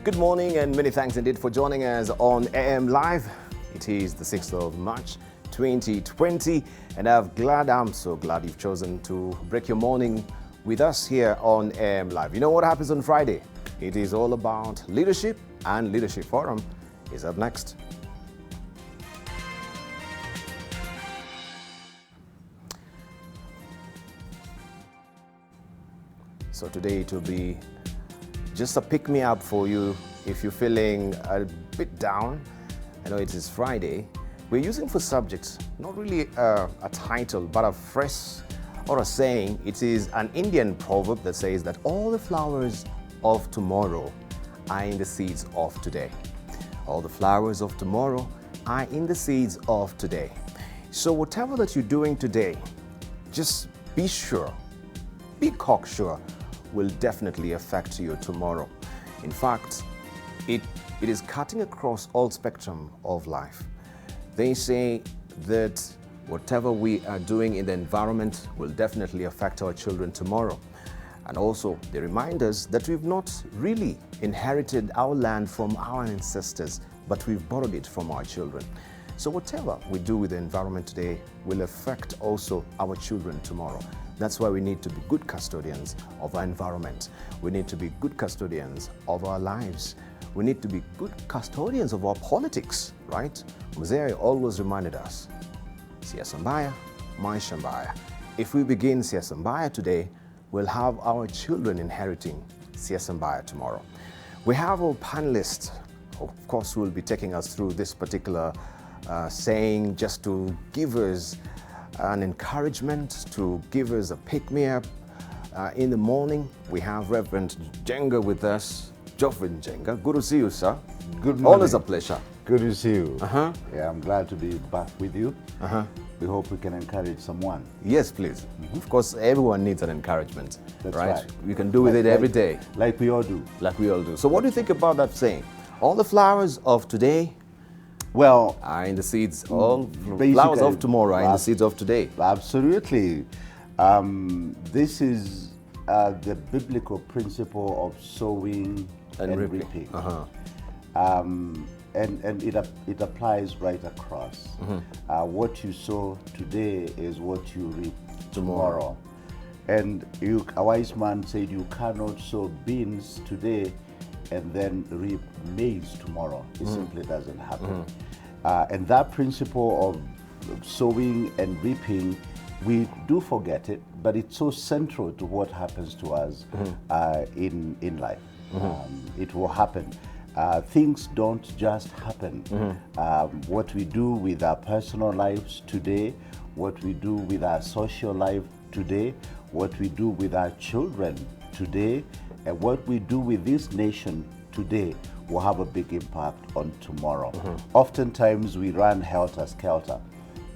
Good morning and many thanks indeed for joining us on AM Live. It is the 6th of March 2020 and I'm so glad you've chosen to break your morning with us here on AM Live. You know what happens on Friday? It is all about leadership, and Leadership Forum is up next. So today it will be just a pick-me-up for you if you're feeling a bit down. I know it is Friday. We're using for subjects, not really a title, but a phrase or a saying. It is an Indian proverb that says that all the flowers of tomorrow are in the seeds of today. All the flowers of tomorrow are in the seeds of today. So whatever that you're doing today, just be sure, be cocksure, will definitely affect you tomorrow. In fact, it is cutting across all spectrum of life. They say that whatever we are doing in the environment will definitely affect our children tomorrow. And also, they remind us that we've not really inherited our land from our ancestors, but we've borrowed it from our children. So whatever we do with the environment today will affect also our children tomorrow. That's why we need to be good custodians of our environment. We need to be good custodians of our lives. We need to be good custodians of our politics, right? Mzee always reminded us, siasa mbaya, maisha mbaya. If we begin siasa mbaya today, we'll have our children inheriting siasa mbaya tomorrow. We have our panelists, of course, who will be taking us through this particular saying just to give us an encouragement, to give us a pick-me-up. In the morning, we have Reverend Njenga with us. Geoffrey Njenga, good to see you, sir. Good morning. Always a pleasure. Good to see you. Yeah, I'm glad to be back with you. We hope we can encourage someone. Yes, please. Of course, everyone needs an encouragement. That's right? right. We can do with it every day. Like we all do. Like we all do. So what do you think about that saying? All the flowers of today are in the seeds. All flowers of tomorrow are in the seeds of today. Absolutely. This is the biblical principle of sowing and reaping. And it applies right across. What you sow today is what you reap tomorrow. And a wise man said you cannot sow beans today and then reap maize tomorrow. It simply doesn't happen. And that principle of sowing and reaping, we do forget it, but it's so central to what happens to us in life. It will happen. Things don't just happen. What we do with our personal lives today, what we do with our social life today, what we do with our children today, and what we do with this nation today will have a big impact on tomorrow. Oftentimes we run helter-skelter,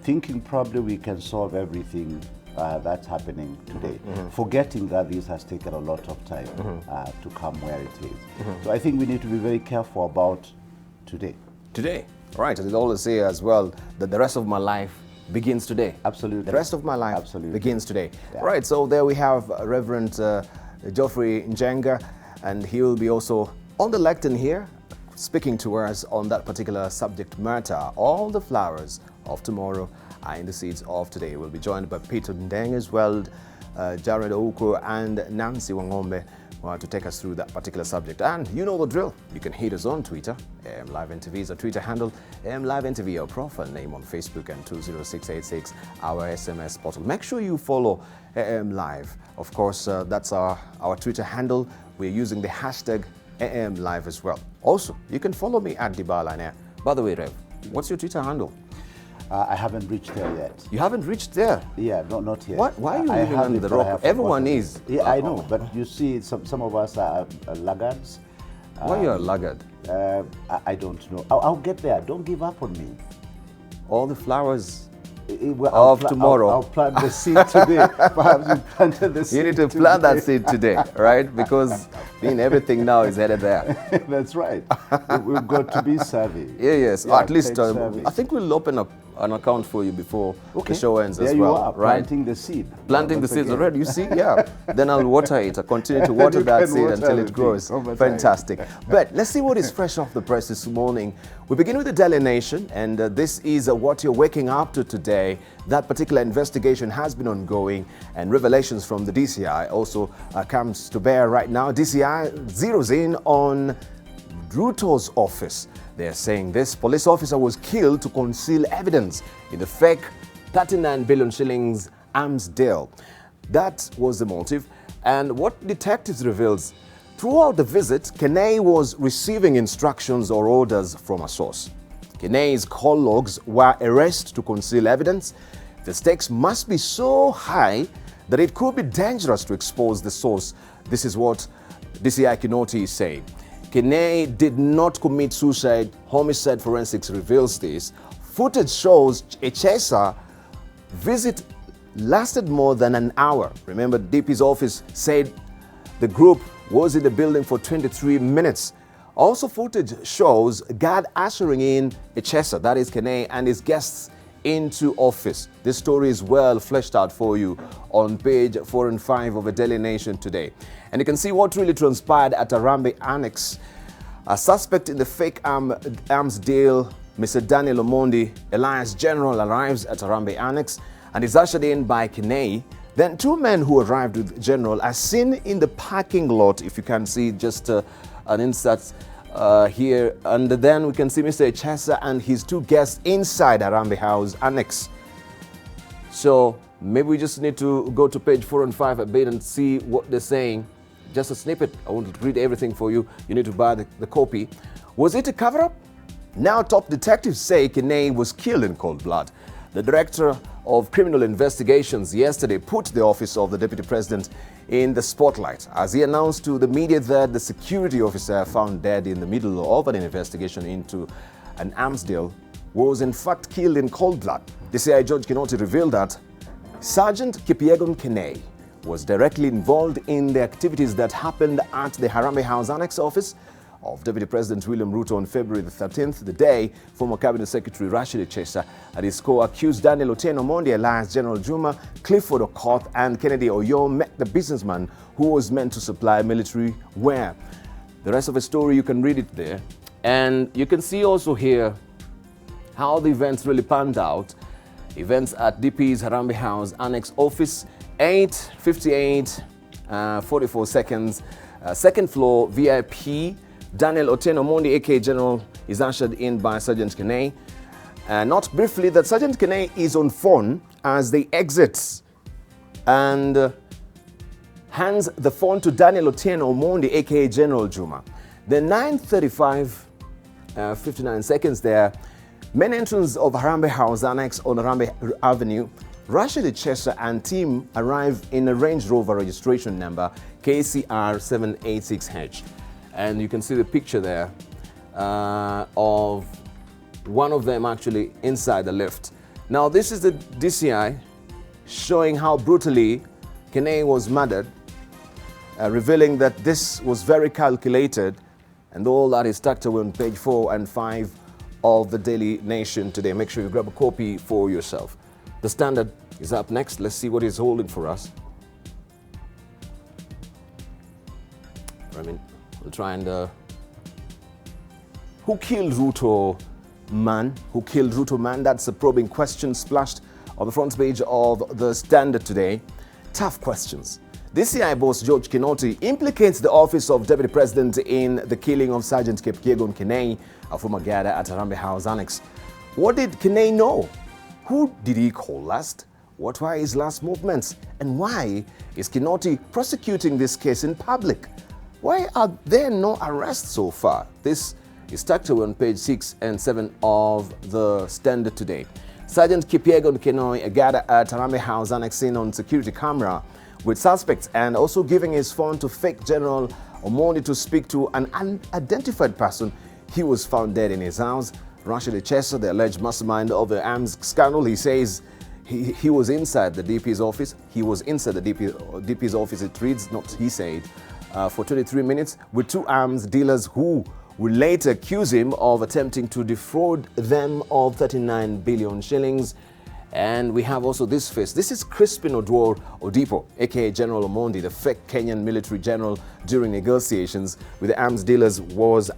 thinking probably we can solve everything that's happening today, forgetting that this has taken a lot of time to come where it is. So I think we need to be very careful about today. Today, right? And they always say as well that the rest of my life begins today. Absolutely. The rest of my life begins today. Yeah. Right, so there we have Reverend Geoffrey Njenga, and he will be also on the lectern here, speaking to us on that particular subject matter. All the flowers of tomorrow are in the seeds of today. We'll be joined by Peter Ndeng as well, Jared Ouko and Nancy Wangombe to take us through that particular subject. And you know the drill. You can hit us on Twitter. AM Live NTV is our Twitter handle. AM Live NTV, our profile name on Facebook, and 20686, our SMS portal. Make sure you follow AM Live. Of course, that's our Twitter handle. We're using the hashtag AM Live as well. Also, you can follow me at Dibala. By the way, Rev, what's your Twitter handle? I haven't reached there yet. You haven't reached there? Yeah, not yet. Why are you living under the rock? Everyone is. Yeah, I know, but you see, some of us are laggards. Why are you a laggard? I don't know. I'll get there. Don't give up on me. All the flowers of tomorrow. I'll plant the seed today. Perhaps you planted the seed. You need to plant that seed today, right? Because mean everything now is headed there. That's right. We've got to be savvy. Yes. Yeah, At least savvy. I think we'll open up an account for you before Okay. the show ends There as you well. are, right? planting the seed. Planting the Once seeds again. already, you see? Yeah. Then I'll water it. I'll continue to water You that can seed water until the it thing grows. over time. Fantastic. But let's see what is fresh off the press this morning. We begin with the Daily Nation, and this is what you're waking up to today. That particular investigation has been ongoing, and revelations from the DCI also comes to bear right now. DCI zeroes in on Ruto's office. They're saying this police officer was killed to conceal evidence in the fake 39 billion shillings arms deal. That was the motive. And what detectives reveals, throughout the visit, Kenei was receiving instructions or orders from a source. Kenei's call logs were erased to conceal evidence. The stakes must be so high that it could be dangerous to expose the source. This is what DCI Kinoti is saying. Kenei did not commit suicide. Homicide forensics reveals this. Footage shows a chaser visit lasted more than an hour. Remember, DP's office said the group was in the building for 23 minutes. Also, footage shows a guard ushering in a chaser, that is Kenei, and his guests into office. This story is well fleshed out for you on page 4 and 5 of the Daily Nation today. And you can see what really transpired at Harambee Annex. A suspect in the fake arms deal, Mr. Daniel Omondi, Alliance General, arrives at Harambee Annex and is ushered in by Kenei. Then two men who arrived with General are seen in the parking lot, if you can see just an insert here. And then we can see Mr. Echesa and his two guests inside Harambee House Annex. So maybe we just need to go to page 4 and 5 a bit and see what they're saying. Just a snippet. I won't read everything for you. You need to buy the copy. Was it a cover-up? Now top detectives say Kenei was killed in cold blood. The Director of Criminal Investigations yesterday put the office of the Deputy President in the spotlight as he announced to the media that the security officer found dead in the middle of an investigation into an arms deal was in fact killed in cold blood. DCI George Kinoti revealed that Sergeant Kipyegon Kenei was directly involved in the activities that happened at the Harambee House Annex office of Deputy President William Ruto on February the 13th, the day former Cabinet Secretary Rashid Echesa and his co-accused Daniel Omondi, Alliance General Juma, Clifford Okoth and Kennedy Oyo met the businessman who was meant to supply military wear. The rest of the story, you can read it there. And you can see also here how the events really panned out. Events at DP's Harambee House Annex office, 8:58, 44 seconds. Second floor VIP. Daniel Omondi, aka General, is ushered in by Sergeant Kenei. Not briefly that Sergeant Kenei is on phone as they exit and hands the phone to Daniel Omondi, aka General Juma. Then 9:35, 59 seconds there. Main entrance of Harambee House Annex on Harambee Avenue. Rashid Echesa and team arrive in a Range Rover registration number KCR 786H. And you can see the picture there of one of them actually inside the lift. Now this is the DCI showing how brutally Kenei was murdered, revealing that this was very calculated, and all that is tucked away on page 4 and 5 of the Daily Nation today. Make sure you grab a copy for yourself. The Standard is up next. Let's see what is holding for us. We'll try and... who killed Ruto man? Who killed Ruto man? That's a probing question splashed on the front page of the Standard today. Tough questions. DCI boss George Kinoti implicates the office of Deputy President in the killing of Sergeant Kipyegon Kenei, a former guard at Harambee House Annex. What did Kenei know? Who did he call last? What were his last movements? And why is Kinoti prosecuting this case in public? Why are there no arrests so far? This is tucked away on page 6 and 7 of the Standard today. Sergeant Kipyegon Kenei, a guard at Harambee House Annex, seen on security camera with suspects and also giving his phone to fake General Omondi to speak to an unidentified person. He was found dead in his house. Rashid Echesa, the alleged mastermind of the arms scandal, he says he was inside the DP's office. He was inside the DP's office, it reads, not he said. for 23 minutes with two arms dealers who will later accuse him of attempting to defraud them of 39 billion shillings. And we have also this face. This is Crispin Odwor Odipo, aka General Omondi, the fake Kenyan military general during negotiations with the arms dealers, was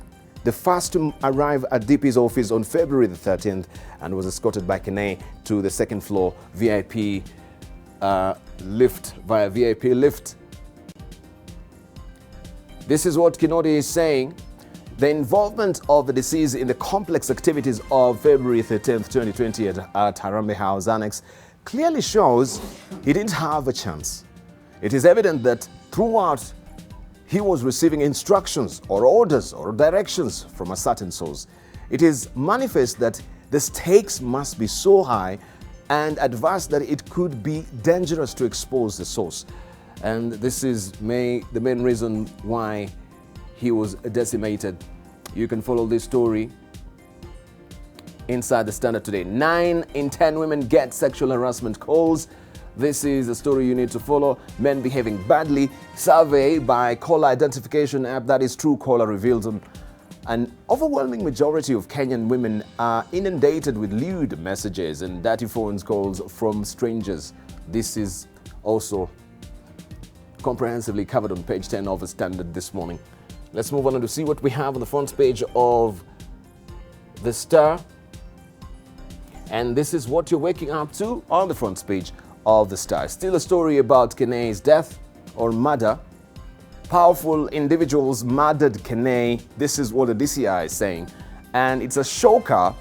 the first to arrive at DP's office on February the 13th and was escorted by Kenei to the second floor VIP lift, via VIP lift. This is what Kinoti is saying. The involvement of the deceased in the complex activities of February 13th, 2020 at Harambee House Annex clearly shows he didn't have a chance. It is evident that throughout he was receiving instructions or orders or directions from a certain source. It is manifest that the stakes must be so high and adverse that it could be dangerous to expose the source. And this is the main reason why he was decimated. You can follow this story inside the Standard today. 9 in 10 women get sexual harassment calls. This is a story you need to follow. Men behaving badly. Survey by caller identification app, that is Truecaller, reveals an overwhelming majority of Kenyan women are inundated with lewd messages and dirty phone calls from strangers. This is also comprehensively covered on page 10 of the Standard this morning. Let's move on to see what we have on the front page of the Star. And this is what you're waking up to on the front page of the Star. Still a story about Kenei's death or murder. Powerful individuals murdered Kenei. This is what the DCI is saying. And it's a shocker.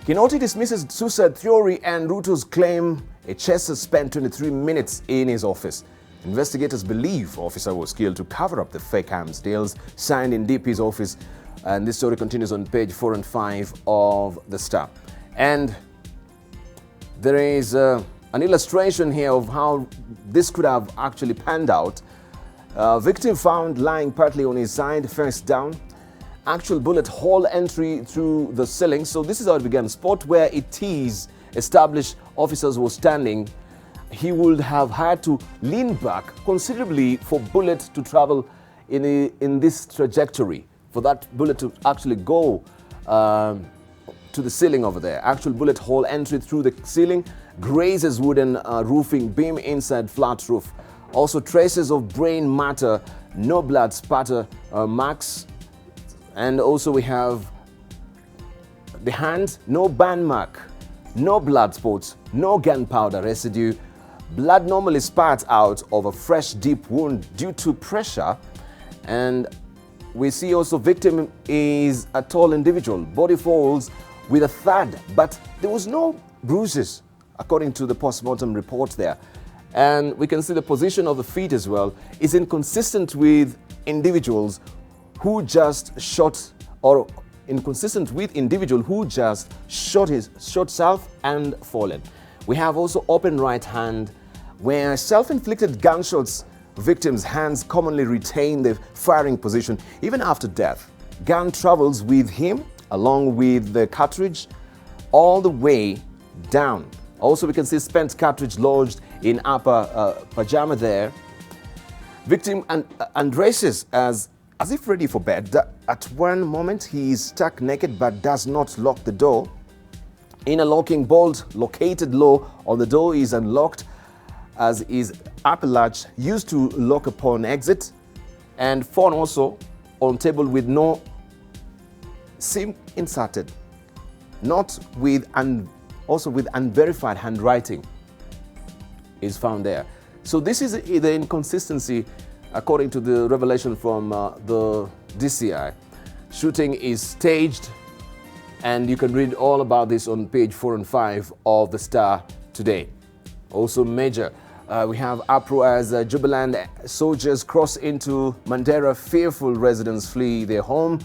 Kinoti dismisses suicide theory and Ruto's claim a chaser spent 23 minutes in his office. Investigators believe officer was killed to cover up the fake arms deals signed in DP's office. And this story continues on page 4 and 5 of the Star. And there is an illustration here of how this could have actually panned out. Victim found lying partly on his side, face down. Actual bullet hole entry through the ceiling. So this is how it began. Spot where it is established officers were standing. He would have had to lean back considerably for bullet to travel in this trajectory, for that bullet to actually go to the ceiling over there. Actual bullet hole entry through the ceiling, grazes wooden roofing beam inside flat roof. Also traces of brain matter, no blood spatter marks. And also we have the hand, no burn mark, no blood spots, no gunpowder residue. Blood normally spurts out of a fresh deep wound due to pressure. And we see also victim is a tall individual. Body falls with a thud, but there was no bruises according to the post-mortem report there. And we can see the position of the feet as well is inconsistent with individuals who just shot, or inconsistent with individual who just shot self and fallen. We have also open right hand, where self-inflicted gunshots, victims' hands commonly retain the firing position even after death. Gun travels with him along with the cartridge all the way down. Also, we can see spent cartridge lodged in upper pajama there. Victim undresses as if ready for bed. At one moment, he is stuck naked but does not lock the door. Inner locking bolt located low on the door is unlocked, as is upper latch used to lock upon exit. And phone also on table with no SIM inserted. Also with unverified handwriting is found there. So this is the inconsistency according to the revelation from the DCI. Shooting is staged, and you can read all about this on page 4 and 5 of the Star today. Also major, we have uproar as Jubilant soldiers cross into Mandera, fearful residents flee their home.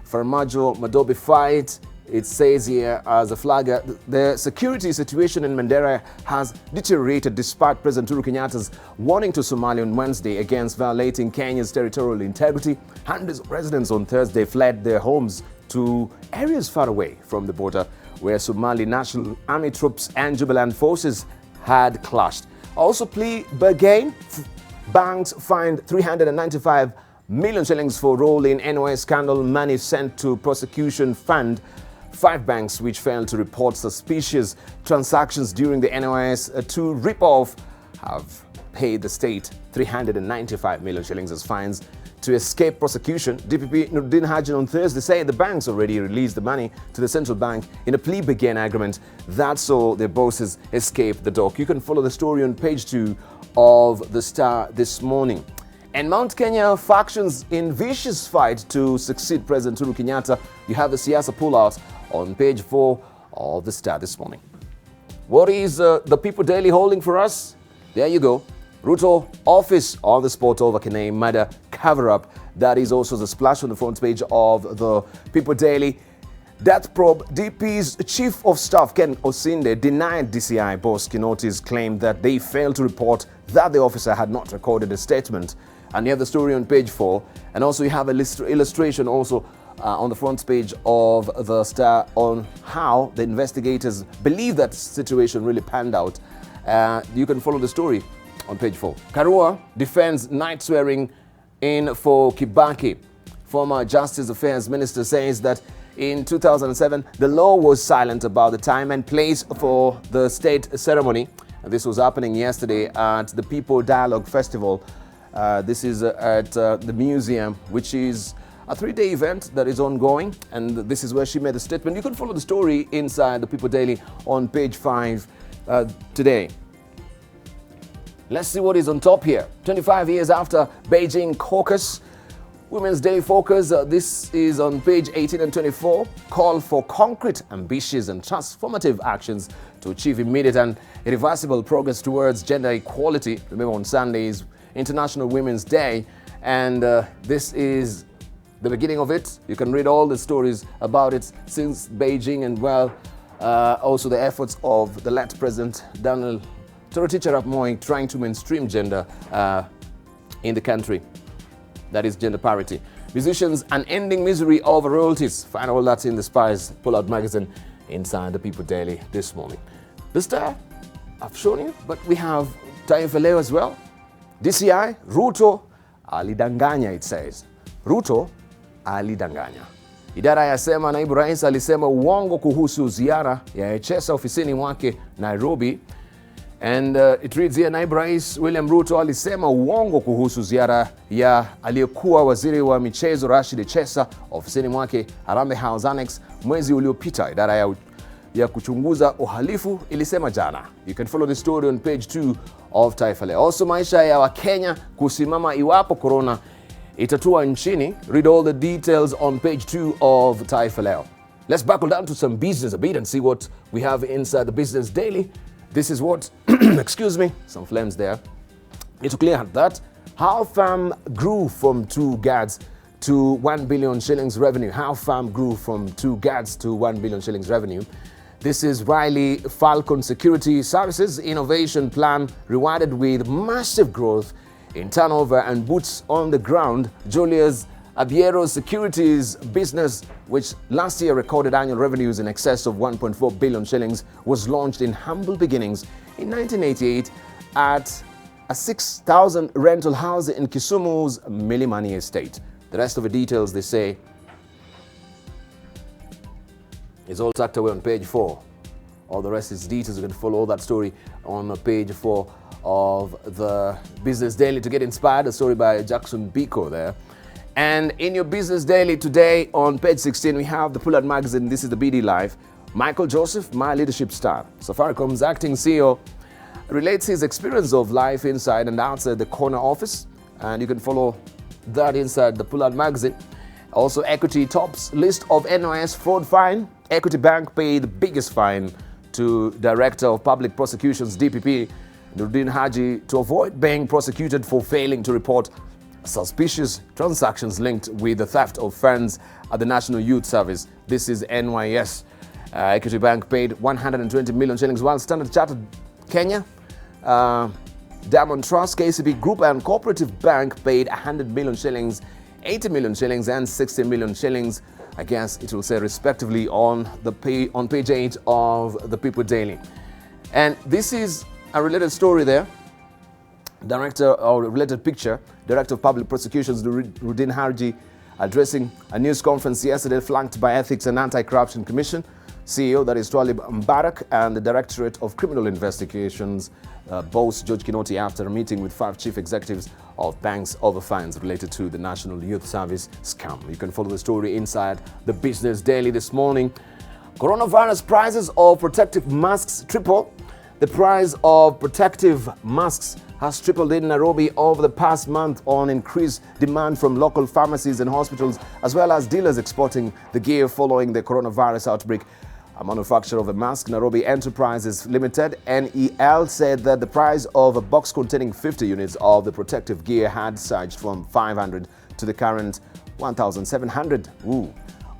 Farmajo Madobe fight. It says here as a flagger, the security situation in Mandera has deteriorated despite President Uhuru Kenyatta's warning to Somalia on Wednesday against violating Kenya's territorial integrity. Hundreds of residents on Thursday fled their homes to areas far away from the border where Somali National Army troops and Jubilant forces had clashed. Also plea bargain Banks fined 395 million shillings for role in NOS scandal. Money sent to prosecution fund. 5 banks which failed to report suspicious transactions during the NOS to rip-off have paid the state 395 million shillings as fines to escape prosecution. DPP Nuruddin Haji on Thursday said the banks already released the money to the central bank in a plea bargain agreement that saw their bosses escape the dock. You can follow the story on page 2 of The Star this morning. And Mount Kenya factions in vicious fight to succeed President Uhuru Kenyatta. You have the Siasa pullout on page 4 of The Star this morning. What is the People Daily holding for us? There you go. Ruto office on the spot over Kenei murder cover-up. That is also the splash on the front page of the People Daily. Death probe. DP's Chief of Staff Ken Osinde denied DCI boss Kinoti's claim that they failed to report that the officer had not recorded a statement. And you have the story on page 4. And also you have an illustration also on the front page of The Star on how the investigators believe that situation really panned out. You can follow the story on page 4. Karua defends night swearing in for Kibaki. Former Justice Affairs Minister says that in 2007, the law was silent about the time and place for the state ceremony. This was happening yesterday at the People Dialogue Festival. This is at the museum, which is a 3-day event that is ongoing, and this is where she made a statement. You can follow the story inside the People Daily on page 5 today. Let's see what is on top here. 25 years after Beijing caucus, Women's Day focus. This is on page 18 and 24. Call for concrete, ambitious and transformative actions to achieve immediate and irreversible progress towards gender equality. Remember, on Sunday is International Women's Day, and this is the beginning of it. You can read all the stories about it since Beijing, and also the efforts of the late President Daniel Toroitich arap Moi trying to mainstream gender in the country. That is gender parity. Musicians and ending misery over royalties. Find all that in the Spies Pullout magazine inside the People Daily this morning. The Star, I've shown you, but we have Taifa Leo as well. DCI, Ruto alidanganya, it says. Ruto alidanganya. Idara yasema naibu rais alisema uongo kuhusu ziara ya Echesa ofisini mwake Nairobi. And it reads here, naibu rais William Ruto alisema uongo kuhusu ziara ya aliyekuwa waziri wa michezo Rashid Echesa ofisini mwake Harambee House Annex mwezi uliopita. Idara ya kuchunguza uhalifu ilisema jana. You can follow the story on page 2 of Taifa Leo. Also, maisha ya Wakenya kusimama iwapo corona itatua nchini. Read all the details on page 2 of Taifa Leo. Let's buckle down to some business a bit and see what we have inside the Business Daily. This is what, excuse me, some flames there. Need to clear that. How farm grew from 2 gads to 1 billion shillings revenue. How farm grew from 2 gads to 1 billion shillings revenue. This is Riley Falcon Security Services Innovation Plan rewarded with massive growth in turnover and boots on the ground. Julius Abiero Securities business, which last year recorded annual revenues in excess of 1.4 billion shillings, was launched in humble beginnings in 1988 at a 6,000 rental house in Kisumu's Milimani estate. The rest of the details, they say, is all tucked away on page 4. All the rest is details. You can follow all that story on page 4 of the Business Daily to get inspired. A story by Jackson Biko there. And in your Business Daily today on page 16, we have the Pullout magazine. This is the BD Live. Michael Joseph, my leadership star. Safaricom's acting CEO relates his experience of life inside and outside the corner office. And you can follow that inside the Pullout magazine. Also, Equity tops list of NOS fraud fine. Equity Bank paid the biggest fine to Director of Public Prosecutions, DPP, Nuruddin Haji, to avoid being prosecuted for failing to report suspicious transactions linked with the theft of funds at the National Youth Service. This is NYS. Equity Bank paid 120 million shillings, while Standard Chartered Kenya, Diamond Trust, KCB Group and Cooperative Bank paid 100 million shillings, 80 million shillings and 60 million shillings. I guess it will say respectively on page 8 of the People Daily. And this is a related story there. Director or related picture, Director of Public Prosecutions Rudin Harji addressing a news conference yesterday flanked by Ethics and Anti-Corruption Commission, CEO that is Twalib Mbarak, and the Directorate of Criminal Investigations boss George Kinoti after a meeting with 5 chief executives of banks over fines related to the National Youth Service scam. You can follow the story inside the Business Daily this morning. Coronavirus prices of protective masks triple. The price of protective masks has tripled in Nairobi over the past month on increased demand from local pharmacies and hospitals, as well as dealers exporting the gear following the coronavirus outbreak. A manufacturer of a mask, Nairobi Enterprises Limited, NEL, said that the price of a box containing 50 units of the protective gear had surged from 500 to the current 1,700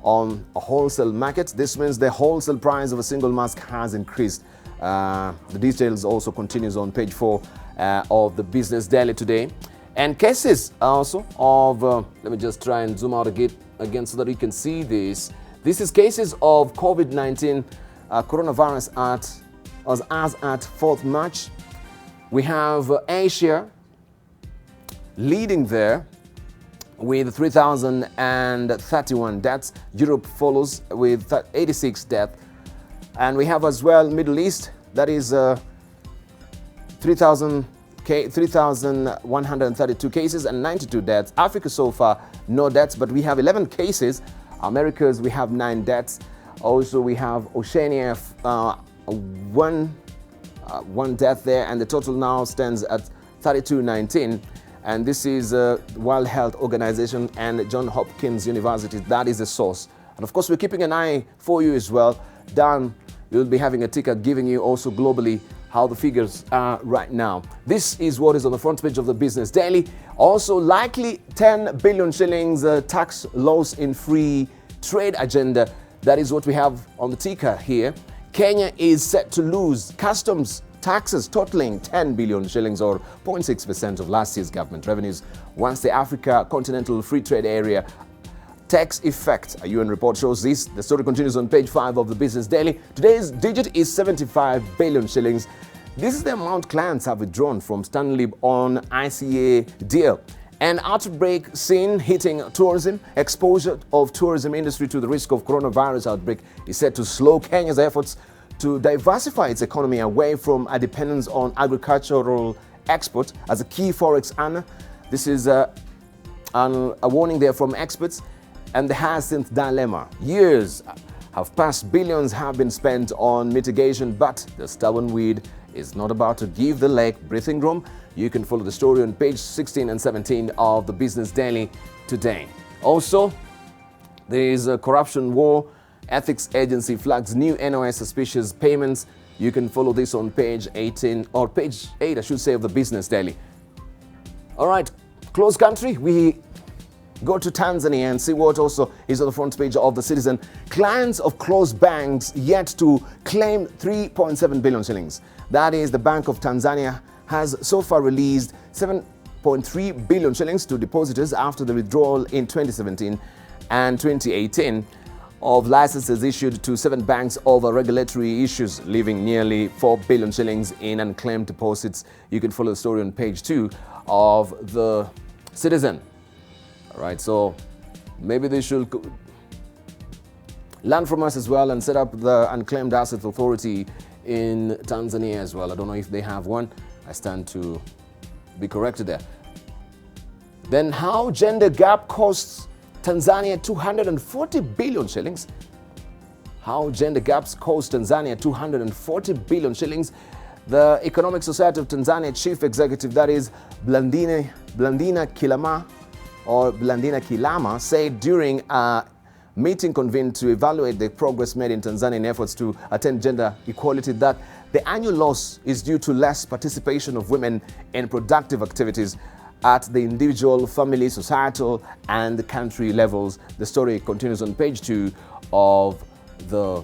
on a wholesale market. This means the wholesale price of a single mask has increased. The details also continues on page 4 of the Business Daily today. And cases also of, let me just try and zoom out again so that you can see this. This is cases of COVID-19 coronavirus as at 4th March. We have Asia leading there with 3,031 deaths. Europe follows with 86 deaths. And we have as well Middle East, that is 3,132 cases and 92 deaths. Africa so far, no deaths, but we have 11 cases. Americas, we have 9 deaths. Also, we have Oceania, one death there, and the total now stands at 3219. And this is World Health Organization and Johns Hopkins University. That is the source. And of course, we're keeping an eye for you as well. Dan, we'll be having a ticker giving you also globally how the figures are right now. This is what is on the front page of the Business Daily. Also, likely 10 billion shillings tax loss in free trade agenda. That is what we have on the ticker here. Kenya is set to lose customs taxes totaling 10 billion shillings or 0.6% of last year's government revenues once the Africa Continental Free Trade Area tax effect. A UN report shows this. The story continues on page 5 of the Business Daily. Today's digit is 75 billion shillings. This is the amount clients have withdrawn from Stanlib on ICA deal. An outbreak scene hitting tourism. Exposure of tourism industry to the risk of coronavirus outbreak is set to slow Kenya's efforts to diversify its economy away from a dependence on agricultural export as a key forex earner. This is a warning there from experts. And the hyacinth dilemma. Years have passed, billions have been spent on mitigation, but the stubborn weed is not about to give the lake breathing room. You can follow the story on page 16 and 17 of the Business Daily today. Also, there is a corruption war. Ethics agency flags new NOS suspicious payments. You can follow this on page 18 or page 8, I should say, of the Business Daily. All right, close country. We go to Tanzania and see what also is on the front page of the Citizen. Clients of closed banks yet to claim 3.7 billion shillings. That is, the Bank of Tanzania has so far released 7.3 billion shillings to depositors after the withdrawal in 2017 and 2018 of licenses issued to 7 banks over regulatory issues, leaving nearly 4 billion shillings in unclaimed deposits. You can follow the story on page 2 of the Citizen. Right, so maybe they should learn from us as well and set up the Unclaimed Assets Authority in Tanzania as well. I don't know if they have one. I stand to be corrected there. Then how gender gap costs Tanzania 240 billion shillings. How gender gaps cost Tanzania 240 billion shillings. The Economic Society of Tanzania Chief Executive, that is Blandina Kilama, said during a meeting convened to evaluate the progress made in Tanzania in efforts to attain gender equality that the annual loss is due to less participation of women in productive activities at the individual, family, societal, and the country levels. The story continues on page 2 of the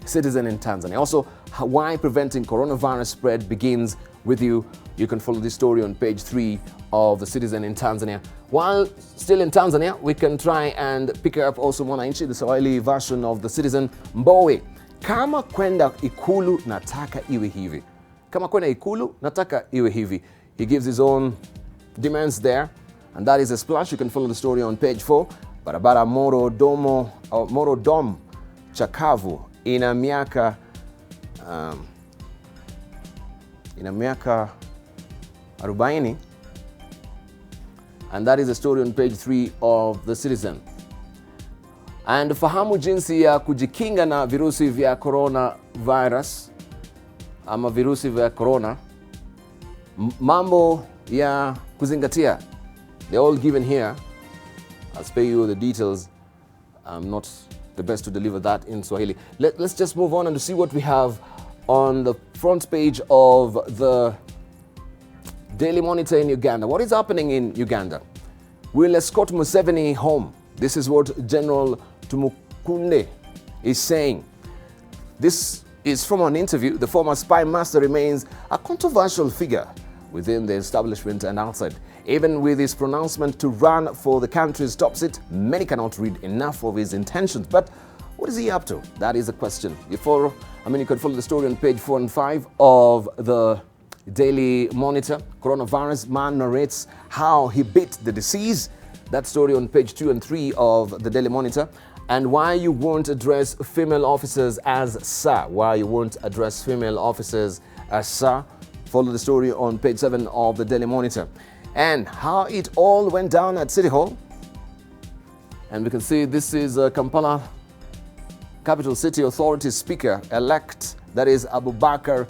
Citizen in Tanzania. Also, why preventing coronavirus spread begins with you. You can follow this story on page 3 of the Citizen in Tanzania. While still in Tanzania, we can try and pick up also Mwananchi, the Swahili version of the Citizen. Mbowe, kama kwenda ikulu nataka iwe hivi. Kama kwenda ikulu nataka iwe hivi. He gives his own demands there, and that is a splash. You can follow the story on page 4. Barabara Moro Dom Chakavu ina miaka 40, and that is the story on page 3 of The Citizen. And fahamu jinsi ya kujikinga na virusi vya coronavirus ama virusi vya corona. Mambo ya kuzingatia, they're all given here. I'll spare you the details. I'm not the best to deliver that in Swahili. Let's just move on and to see what we have on the front page of the Daily Monitor in Uganda. What is happening in Uganda? Will escort Museveni home. This is what General Tumukunde is saying. This is from an interview. The former spy master remains a controversial figure within the establishment and outside. Even with his pronouncement to run for the country's top seat, many cannot read enough of his intentions. But what is he up to? That is the question. You can follow the story on page 4 and 5 of the Daily Monitor. Coronavirus man narrates how he beat the disease. That story on page 2 and 3 of the Daily Monitor. And why you won't address female officers as sir. Why you won't address female officers as sir. Follow the story on page 7 of the Daily Monitor. And how it all went down at City Hall. And we can see this is Kampala Capital City Authority Speaker-elect, that is Abubakar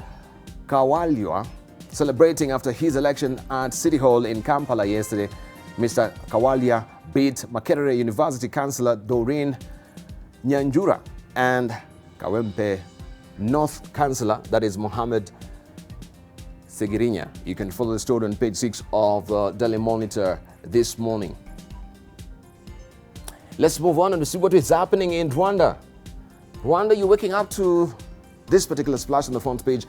Kawalya, celebrating after his election at City Hall in Kampala yesterday. Mr. Kawalya beat Makerere University Councillor Doreen Nyanjura and Kawempe North Councillor, that is Mohammed Segirinya. You can follow the story on page 6 of the Daily Monitor this morning. Let's move on and to see what is happening in Rwanda. Rwanda, you're waking up to this particular splash on the front page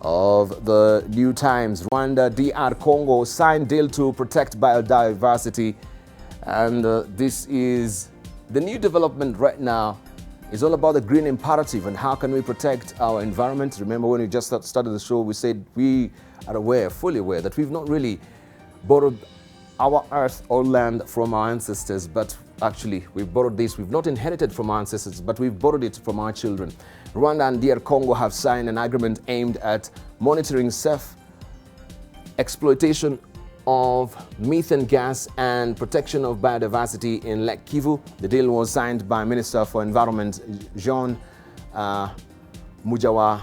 of the New Times. Rwanda, DR Congo signed deal to protect biodiversity. And this is the new development right now. It's all about the green imperative and how can we protect our environment. Remember when we just started the show, we said we are fully aware that we've not really borrowed our earth or land from our ancestors, but actually we've borrowed this. We've not inherited from our ancestors, but we've borrowed it from our children. Rwanda and DR Congo have signed an agreement aimed at monitoring safe exploitation of methane gas and protection of biodiversity in Lake Kivu. The deal was signed by Minister for Environment Jean Mujawa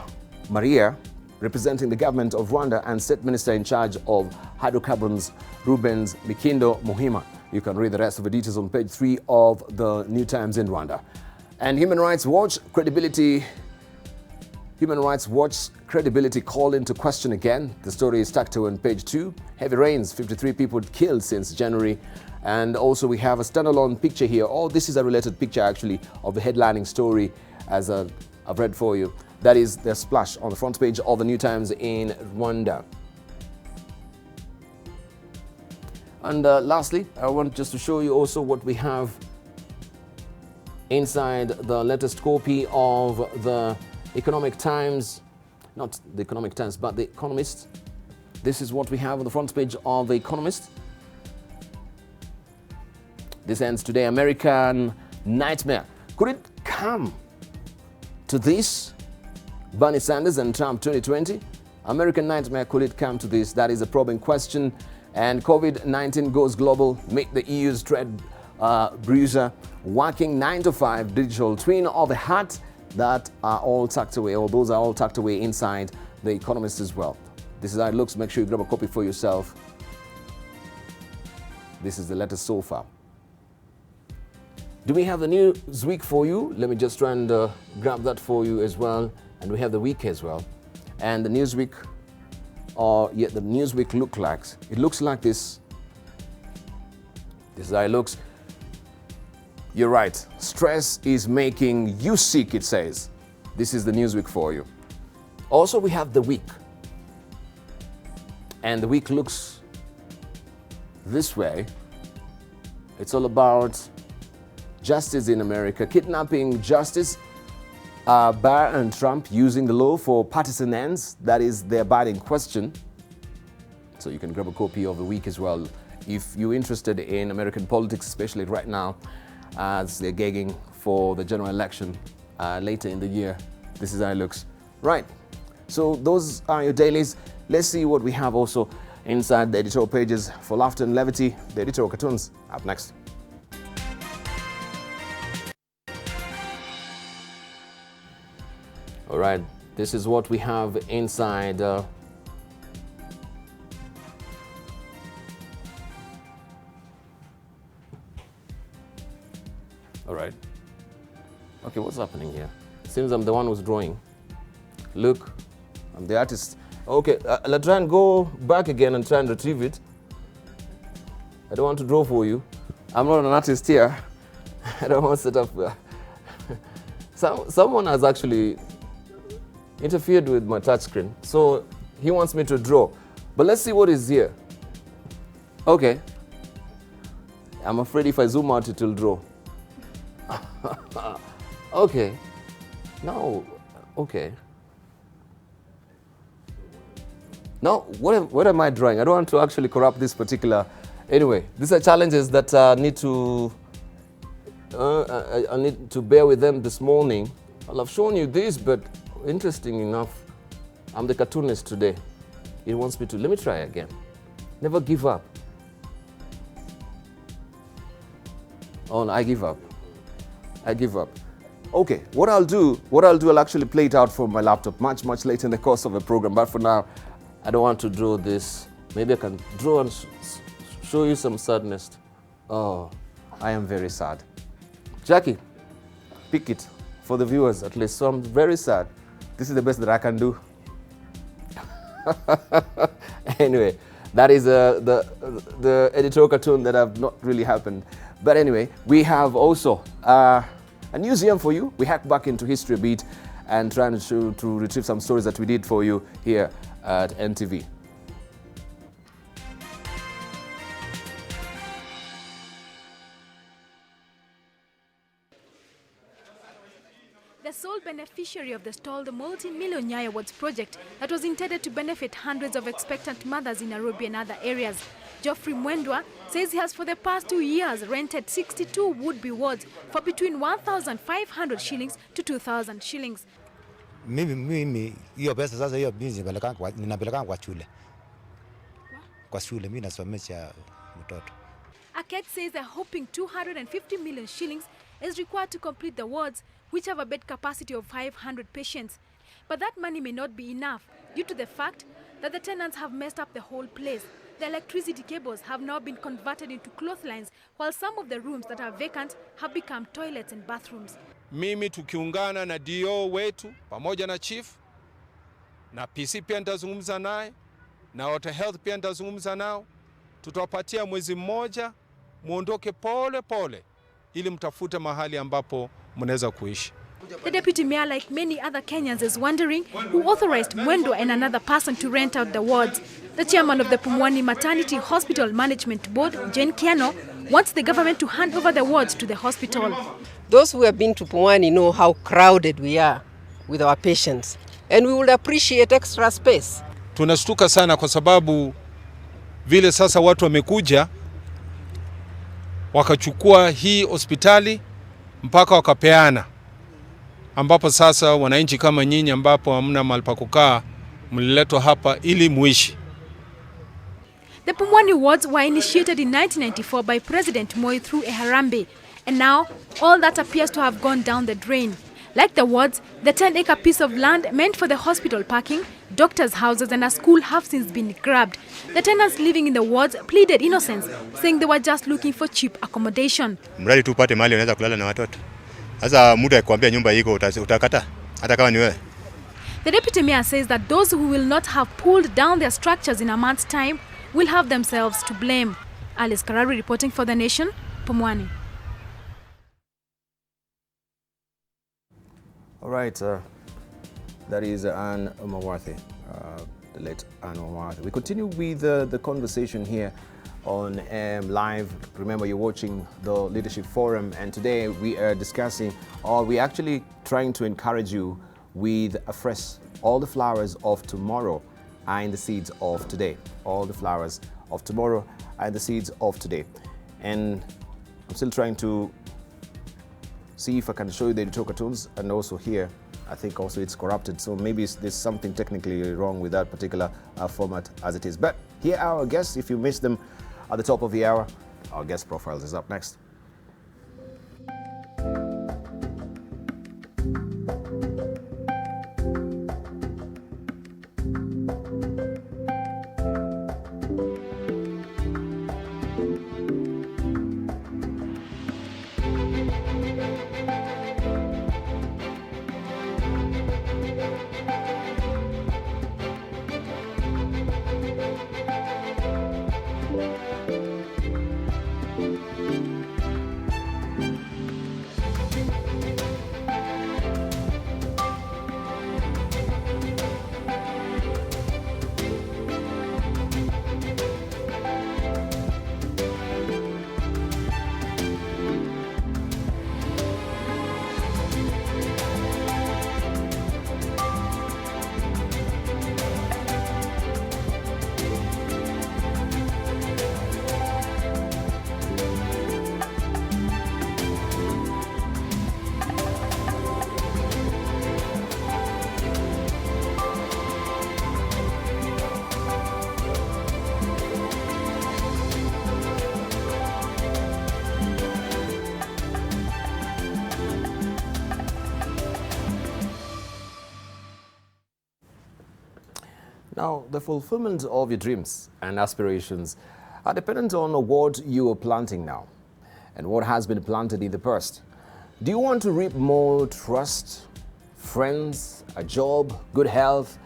Maria, representing the government of Rwanda, and State Minister in charge of hydrocarbons Rubens Mikindo Muhima. You can read the rest of the details on page 3 of the New Times in Rwanda. And Human Rights Watch credibility called into question again. The story is tucked on page 2. Heavy rains, 53 people killed since January. And also we have a standalone picture here. Oh, this is a related picture actually of the headlining story as I've read for you. That is the splash on the front page of the New Times in Rwanda. And lastly, I want just to show you also what we have inside the latest copy of the Economic Times, not the Economic Times, but the Economist. This is what we have on the front page of the Economist. This ends today. American nightmare. Could it come to this? Bernie Sanders and Trump 2020? American nightmare, could it come to this? That is a probing question. And COVID-19 goes global. Make the EU's trade bruiser. Working 9 to 5 digital twin of the heart. That are all tucked away, or those are all tucked away inside the Economist as well. This is how it looks. Make sure you grab a copy for yourself. This is the latest so far. Do we have the Newsweek for you? Let me just try and grab that for you as well. And we have the week as well. And the Newsweek, the Newsweek looks like this. This is how it looks. You're right. Stress is making you sick, it says. This is the Newsweek for you. Also, we have the week. And the week looks this way. It's all about justice in America. Kidnapping justice. Barr and Trump using the law for partisan ends. That is the abiding question. So you can grab a copy of the week as well. If you're interested in American politics, especially right now, as they're gagging for the general election later in the year, this is how it looks. Right, so those are your dailies. Let's see what we have also inside the editorial pages for laughter and levity. The editorial cartoons up next. All right, this is what we have inside. All right. Okay, what's happening here? Seems I'm the one who's drawing. Look, I'm the artist. Okay, let's try and go back again and try and retrieve it. I don't want to draw for you. I'm not an artist here. I don't want to set up. Someone has actually interfered with my touchscreen, so he wants me to draw. But let's see what is here. Okay. I'm afraid if I zoom out, it will draw. Okay. Now, okay. Now, what am I drawing? I don't want to actually corrupt this particular. Anyway, these are challenges that I need to bear with them this morning. I've shown you this, but interesting enough, I'm the cartoonist today. It wants me to, let me try again. Never give up. Oh, no, I give up. I give up. Okay, what I'll do, I'll actually play it out from my laptop much later in the course of the program. But for now, I don't want to draw this. Maybe I can draw and show you some sadness. Oh, I am very sad. Jackie, pick it for the viewers at least. So I'm very sad. This is the best that I can do. Anyway, that is the editorial cartoon that have not really happened. But anyway, we have also a museum for you. We hack back into history a bit and trying to retrieve some stories that we did for you here at NTV. The sole beneficiary of the stalled multi-million Nyaya Awards project that was intended to benefit hundreds of expectant mothers in Nairobi and other areas, Geoffrey Mwendwa says he has for the past 2 years rented 62 would-be wards for between 1,500 shillings to 2,000 shillings. Mimi hiyo pesa sasa hiyo bizi ninapeleka kwa shule. Kwa shule mimi nasomesha mtoto. Aked says they're hoping 250 million shillings is required to complete the wards, which have a bed capacity of 500 patients. But that money may not be enough due to the fact that the tenants have messed up the whole place. The electricity cables have now been converted into clotheslines, while some of the rooms that are vacant have become toilets and bathrooms. Mimi tukiungana na DO wetu pamoja na chief na PC pia nitazungumza naye na Water Health pia nitazungumza nao, tutawapatia mwezi mmoja muondoke pole pole ili mtafute mahali ambapo mnaweza kuishi. The deputy mayor, like many other Kenyans, is wondering who authorized Mwendwa and another person to rent out the wards. The chairman of the Pumwani Maternity Hospital Management Board, Jane Kiano, wants the government to hand over the wards to the hospital. Those who have been to Pumwani know how crowded we are with our patients, and we would appreciate extra space. Tunashtuka sana kwa sababu vile sasa watu wamekuja wakachukua hii hospitali mpaka wakapeana, ambapo sasa wananchi kama nyinyi ambapo hamna mahali pa kukaa mliletwa hapa ili muishi. The Pumwani wards were initiated in 1994 by President Moi through a Harambee, and now all that appears to have gone down the drain. Like the wards, the 10-acre piece of land meant for the hospital parking, doctors' houses and a school have since been grabbed. The tenants living in the wards pleaded innocence, saying they were just looking for cheap accommodation. Mradi tu upate mahali unaweza kulala na watoto. Sasa mtu akikwambia nyumba iko utakata hata kama ni wewe. The deputy mayor says that those who will not have pulled down their structures in a month's time will have themselves to blame. Alice Karari reporting for The Nation, Pumwani. All right, that is Anne Mawarthi, the late Anne Mawarthi. We continue with the conversation here on live. Remember, you're watching the Leadership Forum, and today we are discussing, or we're actually trying to encourage you with afresh all the flowers of tomorrow. are in the seeds of today. All the flowers of tomorrow are in the seeds of today. And I'm still trying to see if I can show you the editorial cartoons, and also here, I think also it's corrupted. So maybe there's something technically wrong with that particular format as it is. But here are our guests. If you missed them at the top of the hour, our guest profiles is up next. Now, the fulfillment of your dreams and aspirations are dependent on what you are planting now and what has been planted in the past. Do you want to reap more trust, friends, a job, good health,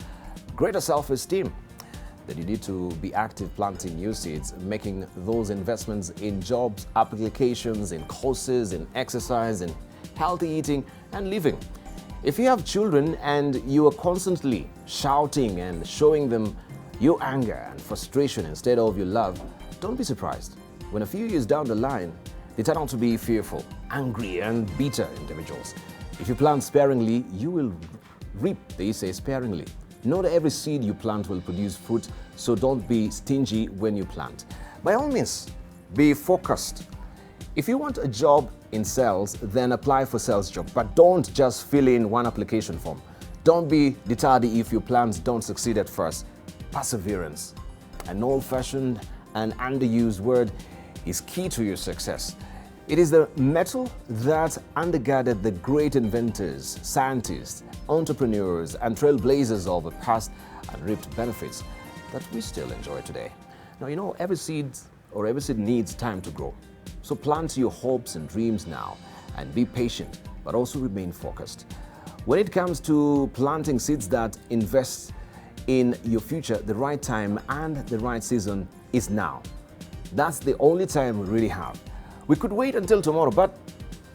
greater self-esteem? Then you need to be active planting new seeds, making those investments in jobs, applications, in courses, in exercise, in healthy eating and living. If you have children and you are constantly shouting and showing them your anger and frustration instead of your love, don't be surprised when a few years down the line, they turn out to be fearful, angry and bitter individuals. If you plant sparingly, you will reap, they say, sparingly. Not every seed you plant will produce fruit, so don't be stingy when you plant. By all means, be focused. If you want a job in sales, then apply for sales job, but don't just fill in one application form. Don't be deterred if your plans don't succeed at first. Perseverance, an old-fashioned and underused word, is key to your success. It is the metal that undergirded the great inventors, scientists, entrepreneurs, and trailblazers of the past and reaped benefits that we still enjoy today. Now, you know, every seed needs time to grow. So plant your hopes and dreams now and be patient, but also remain focused. When it comes to planting seeds that invest in your future, the right time and the right season is now. That's the only time we really have. We could wait until tomorrow, but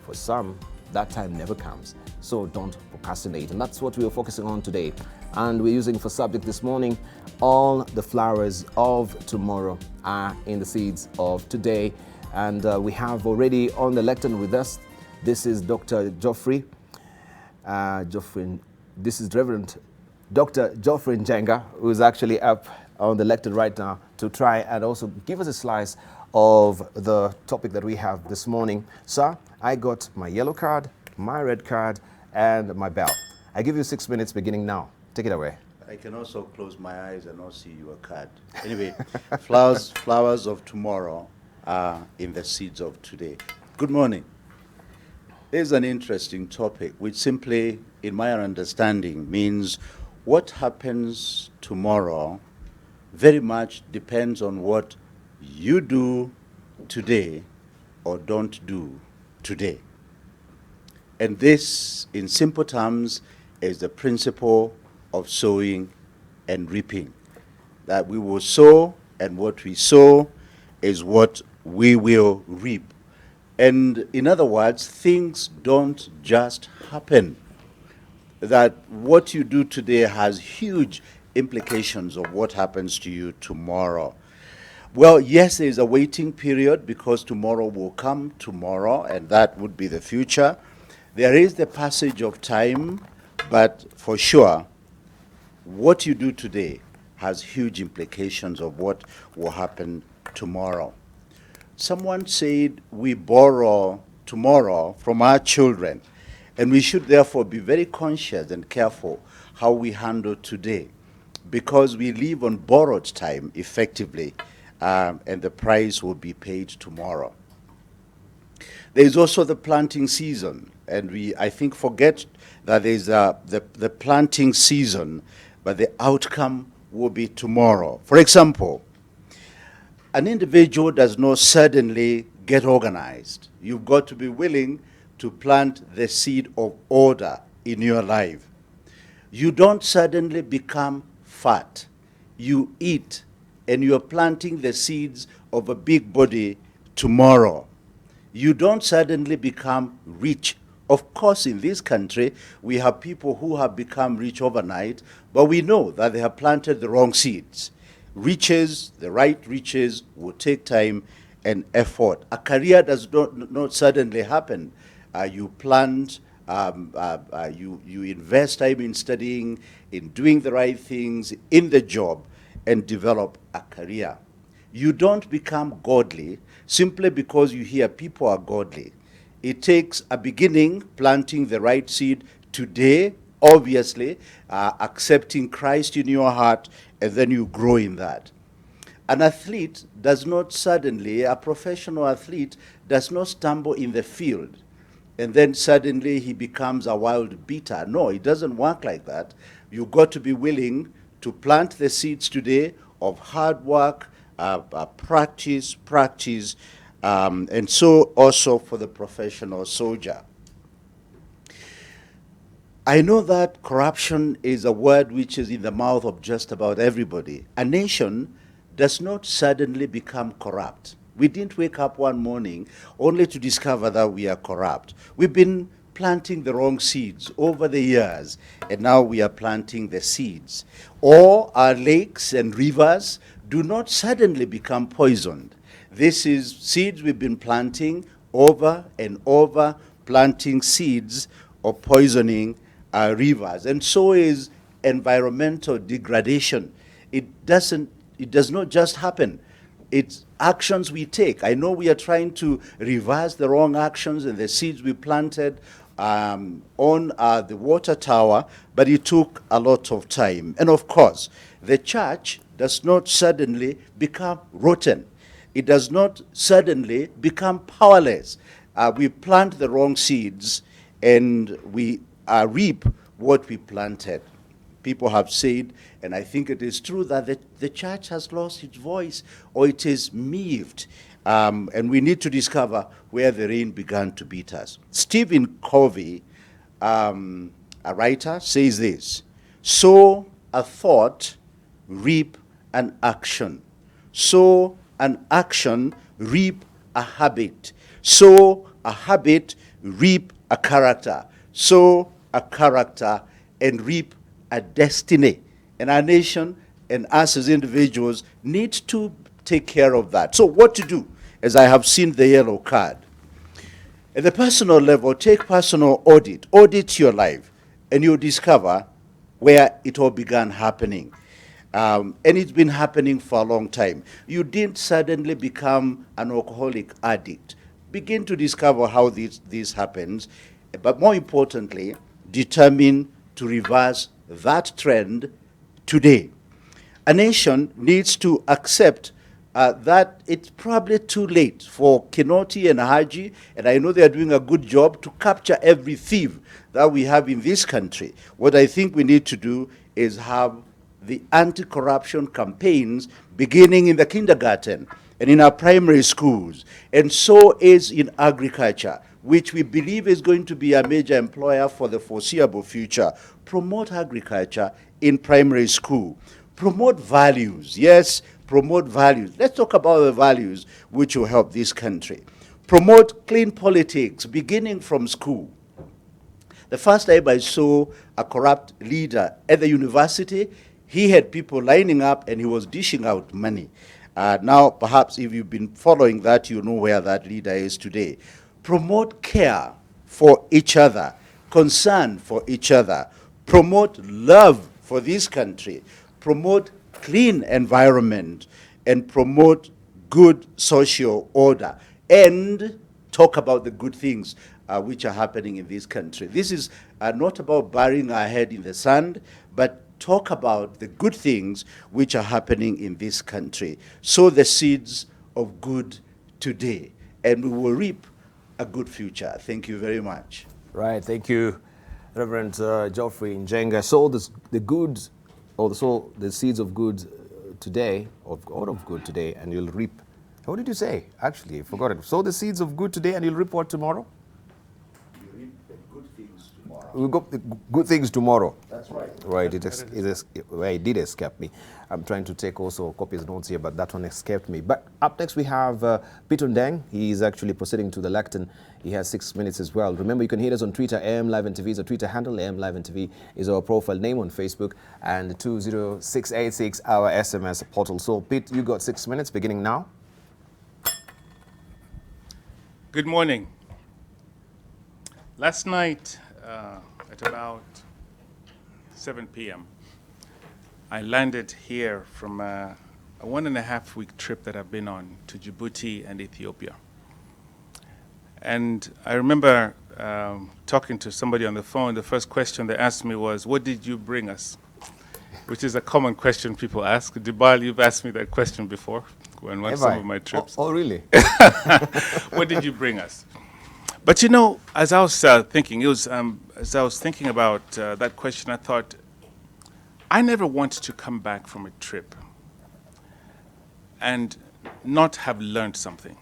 for some, that time never comes. So don't procrastinate. And that's what we are focusing on today. And we're using for subject this morning, all the flowers of tomorrow are in the seeds of today. And we have already on the lectern with us, this is Dr. Geoffrey. This is Reverend Dr. Geoffrey Njenga, who is actually up on the lectern right now to try and also give us a slice of the topic that we have this morning. Sir, I got my yellow card, my red card, and my bell. I give you 6 minutes beginning now. Take it away. I can also close my eyes and not see your card. Anyway, flowers of tomorrow are in the seeds of today. Good morning. There's an interesting topic which simply, in my understanding, means what happens tomorrow very much depends on what you do today or don't do today. And this, in simple terms, is the principle of sowing and reaping. That we will sow, and what we sow is what we will reap. And in other words, things don't just happen. That what you do today has huge implications of what happens to you tomorrow. Well, yes, there's a waiting period because tomorrow will come tomorrow, and that would be the future. There is the passage of time, but for sure, what you do today has huge implications of what will happen tomorrow. Someone said we borrow tomorrow from our children, and we should therefore be very conscious and careful how we handle today, because we live on borrowed time effectively, and the price will be paid tomorrow. There is also the planting season, and we, I think, forget that there is the planting season, but the outcome will be tomorrow. For example, an individual does not suddenly get organized. You've got to be willing to plant the seed of order in your life. You don't suddenly become fat. You eat, and you're planting the seeds of a big body tomorrow. You don't suddenly become rich. Of course, in this country, we have people who have become rich overnight, but we know that they have planted the wrong seeds. Riches, the right riches, will take time and effort. A career does not suddenly happen. You plant, you invest time in studying, in doing the right things, in the job, and develop a career. You don't become godly simply because you hear people are godly. It takes a beginning, planting the right seed today, obviously, accepting Christ in your heart, and then you grow in that. An athlete does not suddenly, a professional athlete does not stumble in the field and then suddenly he becomes a wild beater. No, it doesn't work like that. You've got to be willing to plant the seeds today of hard work, practice, and so also for the professional soldier. I know that corruption is a word which is in the mouth of just about everybody. A nation does not suddenly become corrupt. We didn't wake up one morning only to discover that we are corrupt. We've been planting the wrong seeds over the years, and now we are planting the seeds. Or our lakes and rivers do not suddenly become poisoned. This is seeds we've been planting over and over, planting seeds of poisoning our rivers. And so is environmental degradation. It does not just happen. It's actions we take. I know we are trying to reverse the wrong actions and the seeds we planted on the water tower, but it took a lot of time. And of course, the church does not suddenly become rotten. It does not suddenly become powerless. We plant the wrong seeds and we reap what we planted. People have said, and I think it is true, that the church has lost its voice, or it is miffed. And we need to discover where the rain began to beat us. Stephen Covey, a writer, says this: sow a thought, reap an action. Sow an action, reap a habit. Sow a habit, reap a character. Sow a character, and reap a destiny. And our nation and us as individuals need to take care of that. So what to do? As I have seen the yellow card. At the personal level, take personal audit. Audit your life, and you'll discover where it all began happening. And it's been happening for a long time. You didn't suddenly become an alcoholic addict. Begin to discover how this happens, but more importantly, determine to reverse that trend today. A nation needs to accept that it's probably too late for Kenei and Haji, and I know they are doing a good job, to capture every thief that we have in this country. What I think we need to do is have the anti-corruption campaigns beginning in the kindergarten and in our primary schools, and so is in agriculture, which we believe is going to be a major employer for the foreseeable future. Promote agriculture in primary school. Promote values. Yes, promote values. Let's talk about the values which will help this country. Promote clean politics, beginning from school. The first time I saw a corrupt leader at the university, he had people lining up and he was dishing out money. Now, perhaps if you've been following that, you know where that leader is today. Promote care for each other, concern for each other. Promote love for this country. Promote clean environment and promote good social order and talk about the good things which are happening in this country. This is not about burying our head in the sand, but talk about the good things which are happening in this country. Sow the seeds of good today, and we will reap a good future. Thank you very much. Right, thank you, Reverend Geoffrey Njenga. Sow the good, or sow the seeds of good today, of God of good today, and you'll reap. What did you say? Actually, I forgot it. Sow the seeds of good today, and you'll reap what tomorrow? You reap the good things tomorrow. We'll go the good things tomorrow. That's right. Right, it did escape me. I'm trying to take also copies notes here, but that one escaped me. But up next we have Peter Ndeng. He is actually proceeding to the lectern. He has 6 minutes as well. Remember, you can hit us on Twitter. AM Live NTV is our Twitter handle. AM Live NTV is our profile name on Facebook, and 20686 our SMS portal. So Pete, you got 6 minutes beginning now. Good morning. Last night at about 7 p.m., I landed here from a 1.5 week trip that I've been on to Djibouti and Ethiopia. And I remember talking to somebody on the phone. The first question they asked me was, "What did you bring us?" Which is a common question people ask. Dibal, you've asked me that question before when on some of my trips. Oh, really? What did you bring us? But you know, as I was thinking, as I was thinking about that question, I thought, I never wanted to come back from a trip and not have learned something.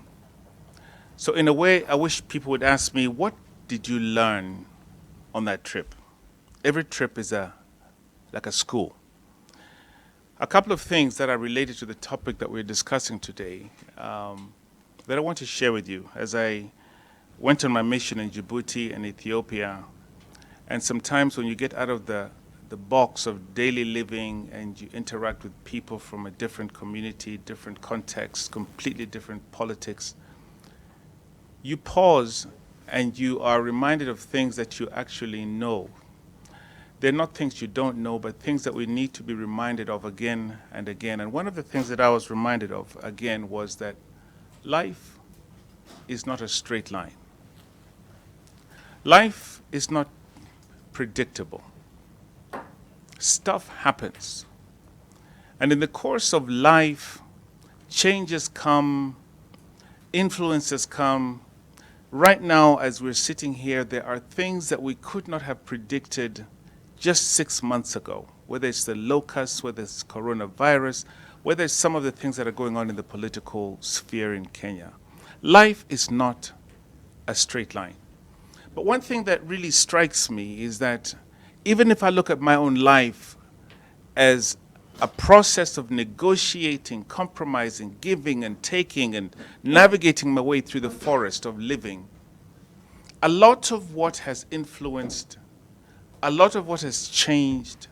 So in a way, I wish people would ask me, what did you learn on that trip? Every trip is like a school. A couple of things that are related to the topic that we're discussing today that I want to share with you as I went on my mission in Djibouti and Ethiopia. And sometimes when you get out of the box of daily living and you interact with people from a different community, different context, completely different politics, you pause and you are reminded of things that you actually know. They're not things you don't know, but things that we need to be reminded of again and again. And one of the things that I was reminded of again was that life is not a straight line. Life is not predictable. Stuff happens. And in the course of life, changes come, influences come. Right now, as we're sitting here, there are things that we could not have predicted just 6 months ago, whether it's the locusts, whether it's coronavirus, whether it's some of the things that are going on in the political sphere in Kenya. Life is not a straight line. But one thing that really strikes me is that even if I look at my own life as a process of negotiating, compromising, giving and taking and navigating my way through the forest of living, a lot of what has influenced, a lot of what has changed,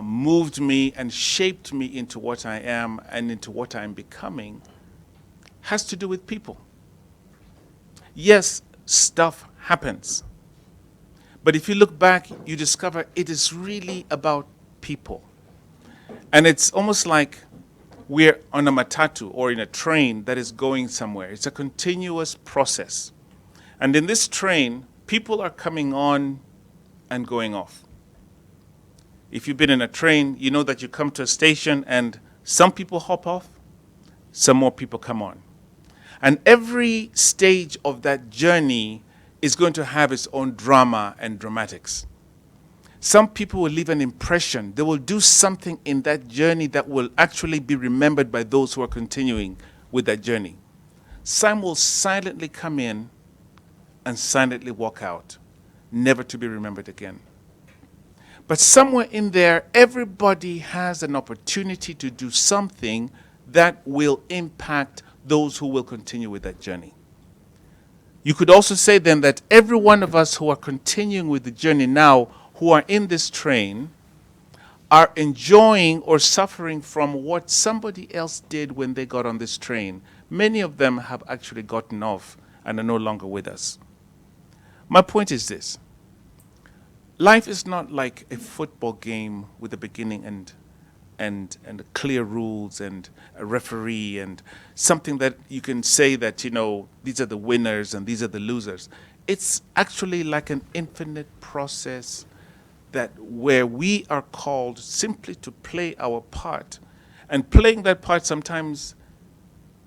moved me and shaped me into what I am and into what I'm becoming has to do with people. Yes, stuff happens. But if you look back, you discover it is really about people. And it's almost like we're on a matatu or in a train that is going somewhere. It's a continuous process. And in this train, people are coming on and going off. If you've been in a train, you know that you come to a station and some people hop off, some more people come on. And every stage of that journey is going to have its own drama and dramatics. Some people will leave an impression. They will do something in that journey that will actually be remembered by those who are continuing with that journey. Some will silently come in and silently walk out, never to be remembered again. But somewhere in there, everybody has an opportunity to do something that will impact those who will continue with that journey. You could also say then that every one of us who are continuing with the journey now, who are in this train, are enjoying or suffering from what somebody else did when they got on this train. Many of them have actually gotten off and are no longer with us. My point is this. Life is not like a football game with a beginning and and clear rules and a referee and something that you can say that, you know, these are the winners and these are the losers. It's actually like an infinite process that where we are called simply to play our part. And playing that part sometimes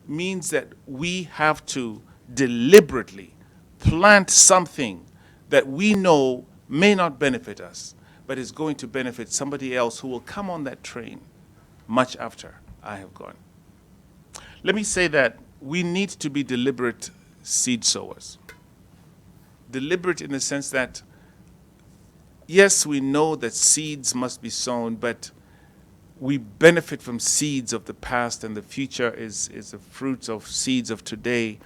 means that we have to deliberately plant something that we know may not benefit us, but is going to benefit somebody else who will come on that train much after I have gone. Let me say that we need to be deliberate seed sowers. Deliberate in the sense that, yes, we know that seeds must be sown, but we benefit from seeds of the past, and the future is the fruits of seeds of today.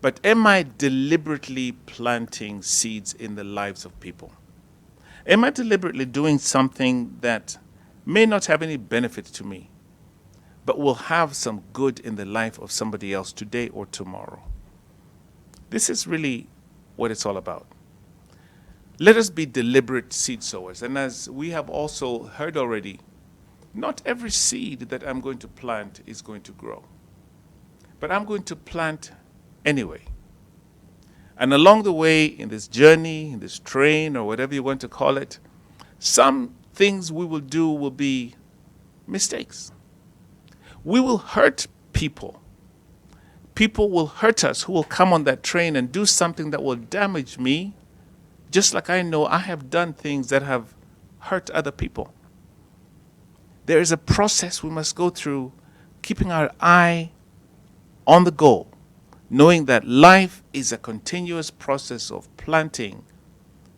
But am I deliberately planting seeds in the lives of people? Am I deliberately doing something that may not have any benefit to me, but will have some good in the life of somebody else today or tomorrow? This is really what it's all about. Let us be deliberate seed sowers. And as we have also heard already, not every seed that I'm going to plant is going to grow. But I'm going to plant anyway. And along the way, in this journey, in this train, or whatever you want to call it, some things we will do will be mistakes. We will hurt people. People will hurt us who will come on that train and do something that will damage me, just like I know I have done things that have hurt other people. There is a process we must go through, keeping our eye on the goal, knowing that life is a continuous process of planting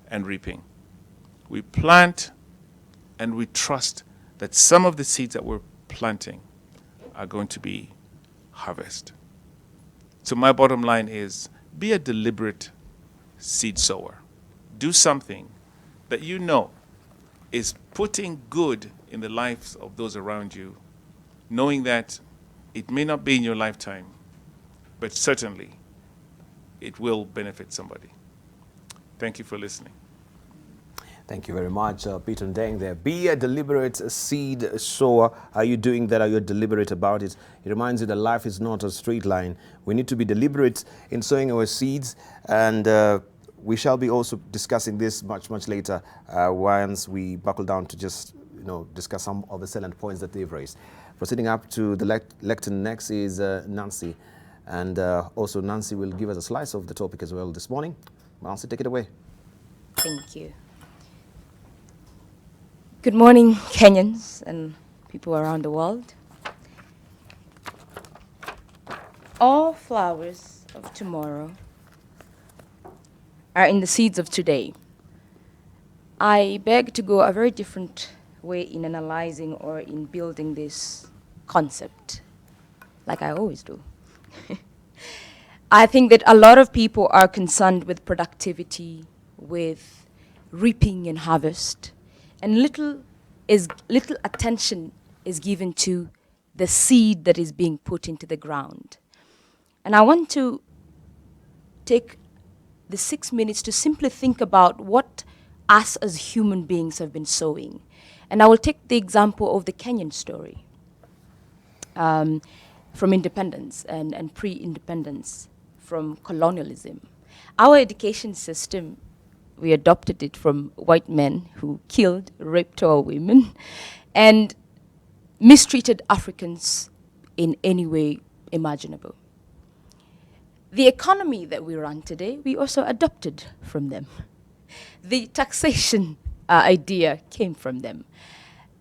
and reaping. We plant and we trust that some of the seeds that we're planting are going to be harvested. So my bottom line is, be a deliberate seed sower. Do something that you know is putting good in the lives of those around you, knowing that it may not be in your lifetime, but certainly it will benefit somebody. Thank you for listening. Thank you very much, Peter Ndeng there. Be a deliberate seed sower. Are you doing that? Are you deliberate about it? It reminds you that life is not a straight line. We need to be deliberate in sowing our seeds, and we shall be also discussing this much later once we buckle down to just discuss some of the salient points that they've raised. Proceeding up to the lectern next is Nancy, and also Nancy will give us a slice of the topic as well this morning. Nancy, take it away. Thank you. Good morning, Kenyans and people around the world. All flowers of tomorrow are in the seeds of today. I beg to go a very different way in analyzing or in building this concept, like I always do. I think that a lot of people are concerned with productivity, with reaping and harvest, and little attention is given to the seed that is being put into the ground. And I want to take the 6 minutes to simply think about what us as human beings have been sowing. And I will take the example of the Kenyan story from independence and pre-independence, from colonialism. Our education system, we adopted it from white men who killed, raped our women, and mistreated Africans in any way imaginable. The economy that we run today, we also adopted from them. The taxation idea came from them.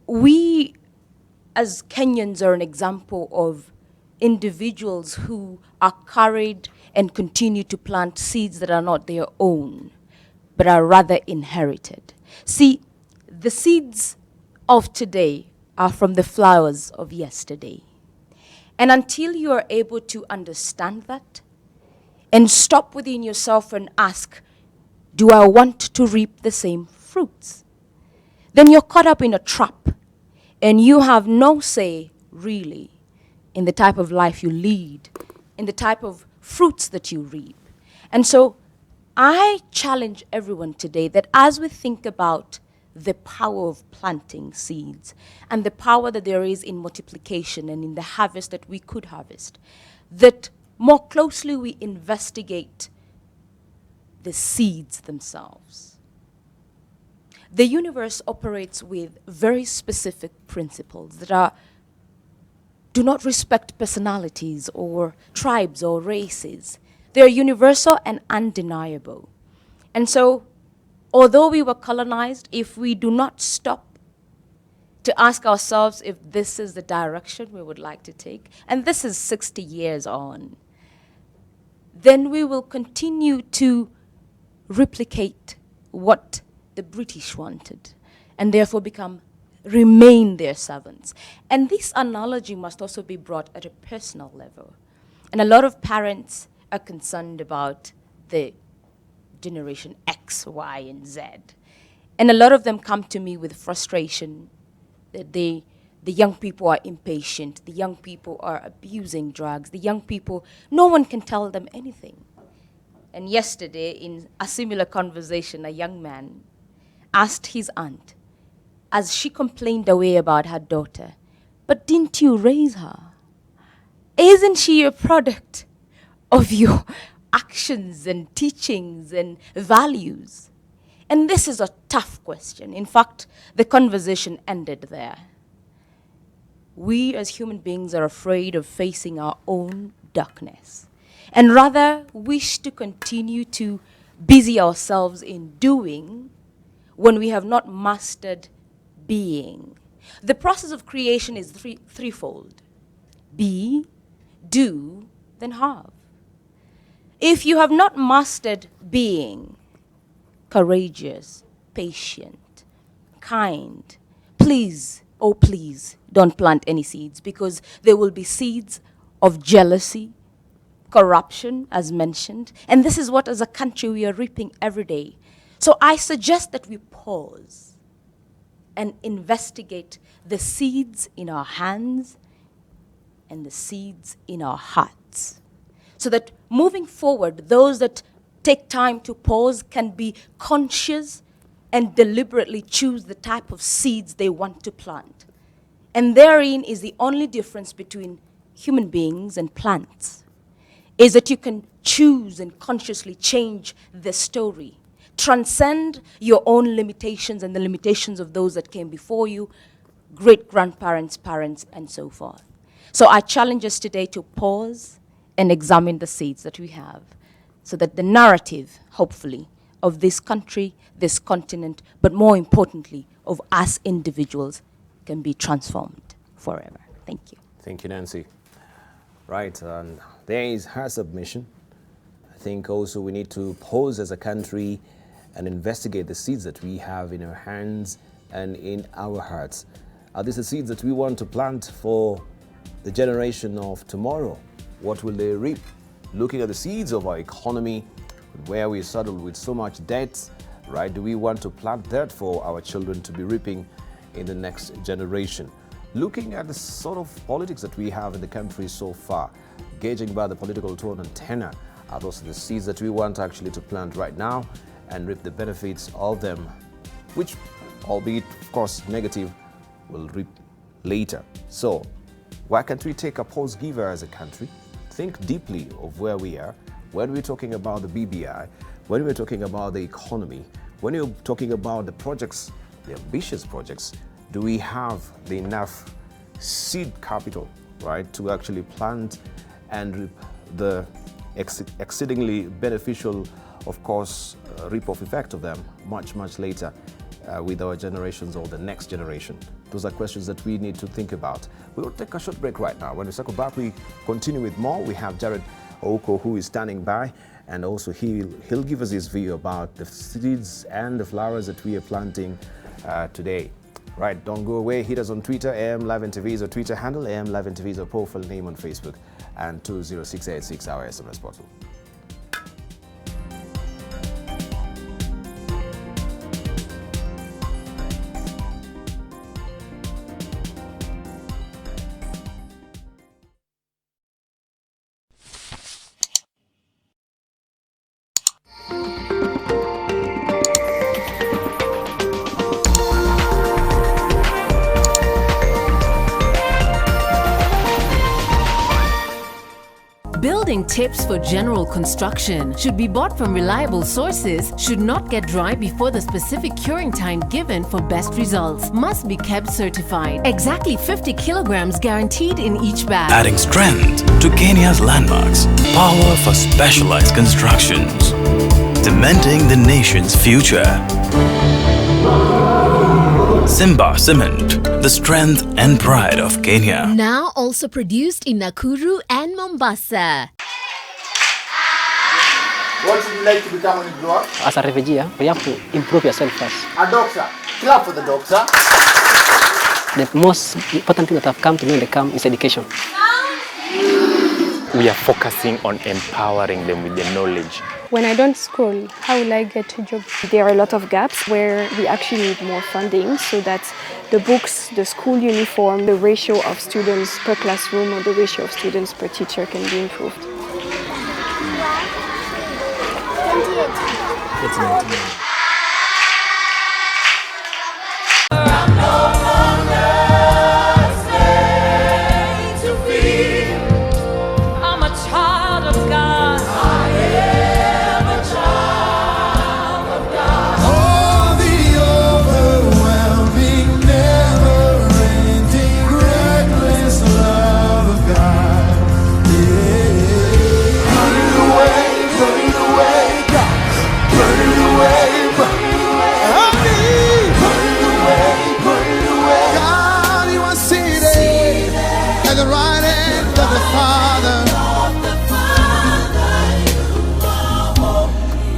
We, as Kenyans, are an example of individuals who are carried and continue to plant seeds that are not their own, but are rather inherited. See, the seeds of today are from the flowers of yesterday. And until you are able to understand that and stop within yourself and ask, do I want to reap the same fruits? Then you're caught up in a trap, and you have no say, really, in the type of life you lead, in the type of fruits that you reap. And so I challenge everyone today that as we think about the power of planting seeds and the power that there is in multiplication and in the harvest that we could harvest, that more closely we investigate the seeds themselves. The universe operates with very specific principles that do not respect personalities or tribes or races. They are universal and undeniable. And so, although we were colonized, if we do not stop to ask ourselves if this is the direction we would like to take, and this is 60 years on, then we will continue to replicate what the British wanted, and therefore remain their servants. And this analogy must also be brought at a personal level. And a lot of parents are concerned about the generation X, Y, and Z. And a lot of them come to me with frustration that the young people are impatient, the young people are abusing drugs, the young people, no one can tell them anything. And yesterday, in a similar conversation, a young man asked his aunt, as she complained away about her daughter, "But didn't you raise her? Isn't she a product of your actions and teachings and values?" And this is a tough question. In fact, the conversation ended there. We as human beings are afraid of facing our own darkness, and rather wish to continue to busy ourselves in doing when we have not mastered being. The process of creation is threefold: be, do, then have. If you have not mastered being courageous, patient, kind, please, oh please, don't plant any seeds, because there will be seeds of jealousy, corruption, as mentioned, and this is what as a country we are reaping every day. So I suggest that we pause and investigate the seeds in our hands and the seeds in our hearts, so that moving forward, those that take time to pause can be conscious and deliberately choose the type of seeds they want to plant. And therein is the only difference between human beings and plants, is that you can choose and consciously change the story, transcend your own limitations and the limitations of those that came before you, great-grandparents, parents, and so forth. So I challenge us today to pause and examine the seeds that we have, so that the narrative, hopefully, of this country, this continent, but more importantly, of us individuals, can be transformed forever. Thank you. Thank you, Nancy. Right, and there is her submission. I think also we need to pause as a country and investigate the seeds that we have in our hands and in our hearts. Are these the seeds that we want to plant for the generation of tomorrow? What will they reap? Looking at the seeds of our economy, where we saddled with so much debt, right? Do we want to plant that for our children to be reaping in the next generation? Looking at the sort of politics that we have in the country so far, gauging by the political tone and tenor, are those the seeds that we want actually to plant right now and reap the benefits of them, which, albeit of course negative, will reap later. So why can't we take a pause giver as a country? Think deeply of where we are when we're talking about the BBI, when we're talking about the economy, when you're talking about the projects, the ambitious projects. Do we have the enough seed capital, right, to actually plant and reap the exceedingly beneficial, of course, rip-off effect of them much, much later with our generations or the next generation? Those are questions that we need to think about. We will take a short break right now. When we circle back, we continue with more. We have Jared Oko, who is standing by, and also he'll give us his view about the seeds and the flowers that we are planting today. Right, don't go away. Hit us on Twitter. AM Live NTV is our Twitter handle. AM Live NTV is our profile name on Facebook, and 20686 our SMS portal. Building tips for general construction should be bought from reliable sources, should not get dry before the specific curing time given for best results, must be kept certified. Exactly 50 kilograms guaranteed in each bag. Adding strength to Kenya's landmarks, power for specialized constructions, cementing the nation's future. Simba Cement, the strength and pride of Kenya. Now also produced in Nakuru and Mombasa. What would you like to become when you grow up? As a refugee, you have to improve yourself first. A doctor. Clap for the doctor. The most important thing that I've come to know in the camp is education. We are focusing on empowering them with the knowledge. When I don't school, how will I get a job? There are a lot of gaps where we actually need more funding so that the books, the school uniform, the ratio of students per classroom or the ratio of students per teacher can be improved.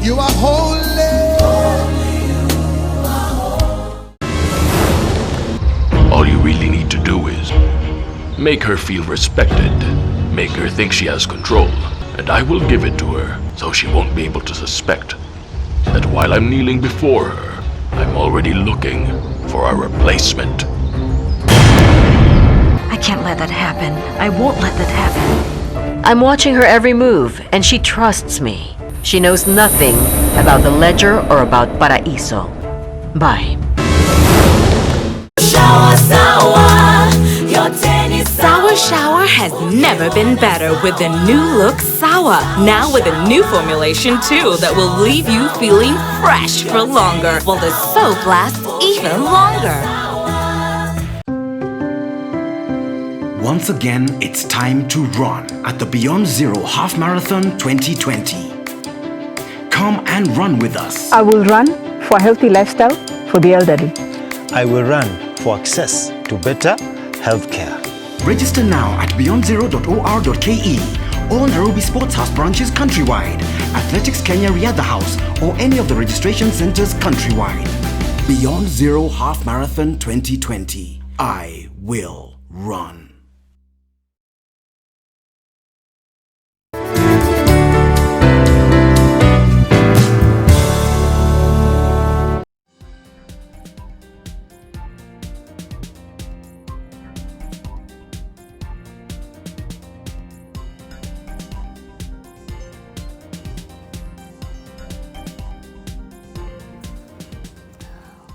You are holy. All you really need to do is make her feel respected, make her think she has control, and I will give it to her so she won't be able to suspect that while I'm kneeling before her, I'm already looking for a replacement. I can't let that happen. I won't let that happen. I'm watching her every move, and she trusts me. She knows nothing about the ledger or about Paraiso. Bye. Sour Shower has never been better with the new look Sour. Now with a new formulation too that will leave you feeling fresh for longer, while the soap lasts even longer. Once again, it's time to run at the Beyond Zero Half Marathon 2020. Come and run with us. I will run for a healthy lifestyle for the elderly. I will run for access to better healthcare. Register now at beyondzero.or.ke, all Nairobi Sports House branches countrywide, Athletics Kenya Riadha House, or any of the registration centers countrywide. Beyond Zero Half Marathon 2020. I will run.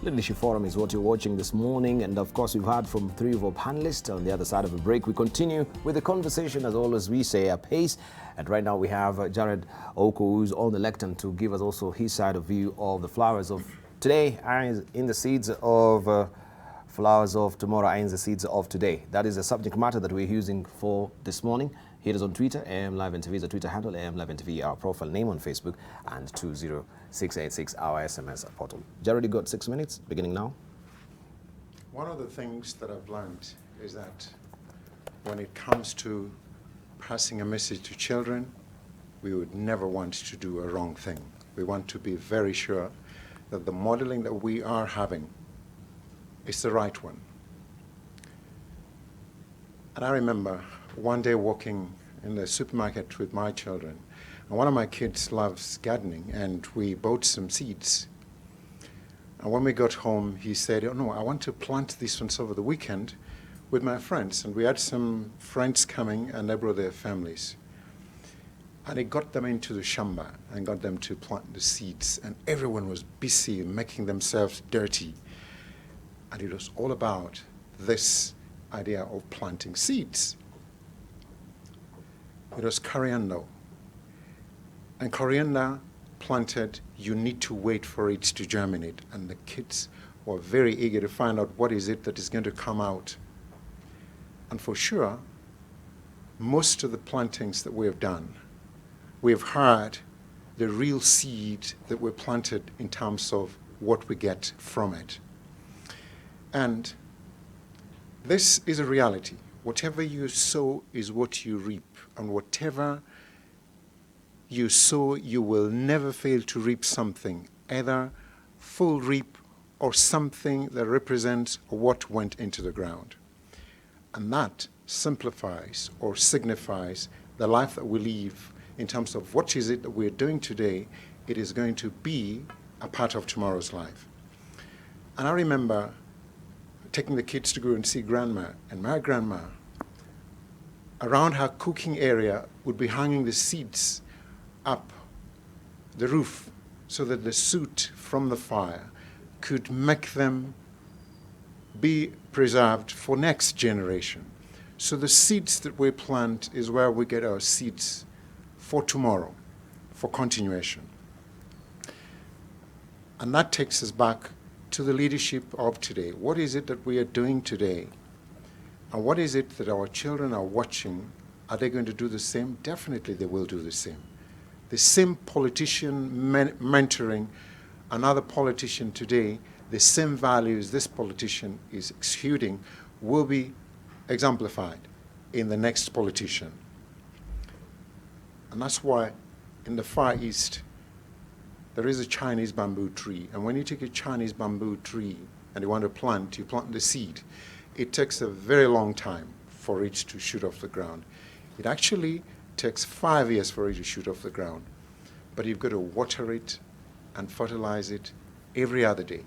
Leadership Forum is what you're watching this morning, and of course we've heard from three of our panelists. On the other side of a break, we continue with the conversation, as always we say, at pace. And right now we have Jared Oko, who's on the lectern, to give us also his side of view of the flowers of today are in the seeds of flowers of tomorrow are in the seeds of today. That is the subject matter that we're using for this morning. Hit us on Twitter, AM Live NTV is the Twitter handle, AM Live NTV our profile name on Facebook, and 20686 our SMS portal. Jared, you got 6 minutes, beginning now. One of the things that I've learned is that when it comes to passing a message to children, we would never want to do a wrong thing. We want to be very sure that the modeling that we are having is the right one. And I remember one day walking in the supermarket with my children, and one of my kids loves gardening, and we bought some seeds. And when we got home, he said, "Oh no, I want to plant these ones over the weekend with my friends." And we had some friends coming, and they brought their families. And he got them into the shamba and got them to plant the seeds, and everyone was busy making themselves dirty. And it was all about this idea of planting seeds. It was coriander. And coriander planted, you need to wait for it to germinate. And the kids were very eager to find out what is it that is going to come out. And for sure, most of the plantings that we have done, we have heard the real seed that were planted in terms of what we get from it. And this is a reality. Whatever you sow is what you reap. And whatever you sow, you will never fail to reap something, either full reap or something that represents what went into the ground. And that simplifies or signifies the life that we live in terms of what is it that we're doing today. It is going to be a part of tomorrow's life. And I remember taking the kids to go and see grandma, and my grandma, around her cooking area, would be hanging the seeds up the roof so that the soot from the fire could make them be preserved for next generation. So the seeds that we plant is where we get our seeds for tomorrow, for continuation. And that takes us back to the leadership of today. What is it that we are doing today? And what is it that our children are watching? Are they going to do the same? Definitely they will do the same. The same politician mentoring another politician today, the same values this politician is exuding will be exemplified in the next politician. And that's why in the Far East, there is a Chinese bamboo tree. And when you take a Chinese bamboo tree and you want to plant, you plant the seed. It takes a very long time for it to shoot off the ground. It actually takes 5 years for it to shoot off the ground. But you've got to water it and fertilize it every other day.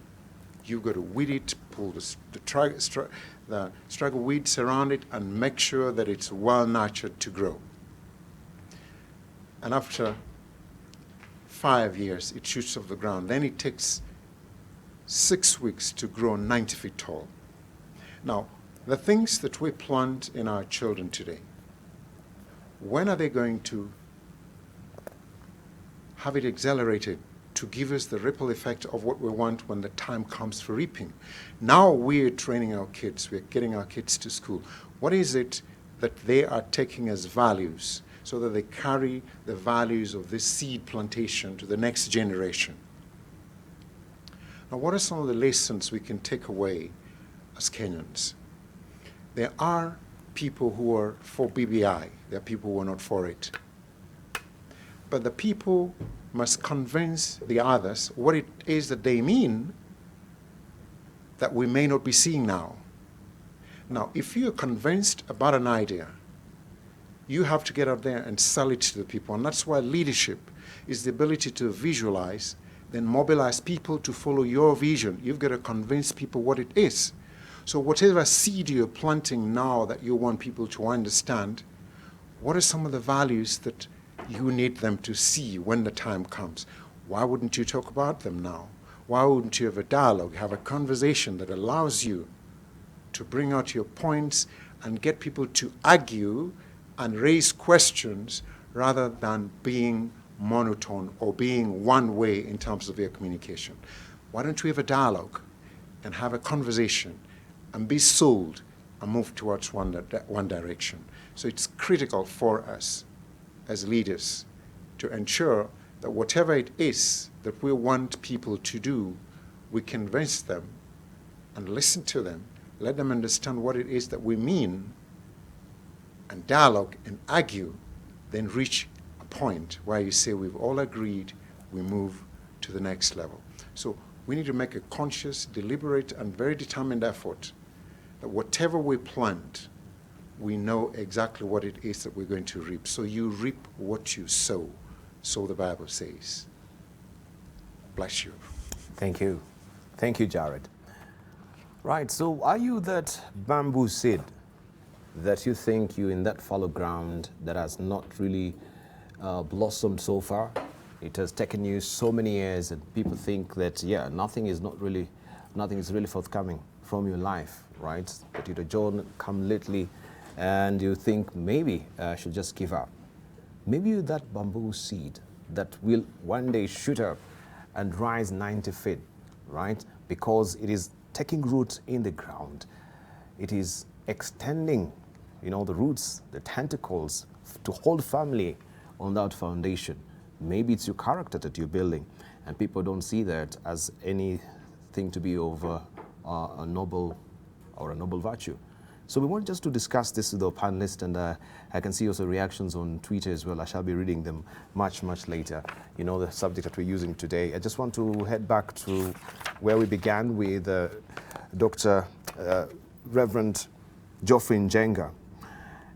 You've got to weed it, pull the struggle weeds around it, and make sure that it's well nurtured to grow. And after 5 years, it shoots off the ground. Then it takes 6 weeks to grow 90 feet tall. Now, the things that we plant in our children today, when are they going to have it accelerated to give us the ripple effect of what we want when the time comes for reaping? Now we're training our kids, we're getting our kids to school. What is it that they are taking as values so that they carry the values of this seed plantation to the next generation? Now, what are some of the lessons we can take away as Kenyans? There are people who are for BBI. There are people who are not for it. But the people must convince the others what it is that they mean that we may not be seeing now. Now, if you're convinced about an idea, you have to get out there and sell it to the people. And that's why leadership is the ability to visualize, then mobilize people to follow your vision. You've got to convince people what it is. So whatever seed you're planting now that you want people to understand, what are some of the values that you need them to see when the time comes? Why wouldn't you talk about them now? Why wouldn't you have a dialogue, have a conversation that allows you to bring out your points and get people to argue and raise questions rather than being monotone or being one way in terms of your communication? Why don't we have a dialogue and have a conversation and be sold and move towards one direction? So it's critical for us as leaders to ensure that whatever it is that we want people to do, we convince them and listen to them, let them understand what it is that we mean, and dialogue and argue, then reach a point where you say we've all agreed, we move to the next level. So we need to make a conscious, deliberate, and very determined effort that whatever we plant, we know exactly what it is that we're going to reap. So you reap what you sow, so the Bible says. Bless you. Thank you. Thank you, Jared. Right, so are you that bamboo seed that you think you're in that fallow ground that has not really blossomed so far? It has taken you so many years and people think that, yeah, nothing is really forthcoming from your life, right? That you don't come lately and you think maybe I should just give up. maybe that bamboo seed that will one day shoot up and rise 90 feet, right? Because it is taking root in the ground. It is extending, the roots, the tentacles to hold firmly on that foundation. Maybe it's your character that you're building, and people don't see that as anything to be of a noble virtue. So we want just to discuss this with our panelists, and I can see also reactions on Twitter as well. I shall be reading them much, much later. The subject that we're using today. I just want to head back to where we began with Dr. Reverend Geoffrey Njenga.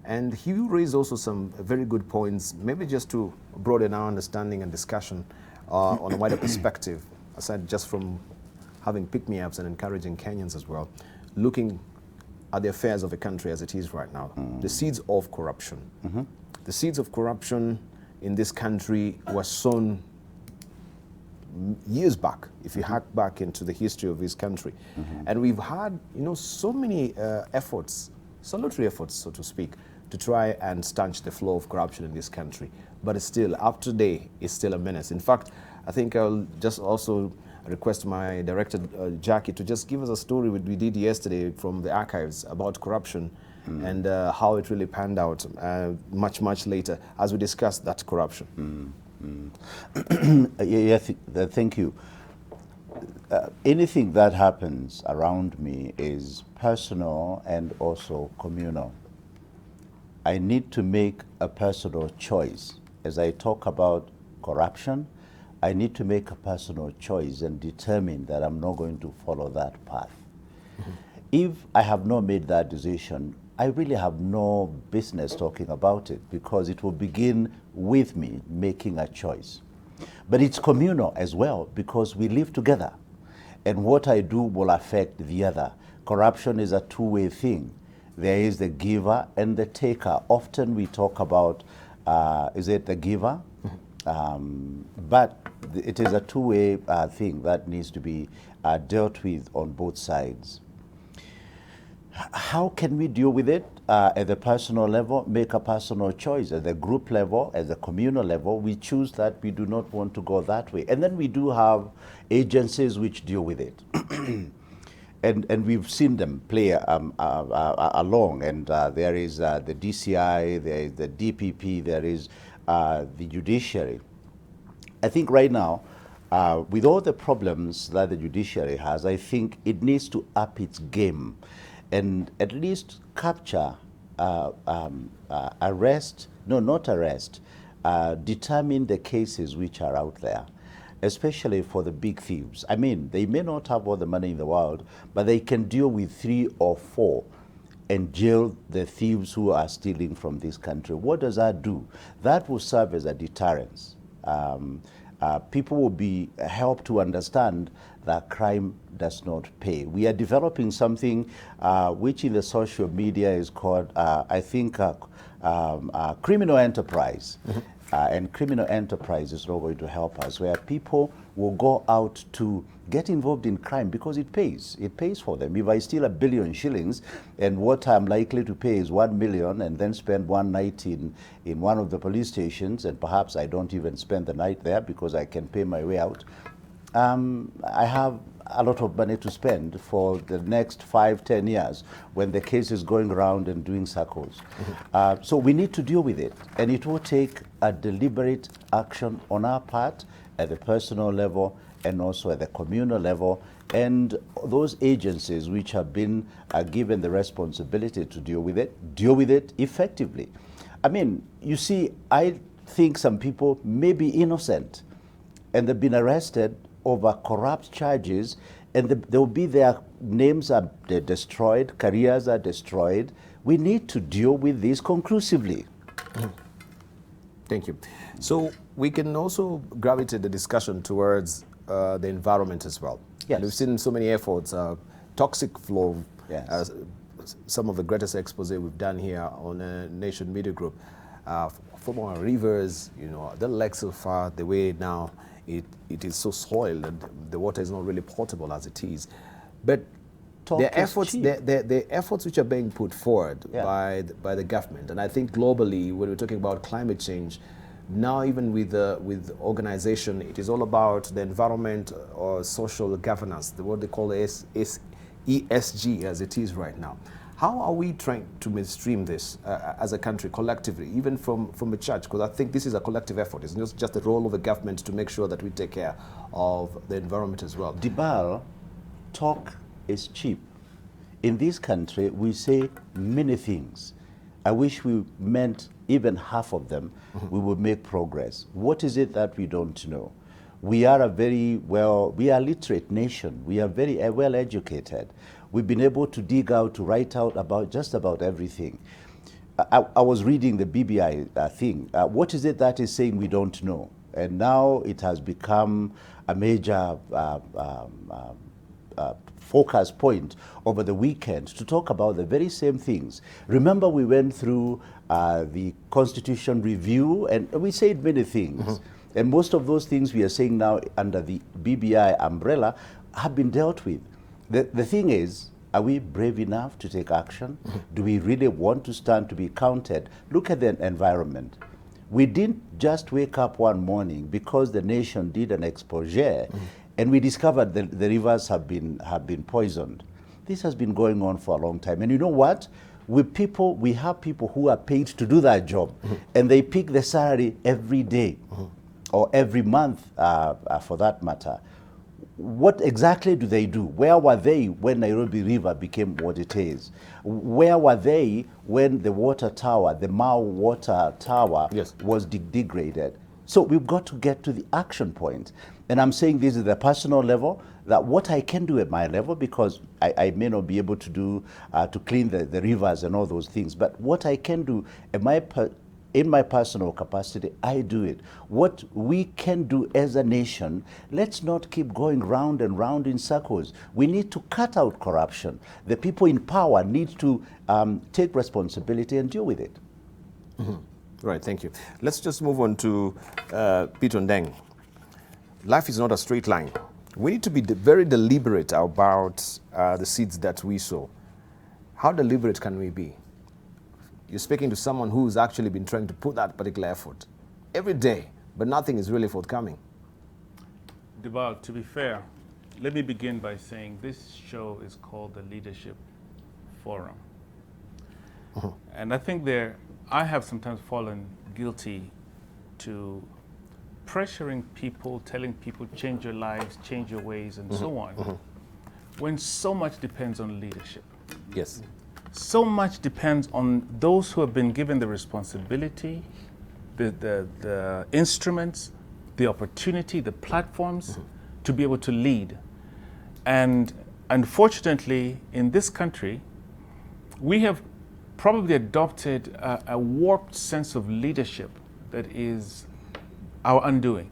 And he raised also some very good points, maybe just to broaden our understanding and discussion on a wider perspective, aside just from having pick-me-ups and encouraging Kenyans as well, looking at the affairs of a country as it is right now. The seeds of corruption. The seeds of corruption in this country were sown years back, if you hack back into the history of this country. And we've had, so many efforts, salutary efforts, so to speak, to try and stanch the flow of corruption in this country. But it's still, up to date, it's still a menace. In fact, I think I'll just also request my director, Jackie, to just give us a story we did yesterday from the archives about corruption and how it really panned out much, much later as we discuss that corruption. Thank you. Anything that happens around me is personal and also communal. I need to make a personal choice. As I talk about corruption, I need to make a personal choice and determine that I'm not going to follow that path. If I have not made that decision, I really have no business talking about it, because it will begin with me making a choice. But it's communal as well, because we live together, and what I do will affect the other. Corruption is a two-way thing. There is the giver and the taker. Often we talk about, is it the giver? But it is a two-way thing that needs to be dealt with on both sides. How can we deal with it? At the personal level, make a personal choice. At the group level, at the communal level, we choose that we do not want to go that way. And then we do have agencies which deal with it. And we've seen them play along. And there is the DCI, there is the DPP, there is the judiciary. I think right now, with all the problems that the judiciary has, I think it needs to up its game and at least capture, determine the cases which are out there, especially for the big thieves. I mean, they may not have all the money in the world, but they can deal with 3 or 4 and jail the thieves who are stealing from this country. What does that do? That will serve as a deterrence. People will be helped to understand that crime does not pay. We are developing something which in the social media is called, I think, criminal enterprise. And criminal enterprise is not going to help us, where people will go out to get involved in crime because it pays. It pays for them. If I steal 1 billion shillings and what I'm likely to pay is 1 million and then spend one night in one of the police stations, and perhaps I don't even spend the night there because I can pay my way out, I have a lot of money to spend for the next 5-10 years when the case is going around and doing circles. So we need to deal with it, and it will take a deliberate action on our part at the personal level and also at the communal level, and those agencies which have been given the responsibility to deal with it effectively. I mean, you see, I think some people may be innocent and they've been arrested over corrupt charges, and their names are destroyed, careers are destroyed. We need to deal with this conclusively. Thank you. So we can also gravitate the discussion towards the environment as well. Yes. We've seen so many efforts, Toxic Flow, yes. Some of the greatest expose we've done here on a Nation Media Group. From our rivers, the lakes so far, the way now it is so soiled and the water is not really potable as it is. But the efforts which are being put forward by the government, and I think globally when we're talking about climate change, Now even with organization, it is all about the environment or social governance, what they call ESG as it is right now. How are we trying to mainstream this as a country collectively, even from the church? Because I think this is a collective effort. It's not just the role of the government to make sure that we take care of the environment as well. Dibal, talk is cheap. In this country, we say many things. I wish we meant even half of them, we would make progress. What is it that we don't know? We are we are a literate nation. We are very well educated. We've been able to dig out, to write out about just about everything. I was reading the BBI thing. What is it that is saying we don't know? And now it has become a major focus point over the weekend to talk about the very same things. Remember, we went through the Constitution review and we said many things. And most of those things we are saying now under the BBI umbrella have been dealt with. The thing is, are we brave enough to take action? Do we really want to stand to be counted? Look at the environment. We didn't just wake up one morning because the nation did an exposure and we discovered that the rivers have been poisoned. This has been going on for a long time. And you know what? We have people who are paid to do that job and they pick the salary every day or every month for that matter. What exactly do they do? Where were they when Nairobi River became what it is? Where were they when the water tower, the Mau water tower was degraded? So we've got to get to the action point. And I'm saying this at the personal level, that what I can do at my level, because I may not be able to do, to clean the rivers and all those things, but what I can do in my personal capacity, I do it. What we can do as a nation, let's not keep going round and round in circles. We need to cut out corruption. The people in power need to take responsibility and deal with it. Right, thank you. Let's just move on to Peter Ndeng. Life is not a straight line. We need to be very deliberate about the seeds that we sow. How deliberate can we be? You're speaking to someone who's actually been trying to put that particular effort every day, but nothing is really forthcoming. Dibal, to be fair, let me begin by saying this show is called the Leadership Forum. And I think I have sometimes fallen guilty to pressuring people, telling people change your lives, change your ways, and so on, when so much depends on leadership. Yes. So much depends on those who have been given the responsibility, the instruments, the opportunity, the platforms to be able to lead. And unfortunately, in this country, we have probably adopted a warped sense of leadership that is our undoing.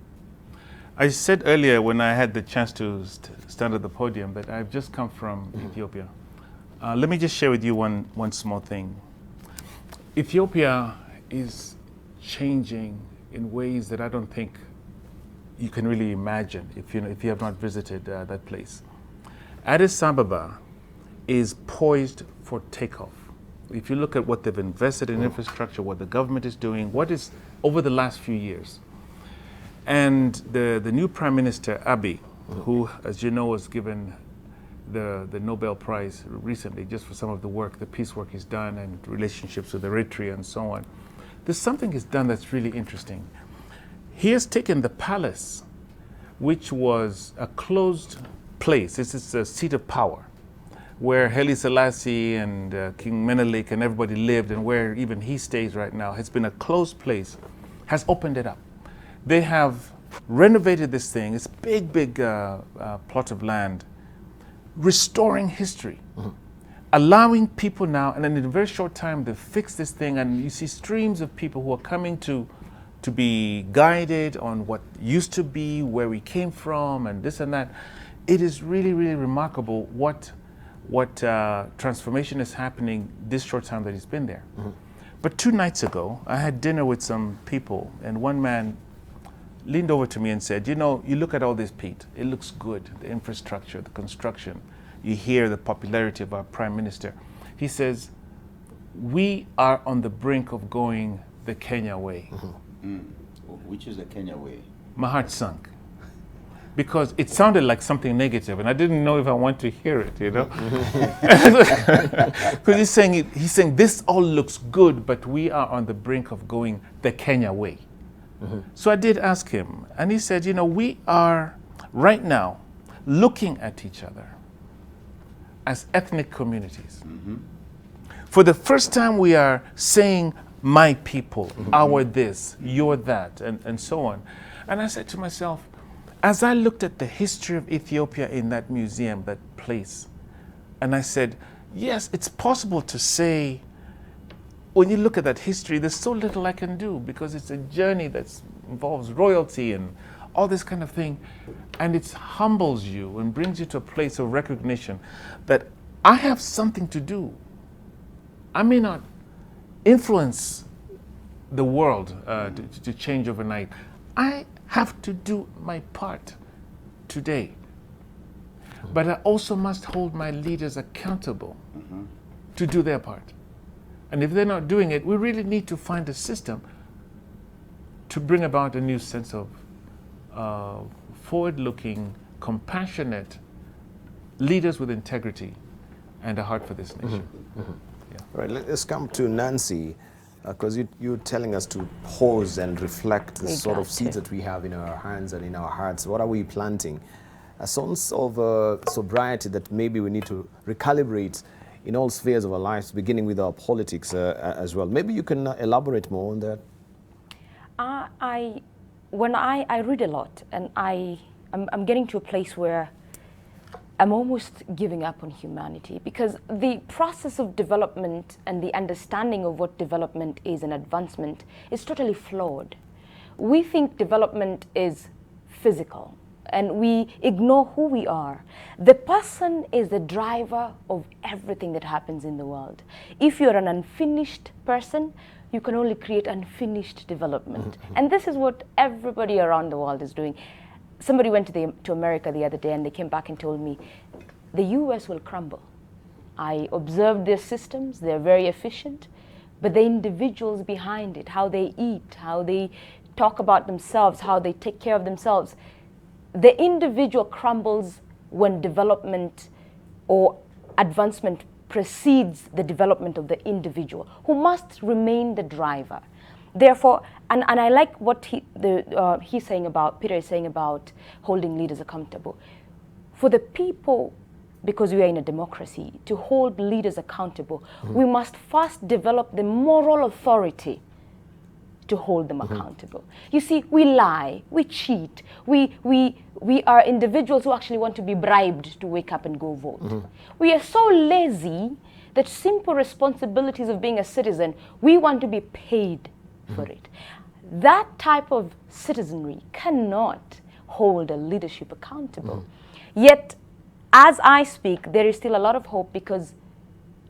I said earlier when I had the chance to stand at the podium that I've just come from Ethiopia. Let me just share with you one small thing. Ethiopia is changing in ways that I don't think you can really imagine if you have not visited that place. Addis Ababa is poised for takeoff. If you look at what they've invested in infrastructure, what the government is doing, what is over the last few years. And the new Prime Minister, Abiy, who, as you know, was given the Nobel Prize recently just for some of the work, the peace work he's done and relationships with Eritrea and so on. There's something he's done that's really interesting. He has taken the palace, which was a closed place. This is a seat of power, where Haile Selassie and King Menelik and everybody lived, and where even he stays right now, has been a closed place, has opened it up. They have renovated this thing. It's a big plot of land, restoring history, allowing people now, and then in a very short time, they fix this thing, and you see streams of people who are coming to be guided on what used to be, where we came from, and this and that. It is really, really remarkable what transformation is happening this short time that he's been there. But 2 nights ago, I had dinner with some people, and one man leaned over to me and said, you know, you look at all this, Pete, it looks good, the infrastructure, the construction. You hear the popularity of our Prime Minister. He says, we are on the brink of going the Kenya way. Which is the Kenya way? My heart sunk. Because it sounded like something negative, and I didn't know if I want to hear it, you know? Because he's saying, this all looks good, but we are on the brink of going the Kenya way. So I did ask him, and he said, you know, we are right now looking at each other as ethnic communities. For the first time, we are saying, my people, our this, your that, and so on. And I said to myself, as I looked at the history of Ethiopia in that museum, that place, and I said, yes, it's possible to say, when you look at that history, there's so little I can do because it's a journey that involves royalty and all this kind of thing. And it humbles you and brings you to a place of recognition that I have something to do. I may not influence the world to change overnight. I have to do my part today. But I also must hold my leaders accountable to do their part. And if they're not doing it, we really need to find a system to bring about a new sense of forward-looking, compassionate leaders with integrity and a heart for this nation. Yeah. All right, let's come to Nancy, because you're telling us to pause and reflect the sort of seeds that we have in our hands and in our hearts. What are we planting? A sense of sobriety that maybe we need to recalibrate in all spheres of our lives, beginning with our politics as well. Maybe you can elaborate more on that. When I read a lot, and I'm getting to a place where I'm almost giving up on humanity, because the process of development and the understanding of what development is and advancement is totally flawed. We think development is physical, and we ignore who we are. The person is the driver of everything that happens in the world. If you're an unfinished person, you can only create unfinished development. And this is what everybody around the world is doing. Somebody went to America the other day and they came back and told me, the US will crumble. I observed their systems, they're very efficient, but the individuals behind it, how they eat, how they talk about themselves, how they take care of themselves, the individual crumbles when development or advancement precedes the development of the individual, who must remain the driver. Therefore, and I like what he's saying about, Peter is saying about holding leaders accountable. For the people, because we are in a democracy, to hold leaders accountable, we must first develop the moral authority to hold them accountable. You see, we lie, we cheat, we are individuals who actually want to be bribed to wake up and go vote. We are so lazy that simple responsibilities of being a citizen, we want to be paid for it. That type of citizenry cannot hold a leadership accountable. Yet, as I speak, there is still a lot of hope, because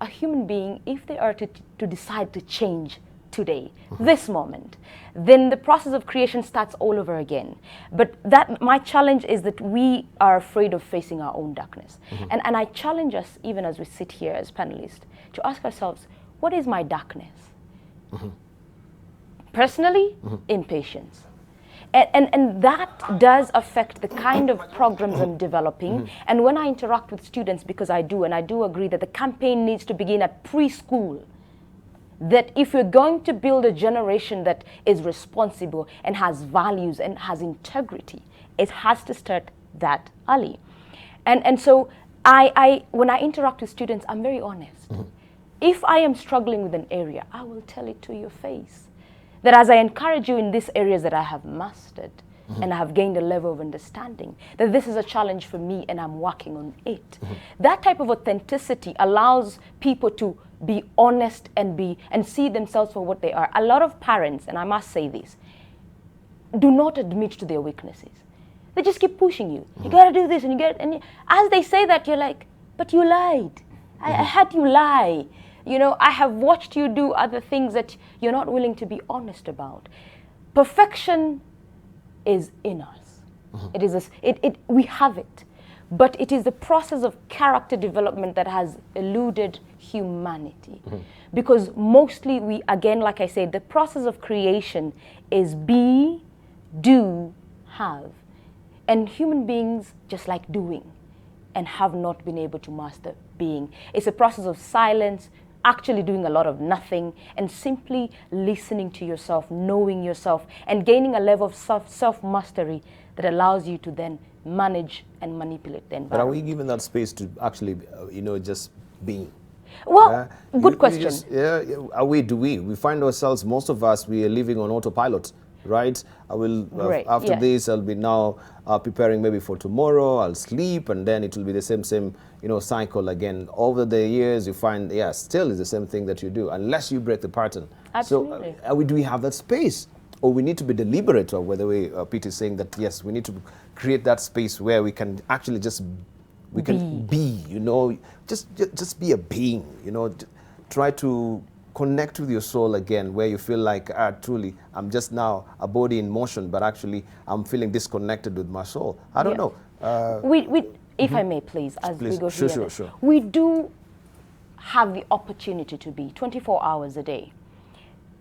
a human being, if they are to decide to change today, this moment, then the process of creation starts all over again. But my challenge is that we are afraid of facing our own darkness. And I challenge us, even as we sit here as panelists, to ask ourselves, what is my darkness? Personally, impatience. And that does affect the kind of programs I'm developing. And when I interact with students, because I do agree that the campaign needs to begin at preschool. That if we're going to build a generation that is responsible and has values and has integrity, it has to start that early. And so when I interact with students, I'm very honest. If I am struggling with an area, I will tell it to your face. That as I encourage you in these areas that I have mastered and I have gained a level of understanding, that this is a challenge for me and I'm working on it. That type of authenticity allows people to be honest and see themselves for what they are. A lot of parents, and I must say this, do not admit to their weaknesses. They just keep pushing you. You gotta do this, and as they say that, you're like, but you lied. I had you lie. You know, I have watched you do other things that you're not willing to be honest about. Perfection is in us. We have it. But it is the process of character development that has eluded humanity. Because mostly we, again, like I said, the process of creation is be do, have. And human beings just like doing and have not been able to master being. It's a process of silence, actually doing a lot of nothing, and simply listening to yourself, knowing yourself, and gaining a level of self-mastery that allows you to then manage and manipulate the environment. But are we given that space to actually, just be? Well, good question. Are we? Do we? We find ourselves, most of us, we are living on autopilot, right? I will, after this, I'll be now preparing maybe for tomorrow, I'll sleep, and then it will be the same, cycle again. Over the years, you find, still is the same thing that you do, unless you break the pattern. Absolutely. So, do we have that space? Or we need to be deliberate, or whether Pete is saying that, yes, we need to create that space where we can actually just be, just be a being, try to connect with your soul again, where you feel like, truly, I'm just now a body in motion, but actually I'm feeling disconnected with my soul. I don't know. If I may, please, as we go through Sure. We do have the opportunity to be 24 hours a day.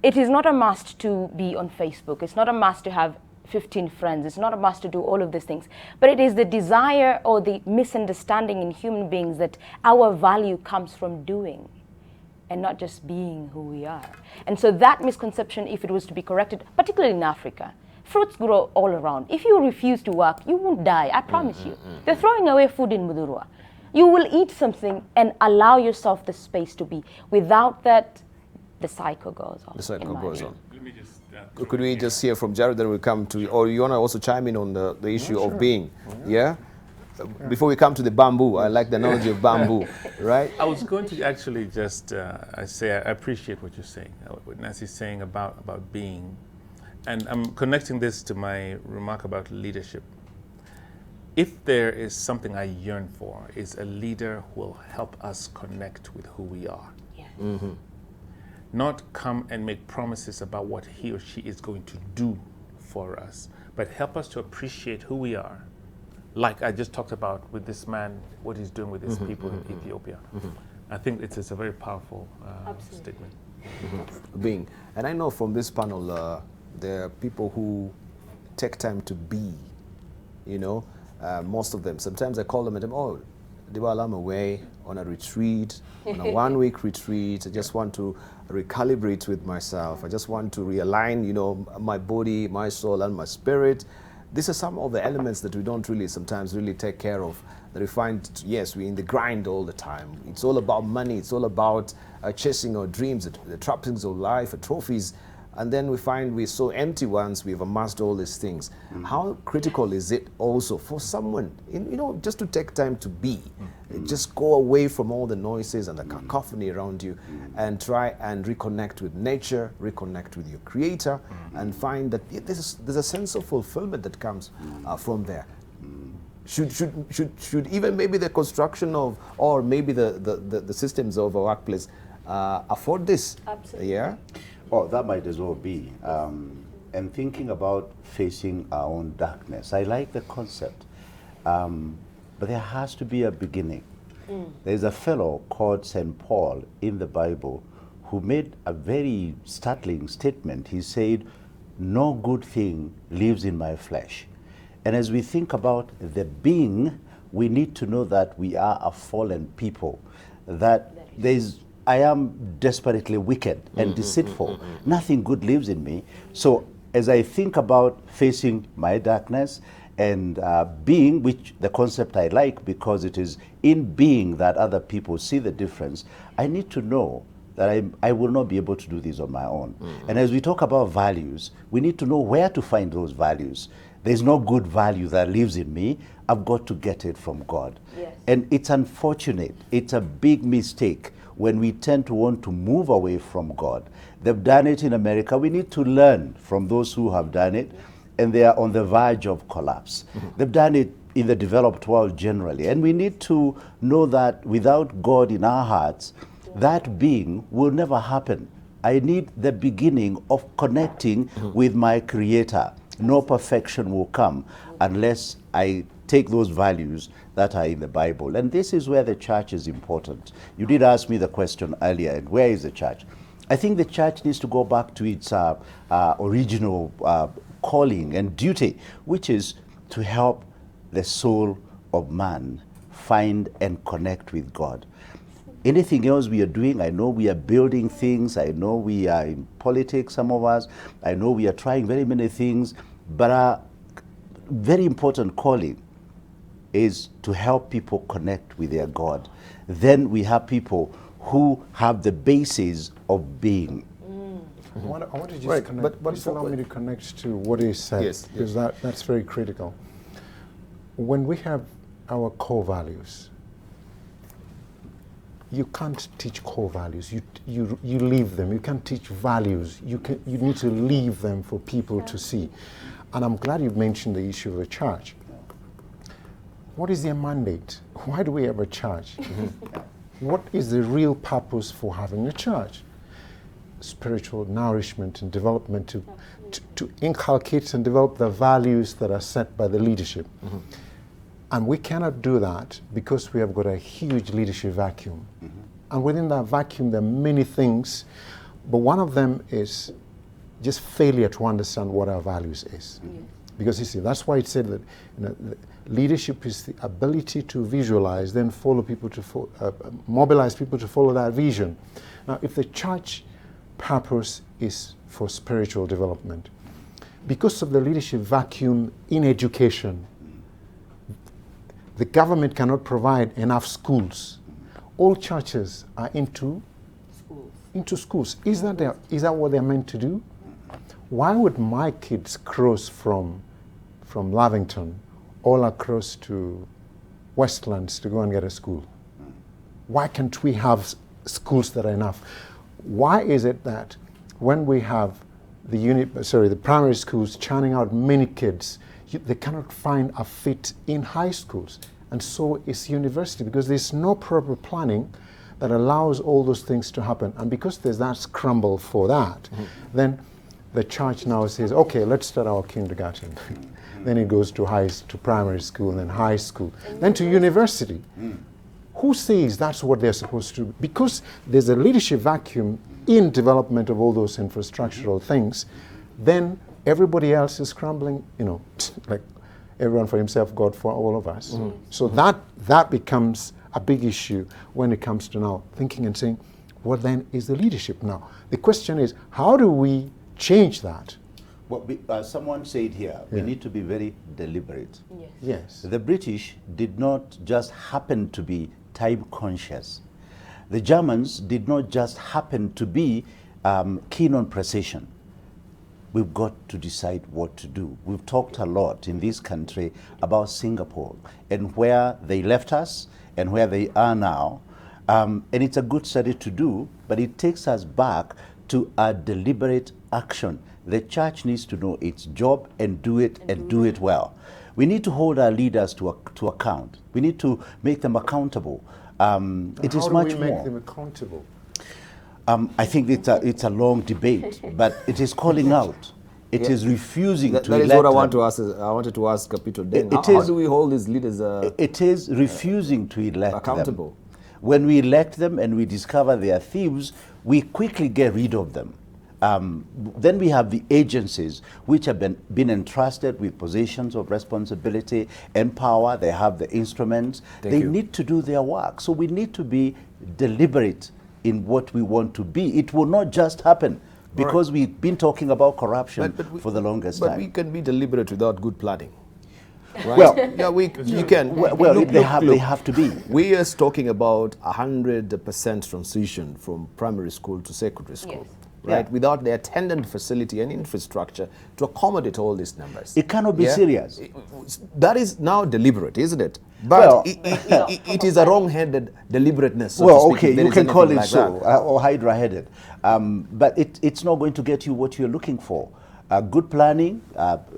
It is not a must to be on Facebook. It's not a must to have 15 friends. It's not a must to do all of these things. But it is the desire or the misunderstanding in human beings that our value comes from doing and not just being who we are. And so that misconception, if it was to be corrected, particularly in Africa, fruits grow all around. If you refuse to work, you won't die, I promise you. They're throwing away food in Mudurwa. You will eat something and allow yourself the space to be. Without that, the cycle goes on. The cycle goes on. Could we just hear from Jared, then we'll come to, or you want to also chime in on the issue of being? Yeah? Before we come to the bamboo, I like the analogy of bamboo, right? I was going to actually just I appreciate what you're saying, what Nancy's saying about being. And I'm connecting this to my remark about leadership. If there is something I yearn for, is a leader who will help us connect with who we are. Yeah. Not come and make promises about what he or she is going to do for us, but help us to appreciate who we are. Like I just talked about with this man, what he's doing with his people in Ethiopia. I think it's a very powerful statement. Being. And I know from this panel, there are people who take time to be, most of them. Sometimes I call them and I'm away on a retreat, on a one-week retreat. I just want to recalibrate with myself. I just want to realign, my body, my soul, and my spirit. These are some of the elements that we don't sometimes take care of. That we find, yes, we're in the grind all the time. It's all about money. It's all about chasing our dreams, the trappings of life, trophies. And then we find we're so empty once we've amassed all these things. How critical is it also for someone, just to take time to be, just go away from all the noises and the cacophony around you and try and reconnect with nature, reconnect with your creator, and find that there's a sense of fulfillment that comes from there. Should even maybe the construction of, or maybe the systems of our workplace afford this? Absolutely. Yeah? Oh, that might as well be. And thinking about facing our own darkness. I like the concept, but there has to be a beginning. There's a fellow called St. Paul in the Bible who made a very startling statement. He said, "No good thing lives in my flesh." And as we think about the being, we need to know that we are a fallen people, that I am desperately wicked and deceitful. Nothing good lives in me. So as I think about facing my darkness and being, which the concept I like because it is in being that other people see the difference, I need to know that I will not be able to do this on my own. And as we talk about values, we need to know where to find those values. There's no good value that lives in me. I've got to get it from God. Yes. And it's unfortunate. It's a big mistake when we tend to want to move away from God. They've done it in America. We need to learn from those who have done it, and they are on the verge of collapse. They've done it in the developed world generally, and we need to know that without God in our hearts, that being will never happen. I need the beginning of connecting with my Creator. No perfection will come unless I take those values that are in the Bible. And this is where the church is important. You did ask me the question earlier, and where is the church? I think the church needs to go back to its original calling and duty, which is to help the soul of man find and connect with God. Anything else we are doing, I know we are building things, I know we are in politics, some of us, I know we are trying very many things, but our very important calling is to help people connect with their God. Then we have people who have the basis of being. I want to just connect, but allow me to connect to what he said, Yes, because that's very critical. When we have our core values, you can't teach core values. You live them. You can't teach values. You need to leave them for people to see. And I'm glad you mentioned the issue of the church. What is their mandate? Why do we have a church? What is the real purpose for having a church? Spiritual nourishment and development to inculcate and develop the values that are set by the leadership. And we cannot do that because we have got a huge leadership vacuum. And within that vacuum, there are many things, but one of them is just failure to understand what our values is. Because you see, that's why it said that leadership is the ability to visualize, then follow people to mobilize people to follow that vision. Now, if the church purpose is for spiritual development, because of the leadership vacuum in education, the government cannot provide enough schools. All churches are into schools. Is that what they're meant to do? Why would my kids cross from Lavington all across to Westlands to go and get a school? Why can't we have schools that are enough? Why is it that when we have the primary schools churning out many kids, they cannot find a fit in high schools? And so is university, because there's no proper planning that allows all those things to happen. And because there's that scramble for that, then the church now says, okay, let's start our kindergarten. Then it goes to primary school, and then high school, then to university. Who says that's what they're supposed to do? Because there's a leadership vacuum in development of all those infrastructural things, then everybody else is scrambling, like everyone for himself, God for all of us. So that becomes a big issue when it comes to now thinking and saying, what then is the leadership now? The question is, how do we change that? Well, someone said here, we need to be very deliberate. Yes. The British did not just happen to be time conscious. The Germans did not just happen to be keen on precision. We've got to decide what to do. We've talked a lot in this country about Singapore and where they left us and where they are now. And it's a good study to do, but it takes us back to a deliberate action. The church needs to know its job and do it and do it well. We need to hold our leaders to account. We need to make them accountable. It is much more. How do we make them accountable? I think it's a long debate, but it is calling out. It is refusing to elect them. That is what I wanted to ask Capito then. How do we hold these leaders it is refusing to elect accountable? Them. When we elect them and we discover they are thieves, we quickly get rid of them. Then we have the agencies which have been entrusted with positions of responsibility and power. They have the instruments. They need to do their work. So we need to be deliberate in what we want to be. It will not just happen because we've been talking about corruption for the longest time. But we can be deliberate without good planning. Right? Well, you can. Well, they have to be. We are talking about 100% transition from primary school to secondary school. Yes. Right, without the attendant facility and infrastructure to accommodate all these numbers. It cannot be serious. That is now deliberate, isn't it? But it is a wrong-headed deliberateness. So well, okay, you can call it so, or hydra-headed. But it's not going to get you what you're looking for. Good planning,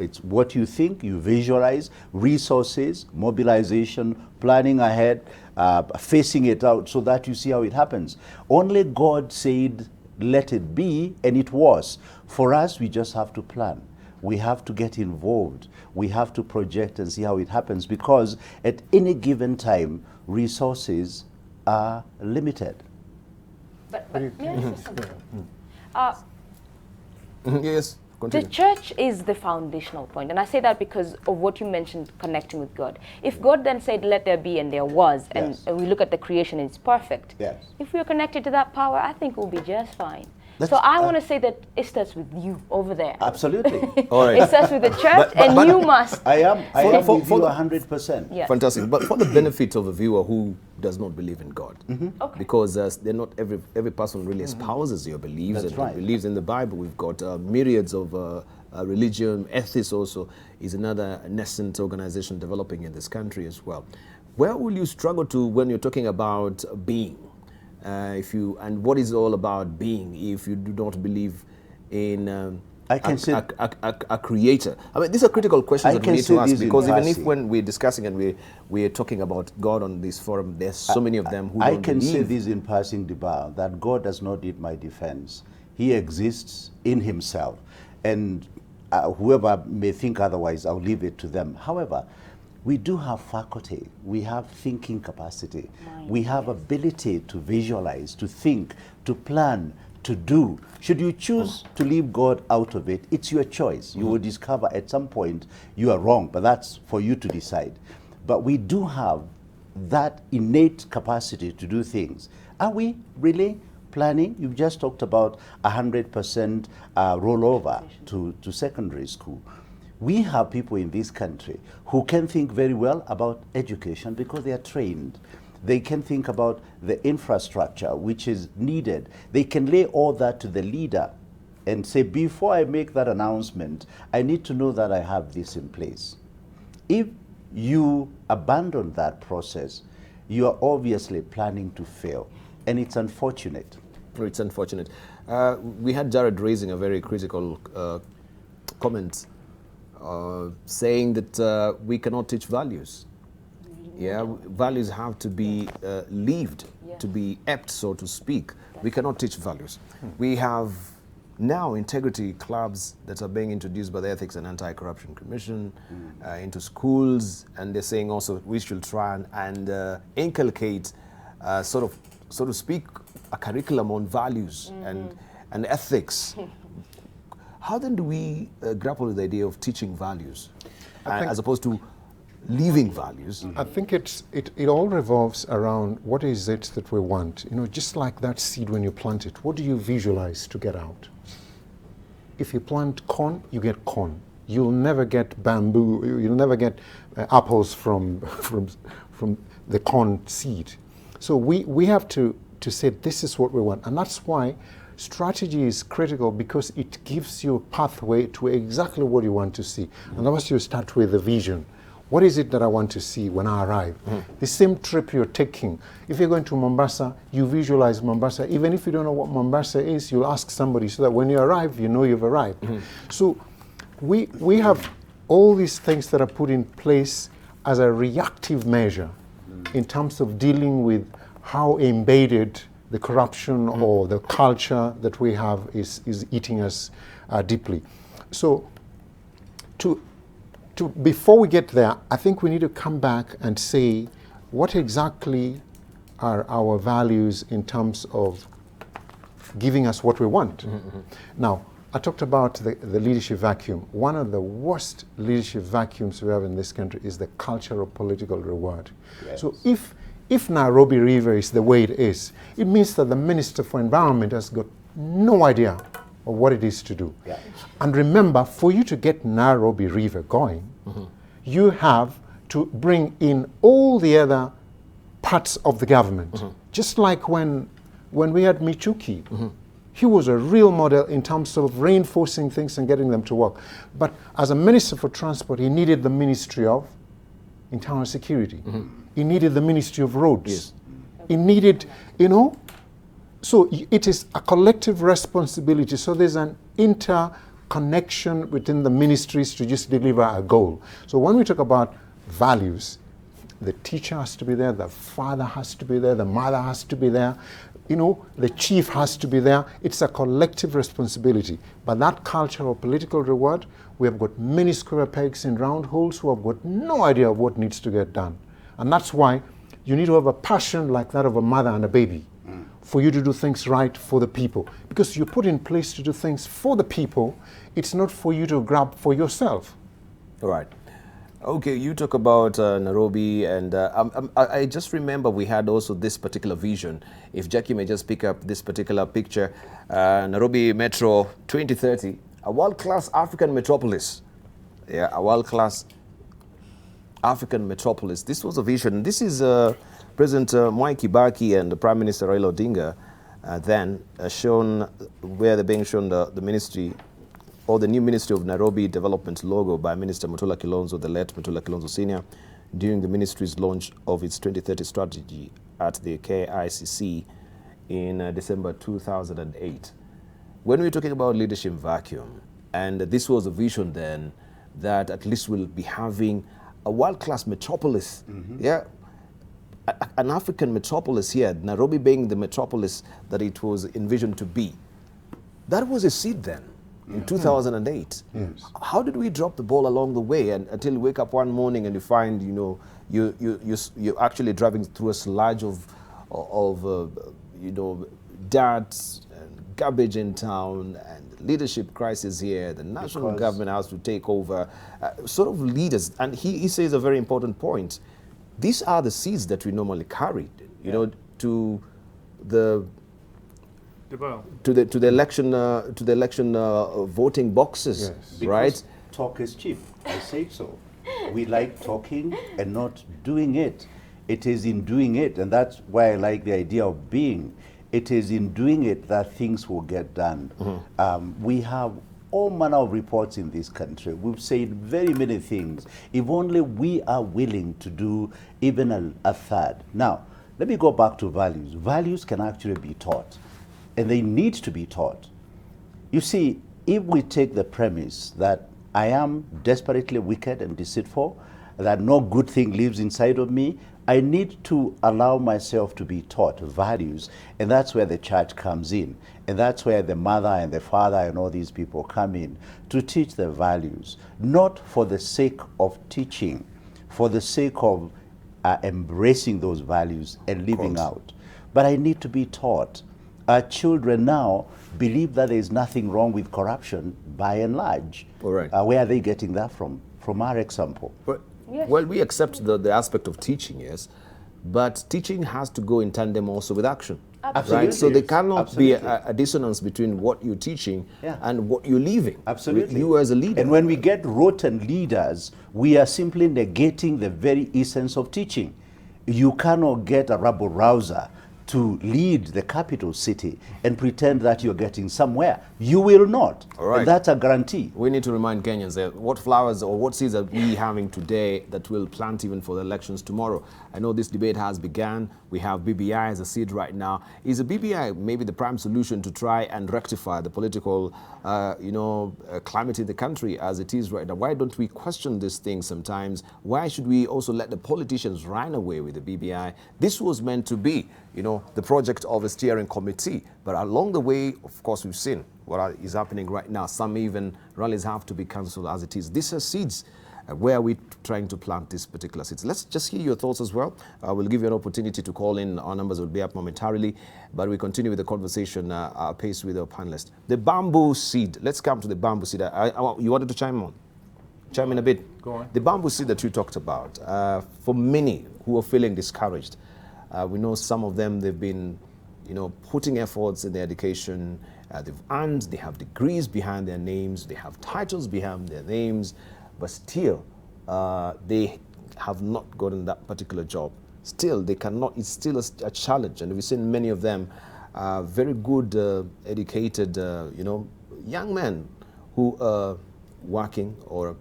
it's what you think, you visualize, resources, mobilization, planning ahead, facing it out so that you see how it happens. Only God said, let it be, and it was. For us, we just have to plan. We have to get involved. We have to project and see how it happens, because at any given time, resources are limited. But may I say something? Yes, continue. The church is the foundational point, and I say that because of what you mentioned, connecting with God. If God then said, let there be, and there was, and we look at the creation and it's perfect, if we are connected to that power, I think we'll be just fine. So I want to say that it starts with you over there. Absolutely. All right. It starts with the church, and you must. I am with you the 100%. Yes. Fantastic. But for the benefit of a viewer who does not believe in God, because they're not every person really espouses your beliefs That's and right. believes in the Bible. We've got myriads of religion. Ethics also is another nascent organization developing in this country as well. Where will you struggle to when you're talking about being? And what is all about being if you do not believe in a creator? I mean, these are critical questions that we need to ask, because even if when we're discussing and we're talking about God on this forum, there's so many of them who don't believe. I can say this in passing, Diba, that God does not need my defense. He exists in himself. And whoever may think otherwise, I'll leave it to them. However, we do have faculty, we have thinking capacity, we have ability to visualize, to think, to plan, to do. Should you choose to leave God out of it, it's your choice. You will discover at some point you are wrong, but that's for you to decide. But we do have that innate capacity to do things. Are we really planning? You've just talked about 100% rollover to secondary school. We have people in this country who can think very well about education because they are trained. They can think about the infrastructure which is needed. They can lay all that to the leader and say, before I make that announcement, I need to know that I have this in place. If you abandon that process, you are obviously planning to fail, and it's unfortunate. It's unfortunate. We had Jared raising a very critical comment, saying that we cannot teach values. Values have to be lived, to be apt, so to speak. We cannot teach values. We have now integrity clubs that are being introduced by the Ethics and Anti-Corruption Commission into schools, and they're saying also we should try and inculcate, so to speak, a curriculum on values and ethics. How then do we grapple with the idea of teaching values as opposed to living values? I think it all revolves around what is it that we want. You know, just like that seed when you plant it, what do you visualize to get out? If you plant corn, you get corn. You'll never get bamboo, you'll never get apples from the corn seed. So we have to say this is what we want, and that's why strategy is critical, because it gives you a pathway to exactly what you want to see. And once you start with the vision, what is it that I want to see when I arrive? The same trip you're taking. If you're going to Mombasa, you visualize Mombasa. Even if you don't know what Mombasa is, you'll ask somebody so that when you arrive, you know you've arrived. So we have all these things that are put in place as a reactive measure in terms of dealing with how embedded the corruption or the culture that we have is eating us deeply. So before we get there, I think we need to come back and say what exactly are our values in terms of giving us what we want. Now, I talked about the leadership vacuum. One of the worst leadership vacuums we have in this country is the culture of political reward. Yes. So if Nairobi River is the way it is, it means that the Minister for Environment has got no idea of what it is to do. Yeah. And remember, for you to get Nairobi River going, you have to bring in all the other parts of the government. Just like when we had Michuki, he was a real model in terms of reinforcing things and getting them to work. But as a Minister for Transport, he needed the Ministry of Internal Security. He needed the Ministry of Roads. Yes. He needed, so it is a collective responsibility. So there's an interconnection within the ministries to just deliver a goal. So when we talk about values, the teacher has to be there, the father has to be there, the mother has to be there, the chief has to be there. It's a collective responsibility. But that culture of political reward, we have got many square pegs in round holes who have got no idea of what needs to get done. And that's why you need to have a passion like that of a mother and a baby, for you to do things right for the people. Because you're put in place to do things for the people, it's not for you to grab for yourself. All right. Okay, you talk about Nairobi, and I just remember we had also this particular vision. If Jackie may just pick up this particular picture, Nairobi Metro 2030, a world-class African metropolis. Yeah, a world-class African metropolis. This was a vision. This is President Mwai Kibaki and the Prime Minister Raila Odinga then shown where they're being shown the ministry or the new Ministry of Nairobi Development logo by Minister Mutula Kilonzo, the late Mutula Kilonzo Sr., during the ministry's launch of its 2030 strategy at the KICC in December 2008. When we're talking about leadership vacuum, and this was a vision then that at least we'll be having a world-class metropolis, yeah, an African metropolis here, Nairobi being the metropolis that it was envisioned to be. That was a seed then. In 2008. Yes. How did we drop the ball along the way until you wake up one morning and you find, you know, you're actually driving through a sludge of you know, dirt and garbage in town and leadership crisis here, the national government has to take over, sort of leaders. And he says a very important point. These are the seeds that we normally carry, you know, to the election voting boxes, yes. Right? Talk is cheap. I say so. We like talking and not doing it. It is in doing it, and that's why I like the idea of being. It is in doing it that things will get done. We have all manner of reports in this country. We've said very many things. If only we are willing to do even a third. Now, let me go back to values. Values can actually be taught. And they need to be taught. You see, if we take the premise that I am desperately wicked and deceitful, that no good thing lives inside of me, I need to allow myself to be taught values, and that's where the church comes in. And that's where the mother and the father and all these people come in to teach the values, not for the sake of teaching, for the sake of embracing those values and living out. But I need to be taught. Our children now believe that there is nothing wrong with corruption by and large. All right. Where are they getting that from? From our example. But, well, we accept the aspect of teaching, yes, but teaching has to go in tandem also with action. Absolutely. Right? So there cannot be a dissonance between what you're teaching and what you're living. Absolutely. You as a leader. And when we get rotten leaders, we are simply negating the very essence of teaching. You cannot get a rabble-rouser to lead the capital city and pretend that you're getting somewhere. You will not. All right. And that's a guarantee. We need to remind Kenyans that what flowers or what seeds are we having today that we'll plant even for the elections tomorrow. I know this debate has begun. We have BBI as a seed right now. Is a BBI maybe the prime solution to try and rectify the political, climate in the country as it is right now? Why don't we question these things sometimes? Why should we also let the politicians run away with the BBI? This was meant to be, the project of a steering committee. But along the way, of course, we've seen what is happening right now. Some even rallies have to be cancelled as it is. These are seeds. Where are we trying to plant these particular seeds? Let's just hear your thoughts as well. We'll give you an opportunity to call in. Our numbers will be up momentarily. But we continue with the conversation pace with our panelists. The bamboo seed. Let's come to the bamboo seed. You wanted to chime in a bit? Go on. The bamboo seed that you talked about, for many who are feeling discouraged, we know some of them, they've been putting efforts in their education. They've earned, they have degrees behind their names, they have titles behind their names, but still they have not gotten that particular job. Still, they cannot, it's still a challenge. And we've seen many of them, very good, educated, young men who are working, or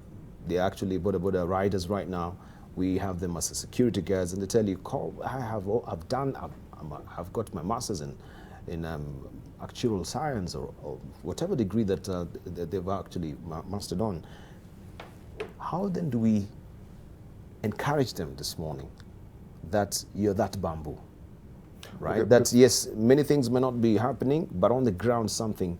they're actually boda riders right now. We have them as security guards, and they tell you, I've got my master's in actuarial science or whatever degree that they've actually mastered on. How then do we encourage them this morning that you're that bamboo, right? Okay, that yes, many things may not be happening, but on the ground something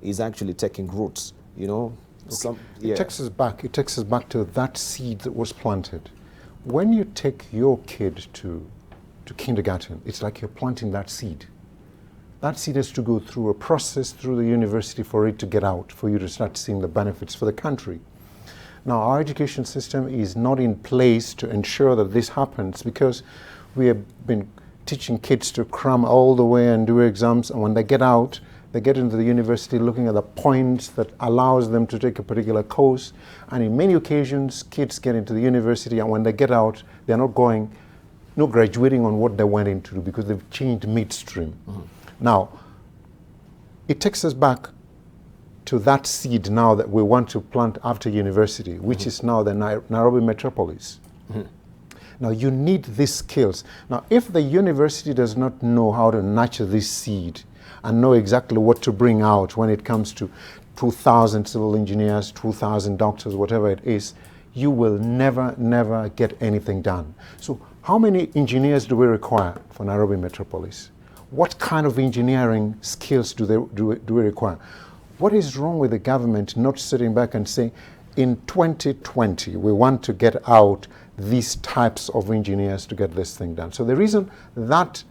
is actually taking roots, It takes us back to that seed that was planted. When you take your kid to kindergarten, it's like you're planting that seed. that seed has to go through a process through the university for it to get out, for you to start seeing the benefits for the country. Now, our education system is not in place to ensure that this happens, because we have been teaching kids to cram all the way and do exams, and when they get out, they get into the university looking at the points that allows them to take a particular course, and in many occasions kids get into the university and when they get out they're not graduating on what they went into because they've changed midstream. Now, it takes us back to that seed now that we want to plant after university, which is now the Nairobi metropolis. Now, you need these skills. Now, if the university does not know how to nurture this seed and know exactly what to bring out when it comes to 2,000 civil engineers, 2,000 doctors, whatever it is, you will never get anything done. So how many engineers do we require for Nairobi metropolis? What kind of engineering skills do we require? What is wrong with the government not sitting back and saying, in 2020, we want to get out these types of engineers to get this thing done? So the reason that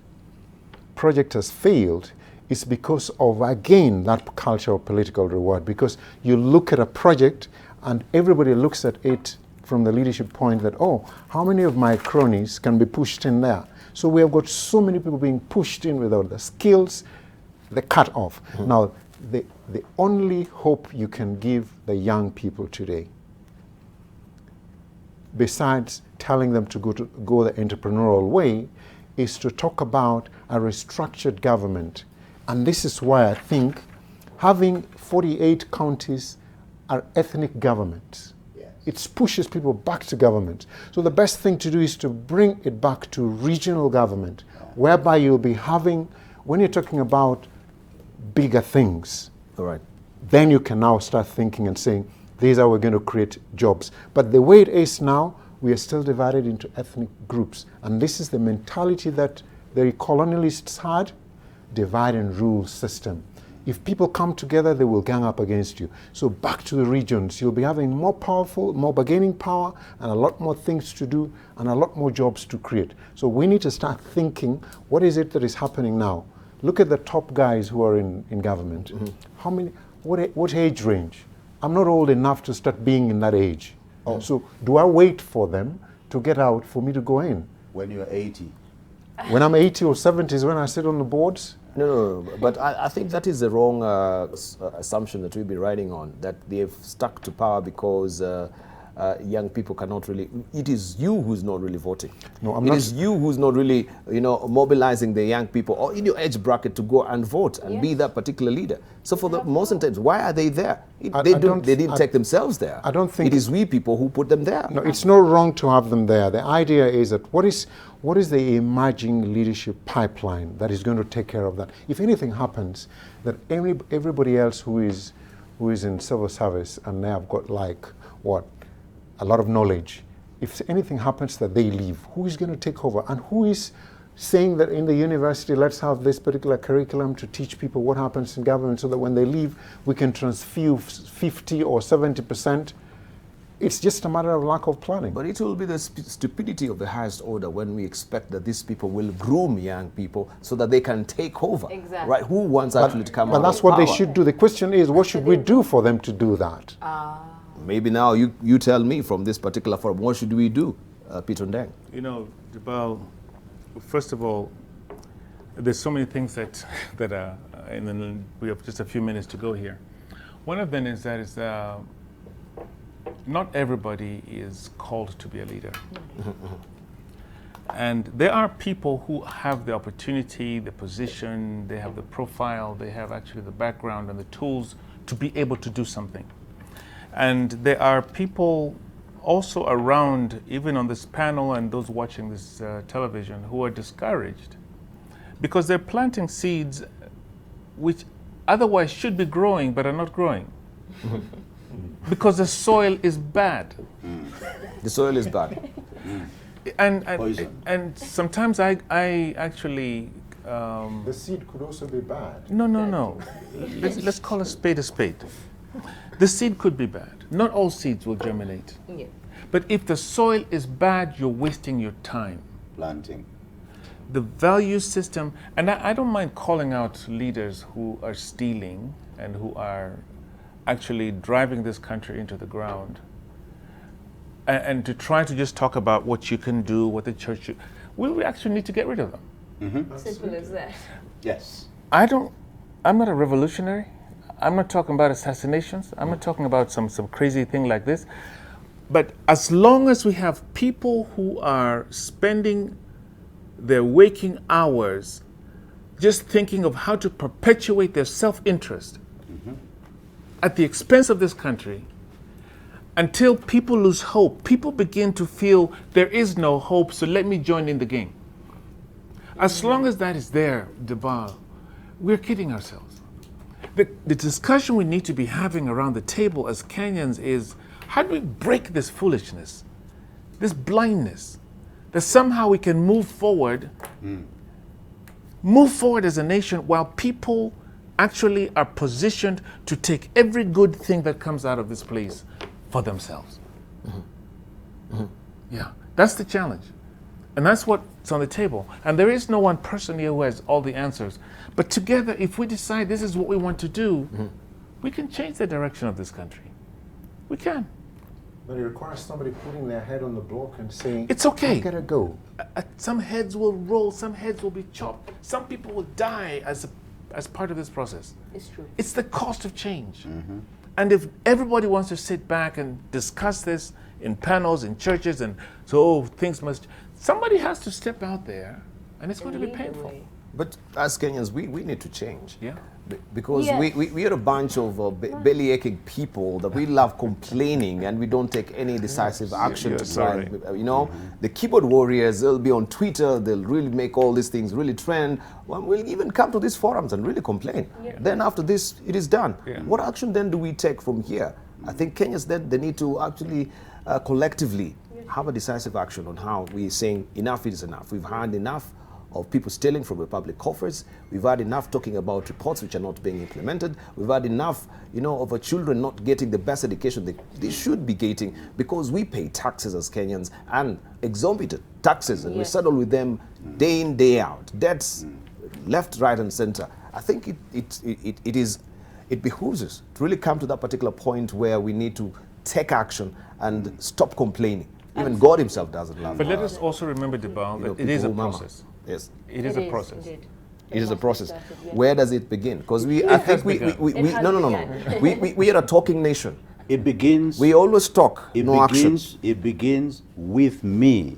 project has failed is because of, again, that culture of political reward. Because you look at a project and everybody looks at it from the leadership point that, oh, how many of my cronies can be pushed in there? So we have got so many people being pushed in without the skills, they cut off. Now, the only hope you can give the young people today, besides telling them to go the entrepreneurial way, is to talk about a restructured government. And this is why I think having 48 counties are ethnic governments. It pushes people back to government. So the best thing to do is to bring it back to regional government, whereby you'll be having, when you're talking about bigger things, then you can now start thinking and saying, these are we're going to create jobs. But the way it is now, we are still divided into ethnic groups. And this is the mentality that the colonialists had, divide and rule system. If people come together, they will gang up against you. So back to the regions, you'll be having more powerful, more bargaining power, and a lot more things to do, and a lot more jobs to create. So we need to start thinking, what is it that is happening now? Look at the top guys who are in government. How many? What age range? I'm not old enough to start being in that age. So do I wait for them to get out for me to go in? When you're 80. When I'm 80 or 70 is when I sit on the boards? No, but I think that is the wrong assumption that we've been riding on, that they've stuck to power because young people cannot really, it is you who's not really voting. No, it is you who's not really, mobilizing the young people or in your age bracket to go and vote and be that particular leader. So for the most of the times, why are they there? They didn't take themselves there. I don't think it is we people who put them there. No, it's not wrong to have them there. The idea is that what is the emerging leadership pipeline that is going to take care of that? If anything happens, that everybody else who is in civil service and they have got a lot of knowledge, if anything happens that they leave, who is going to take over? And who is saying that in the university, let's have this particular curriculum to teach people what happens in government so that when they leave, we can transfuse 50 or 70%. It's just a matter of lack of planning. But it will be the stupidity of the highest order when we expect that these people will groom young people so that they can take over. Exactly. Right? Who wants actually to come out? But that's what they should do. The question is, what should we do for them to do that? Maybe now you tell me from this particular forum, what should we do, Peter Ndeng? Jabal, first of all, there's so many things that are, and then we have just a few minutes to go here. One of them is that not everybody is called to be a leader. And there are people who have the opportunity, the position, they have the profile, they have actually the background and the tools to be able to do something. And there are people also around, even on this panel and those watching this television, who are discouraged because they're planting seeds which otherwise should be growing but are not growing. Because the soil is bad. The soil is bad. And sometimes I actually... the seed could also be bad. No. Let's call a spade a spade. The seed could be bad. Not all seeds will germinate. Yeah. But if the soil is bad, you're wasting your time. Planting. the value system, and I don't mind calling out leaders who are stealing and who are actually driving this country into the ground, and to try to just talk about what you can do, what the church should, we actually need to get rid of them. Simple as that. Yes. I'm not a revolutionary. I'm not talking about assassinations. I'm not talking about some crazy thing like this. But as long as we have people who are spending their waking hours just thinking of how to perpetuate their self-interest at the expense of this country, until people lose hope, people begin to feel there is no hope, so let me join in the game. As long as that is there, Debal, we're kidding ourselves. The discussion we need to be having around the table as Kenyans is, how do we break this foolishness, this blindness, that somehow we can move forward as a nation while people actually are positioned to take every good thing that comes out of this place for themselves. Yeah, that's the challenge. And that's what's on the table. And there is no one person here who has all the answers. But together, if we decide this is what we want to do, we can change the direction of this country. We can. But it requires somebody putting their head on the block and saying, it's okay. I gotta go. Some heads will roll, some heads will be chopped, some people will die as part of this process. It's true. It's the cost of change. And if everybody wants to sit back and discuss this in panels, in churches, and so things must, somebody has to step out there, and it's going to be painful. But as Kenyans, we need to change. Yeah. Because we are a bunch of belly-aching people that we love complaining, and we don't take any decisive action to try. You know, the keyboard warriors, they'll be on Twitter, they'll really make all these things really trend. Well, we'll even come to these forums and really complain. Then after this, it is done. What action then do we take from here? I think Kenyans then, they need to actually collectively have a decisive action on how we're saying enough is enough. We've had enough of people stealing from the public coffers. We've had enough talking about reports which are not being implemented. We've had enough, you know, of our children not getting the best education they should be getting, because we pay taxes as Kenyans, and exorbitant taxes, and we settle with them day in, day out. Debts left, right, and center. I think it behooves us to really come to that particular point where we need to take action and stop complaining. Even God himself doesn't love it. But let us also remember, Debal, that it is a process. Yes, it is a process. It is a process. Where does it begin? Because I think we are a talking nation. It begins. We always talk. Action. It begins with me.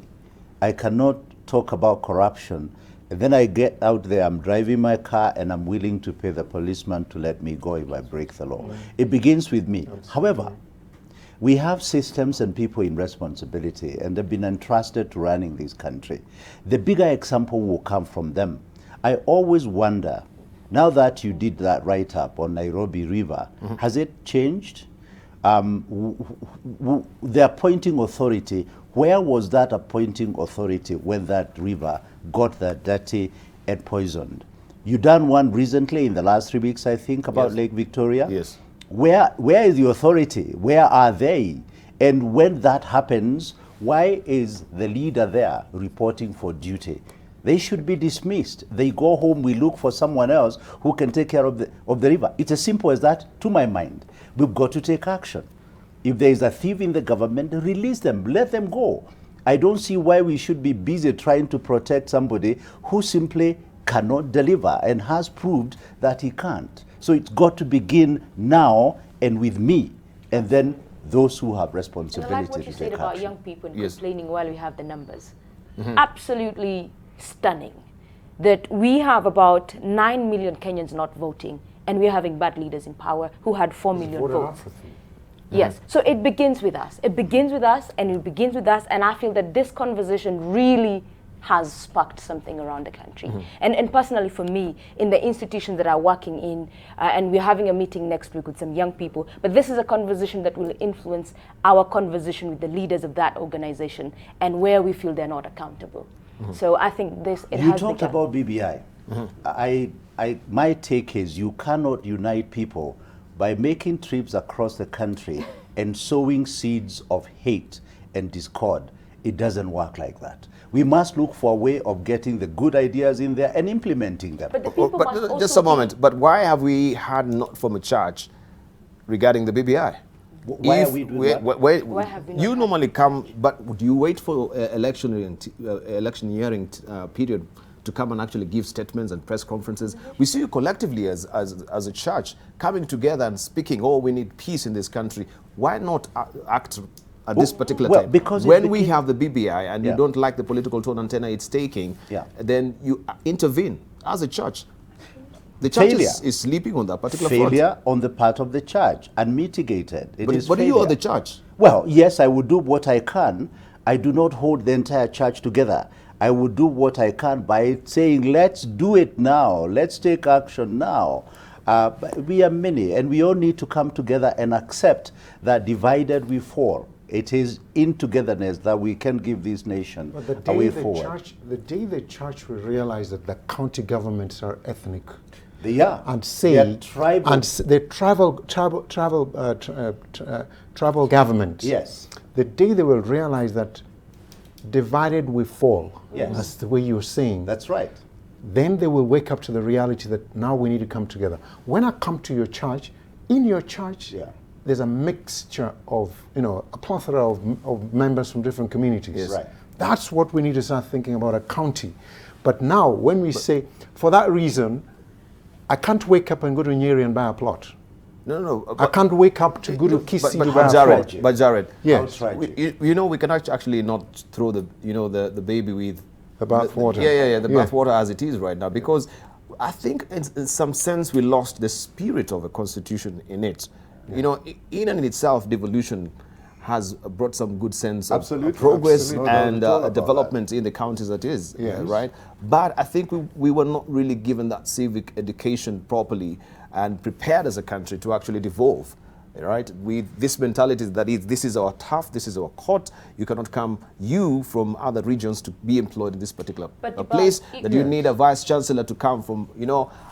I cannot talk about corruption, and then I get out there. I'm driving my car, and I'm willing to pay the policeman to let me go if I break the law. It begins with me. However, we have systems and people in responsibility, and they've been entrusted to running this country. The bigger example will come from them. I always wonder, now that you did that write-up on Nairobi River, has it changed? The appointing authority, where was that appointing authority when that river got that dirty and poisoned? You done one recently in the last 3 weeks, I think, about Lake Victoria. Yes. Where is the authority? Where are they? And when that happens, why is the leader there reporting for duty? They should be dismissed. They go home, we look for someone else who can take care of the river. It's as simple as that, to my mind. We've got to take action. If there is a thief in the government, release them, let them go. I don't see why we should be busy trying to protect somebody who simply cannot deliver and has proved that he can't. So it's got to begin now and with me, and then those who have responsibility and I like what you said about young people and complaining while we have the numbers. Absolutely stunning that we have about 9 million Kenyans not voting, and we're having bad leaders in power who had 4 million votes. Yes, so it begins with us. It begins with us, and it begins with us, and I feel that this conversation really has sparked something around the country. And personally for me, in the institutions that I'm working in, and we're having a meeting next week with some young people, but this is a conversation that will influence our conversation with the leaders of that organization and where we feel they're not accountable. So I think You talked about BBI. My take is you cannot unite people by making trips across the country and sowing seeds of hate and discord It doesn't work like that. We must look for a way of getting the good ideas in there and implementing them. But the people must also just a moment. But why have we had not from a church regarding the BBI? Why are we doing that? Why have we not you had normally come, but do you wait for electioneering period to come and actually give statements and press conferences? We see you collectively as a church coming together and speaking, oh, we need peace in this country. Why not act at this particular time? Because when we have the BBI and Yeah. you don't like the political tone and tenor it's taking, then you intervene as a church. The church is sleeping on that particular failure front. on the part of the church, unmitigated. But you are the church. Well, yes, I would do what I can. I do not hold the entire church together. I would do what I can by saying, let's do it now. Let's take action now. But we are many, and we all need to come together and accept that divided we fall. It is in togetherness that we can give this nation a way forward. The day the church will realize that the county governments are ethnic, they are, and say, they are tribal, and the tribal government. Yes. The day they will realize that divided we fall. Yes. That's the way you're saying. That's right. Then they will wake up to the reality that now we need to come together. When I come to your church, in your church, there's a mixture of, a plethora of members from different communities. Yes. Right. That's what we need to start thinking about a county. But now, when we say, for that reason, I can't wake up and go to Nyeri and buy a plot. No. I can't wake up to go to Kisii to buy a plot. But Jared, yes. we can actually not throw the baby with the bathwater. The bathwater as it is right now, because I think in some sense we lost the spirit of a constitution in it. In and in itself, devolution has brought some good sense of progress and development in the counties that is, right? But I think we were not really given that civic education properly and prepared as a country to actually devolve, right? With this mentality that this is our turf, this is our court, you cannot come, from other regions to be employed in this particular place, that you need a vice chancellor to come from,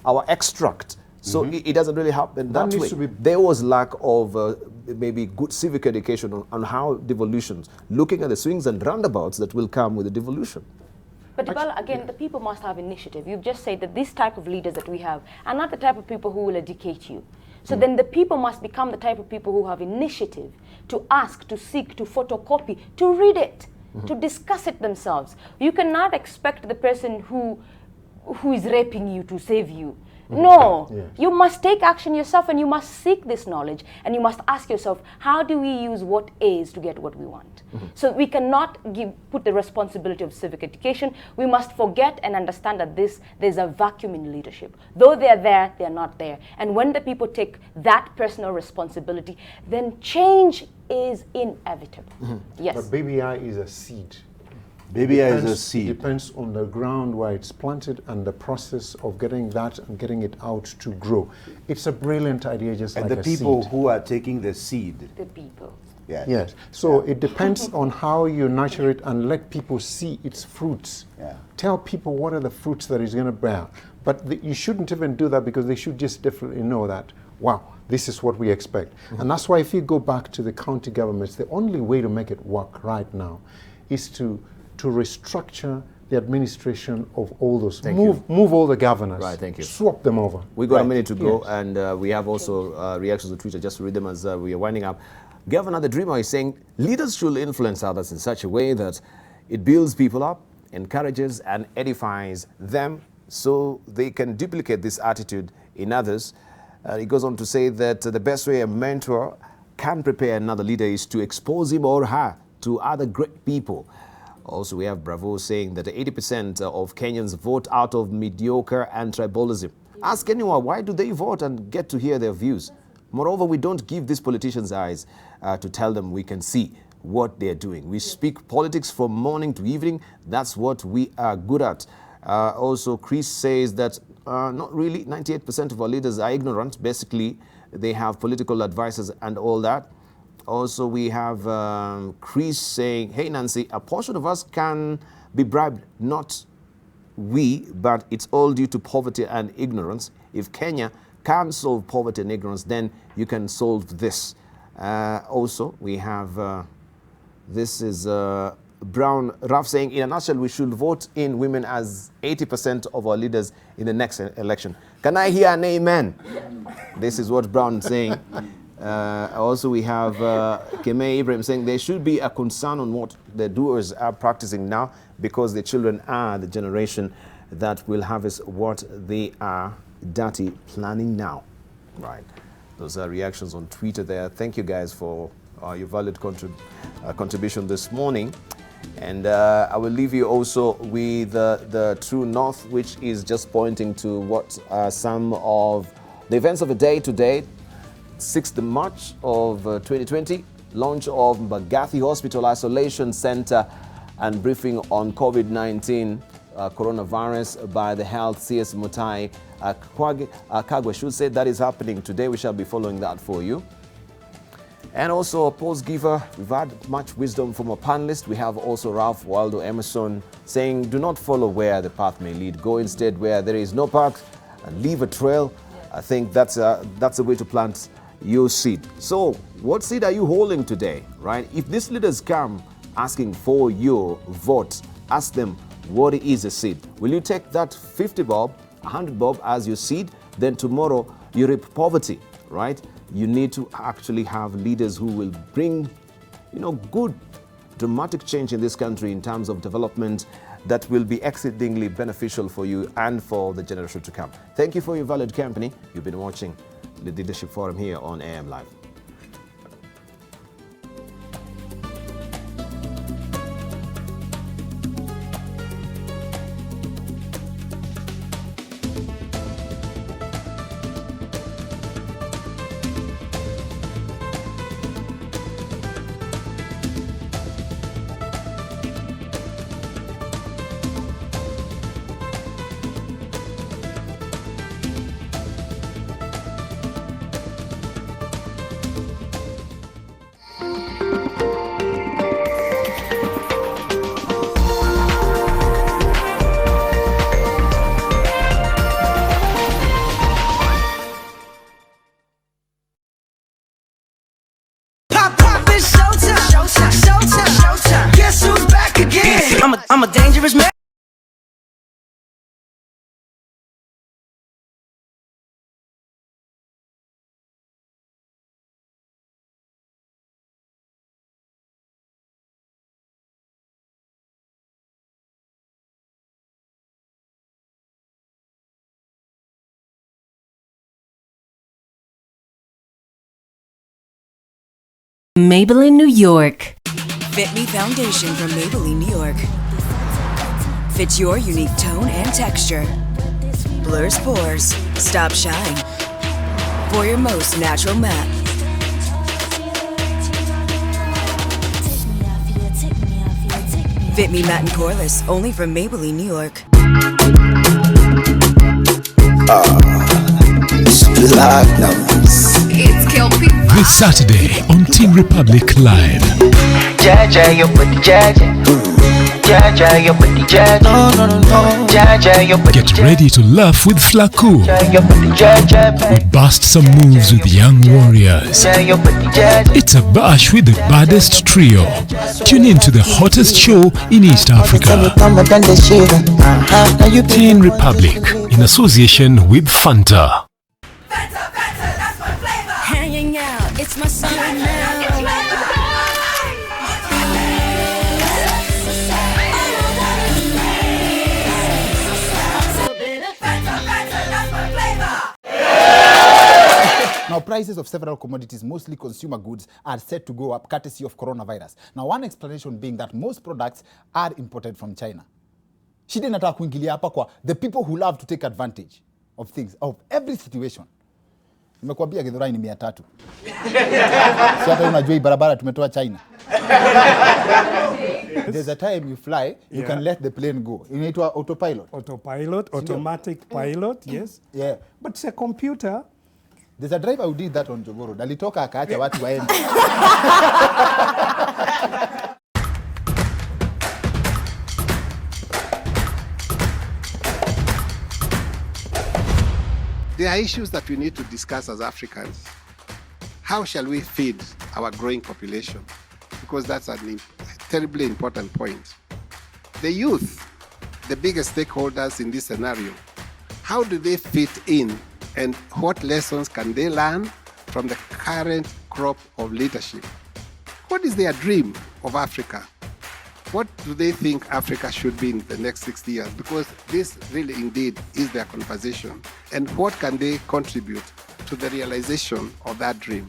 our extract. So it doesn't really happen that way. There was lack of maybe good civic education on how devolutions, looking at the swings and roundabouts that will come with the devolution. But Dibala, again, the people must have initiative. You've just said that this type of leaders that we have are not the type of people who will educate you. So then the people must become the type of people who have initiative to ask, to seek, to photocopy, to read it, to discuss it themselves. You cannot expect the person who is raping you to save you. No, you must take action yourself, and you must seek this knowledge, and you must ask yourself, how do we use what is to get what we want? So we cannot put the responsibility of civic education. We must forget and understand that there's a vacuum in leadership. Though they're there, they're not there. And when the people take that personal responsibility, then change is inevitable. Yes. But BBI is a seed. BBI is a seed. It depends on the ground where it's planted and the process of getting that and getting it out to grow. It's a brilliant idea, just like a seed. And the people who are taking the seed. The people. Yes. Yes. So it depends on how you nurture it and let people see its fruits. Tell people what are the fruits that it's going to bear. But you shouldn't even do that, because they should just definitely know that, wow, this is what we expect. And that's why if you go back to the county governments, the only way to make it work right now is to restructure the administration of all those. Move all the governors. Right, thank you. Swap them over. We got a minute to go, and we have also reactions on Twitter. Just to read them as we are winding up. Governor the Dreamer is saying, leaders should influence others in such a way that it builds people up, encourages and edifies them, so they can duplicate this attitude in others. He goes on to say that the best way a mentor can prepare another leader is to expose him or her to other great people. Also, we have Bravo saying that 80% of Kenyans vote out of mediocre and tribalism. Ask anyone, why do they vote, and get to hear their views. Moreover, we don't give these politicians eyes to tell them we can see what they're doing. We speak politics from morning to evening. That's what we are good at. Also, Chris says that not really, 98% of our leaders are ignorant. Basically, they have political advisors and all that. Also, we have Chris saying, hey, Nancy, a portion of us can be bribed, not we, but it's all due to poverty and ignorance. If Kenya can solve poverty and ignorance, then you can solve this. Also, we have, this is Brown Ruff saying, in a nutshell, we should vote in women as 80% of our leaders in the next election. Can I hear an amen? This is what Brown is saying. Also, we have Kenei Ibrahim saying there should be a concern on what the doers are practicing now, because the children are the generation that will harvest what they are dirty planning now. Right. Those are reactions on Twitter there. Thank you guys for your valid contribution this morning. And I will leave you also with the True North, which is just pointing to what some of the events of the day today. 6th March of 2020, launch of Mbagathi Hospital Isolation Center and briefing on COVID-19 coronavirus by the Health CS Mutai Kagwe should say that is happening today. We shall be following that for you. And also a pulse giver, we've had much wisdom from a panelist. We have also Ralph Waldo Emerson saying, do not follow where the path may lead. Go instead where there is no path and leave a trail. I think that's a way to plant your seed. So what seed are you holding today, right? If these leaders come asking for your vote, ask them what is a seed. Will you take that 50 bob, 100 bob as your seed? Then tomorrow you reap poverty, right? You need to actually have leaders who will bring, good dramatic change in this country in terms of development that will be exceedingly beneficial for you and for the generation to come. Thank you for your valued company. You've been watching the Leadership Forum here on AM Live. I'm a dangerous man. Maybelline, New York. Fit Me Foundation from Maybelline, New York. Fits your unique tone and texture. Blurs pores. Stop shine. For your most natural matte. Fit Me Matte and Poreless, only from Maybelline, New York. It's Kelpie. This Saturday on Team Republic Live. Jaja, your body, Jaja. Jaja, your body, Jaja. No. Jaja, your body. Get ready to laugh with Flaco. We bust some moves with young warriors. It's a bash with the baddest trio. Tune in to the hottest show in East Africa. Teen Republic in association with Fanta. Hanging out, it's my summer now. Now, prices of several commodities, mostly consumer goods, are set to go up courtesy of coronavirus. Now, one explanation being that most products are imported from China. Shida inataka kuingilia hapa kwa the people who love to take advantage of things, of every situation. Nimekuambia Githurai ni 300. Si hata unajua barabara tumetoa China. There's a time you fly, you can let the plane go. Inaitwa autopilot. Automatic pilot, yes. Yeah. But it's a computer. There's a driver who did that on Jogoo Road. Alitoka akaacha watu waende. There are issues that we need to discuss as Africans. How shall we feed our growing population? Because that's a terribly important point. The youth, the biggest stakeholders in this scenario, how do they fit in, and what lessons can they learn from the current crop of leadership? What is their dream of Africa? What do they think Africa should be in the next 60 years? Because this really indeed is their conversation. And what can they contribute to the realization of that dream?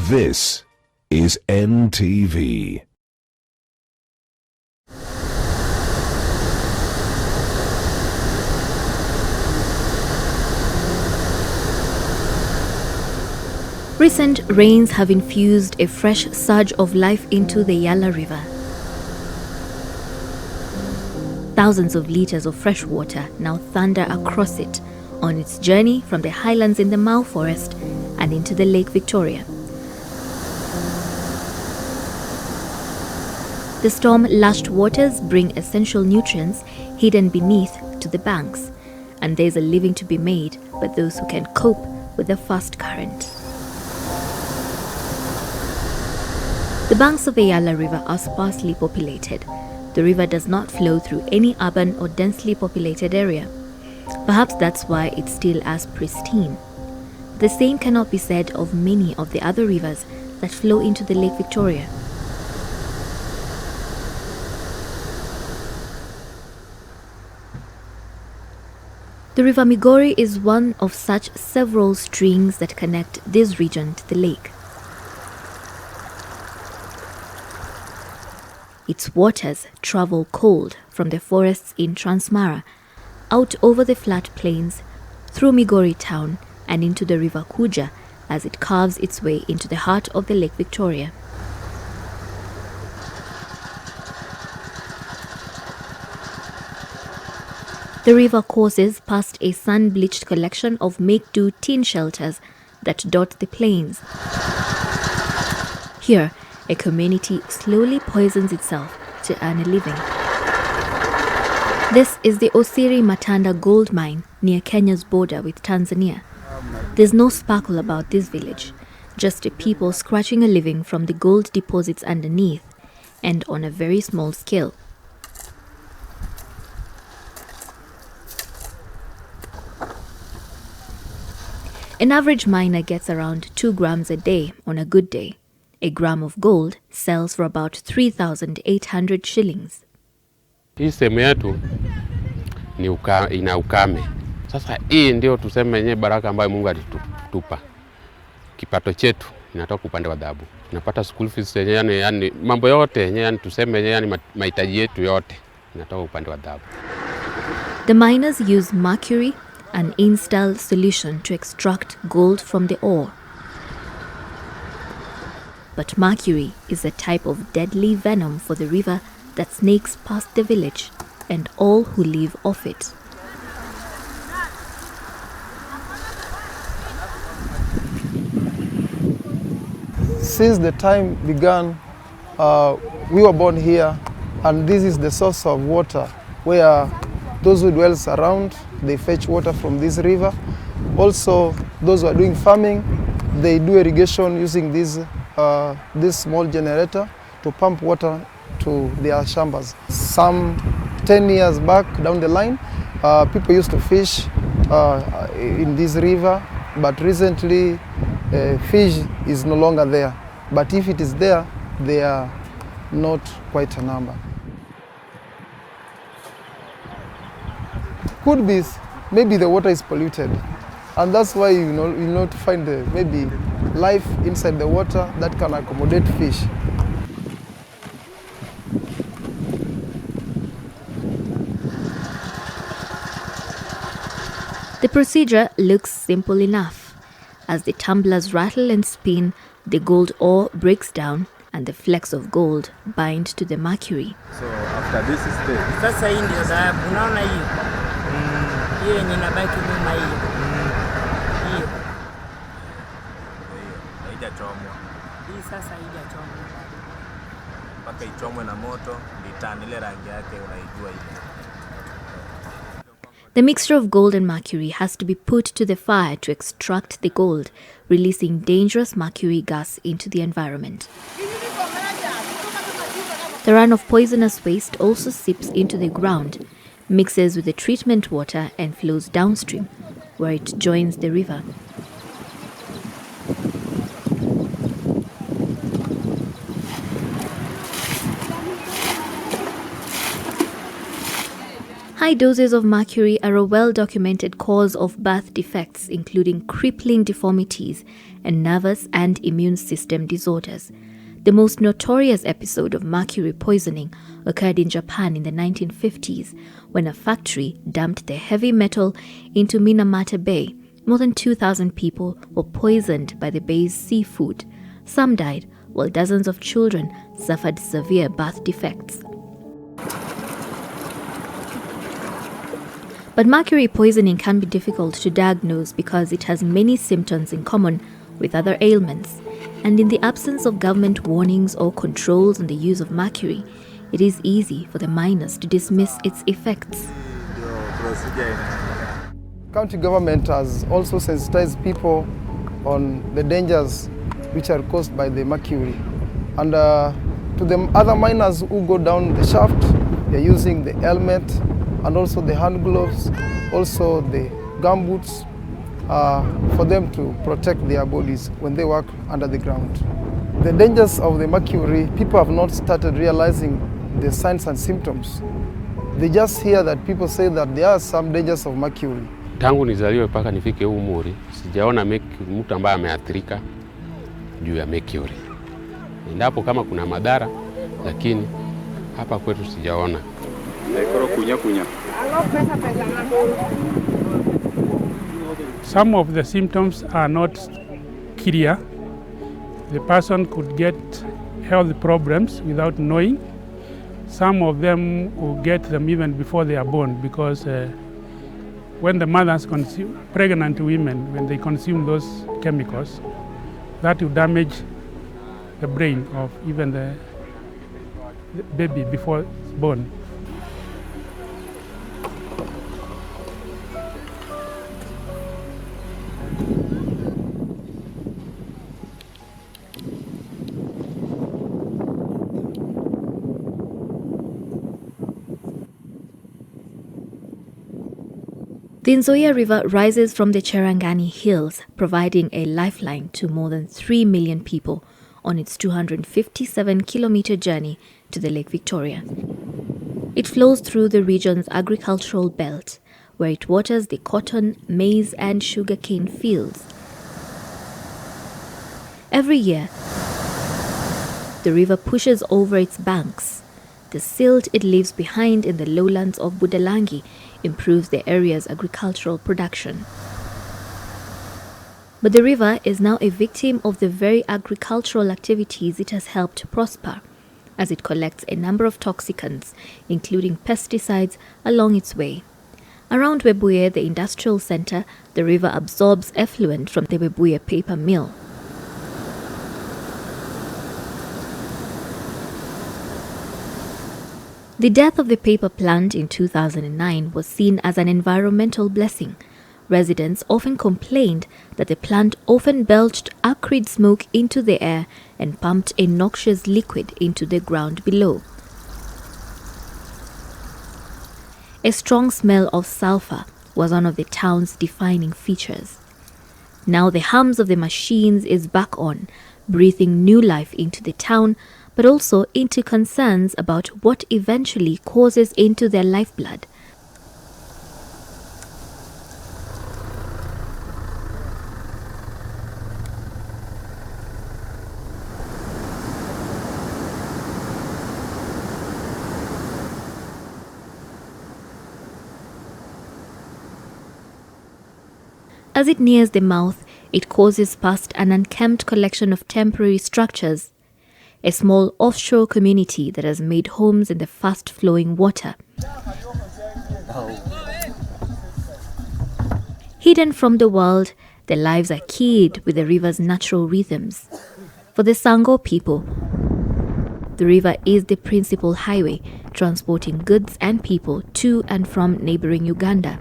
This is NTV. Recent rains have infused a fresh surge of life into the Yala River. Thousands of liters of fresh water now thunder across it on its journey from the highlands in the Mau Forest and into the Lake Victoria. The storm-lashed waters bring essential nutrients hidden beneath to the banks, and there is a living to be made by those who can cope with the fast current. The banks of the Yala River are sparsely populated. The river does not flow through any urban or densely populated area. Perhaps that's why it's still as pristine. The same cannot be said of many of the other rivers that flow into the Lake Victoria. The River Migori is one of such several strings that connect this region to the lake. Its waters travel cold from the forests in Transmara, out over the flat plains, through Migori town and into the River Kuja as it carves its way into the heart of the Lake Victoria. The river courses past a sun-bleached collection of make-do tin shelters that dot the plains. Here, a community slowly poisons itself to earn a living. This is the Osiri Matanda gold mine near Kenya's border with Tanzania. There's no sparkle about this village, just the people scratching a living from the gold deposits underneath, and on a very small scale. An average miner gets around 2 grams a day on a good day. A gram of gold sells for about 3,800 shillings. Hii sehemu yetu ni ina ukame. Sasa hii ndio tuseme yenyewe baraka ambayo Mungu alitupa. Kipato chetu inatoka upande wa dhahabu. Tunapata school fees yenyewe, yani mambo yote yenyewe, yani tuseme yenyewe, yani mahitaji yetu yote inatoka upande wa dhahabu. The miners use mercury, an installed solution, to extract gold from the ore. But mercury is a type of deadly venom for the river that snakes past the village and all who live off it. Since the time began, we were born here, and this is the source of water where those who dwell around, they fetch water from this river. Also, those who are doing farming, they do irrigation using this small generator to pump water to their shambas. Some 10 years back down the line, people used to fish in this river, but recently fish is no longer there. But if it is there, they are not quite a number. Could be maybe the water is polluted, and that's why you not find maybe life inside the water that can accommodate fish. The procedure looks simple enough. As the tumblers rattle and spin, the gold ore breaks down and the flecks of gold bind to the mercury. So after this stage, sasa hii ndio dhahabu, unaona hiyo? Hiyo yenye inabaki nyuma hiyo. Hiyo. Haijachomwa. Hii sasa haijachomwa. Mpaka ichomwe na moto, litani ile rangi yake unaijua ile. The mixture of gold and mercury has to be put to the fire to extract the gold, releasing dangerous mercury gas into the environment. The run of poisonous waste also seeps into the ground, mixes with the treatment water and flows downstream, where it joins the river. High doses of mercury are a well-documented cause of birth defects, including crippling deformities and nervous and immune system disorders. The most notorious episode of mercury poisoning occurred in Japan in the 1950s, when a factory dumped the heavy metal into Minamata Bay. More than 2,000 people were poisoned by the bay's seafood. Some died, while dozens of children suffered severe birth defects. But mercury poisoning can be difficult to diagnose because it has many symptoms in common with other ailments. And in the absence of government warnings or controls on the use of mercury, it is easy for the miners to dismiss its effects. County government has also sensitized people on the dangers which are caused by the mercury. And to the other miners who go down the shaft, they're using the helmet and also the hand gloves, also the gumboots, for them to protect their bodies when they work under the ground. The dangers of the mercury, people have not started realizing the signs and symptoms. They just hear that people say that there are some dangers of mercury. Tangu nizaliwe mpaka nifike umri, sijaona mtu ambaye ameathirika juu ya mercury. Endapo kama kuna madhara, lakini hapa kwetu sijaona. Some of the symptoms are not clear. The person could get health problems without knowing. Some of them will get them even before they are born, because when the mothers consume, pregnant women, when they consume those chemicals, that will damage the brain of even the baby before it's born. The Nzoia River rises from the Cherangani Hills, providing a lifeline to more than 3 million people on its 257-kilometer journey to the Lake Victoria. It flows through the region's agricultural belt, where it waters the cotton, maize and sugarcane fields. Every year, the river pushes over its banks. The silt it leaves behind in the lowlands of Budalangi improves the area's agricultural production. But the river is now a victim of the very agricultural activities it has helped prosper, as it collects a number of toxicants, including pesticides, along its way. Around Webuye, the industrial center, the river absorbs effluent from the Webuye paper mill. The death of the paper plant in 2009 was seen as an environmental blessing. Residents often complained that the plant often belched acrid smoke into the air and pumped a noxious liquid into the ground below. A strong smell of sulfur was one of the town's defining features. Now the hums of the machines is back on, breathing new life into the town, but also into concerns about what eventually causes into their lifeblood. As it nears the mouth, it courses past an unkempt collection of temporary structures, a small offshore community that has made homes in the fast-flowing water. Hidden from the world, their lives are keyed with the river's natural rhythms. For For the Sango people, the river is the principal highway transporting goods and people to and from neighboring Uganda.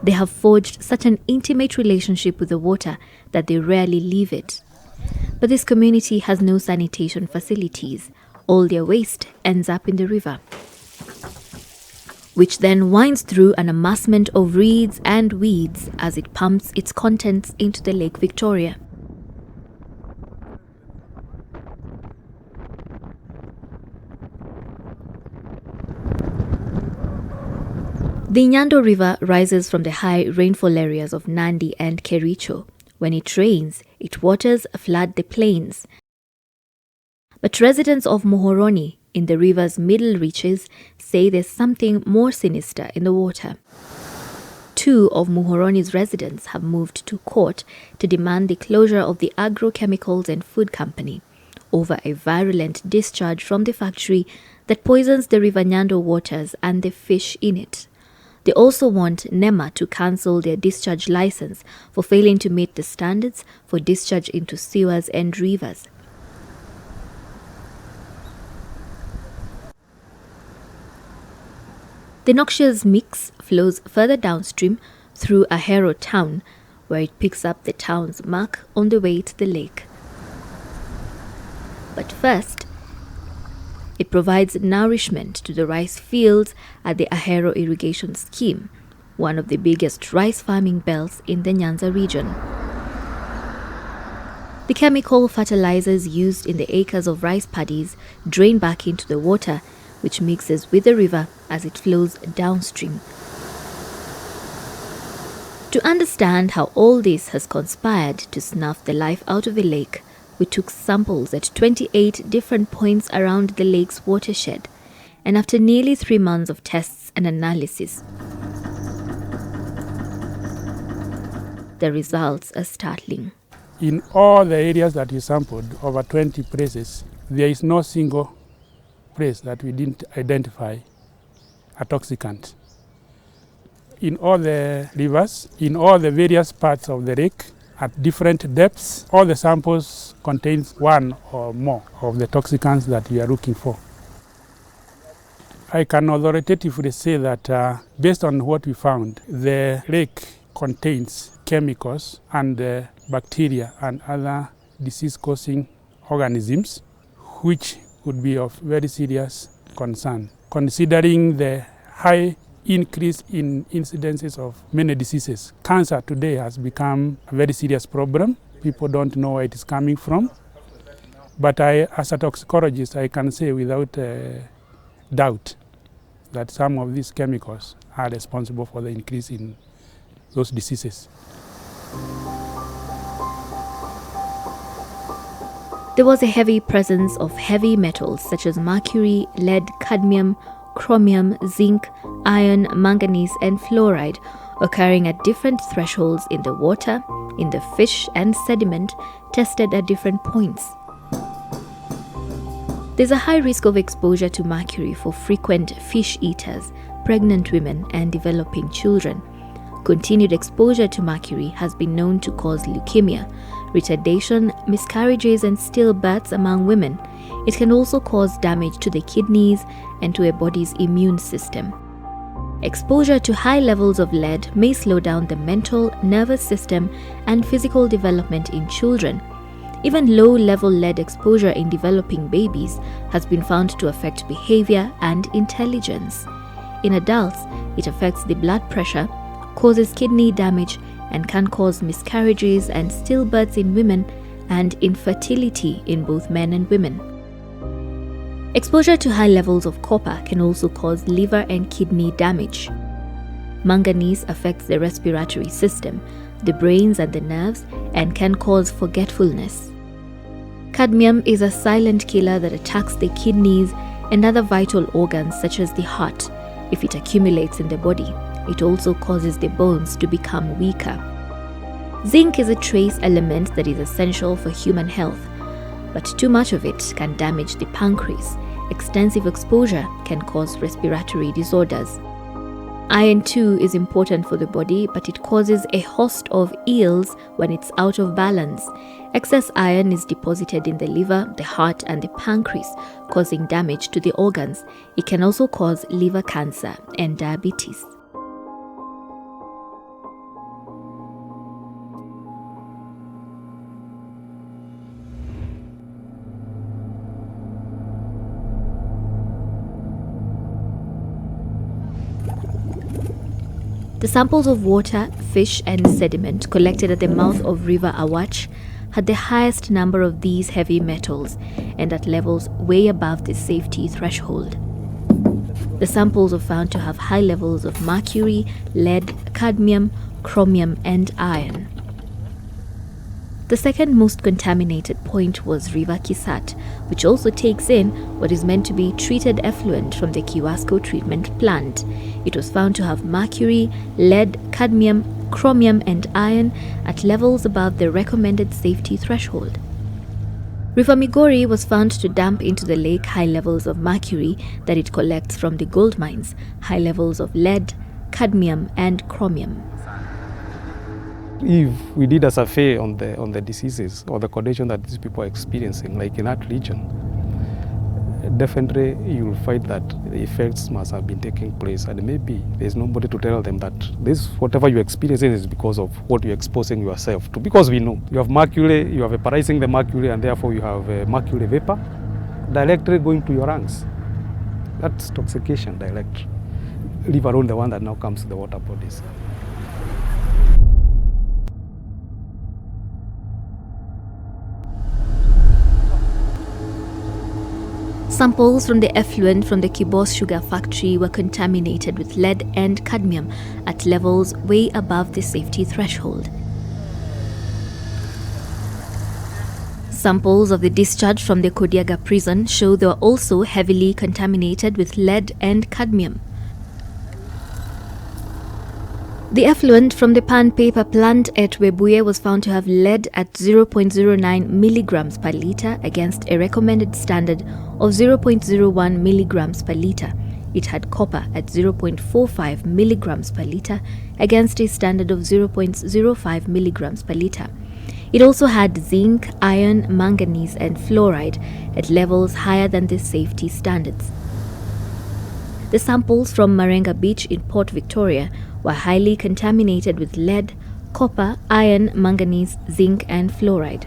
They have forged such an intimate relationship with the water that they rarely leave it. But this community has no sanitation facilities. All their waste ends up in the river, which then winds through an amassment of reeds and weeds as it pumps its contents into the Lake Victoria. The Nyando River rises from the high rainfall areas of Nandi and Kericho. When it rains, its waters flood the plains. But residents of Muhoroni, in the river's middle reaches, say there's something more sinister in the water. 2 of Muhoroni's residents have moved to court to demand the closure of the agrochemicals and food company over a virulent discharge from the factory that poisons the River Nyando waters and the fish in it. They also want NEMA to cancel their discharge license for failing to meet the standards for discharge into sewers and rivers. The noxious mix flows further downstream through Ahero town, where it picks up the town's mark on the way to the lake. But first, it provides nourishment to the rice fields at the Ahero irrigation scheme, one of the biggest rice farming belts in the Nyanza region. The chemical fertilizers used in the acres of rice paddies drain back into the water, which mixes with the river as it flows downstream. To understand how all this has conspired to snuff the life out of the lake, we took samples at 28 different points around the lake's watershed, and after nearly 3 months of tests and analysis, the results are startling. In all the areas that we sampled, over 20 places, there is no single place that we didn't identify a toxicant. In all the rivers, in all the various parts of the lake, at different depths, all the samples contain 1 or more of the toxicants that we are looking for. I can authoritatively say that based on what we found, the lake contains chemicals and bacteria and other disease-causing organisms, which would be of very serious concern, considering the high increase in incidences of many diseases. Cancer today has become a very serious problem. People don't know where it is coming from. But as a toxicologist, I can say without doubt that some of these chemicals are responsible for the increase in those diseases. There was a heavy presence of heavy metals such as mercury, lead, cadmium, chromium, zinc, iron, manganese and fluoride occurring at different thresholds in the water, in the fish and sediment tested at different points. There's a high risk of exposure to mercury for frequent fish eaters, pregnant women and developing children. Continued exposure to mercury has been known to cause leukemia, retardation, miscarriages and stillbirths among women. It can also cause damage to the kidneys and to a body's immune system. Exposure to high levels of lead may slow down the mental, nervous system and physical development in children. Even low-level lead exposure in developing babies has been found to affect behavior and intelligence. In adults, it affects the blood pressure, causes kidney damage, and can cause miscarriages and stillbirths in women and infertility in both men and women. Exposure to high levels of copper can also cause liver and kidney damage. Manganese affects the respiratory system, the brains and the nerves, and can cause forgetfulness. Cadmium is a silent killer that attacks the kidneys and other vital organs such as the heart. If it accumulates in the body, it also causes the bones to become weaker. Zinc is a trace element that is essential for human health, but too much of it can damage the pancreas. Extensive exposure can cause respiratory disorders. Iron too is important for the body, but it causes a host of ills when it's out of balance. Excess iron is deposited in the liver, the heart, and the pancreas, causing damage to the organs. It can also cause liver cancer and diabetes. The samples of water, fish, and sediment collected at the mouth of River Awach had the highest number of these heavy metals and at levels way above the safety threshold. The samples were found to have high levels of mercury, lead, cadmium, chromium, and iron. The second most contaminated point was River Kisat, which also takes in what is meant to be treated effluent from the Kiwasko treatment plant. It was found to have mercury, lead, cadmium, chromium, and iron at levels above the recommended safety threshold. River Migori was found to dump into the lake high levels of mercury that it collects from the gold mines, high levels of lead, cadmium, and chromium. If we did a survey on the diseases or the condition that these people are experiencing, like in that region, definitely you will find that the effects must have been taking place, and maybe there's nobody to tell them that this, whatever you're experiencing, is because of what you're exposing yourself to. Because we know you have mercury, you are vaporizing the mercury, and therefore you have mercury vapor directly going to your lungs. That's toxication direct, leave alone the one that now comes to the water bodies. Samples from the effluent from the Kibos sugar factory were contaminated with lead and cadmium at levels way above the safety threshold. Samples of the discharge from the Kodiaga prison show they were also heavily contaminated with lead and cadmium. The effluent from the pan paper plant at Webuye was found to have lead at 0.09 milligrams per litre against a recommended standard of 0.01 milligrams per litre. It had copper at 0.45 milligrams per litre against a standard of 0.05 milligrams per litre. It also had zinc, iron, manganese, and fluoride at levels higher than the safety standards. The samples from Marenga Beach in Port Victoria were highly contaminated with lead, copper, iron, manganese, zinc, and fluoride.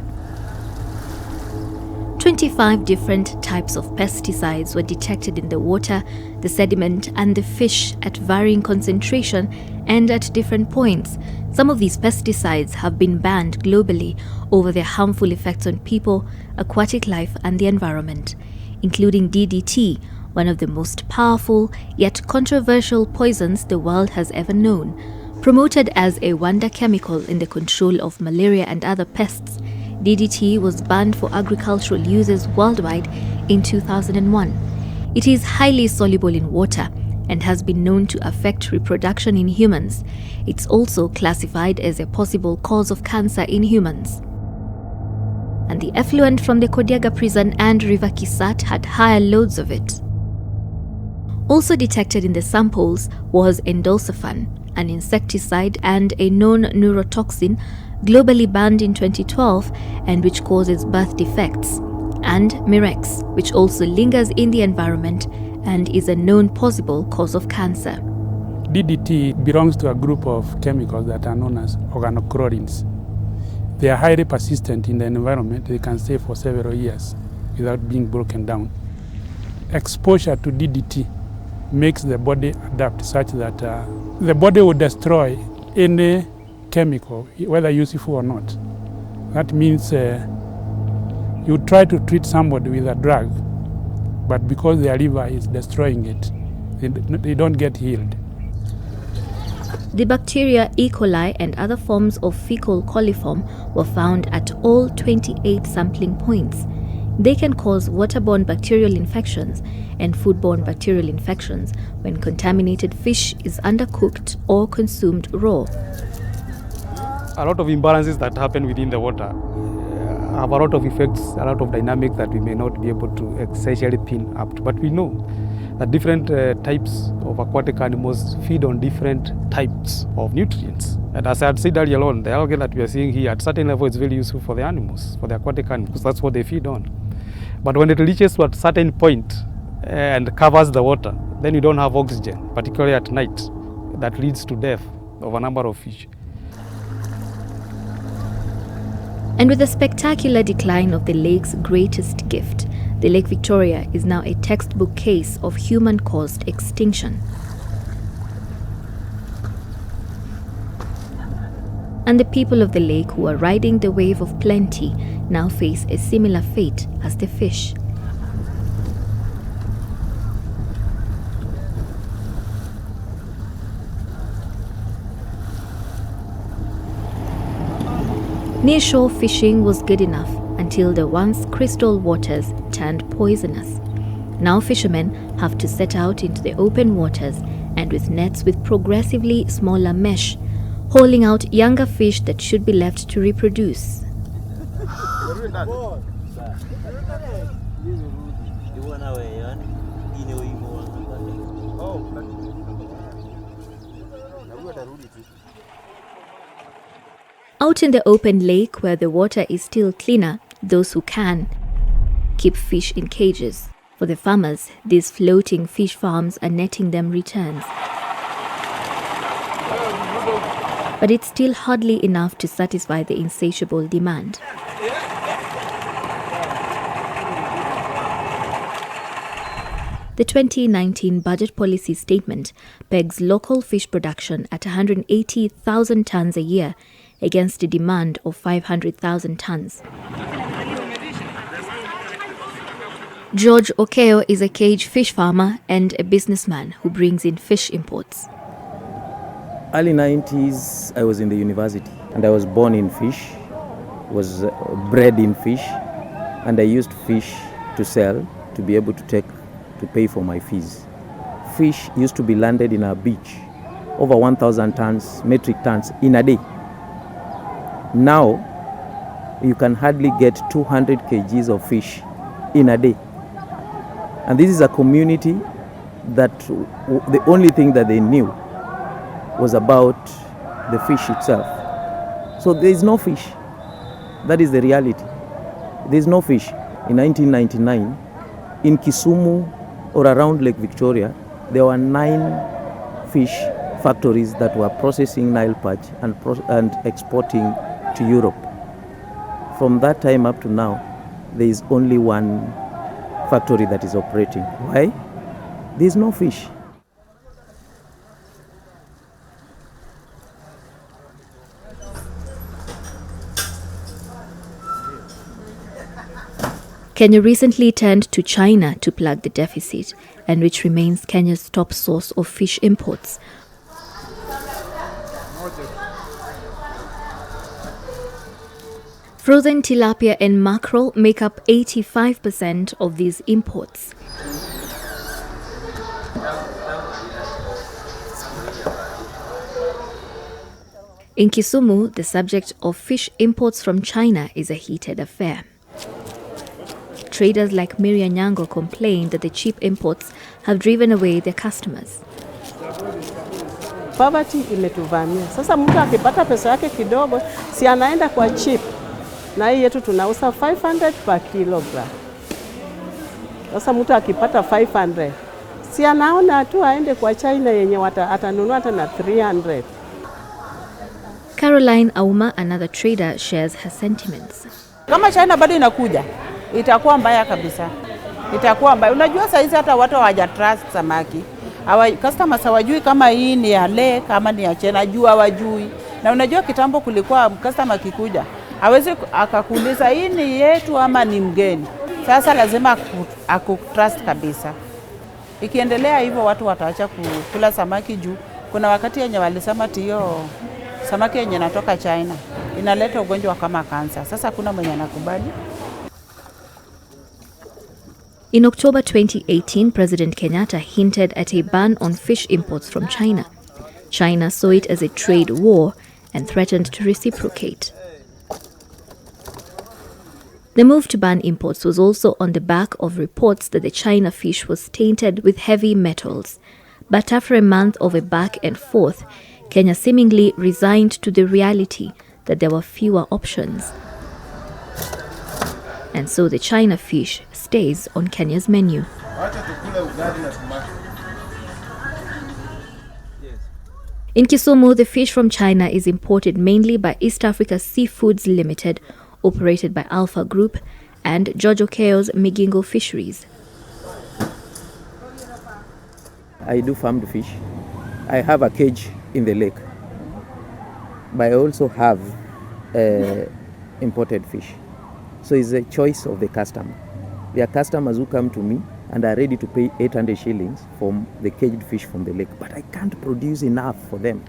25 different types of pesticides were detected in the water, the sediment, and the fish at varying concentration and at different points. Some of these pesticides have been banned globally over their harmful effects on people, aquatic life, and the environment, including DDT, one of the most powerful yet controversial poisons the world has ever known. Promoted as a wonder chemical in the control of malaria and other pests, DDT was banned for agricultural uses worldwide in 2001. It is highly soluble in water and has been known to affect reproduction in humans. It's also classified as a possible cause of cancer in humans. And the effluent from the Kodiaga prison and River Kisat had higher loads of it. Also detected in the samples was endolcephan, an insecticide and a known neurotoxin globally banned in 2012 and which causes birth defects, and Mirex, which also lingers in the environment and is a known possible cause of cancer. DDT belongs to a group of chemicals that are known as organochlorines. They are highly persistent in the environment. They can stay for several years without being broken down. Exposure to DDT makes the body adapt such that the body will destroy any chemical, whether useful or not. That means you try to treat somebody with a drug, but because their liver is destroying it, they don't get healed. The bacteria E. coli and other forms of fecal coliform were found at all 28 sampling points. They can cause waterborne bacterial infections and foodborne bacterial infections when contaminated fish is undercooked or consumed raw. A lot of imbalances that happen within the water have a lot of effects, a lot of dynamics that we may not be able to essentially pin up to. But we know that different types of aquatic animals feed on different types of nutrients. And as I had said earlier on, the algae that we are seeing here at certain level is very useful for the animals, for the aquatic animals, that's what they feed on. But when it reaches to a certain point and covers the water, then you don't have oxygen, particularly at night. That leads to death of a number of fish. And with the spectacular decline of the lake's greatest gift, the Lake Victoria is now a textbook case of human-caused extinction. And the people of the lake who are riding the wave of plenty now face a similar fate as the fish. Nearshore fishing was good enough until the once crystal waters turned poisonous. Now fishermen have to set out into the open waters and with nets with progressively smaller mesh, hauling out younger fish that should be left to reproduce. Out in the open lake where the water is still cleaner, those who can keep fish in cages. For the farmers, these floating fish farms are netting them returns. But it's still hardly enough to satisfy the insatiable demand. The 2019 Budget Policy Statement pegs local fish production at 180,000 tonnes a year against a demand of 500,000 tonnes. George Okeo is a cage fish farmer and a businessman who brings in fish imports. Early 90s, I was in the university and I was born in fish, was bred in fish, and I used fish to sell to be able to pay for my fees. Fish used to be landed in our beach, over 1,000 tons, metric tons in a day. Now, you can hardly get 200 kgs of fish in a day. And this is a community that the only thing that they knew was about the fish itself. So there is no fish. That is the reality. There is no fish. In 1999, in Kisumu or around Lake Victoria, there were 9 fish factories that were processing Nile perch and exporting to Europe. From that time up to now, there is only one factory that is operating. Why? There is no fish. Kenya recently turned to China to plug the deficit, and which remains Kenya's top source of fish imports. Frozen tilapia and mackerel make up 85% of these imports. In Kisumu, the subject of fish imports from China is a heated affair. Traders like Miria Nyango complain that the cheap imports have driven away their customers. Poverty imetuvamia. Sasa mtu akipata pesa yake kidogo, si anaenda kwa cheap. Na hii yetu tunauza 500 per kilogram. Sasa mtu akipata 500, si anaona tu aende kwa China yenye atanunua hata na 300. Caroline Auma, another trader, shares her sentiments. Kama China bado inakuja, itakuwa mbaya kabisa. Itakuwa mbaya. Unajua saizi hata watu hawaja trust samaki. Customers hawajui kama hii ni ya lake kama ni ya China, jua hawajui. Na unajua kitambo kulikuwa customer kikuja, hawezi akakuuliza hii ni yetu ama ni mgeni. Sasa lazima akutrust kabisa. Ikiendelea hivyo watu wataacha kula samaki juu. Kuna wakati yenye walisema hiyo samaki yenye inatoka China inaleta ugonjwa kama kansa. Sasa kuna mwenye anakubali. In October 2018, President Kenyatta hinted at a ban on fish imports from China. China saw it as a trade war and threatened to reciprocate. The move to ban imports was also on the back of reports that the China fish was tainted with heavy metals. But after a month of a back and forth, Kenya seemingly resigned to the reality that there were fewer options. And so the China fish stays on Kenya's menu. In Kisumu, the fish from China is imported mainly by East Africa Seafoods Limited, operated by Alpha Group, and Jojo Keo's Migingo Fisheries. I do farmed fish. I have a cage in the lake, but I also have imported fish. So it's a choice of the customer. There are customers who come to me and are ready to pay 800 shillings for the caged fish from the lake, but I can't produce enough for them.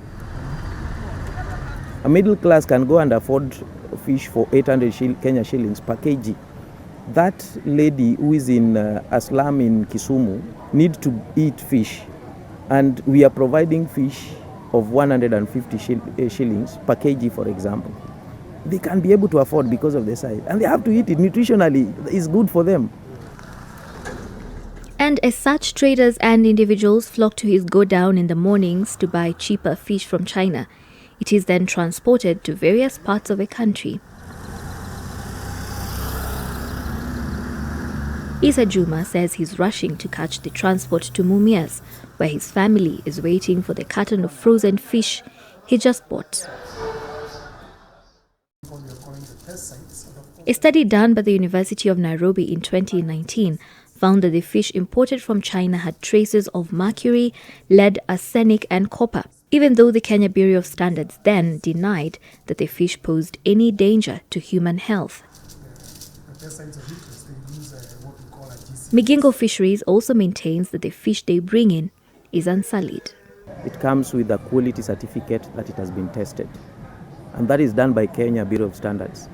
A middle class can go and afford fish for 800 Kenya shillings per kg. That lady who is in a slum in Kisumu needs to eat fish, and we are providing fish of 150 shillings per kg, for example. They can be able to afford because of the size, and they have to eat it nutritionally. It's good for them. And as such, traders and individuals flock to his go-down in the mornings to buy cheaper fish from China. It is then transported to various parts of the country. Isa Juma says he's rushing to catch the transport to Mumias, where his family is waiting for the carton of frozen fish he just bought. A study done by the University of Nairobi in 2019 found that the fish imported from China had traces of mercury, lead, arsenic, and copper, even though the Kenya Bureau of Standards then denied that the fish posed any danger to human health. Migingo Fisheries also maintains that the fish they bring in is unsullied. It comes with a quality certificate that it has been tested, and that is done by Kenya Bureau of Standards,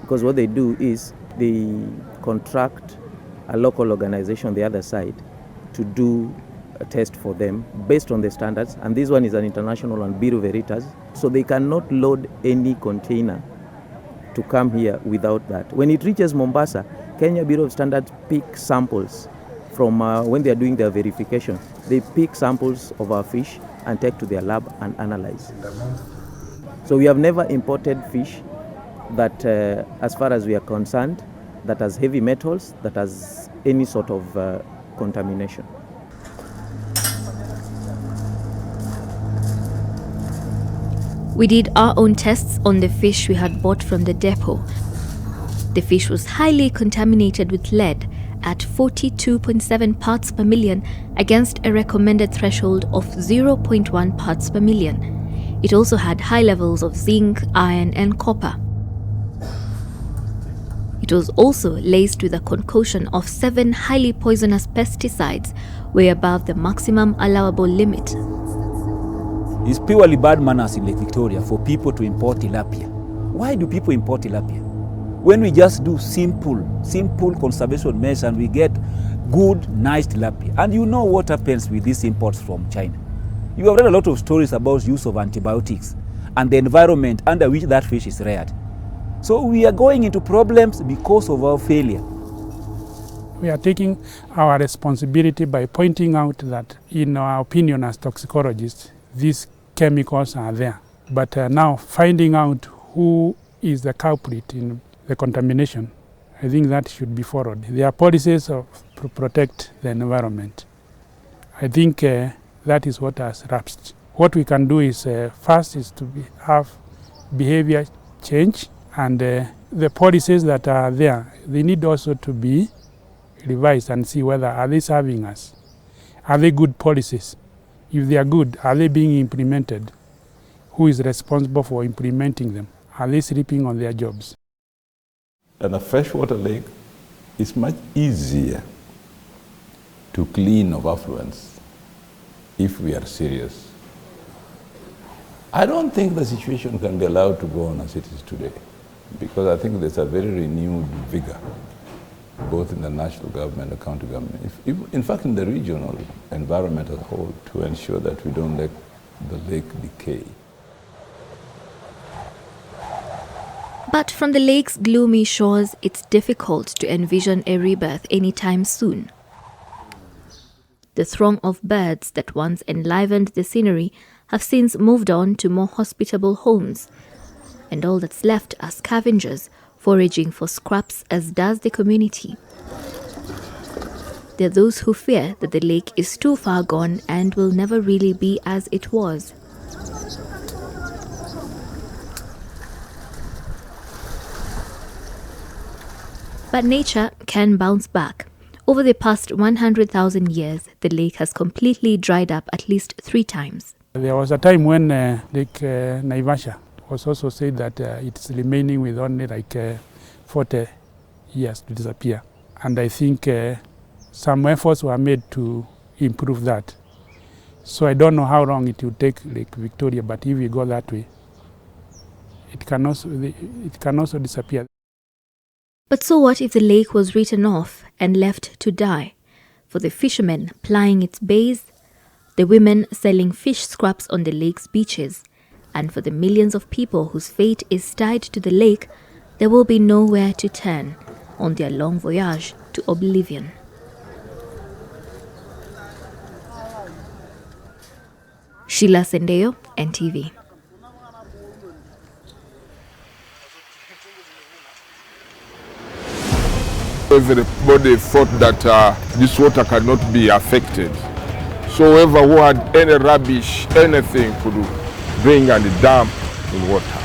because what they do is they contract a local organization on the other side to do a test for them based on the standards, and this one is an international one, Bureau Veritas, so they cannot load any container to come here without that. When it reaches Mombasa, Kenya Bureau of Standards pick samples from when they are doing their verification. They pick samples of our fish and take to their lab and analyze. So we have never imported fish that, as far as we are concerned, that has heavy metals, that has any sort of contamination. We did our own tests on the fish we had bought from the depot. The fish was highly contaminated with lead at 42.7 parts per million against a recommended threshold of 0.1 parts per million. It also had high levels of zinc, iron, and copper. It was also laced with a concoction of 7 highly poisonous pesticides, way above the maximum allowable limit. It's purely bad manners in Lake Victoria for people to import tilapia. Why do people import tilapia? When we just do simple conservation measures and we get good, nice tilapia. And you know what happens with these imports from China. You have read a lot of stories about use of antibiotics and the environment under which that fish is reared. So we are going into problems because of our failure. We are taking our responsibility by pointing out that, in our opinion as toxicologists, these chemicals are there. But now finding out who is the culprit in the contamination, I think that should be followed. There are policies to protect the environment. I think that is what has lapsed. What we can do is, first is to have behavior change, and the policies that are there, they need also to be revised and see whether are they serving us. Are they good policies? If they are good, are they being implemented? Who is responsible for implementing them? Are they sleeping on their jobs? And a freshwater lake is much easier to clean of affluents if we are serious. I don't think the situation can be allowed to go on as it is today, because I think there's a very renewed vigor, both in the national government and county government, in fact in the regional environment as a whole, to ensure that we don't let the lake decay. But from the lake's gloomy shores, it's difficult to envision a rebirth anytime soon. The throng of birds that once enlivened the scenery have since moved on to more hospitable homes, and all that's left are scavengers foraging for scraps, as does the community. There are those who fear that the lake is too far gone and will never really be as it was. But nature can bounce back. Over the past 100,000 years, the lake has completely dried up at least 3 times. There was a time when Lake Naivasha was also said that it's remaining with only like 40 years to disappear. And I think some efforts were made to improve that. So I don't know how long it will take Lake Victoria, but if we go that way, it can also disappear. But so what if the lake was written off and left to die? For the fishermen plying its bays, the women selling fish scraps on the lake's beaches, and for the millions of people whose fate is tied to the lake, there will be nowhere to turn on their long voyage to oblivion. Sheila Sendeyo, NTV. Everybody thought that this water cannot be affected. So whoever who had any rubbish, anything could bring and dump in water.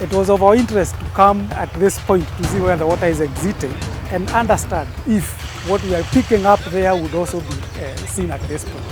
It was of our interest to come at this point to see where the water is exiting and understand if what we are picking up there would also be seen at this point.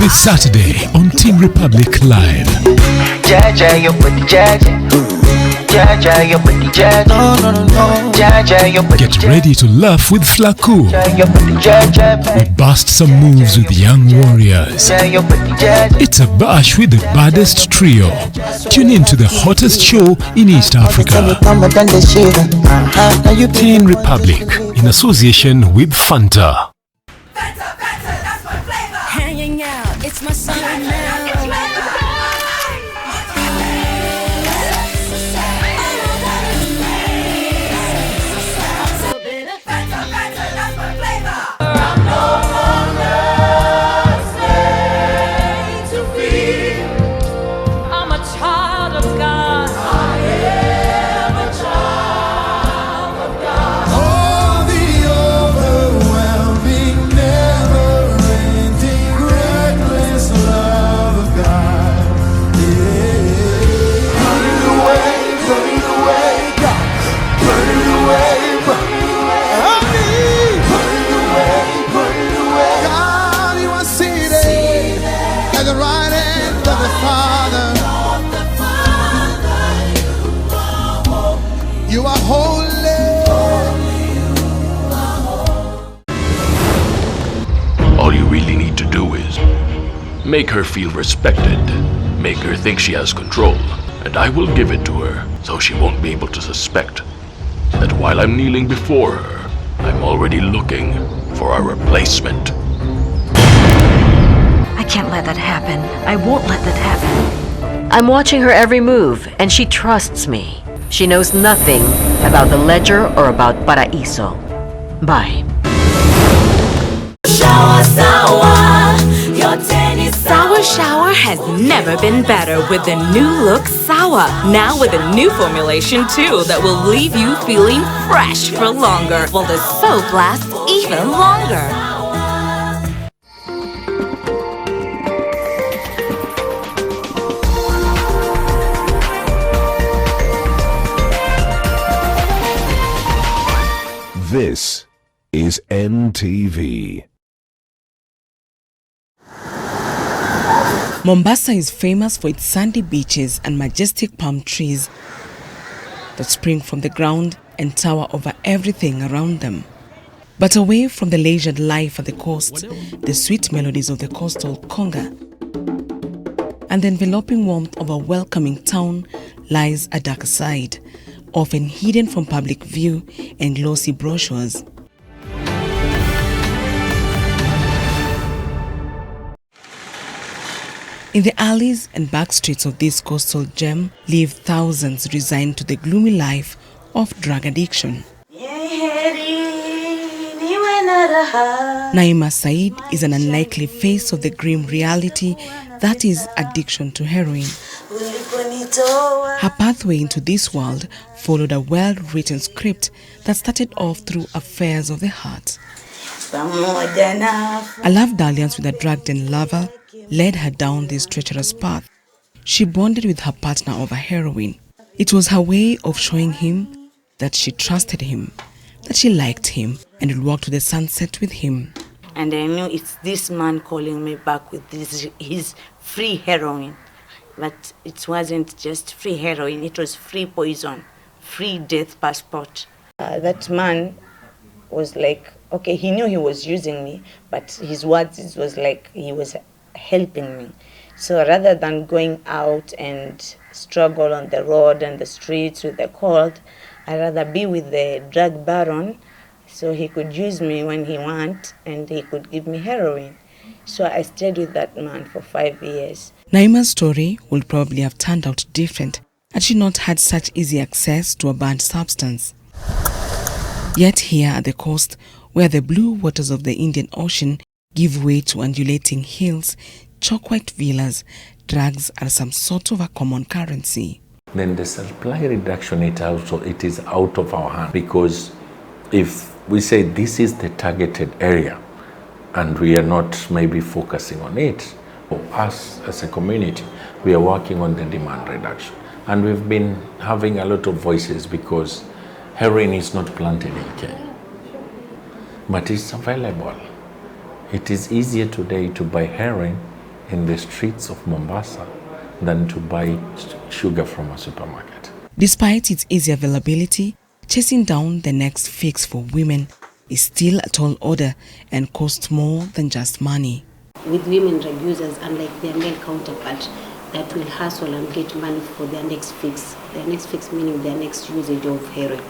This Saturday on Team Republic Live. Get ready to laugh with Flaku. We bust some moves with young warriors. It's a bash with the baddest trio. Tune in to the hottest show in East Africa. Team Republic in association with Fanta. Hanging out, it's my summer now. Make her feel respected, make her think she has control, and I will give it to her so she won't be able to suspect that while I'm kneeling before her, I'm already looking for a replacement. I can't let that happen. I won't let that happen. I'm watching her every move, and she trusts me. She knows nothing about the ledger or about Paraiso. Bye. Sour Shower has never been better with the new look Sour. Now with a new formulation too that will leave you feeling fresh for longer, while the soap lasts even longer. This is NTV. Mombasa is famous for its sandy beaches and majestic palm trees that spring from the ground and tower over everything around them. But away from the leisured life at the coast, the sweet melodies of the coastal conga and the enveloping warmth of a welcoming town lies a darker side, often hidden from public view and glossy brochures. In the alleys and back streets of this coastal gem live thousands resigned to the gloomy life of drug addiction. Naima Said is an unlikely face of the grim reality that is addiction to heroin. Her pathway into this world followed a well-written script that started off through affairs of the heart. A love dalliance with a drug-den lover led her down this treacherous path. She bonded with her partner over heroin. It was her way of showing him that she trusted him, that she liked him, and would walk to the sunset with him. And I knew it's this man calling me back with his free heroin. But it wasn't just free heroin, it was free poison, free death passport. That man was like, okay, he knew he was using me, but his words was like he was helping me. So rather than going out and struggle on the road and the streets with the cold, I'd rather be with the drug baron so he could use me when he wants and he could give me heroin. So I stayed with that man for 5 years. Naima's story would probably have turned out different had she not had such easy access to a banned substance. Yet here at the coast, where the blue waters of the Indian Ocean give way to undulating hills, chalk-white villas, drugs are some sort of a common currency. Then the supply reduction, it is out of our hand, because if we say this is the targeted area and we are not maybe focusing on it, us as a community, we are working on the demand reduction. And we've been having a lot of voices because heroin is not planted in Kenya, but it's available. It is easier today to buy heroin in the streets of Mombasa than to buy sugar from a supermarket. Despite its easy availability, chasing down the next fix for women is still a tall order and costs more than just money. With women drug users, unlike their male counterpart, that will hustle and get money for their next fix meaning their next usage of heroin.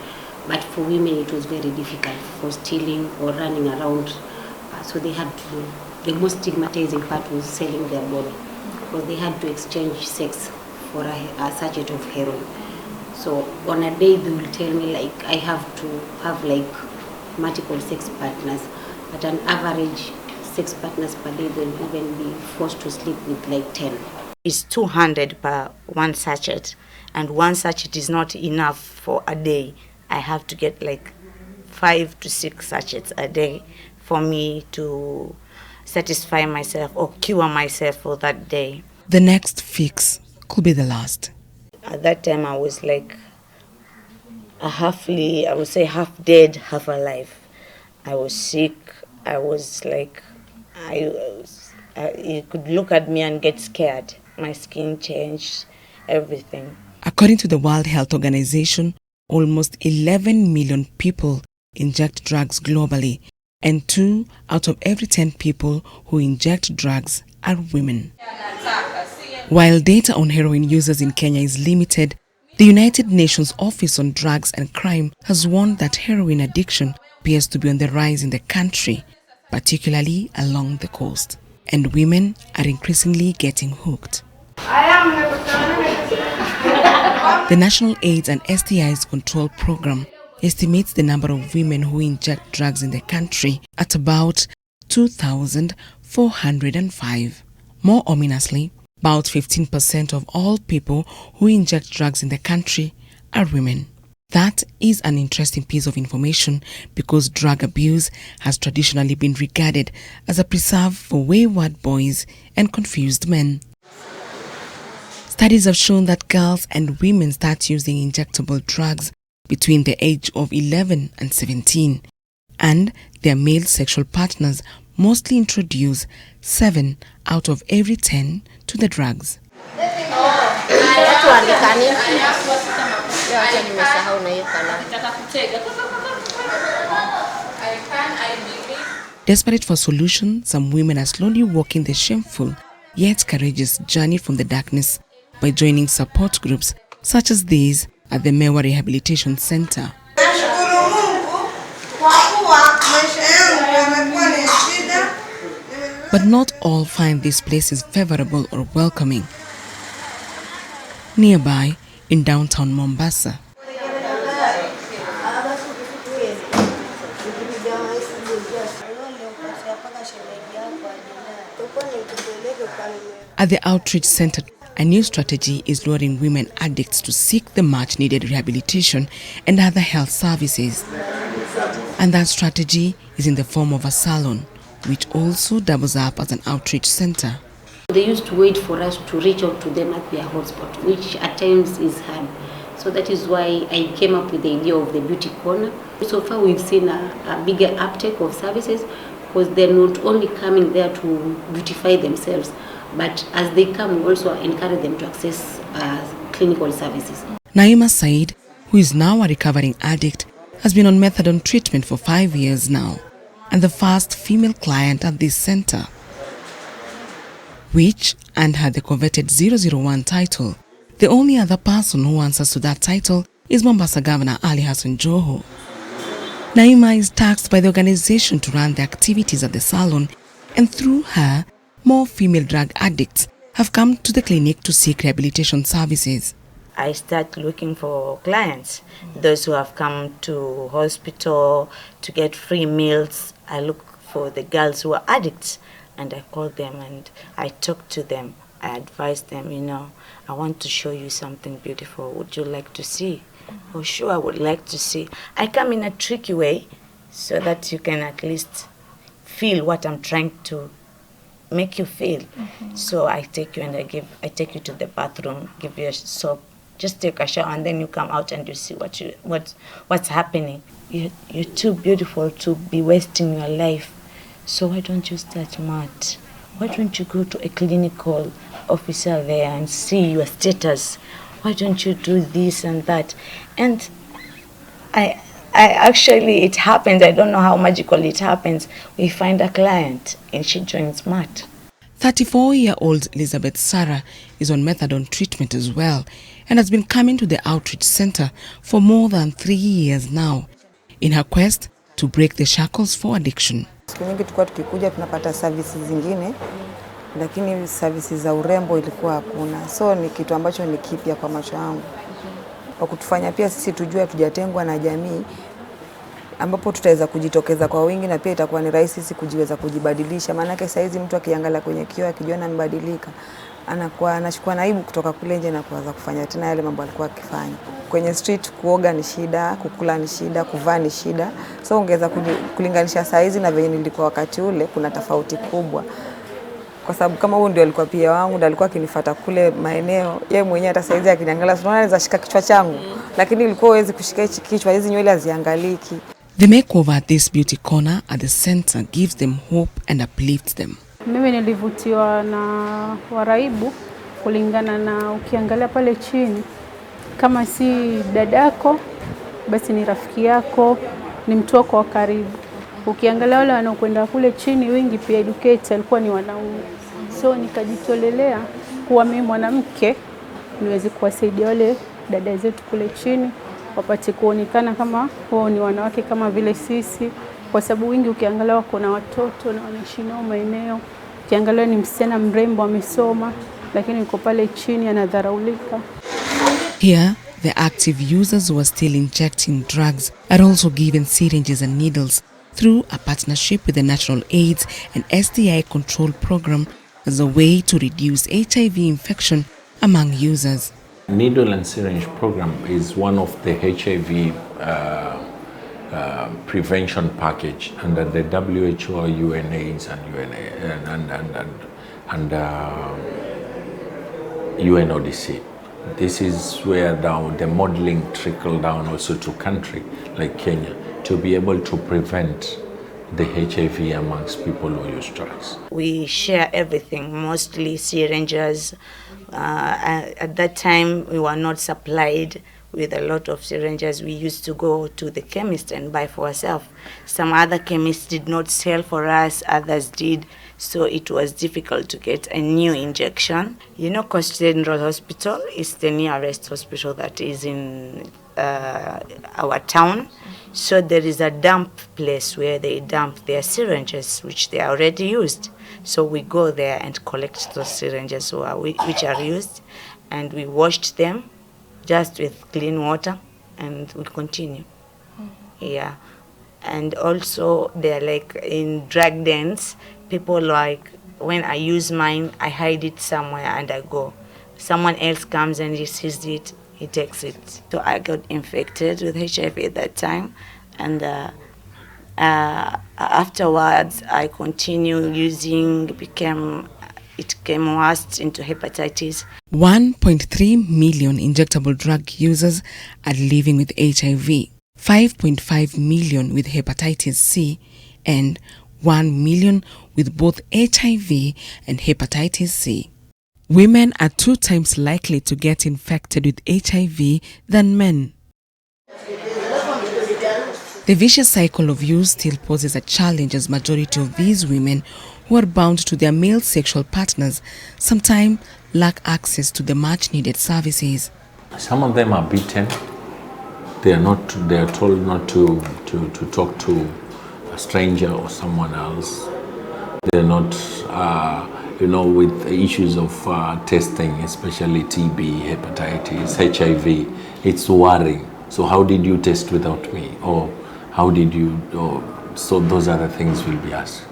But for women it was very difficult for stealing or running around. So they had to, the most stigmatizing part was selling their body, because they had to exchange sex for a sachet of heroin. So on a day they will tell me like I have to have like multiple sex partners, but an average 6 partners per day, they'll even be forced to sleep with like 10. It's 200 per one sachet, and one sachet is not enough for a day. I have to get like 5 to 6 sachets a day for me to satisfy myself or cure myself for that day. The next fix could be the last. At that time I was like half dead, half alive. I was sick. I was like, you could look at me and get scared. My skin changed, everything. According to the World Health Organization, almost 11 million people inject drugs globally, and 2 out of every 10 people who inject drugs are women. While data on heroin users in Kenya is limited, the United Nations Office on Drugs and Crime has warned that heroin addiction appears to be on the rise in the country, particularly along the coast, and women are increasingly getting hooked. The National AIDS and STIs Control Program estimates the number of women who inject drugs in the country at about 2,405. More ominously, about 15% of all people who inject drugs in the country are women. That is an interesting piece of information because drug abuse has traditionally been regarded as a preserve for wayward boys and confused men. Studies have shown that girls and women start using injectable drugs between the age of 11 and 17, and their male sexual partners mostly introduce 7 out of every 10 to the drugs. Desperate for solutions, some women are slowly walking the shameful yet courageous journey from the darkness by joining support groups such as these at the Mewa Rehabilitation Center. But not all find these places favorable or welcoming. Nearby, in downtown Mombasa, at the outreach center, a new strategy is luring women addicts to seek the much-needed rehabilitation and other health services. And that strategy is in the form of a salon, which also doubles up as an outreach center. They used to wait for us to reach out to them at their hotspot, which at times is hard. So that is why I came up with the idea of the beauty corner. So far we've seen a bigger uptake of services because they're not only coming there to beautify themselves, but as they come, we also encourage them to access clinical services. Naima Said, who is now a recovering addict, has been on methadone treatment for 5 years now, and the first female client at this center, which earned her the coveted 001 title. The only other person who answers to that title is Mombasa Governor Ali Hassan Joho. Naima is tasked by the organization to run the activities at the salon, and through her, more female drug addicts have come to the clinic to seek rehabilitation services. I start looking for clients, those who have come to hospital to get free meals. I look for the girls who are addicts and I call them and I talk to them. I advise them, I want to show you something beautiful. Would you like to see? Oh, sure, I would like to see. I come in a tricky way so that you can at least feel what I'm trying to make you feel. So I take you and I take you to the bathroom, give you a soap, just take a shower, and then you come out and you see what's happening. You're too beautiful to be wasting your life. So why don't you start mad? Why don't you go to a clinical officer there and see your status? Why don't you do this and that? And I actually, it happens. I don't know how magically it happens. We find a client and she joins MAT. 34-year-old Elizabeth Sarah is on methadone treatment as well and has been coming to the outreach center for more than 3 years now in her quest to break the shackles for addiction. Siku nyingi tulikuwa tukikuja tunapata services zingine, lakini services za urembo ilikuwa hakuna. So ni kitu ambacho ni kipya kwa macho yangu. Kwa kutufanya pia sisi tujue hatujatengwa na jamii, ambapo tutaweza kujitokeza kwa wingi na pia itakuwa ni rahisi sisi kujiweza kujibadilisha. Maana yake saizi mtu akiangalia kwenye kioo akijiona amebadilika, anachukua naibu kutoka kule nje na kuanza kufanya tena yale mambo alikuwa akifanya. Kwenye street kuoga ni shida, kukula ni shida, kuvaa ni shida. So ungeweza kulinganisha saizi na venye nilikuwa wakati ule, kuna tofauti kubwa. Kwa sababu kama huyu ndio alikuwa pia wangu, ndio alikuwa akinifuata kule maeneo, yeye mwenyewe hata saizi akiniangalia unaona anaweza shika kichwa changu, lakini ilikuwa huwezi kushika hichi kichwa, hizi nywele haziangaliki. The makeover at this beauty corner at the center gives them hope and uplifts them. Mimi nilivutiwa na waraibu kulingana na ukiangalia pale chini, kama si dadako basi ni rafiki yako, ni mtu wako wa karibu. Ukiangalia wale wanaokwenda kule chini wengi pia educate alikuwa ni wanaume. So nikajitolelea kuwa mimi mwanamke niweze kuwasaidia wale dada zetu kule chini wapate kuonekana kama wao ni wanawake kama vile sisi, kwa sababu wengi ukiangalia wako na watoto na wanaishi nao maeneo. Ukiangalia ni msichana mrembo amesoma, lakini yuko pale chini anadharaulika. Here, the active users who are still injecting drugs are also given syringes and needles through a partnership with the National AIDS and STI Control Program as a way to reduce HIV infection among users. Needle and syringe program is one of the HIV prevention package under the WHO, UNAIDS and UNODC. This is where the modeling trickle down also to country like Kenya to be able to prevent the HIV amongst people who use drugs. We share everything, mostly syringes. At that time, we were not supplied with a lot of syringes. We used to go to the chemist and buy for ourselves. Some other chemists did not sell for us, others did. So it was difficult to get a new injection. You know, Coast General Hospital is the nearest hospital that is in our town. So there is a dump place where they dump their syringes, which they are already used. So we go there and collect those syringes which are used, and we washed them just with clean water, and we continue. Yeah. And also they're like in drug dens, people like, when I use mine, I hide it somewhere and I go. Someone else comes and he sees it, he takes it. So I got infected with HIV at that time, and afterwards I continued using, it came worse into hepatitis. 1.3 million injectable drug users are living with HIV, 5.5 million with hepatitis C, and 1 million with both HIV and hepatitis C. Women are 2 times likely to get infected with HIV than men. The vicious cycle of use still poses a challenge, as majority of these women who are bound to their male sexual partners sometimes lack access to the much needed services. Some of them are beaten. They are told not to talk to a stranger or someone else. They're not, with issues of testing, especially TB, hepatitis, HIV. It's worrying. So how did you test without me? Or how did you? So those are the things will be asked.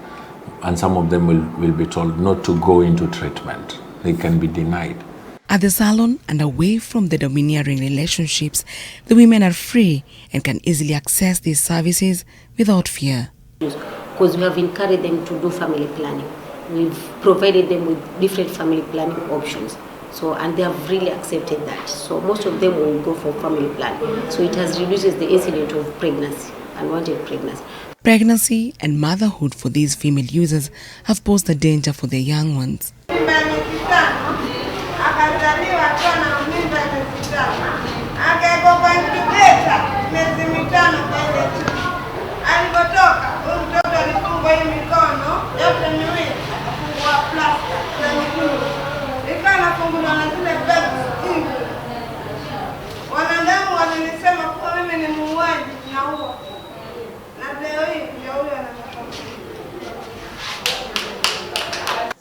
And some of them will be told not to go into treatment. They can be denied. At the salon and away from the domineering relationships, the women are free and can easily access these services without fear. Because we have encouraged them to do family planning. We've provided them with different family planning options. And they have really accepted that. So most of them will go for family planning. So it has reduced the incidence of pregnancy, unwanted pregnancy. Pregnancy and motherhood for these female users have posed a danger for their young ones.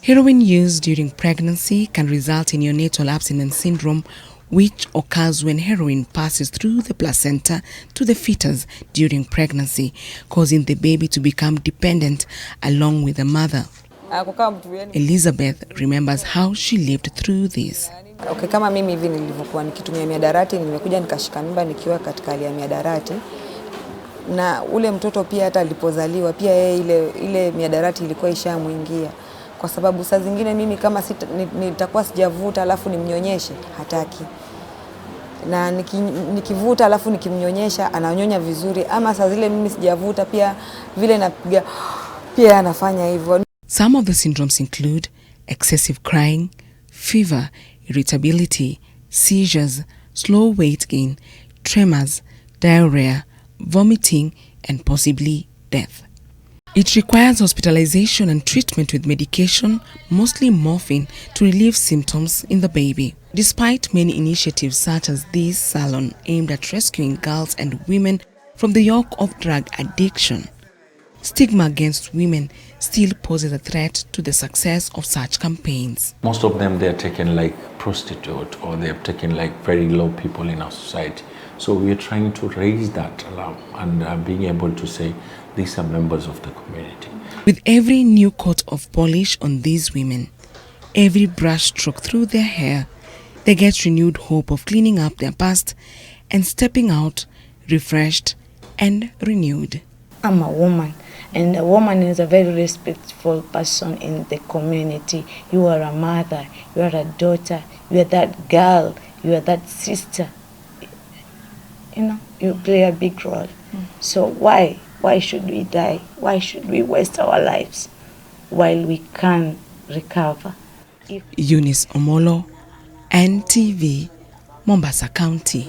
Heroin use during pregnancy can result in neonatal abstinence syndrome, which occurs when heroin passes through the placenta to the fetus during pregnancy, causing the baby to become dependent along with the mother. Elizabeth remembers how she lived through this. Okay, kama mimi hivi nilivyokuwa nikitumia mihadarati, nimekuja nikashika mimba nikiwa katika hali ya mihadarati. Na ule mtoto pia hata alipozaliwa pia yeye ile mihadarati ilikuwa ishamuingia. Kwa sababu saa zingine mimi kama nitakuwa sijavuta alafu nimnyonyeshe, hataki. Na nikivuta alafu nikimnyonyesha ananyonya vizuri, ama saa zile mimi sijavuta pia vile napiga pia anafanya hivyo. Some of the syndromes include excessive crying, fever, irritability, seizures, slow weight gain, tremors, diarrhea, vomiting, and possibly death. It requires hospitalization and treatment with medication, mostly morphine, to relieve symptoms in the baby. Despite many initiatives such as this salon aimed at rescuing girls and women from the yoke of drug addiction, stigma against women still poses a threat to the success of such campaigns. Most of them, they are taken like prostitute, or they are taken like very low people in our society. So we are trying to raise that alarm and being able to say these are members of the community. With every new coat of polish on these women, every brush stroke through their hair, they get renewed hope of cleaning up their past and stepping out refreshed and renewed. I'm a woman, and a woman is a very respectful person in the community. You are a mother, you are a daughter, you are that girl, you are that sister. You know, you play a big role. So why should we die? Why should we waste our lives while we can recover? Eunice Omolo, NTV, Mombasa County.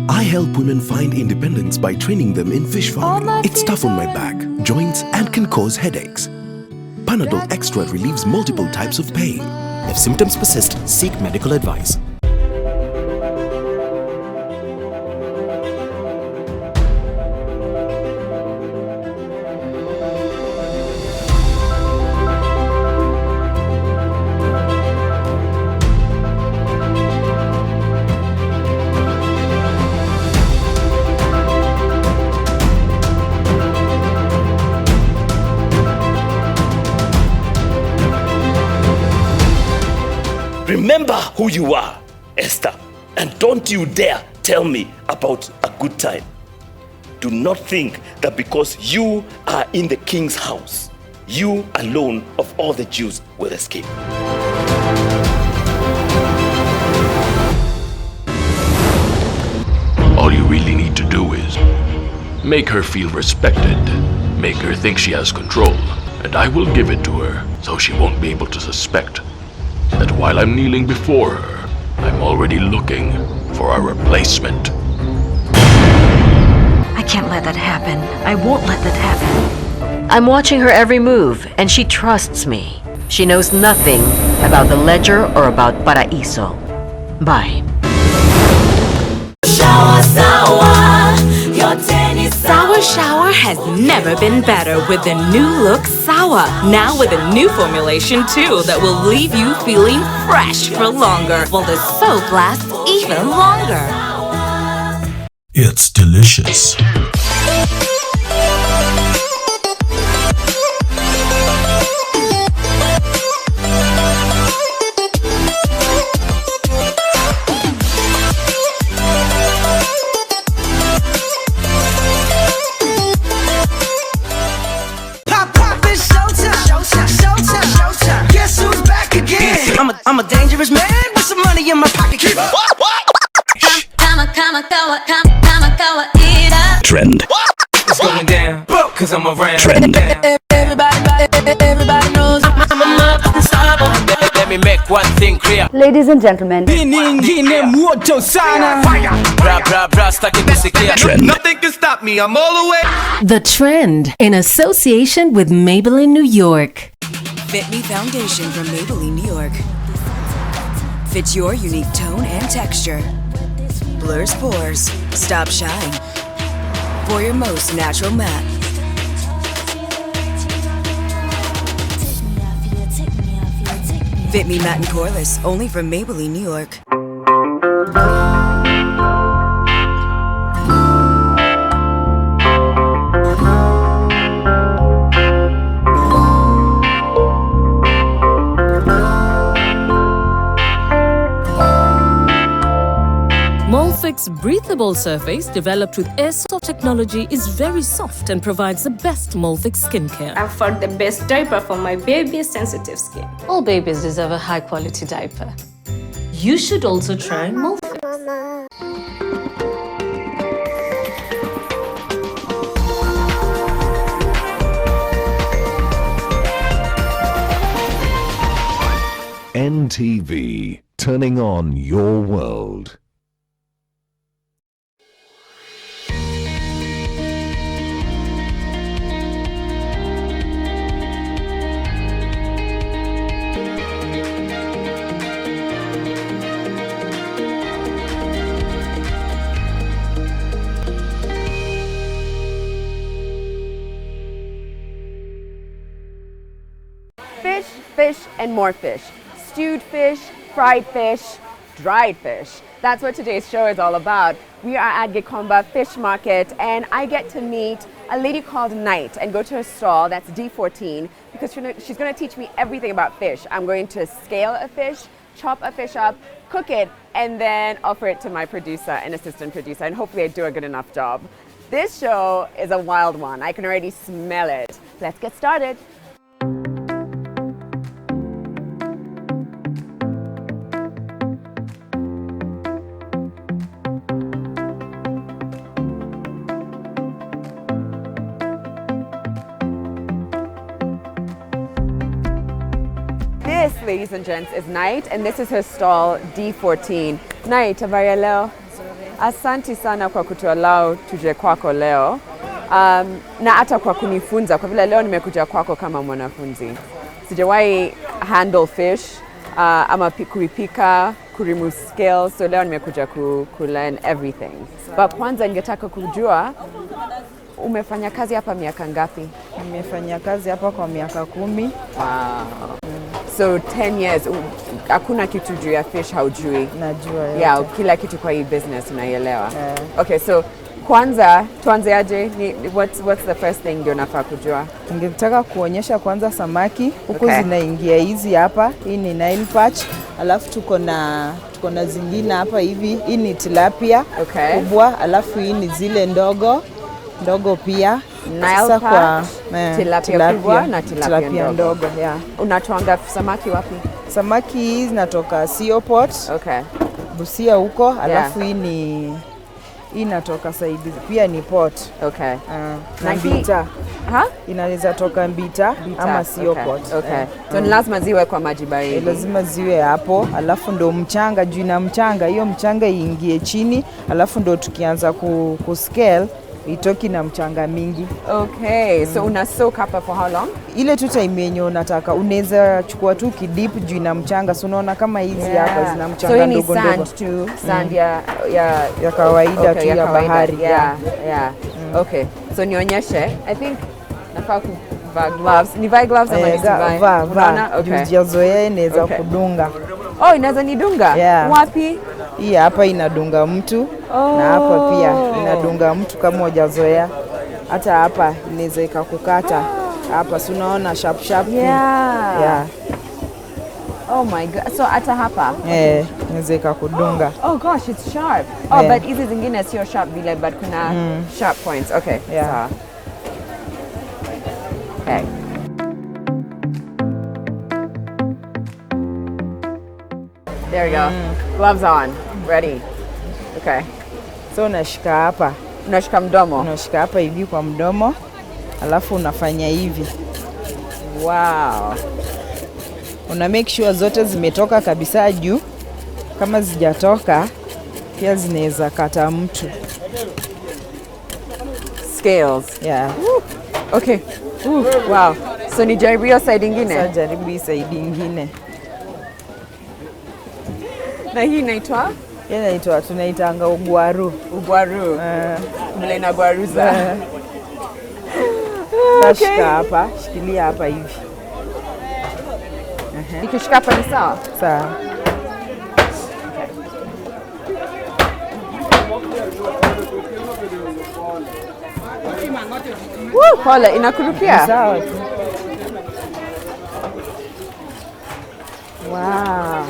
I help women find independence by training them in fish farming. It's tough on my back, joints, and can cause headaches. Panadol Extra relieves multiple types of pain. If symptoms persist, seek medical advice. Remember who you are, Esther, and don't you dare tell me about a good time. Do not think that because you are in the king's house, you alone of all the Jews will escape. All you really need to do is make her feel respected, make her think she has control, and I will give it to her so she won't be able to suspect that while I'm kneeling before her, I'm already looking for a replacement. I can't let that happen. I won't let that happen. I'm watching her every move, and she trusts me. She knows nothing about the ledger or about Paraiso. Bye. Sour Shower has never been better with the new look Sour. Now with a new formulation too that will leave you feeling fresh for longer, while the soap lasts even longer. It's delicious. I'm a dangerous man with some money in my pocket. Keep up. Trend. It's going down, cause I'm around. Trend. Everybody knows I'm unstoppable. Let me make one thing clear. Ladies and gentlemen, Trend. Nothing can stop me, I'm all the way. The Trend, in association with Maybelline New York. Fit Me Foundation from Maybelline, New York. Fits your unique tone and texture. Blurs pores, stops shine. For your most natural matte. Fit Me Matte and Poreless, only from Maybelline, New York. Molfix breathable surface developed with airsoft technology is very soft and provides the best Molfix skincare. I've found the best diaper for my baby's sensitive skin. All babies deserve a high quality diaper. You should also try Molfix. NTV, turning on your world. Fish, fish, and more fish. Stewed fish, fried fish, dried fish. That's what today's show is all about. We are at Gikomba Fish Market, and I get to meet a lady called Night and go to her stall, that's D14, because she's going to teach me everything about fish. I'm going to scale a fish, chop a fish up, cook it, and then offer it to my producer and assistant producer, and hopefully I do a good enough job. This show is a wild one. I can already smell it. Let's get started. This, ladies and gents, is Night, and this is her stall, D14. Night, habari ya leo? Asante sana kwa kutuallow tuje kwako leo. Na hata kwa kunifunza, kwa vile leo nimekuja kwako kama mwanafunzi. Sijawahi handle fish, ama kuipika, remove scales, so leo nimekuja learn everything. But kwanza ningetaka kujua, umefanya kazi hapa miaka ngapi? Nimefanya kazi hapa kwa miaka 10. Wow. So 10 years, hakuna kitu juu ya fish haujui? Najua yote. Yeah, kila kitu kwa hii business unaielewa. Okay, so kwanza tuanze aje? What's the first thing ndio nafaa kujua? Ningetaka kuonyesha kwanza samaki huku zinaingia hizi hapa. Hii ni Nile perch, alafu tuko na zingine hapa hivi. Hii ni tilapia kubwa, alafu hii ni zile ndogo pia. Nile perch, tilapia kubwa na tilapia ndogo. Yeah. Unatoanga samaki wapi? Samaki hizi zinatoka Seaport. Busia huko, alafu hii inatoka Saidi pia ni port. Na Mbita. Inaweza toka Mbita ama Seaport. So ni lazima ziwe kwa maji baridi. Lazima ziwe hapo, alafu ndo mchanga, juu na mchanga, hiyo mchanga iingie chini, alafu ndo tukianza kuscale itoki na mchanga mingi. So una soak hapa for how long? Ile tu time yenye unataka, unaweza chukua tu kidip juu na mchanga. So unaona kama hizi hapa zina mchanga ndogo ndogo. So sand tu, sand ya kawaida tu ya bahari. Okay. So nionyeshe. I think nafaa kuvaa gloves. Nivae gloves ama nisivae? Vaa. Hujazoea inaweza kudunga. Oh, inaweza nidunga? Wapi? Hii hapa inadunga mtu. Na hapa pia inadunga mtu kama hujazoea. Hata hapa inaweza ikakukata. Hapa si unaona sharp. Oh my god. So hata hapa? Inaweza ikakudunga. Oh gosh, it's sharp. Oh, but hizi zingine sio sharp vile, but kuna sharp points. Okay. So. Okay. There we go. Gloves on. Ready. Okay. So unashika hapa. Unashika mdomo? Unashika hapa hivi kwa mdomo. Alafu unafanya hivi. Wow. Una make sure zote zimetoka kabisa juu. Kama zijatoka, pia zinaweza kata mtu. Scales. Yeah. Okay. Wow. So ni jaribu hiyo side ingine? Sasa jaribu hii side ingine. Na hii inaitwa? Tunaitanga ugwaru. Ugwaru. Mle na gwaruza. Shika hapa, shikilia hapa hivi. Nikishika hapa ni sawa? Sawa. Pole, inakurukia? Sawa tu. Wow.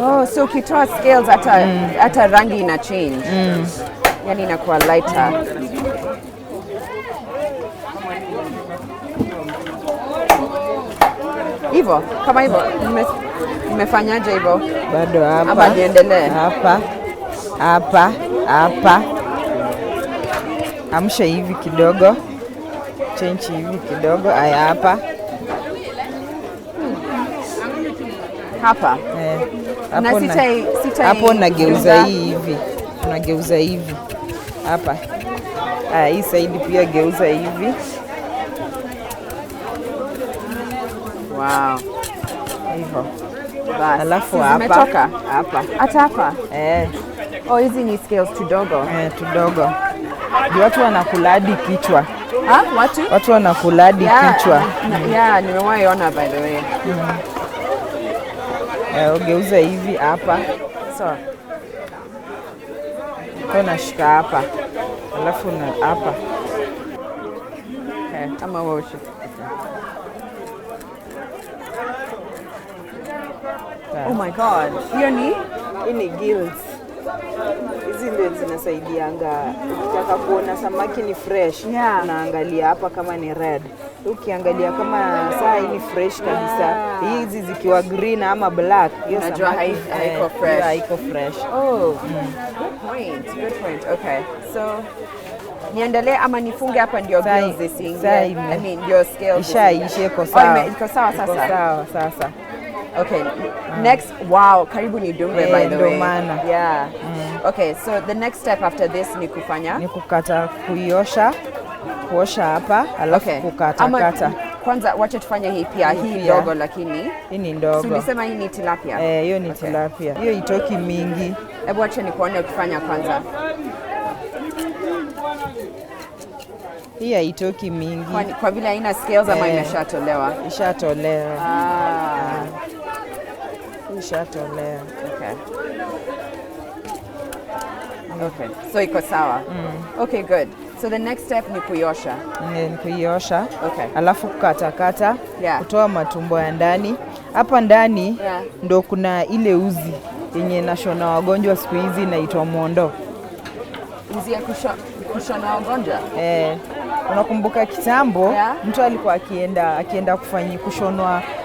Oh, so ukitoa scales hata rangi ina change. Yani inakuwa lighter. Hivyo, kama hivyo, nimefanyaje hivyo? Bado hapa. Ama niendelee? Hapa. Amsha hivi kidogo. Change hivi kidogo. Haya hapa. Hapa. Hapo na sita hapo nageuza hivi. Unageuza hivi. Hapa. Hii side pia geuza hivi. Wow. Hivyo. Alafu hapa. Hata hapa. Hizi ni scales tudogo. Tudogo. Watu wanakuladi kichwa. Watu wanakuladi kichwa. Nimewahi ona by the way. Ugeuza hivi hapa. Sawa. Kuna shika hapa. Alafu na hapa. Ama wewe Oh my god. Hiyo ni? Hii ni gills. Hizi ndio zinasaidianga ukitaka kuona samaki ni fresh. Unaangalia hapa kama ni red. Ukiangalia kama saa hii ni fresh kabisa. Hizi zikiwa green ama black, hiyo samaki haiko fresh. Haiko fresh. Good point. Okay. So niendelee ama nifunge hapa ndio gills zisiingie? I mean your scales. Iko sawa. Iko sawa sasa. Iko sawa sasa. Okay. Next, wow, karibu ni dumbe by the way. Yeah. Okay, so the next step after this ni kufanya? Ni kukata, kuosha hapa, alafu kukata. Kwanza wacha tufanye hii pia, hii ndogo lakini. Hii ni ndogo. Tulisema hii ni tilapia. Hiyo ni tilapia. Hiyo itoki mingi. Hebu wacha nikuone ukifanya kwanza. Hii haitoki mingi. Kwa vile haina scales ama imeshatolewa? Ishatolewa. Ishatolewa. Okay. So iko sawa. Okay, good. So the next step ni kuiosha. Ni kuiosha. Okay. Alafu kukatakata, kutoa matumbo ya ndani. Hapa ndani ndo kuna ile uzi yenye nashona wagonjwa siku hizi inaitwa mondo. Uzi ya kushona wagonjwa? Unakumbuka kitambo mtu alikuwa akienda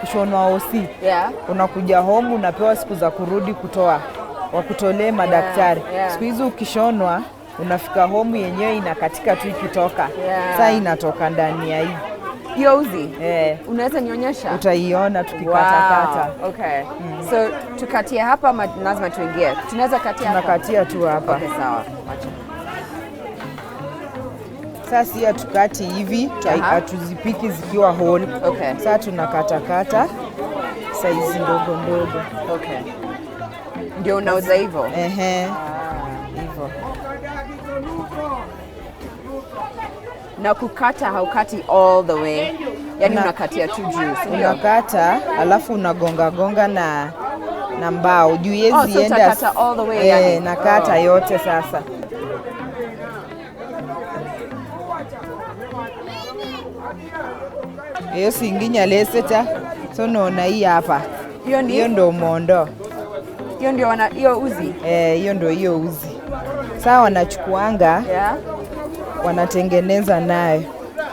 kushonwa OC. Unakuja home unapewa siku za kurudi wakutolee madaktari. Siku hizi ukishonwa unafika home yenyewe inakatika tu ikitoka. Saa inatoka ndani ya hii. Hiyo uzi? Unaweza nionyesha? Utaiona tukikatakata. Okay. So tukatie hapa ama lazima tuingie? Tunaweza katia hapa? Tunakatia tu hapa. Okay, sawa. Sasa tukati hivi, hatuzipiki zikiwa whole. Sasa tunakatakata size ndogo ndogo. Okay. Ndio unauza hivyo? Hivyo. Na kukata haukati all the way. Yaani unakatia tu juu. Unakata, alafu unagonga na mbao. Juu yezi enda. Utakata all the way yani. Nakata yote sasa. Hiyo singinya leseta. So naona hii hapa. Hiyo ndo mondo. Hiyo ndio hiyo uzi? Hiyo ndio hiyo uzi. Sasa wanachukuanga, wanatengeneza nayo.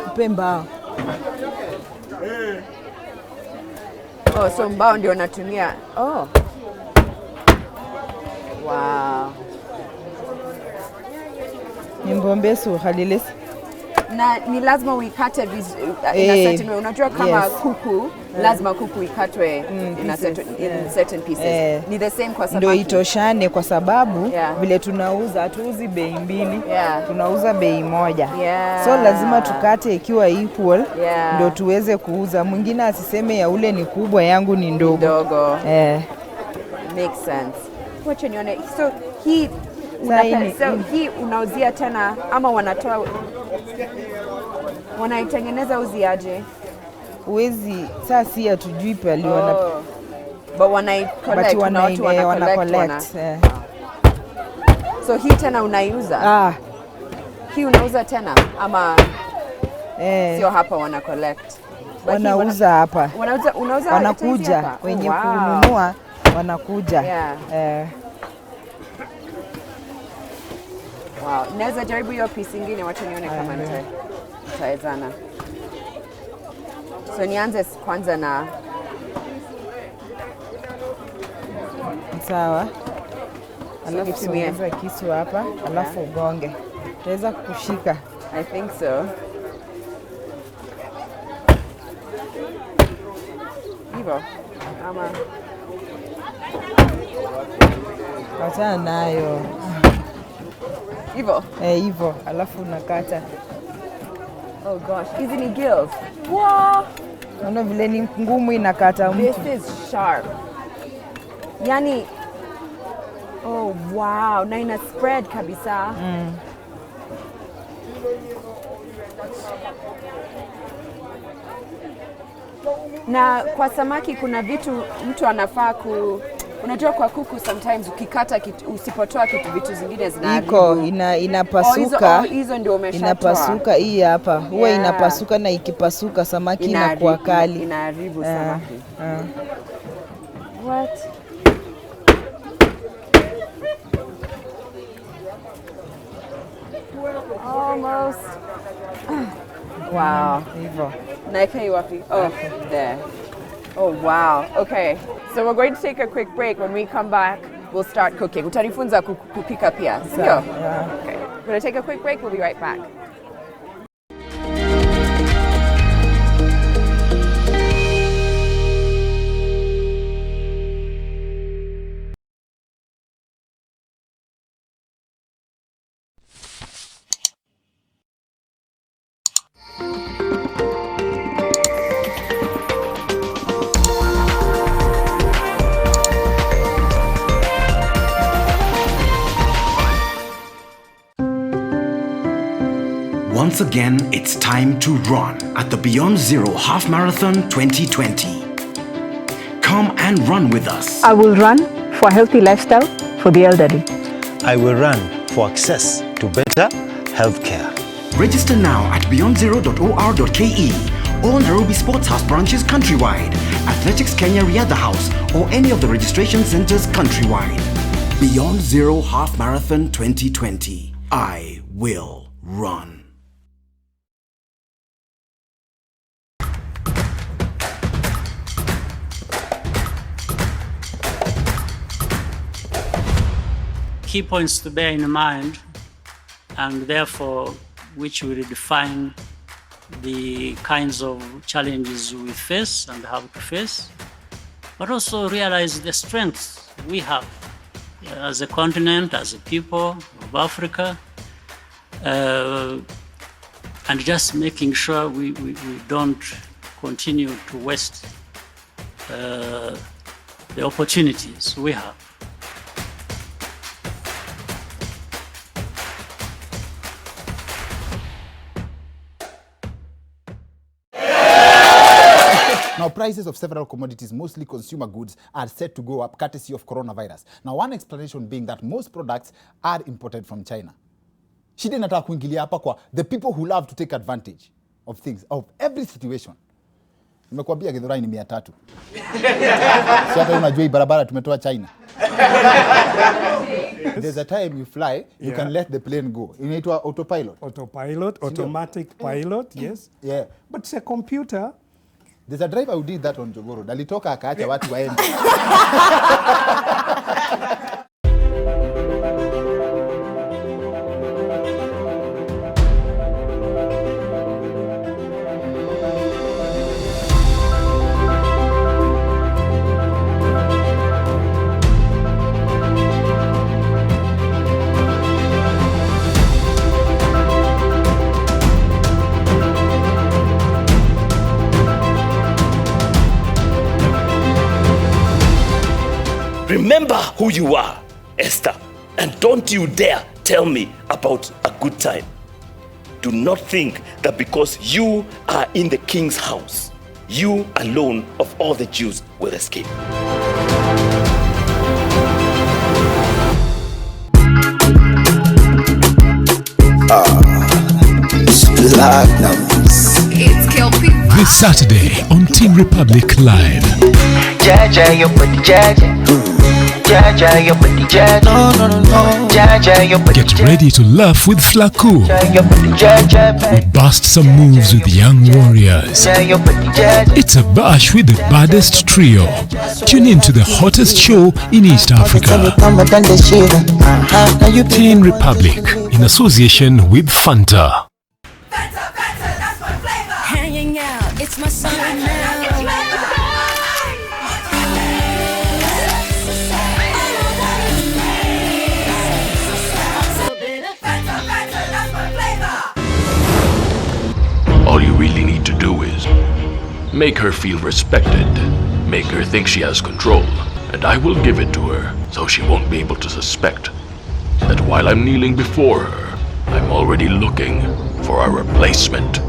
Mpe mbao. So mbao ndio wanatumia. Wow. Nimbombesu halilesi. Na ni lazima uikate unajua kama kuku lazima kuku ikatwe in certain pieces. Ni the same kwa sababu ndio itoshane kwa sababu vile tunauza hatuuzi bei mbili, tunauza bei moja. So lazima tukate ikiwa equal ndio tuweze kuuza. Mwingine asiseme ya ule ni kubwa yangu ni ndogo. Makes sense. Wacha nione. So hii unauzia tena ama wanatoa wanaitengeneza uziaje? Uwezi sasa si hatujui pale but wana collect. So hii tena unaiuza? Hii unauza tena ama sio hapa wana collect? Wanauza hapa. Unauza wanakuja wenye kununua wanakuja. Wow, naweza jaribu hiyo piece nyingine, wacha nione kama nitawezana. So nianze kwanza na sawa. Alafu tumia kisu hapa, alafu ugonge. Utaweza kushika. I think so. Hivyo. Ama. Achana nayo. Hivyo? Hivyo. Alafu unakata. Oh gosh, hizi ni gills. Wow. Unaona vile ni ngumu inakata mtu. This is sharp. Yani, oh wow, na ina spread kabisa. Na kwa samaki kuna vitu mtu anafaa unajua kwa kuku sometimes ukikata usipotoa vitu zingine zinaharibu. Inapasuka. Hizo ndio umeshatoa. Inapasuka hii hapa. Huwa inapasuka na ikipasuka samaki inakuwa kali. Inaharibu samaki. What? Almost. Wow. Hivyo. Naekei wapi? Oh, there. Oh, wow. Okay. So we're going to take a quick break. When we come back, we'll start cooking. Utanifunza kupika pia. Sio? Okay. We're going to take a quick break. We'll be right back. Once again, it's time to run at the Beyond Zero Half Marathon 2020. Come and run with us. I will run for a healthy lifestyle for the elderly. I will run for access to better healthcare. Register now at beyondzero.or.ke, all Nairobi Sports House branches countrywide, Athletics Kenya Riadha House, or any of the registration centers countrywide. Beyond Zero Half Marathon 2020. I will run. Key points to bear in mind, and therefore which will define the kinds of challenges we face and how to face, but also realize the strengths we have as a continent, as a people of Africa, and just making sure we don't continue to waste the opportunities we have. Now, prices of several commodities, mostly consumer goods, are set to go up courtesy of coronavirus. Now, one explanation being that most products are imported from China. Shida inataka kuingilia hapa kwa the people who love to take advantage of things, of every situation. Nimekuambia Githurai ni 300. Si hata unajua hii barabara tumetoa China. There's a time you fly, you can let the plane go. Inaitwa autopilot. Autopilot, automatic pilot, yes. Yeah. But it's a computer. There's a driver who did that on Jogoro. Alitoka akaacha watu waende. Remember who you are, Esther, and don't you dare tell me about a good time. Do not think that because you are in the king's house, you alone of all the Jews will escape. This Saturday on Team Republic Live. Jaja, your body, Jaja. Jaja, your body, Jaja. No, no, no, no. Jaja, your body, Get ready to laugh with Flaku. Jaja, We bust some moves with young warriors. It's a bash with the baddest trio. Tune in to the hottest show in East Africa. Teen Republic in association with Fanta. It's my summer now. All you really need to do is make her feel respected, make her think she has control, and I will give it to her so she won't be able to suspect that while I'm kneeling before her, I'm already looking for a replacement.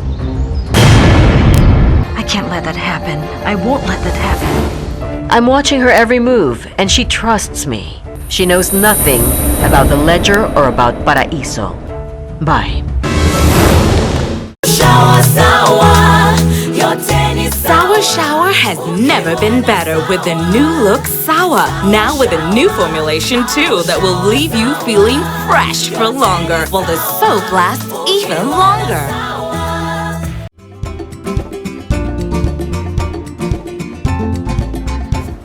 I can't let that happen. I won't let that happen. I'm watching her every move, and she trusts me. She knows nothing about the ledger or about Paraiso. Bye. Sour Shower has never been better with the new look Sour. Now with a new formulation too that will leave you feeling fresh for longer, while the soap lasts even longer.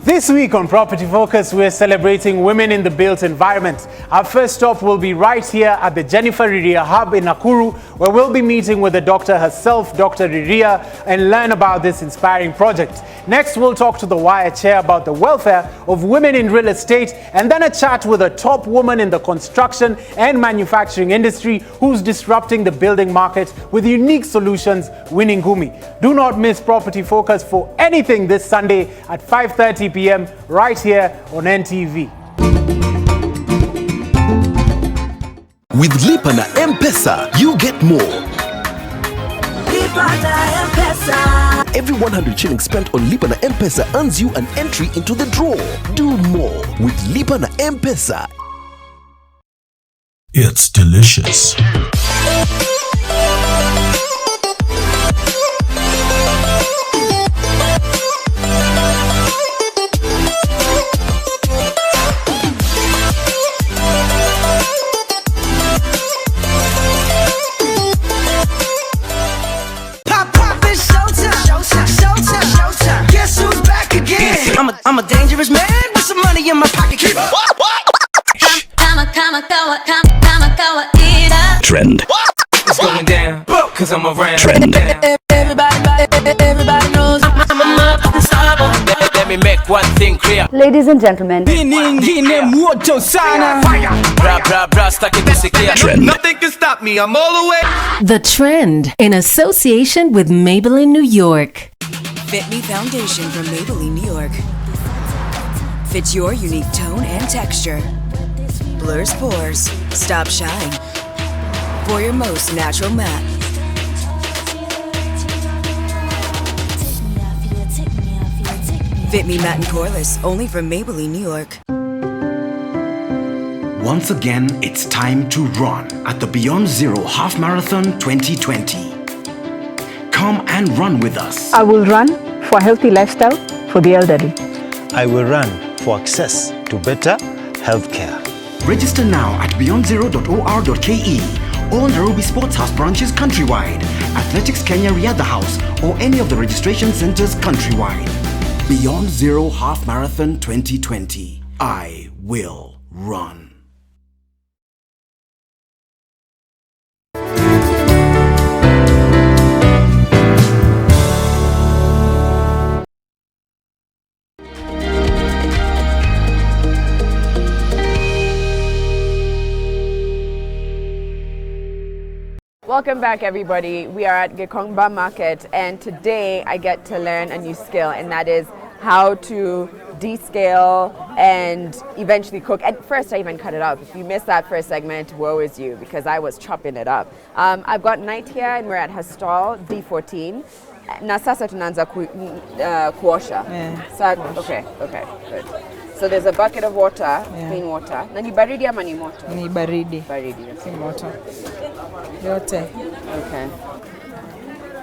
This week on Property Focus, we're celebrating women in the built environment. Our first stop will be right here at the Jennifer Riria Hub in Nakuru, where we'll be meeting with the doctor herself, Dr. Riria, and learn about this inspiring project. Next, we'll talk to the Wire Chair about the welfare of women in real estate, and then a chat with a top woman in the construction and manufacturing industry who's disrupting the building market with unique solutions, Winnie Ngumi. Do not miss Property Focus for anything this Sunday at 5:30 p.m. right here on NTV. With Lipa na M-Pesa, you get more. Lipa na M-Pesa. Every 100 shillings spent on Lipa na M-Pesa earns you an entry into the draw. Do more with Lipa na M-Pesa. It's delicious. I'm a dangerous man with some money in my pocket. Keep up. Trend. It's going down, cause I'm around. Trend. Everybody knows I'm a motherfucking star. Let me make one thing clear. Ladies and gentlemen, Trend. Nothing can stop me, I'm all the way. The Trend, in association with Maybelline New York. Fit Me Foundation from Maybelline, New York. Fits your unique tone and texture. Blurs pores, stops shine. For your most natural matte. Fit Me Matte and Poreless, only from Maybelline, New York. Once again, it's time to run at the Beyond Zero Half Marathon 2020. Come and run with us. I will run for a healthy lifestyle for the elderly. I will run for access to better healthcare. Register now at beyondzero.or.ke, all Nairobi Sports House branches countrywide, Athletics Kenya Riadha House, or any of the registration centers countrywide. Beyond Zero Half Marathon 2020. I will run. Welcome back, everybody. We are at Gikomba Market, and today I get to learn a new skill, and that is how to descale and eventually cook. At first, I even cut it up. If you missed that first segment, woe is you, because I was chopping it up. I've got Night here, and we're at her stall, D14. Na sasa tunaanza kuosha. Okay, good. So there's a bucket of water, clean water. Na ni baridi ama ni moto? Ni baridi. Baridi. Si moto. Yote. Okay.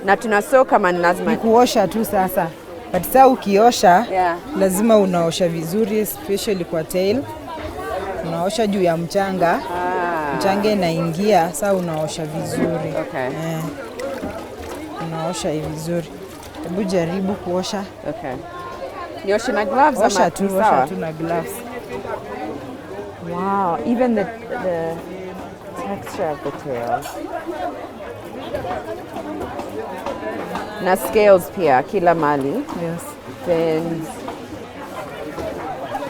Na tunasoka man lazima. Ni kuosha tu sasa. But sasa ukiosha, lazima unaosha vizuri, especially kwa tail. Unaosha juu ya mchanga. Mchanga inaingia, sasa unaosha vizuri. Okay. Unaosha vizuri. Hebu jaribu kuosha. Okay. Nioshe na gloves Osha tu na gloves. Wow, even the texture of the tail. Na scales pia kila mali. Yes. Fins.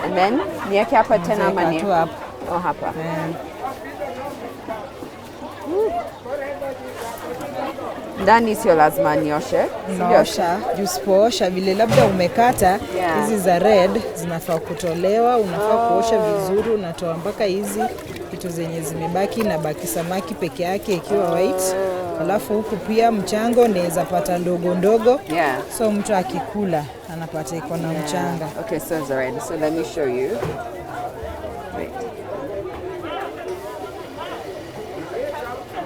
And then niweke hapa tena ama ni? Hapa. Oh, hapa. Ndani sio lazima nioshe. Unaosha, usipoosha vile labda umekata hizi za red zinafaa kutolewa, unafaa kuosha vizuri, unatoa mpaka hizi vitu zenye zimebaki na baki samaki peke yake ikiwa white. Alafu huku pia mchanga unaweza pata ndogo ndogo. So mtu akikula anapata iko na mchanga. Okay, so it's red. So let me show you. Wait.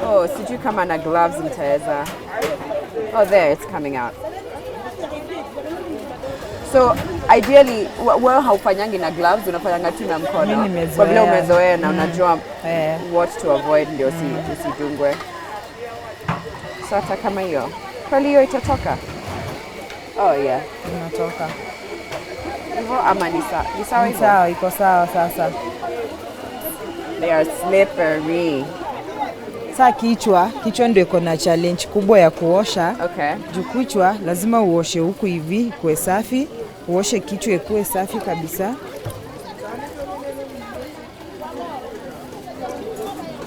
Oh, sijui kama na gloves nitaweza. Oh, there, it's coming out. So, ideally, wewe haufanyangi na gloves, unafanyanga tu na mkono. Kwa vile umezoea na unajua what to avoid ndio usidungwe. So, hata kama hiyo. Kweli hiyo itatoka? Oh, yeah. Inatoka. Hivyo ama ni sawa hivyo? Sawa, iko sawa sasa. They are slippery. Saa kichwa ndio iko na challenge kubwa ya kuosha. Okay. Juu kichwa lazima uoshe huku hivi ikuwe safi, uoshe kichwa ikuwe safi kabisa.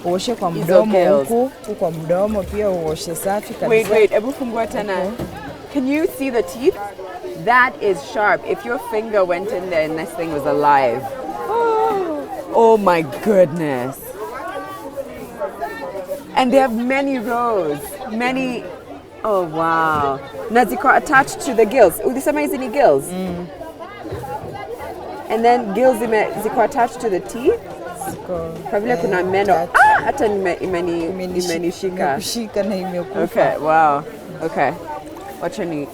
Uoshe kwa mdomo huku kwa mdomo pia uoshe safi kabisa. Wait, hebu fungua tena. Can you see the teeth? That is sharp. If your finger went in there and this thing was alive. Oh my goodness. And they have many rows, oh wow. Na ziko attached to the gills. Ulisema hizi ni gills? And then gills ziko attached to the teeth? Kwa vile kuna meno. Hata imenishika. Imekushika na imekufa. Okay, wow. Okay. Wacha ni.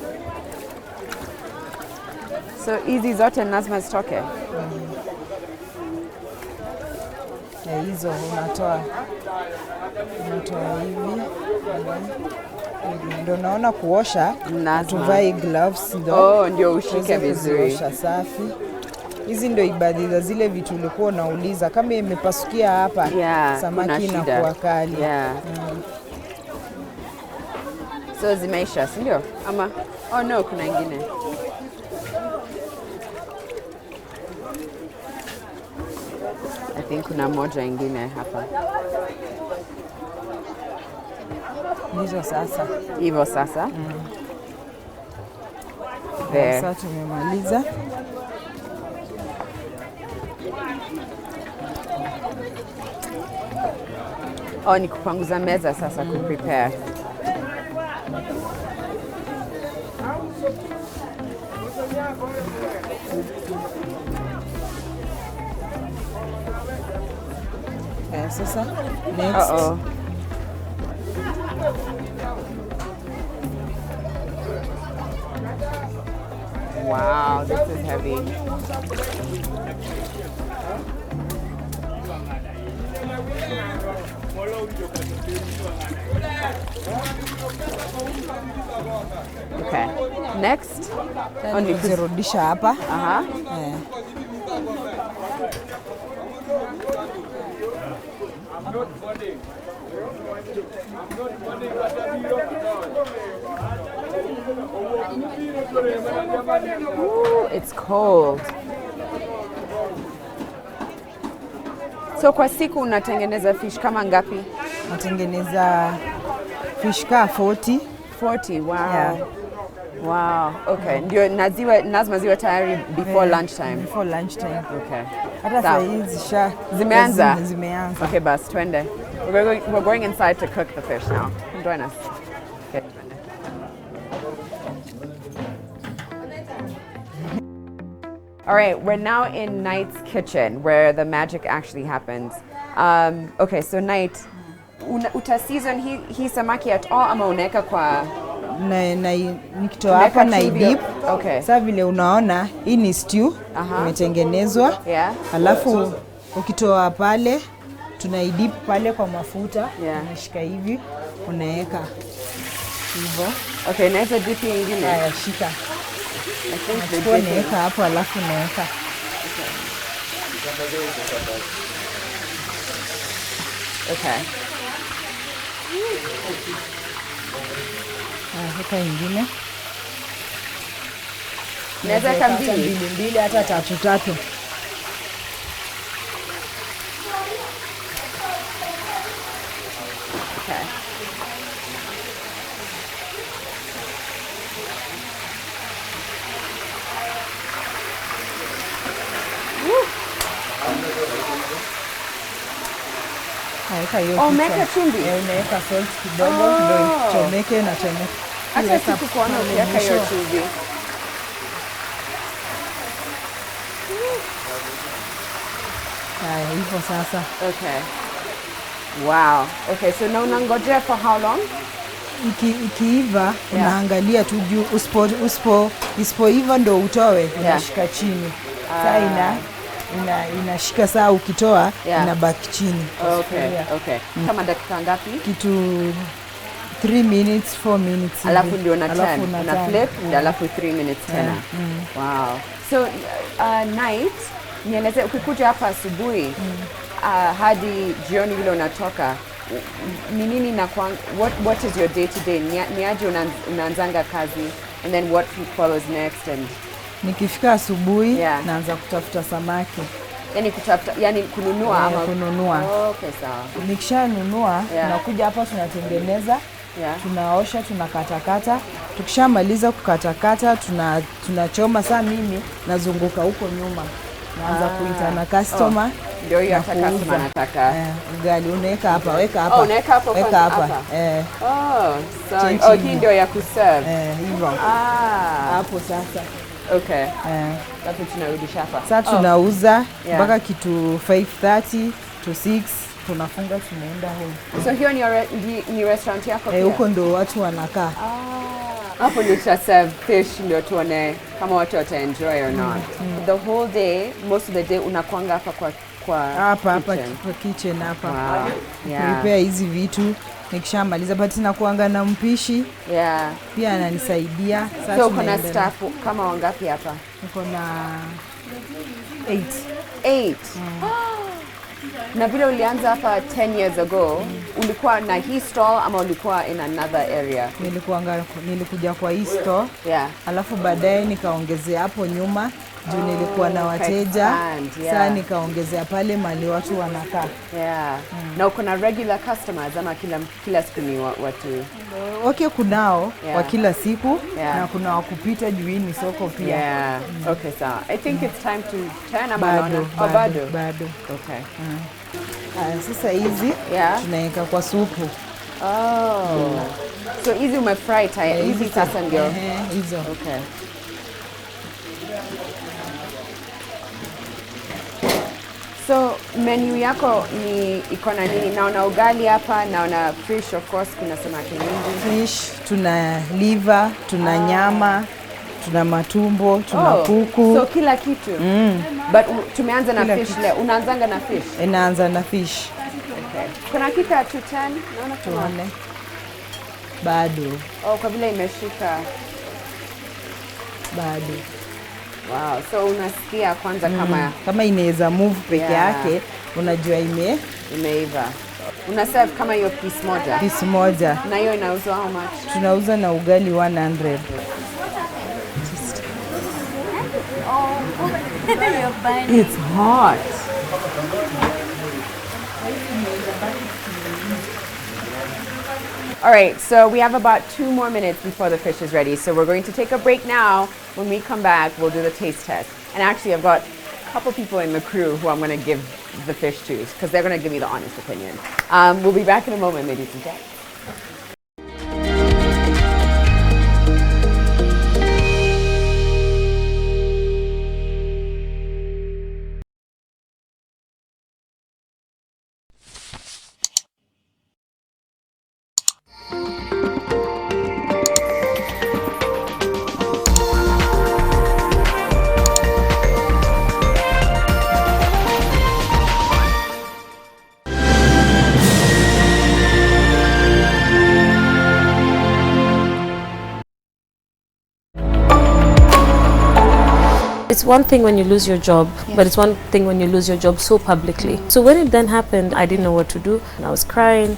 So hizi zote lazima zitoke. Hizo unatoa hivi. Ndio naona kuosha tuvai gloves ndio ushike vizuri. Kuosha safi. Hizi ndio ibadhi za zile vitu ulikuwa unauliza kama imepasukia hapa samaki inakuwa kali. So zimeisha, si ndio? Ama oh no, kuna ingine. I think kuna moja ingine hapa. Hivyo sasa. There. Sasa tumemaliza. Oh, ni kupanguza meza sasa kuprepare. Sasa next. Wow, this is heavy. Okay. Next, nizirudisha hapa. Ooh, it's cold. So kwa siku unatengeneza fish kama ngapi? Natengeneza fish ka 40. 40, wow. Yeah. Wow, okay. Ndio lazima ziwe tayari before lunchtime. Before lunchtime. Okay. Hata saa hizi zimeanza. Zimeanza. Okay, bas, twende. We're going inside to cook the fish now. Join us. Okay, twende. All right, we're now in Knight's kitchen where the magic actually happens. Okay, so Knight, uta-season hii samaki at all ama unaweka kwa nikitoa hapa na idip. Okay. Sasa vile unaona hii ni stew imetengenezwa. Alafu ukitoa pale tunaidip pale kwa mafuta. Unashika hivi unaweka hivyo. Okay, naweza dip nyingine. Haya, shika. Nachukua naweka hapo alafu naweka. Okay. Weka ingine. Naweza weka mbili? Mbili hata tatu. Okay. Umeweka chumvi? Unaweka salt kidogo ndio chomeke na chomeke. Acha siku kuona ukiweka hiyo chumvi. Haya, hivyo sasa. Okay. Wow. Okay, so na unangojea for how long? Ikiiva unaangalia tu juu, isipoiva ndo utoe, unashika chini. Saa inashika saa ukitoa inabaki chini. Okay. Kama dakika ngapi? Kitu 3 minutes, 4 minutes. Alafu ndio una flip, alafu 3 minutes tena. Wow. So night, nieleze ukikuja hapa asubuhi hadi jioni vile unatoka, ni nini na what is your day to day? Ni aje unaanzanga kazi and then what follows next? And nikifika asubuhi naanza kutafuta samaki. Yani kununua ama kununua. Okay, sawa. Nikishanunua tunakuja hapa tunatengeneza, tunaosha, tunakatakata. Tukishamaliza kukatakata tunachoma. Saa mimi nazunguka huko nyuma. Naanza kuita na customer. Ndio hiyo hata customer anataka. Ugali unaweka hapa, weka hapa. Unaweka hapa. Weka hapa. So hii ndio ya kuserve. Hivyo. Hapo sasa. Okay. Sasa tunarudisha hapa. Sasa tunauza mpaka kitu 5:30 to 6 tunafunga, tunaenda home. So hiyo ni restaurant yako pia? Huko ndo watu wanakaa. Hapo ndio serve fish ndio tuone kama watu wataenjoy or not. The whole day, most of the day unakuanga hapa hapa kwa kitchen hapa. Prepare hizi vitu. Nikishamaliza but nakuanga na mpishi. Pia ananisaidia. Sasa so kuna staff kama wangapi hapa? Niko na 8. Na vile ulianza hapa 10 years ago, ulikuwa na hii stall ama ulikuwa in another area? Nilikuja kwa hii stall. Alafu baadaye nikaongezea hapo nyuma juu nilikuwa na wateja. Sasa nikaongezea pale mali watu wanakaa. Na uko na regular customers ama kila siku ni watu? Okay, kunao wa kila siku na kuna wakupita juu ni soko pia. Okay, sawa. I think it's time to turn ama bado. Okay. Sasa hizi tunaweka kwa supu. So hizi umefry tayari. Hizi sasa ndio. Hizo. Okay. So menu yako iko na nini? Naona ugali hapa, naona fish, of course kuna samaki nyingi. Fish, tuna liver, tuna nyama, tuna matumbo, tuna kuku. So kila kitu. But tumeanza na fish leo. Unaanzanga na fish? Inaanza na fish. Okay. Kuna kitu ya 210? Naona tuone. Bado. Kwa vile imeshika. Bado. Wow, so unasikia kwanza kama inaweza move peke yake, unajua imeiva. Una serve kama hiyo piece moja? Piece moja. Na hiyo inauzwa how much? Tunauza na ugali 100. It's hot. All right, so we have about 2 more minutes before the fish is ready. So we're going to take a break now. When we come back, we'll do the taste test. And actually, I've got a couple people in the crew who I'm going to give the fish to because they're going to give me the honest opinion. We'll be back in a moment, ladies and gentlemen. It's one thing when you lose your job, but it's one thing when you lose your job so publicly. So when it then happened, I didn't know what to do. I was crying.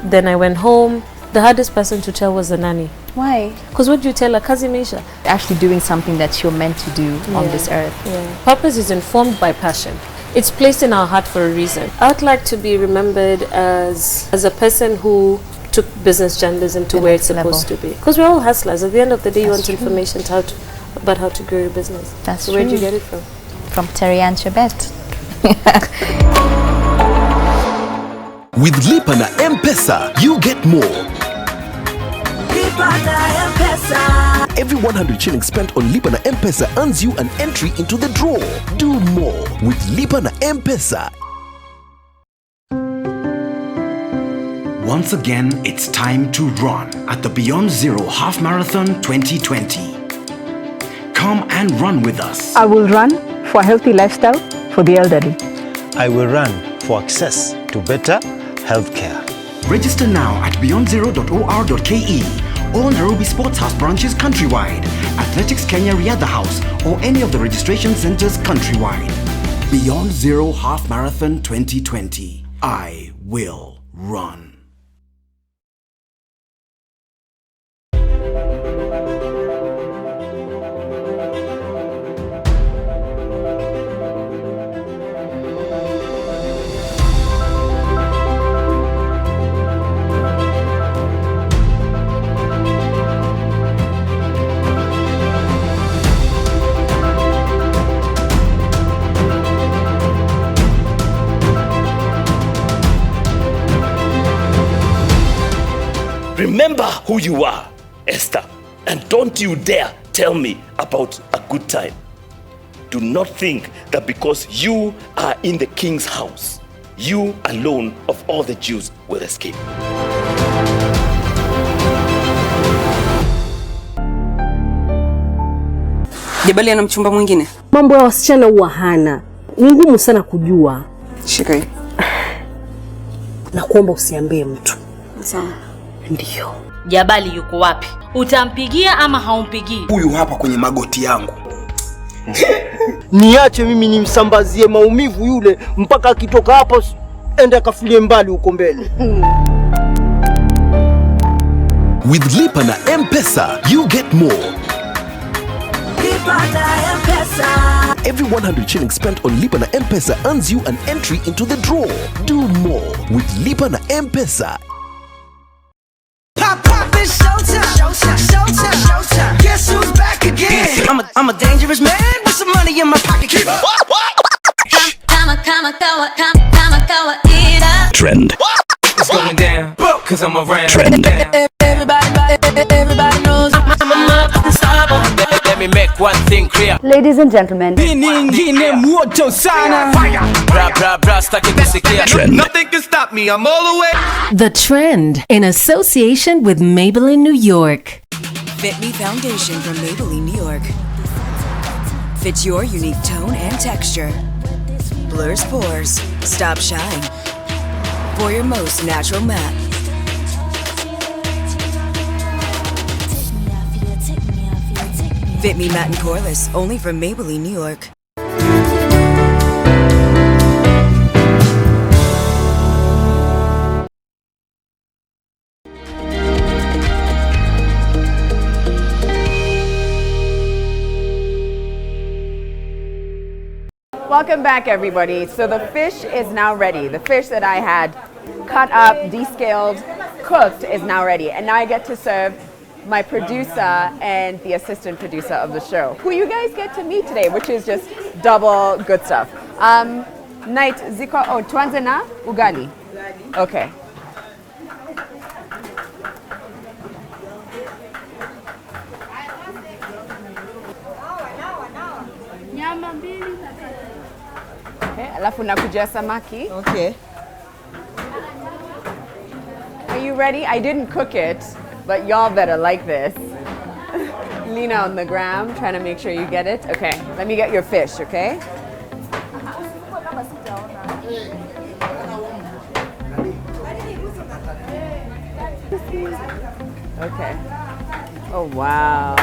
Then I went home. The hardest person to tell was the nanny. Why? Because what do you tell her? Kazi meisha. Actually doing something that you're meant to do on this earth. Yeah. Purpose is informed by passion. It's placed in our heart for a reason. I'd like to be remembered as a person who took business journalism to where it's supposed to be. Because we're all hustlers. At the end of the day, you want information about how to grow your business. That's so where did you get it from? From Terry and Chebet. With Lipa na M-Pesa, you get more. Lipa na M-Pesa. Every 100 shillings spent on Lipa na M-Pesa earns you an entry into the draw. Do more with Lipa na M-Pesa. Once again, it's time to run at the Beyond Zero Half Marathon 2020. Come and run with us. I will run for a healthy lifestyle for the elderly. I will run for access to better healthcare. Register now at beyondzero.or.ke, all Nairobi Sports House branches countrywide, Athletics Kenya Riadha House, or any of the registration centers countrywide. Beyond Zero Half Marathon 2020. I will run. Remember who you are, Esther, and don't you dare tell me about a good time. Do not think that because you are in the king's house, you alone of all the Jews will escape. Jabali ana mchumba mwingine? Mambo ya wasichana huwa hana. Ni ngumu sana kujua. Shika hii. Na kuomba usiambie mtu. Sawa. Ndio. Jabali yuko wapi? Utampigia ama haumpigii? Huyu hapa kwenye magoti yangu. Niache mimi nimsambazie maumivu yule mpaka akitoka hapo ende akafilie mbali huko mbele. With Lipa na M-Pesa, you get more. Lipa na M-Pesa. Every 100 shillings spent on Lipa na M-Pesa earns you an entry into the draw. Do more with Lipa na M-Pesa. Pop, it's showtime, showtime, showtime, showtime. Guess who's back again? I'm a dangerous man with some money in my pocket. Keep up. Trend. It's going down, cause I'm around. Trend. Everybody knows I'm unstoppable. Let me make one thing clear. Ladies and gentlemen, Trend. Nothing can stop me, I'm all the way. The Trend, in association with Maybelline New York. Fit Me Foundation from Maybelline New York. Fits your unique tone and texture. Blurs pores, stops shine. For your most natural matte. Fit Me Matte and Coreless, only from Maybelline New York. Welcome back, everybody. So the fish is now ready. The fish that I had cut up, descaled, cooked is now ready. And now I get to serve my producer and the assistant producer of the show, who you guys get to meet today, which is just double good stuff. Night ziko, oh, tuanze na ugali. Okay. Okay, alafu nakujia samaki. Okay. Are you ready? I didn't cook it, but y'all better like this. Lena on the gram, trying to make sure you get it. Okay, let me get your fish, okay? Okay. Oh, wow.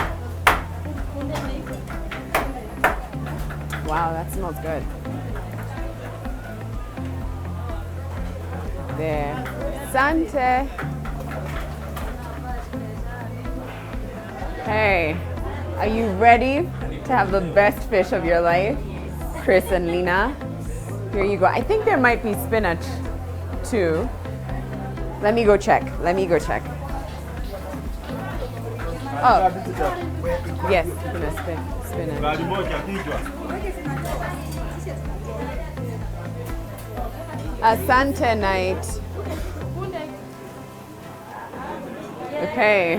Wow, that smells good. There. Sante. Hey, are you ready to have the best fish of your life? Chris and Lena, here you go. I think there might be spinach too. Let me go check. Oh, yes, spinach. Asante night. Okay.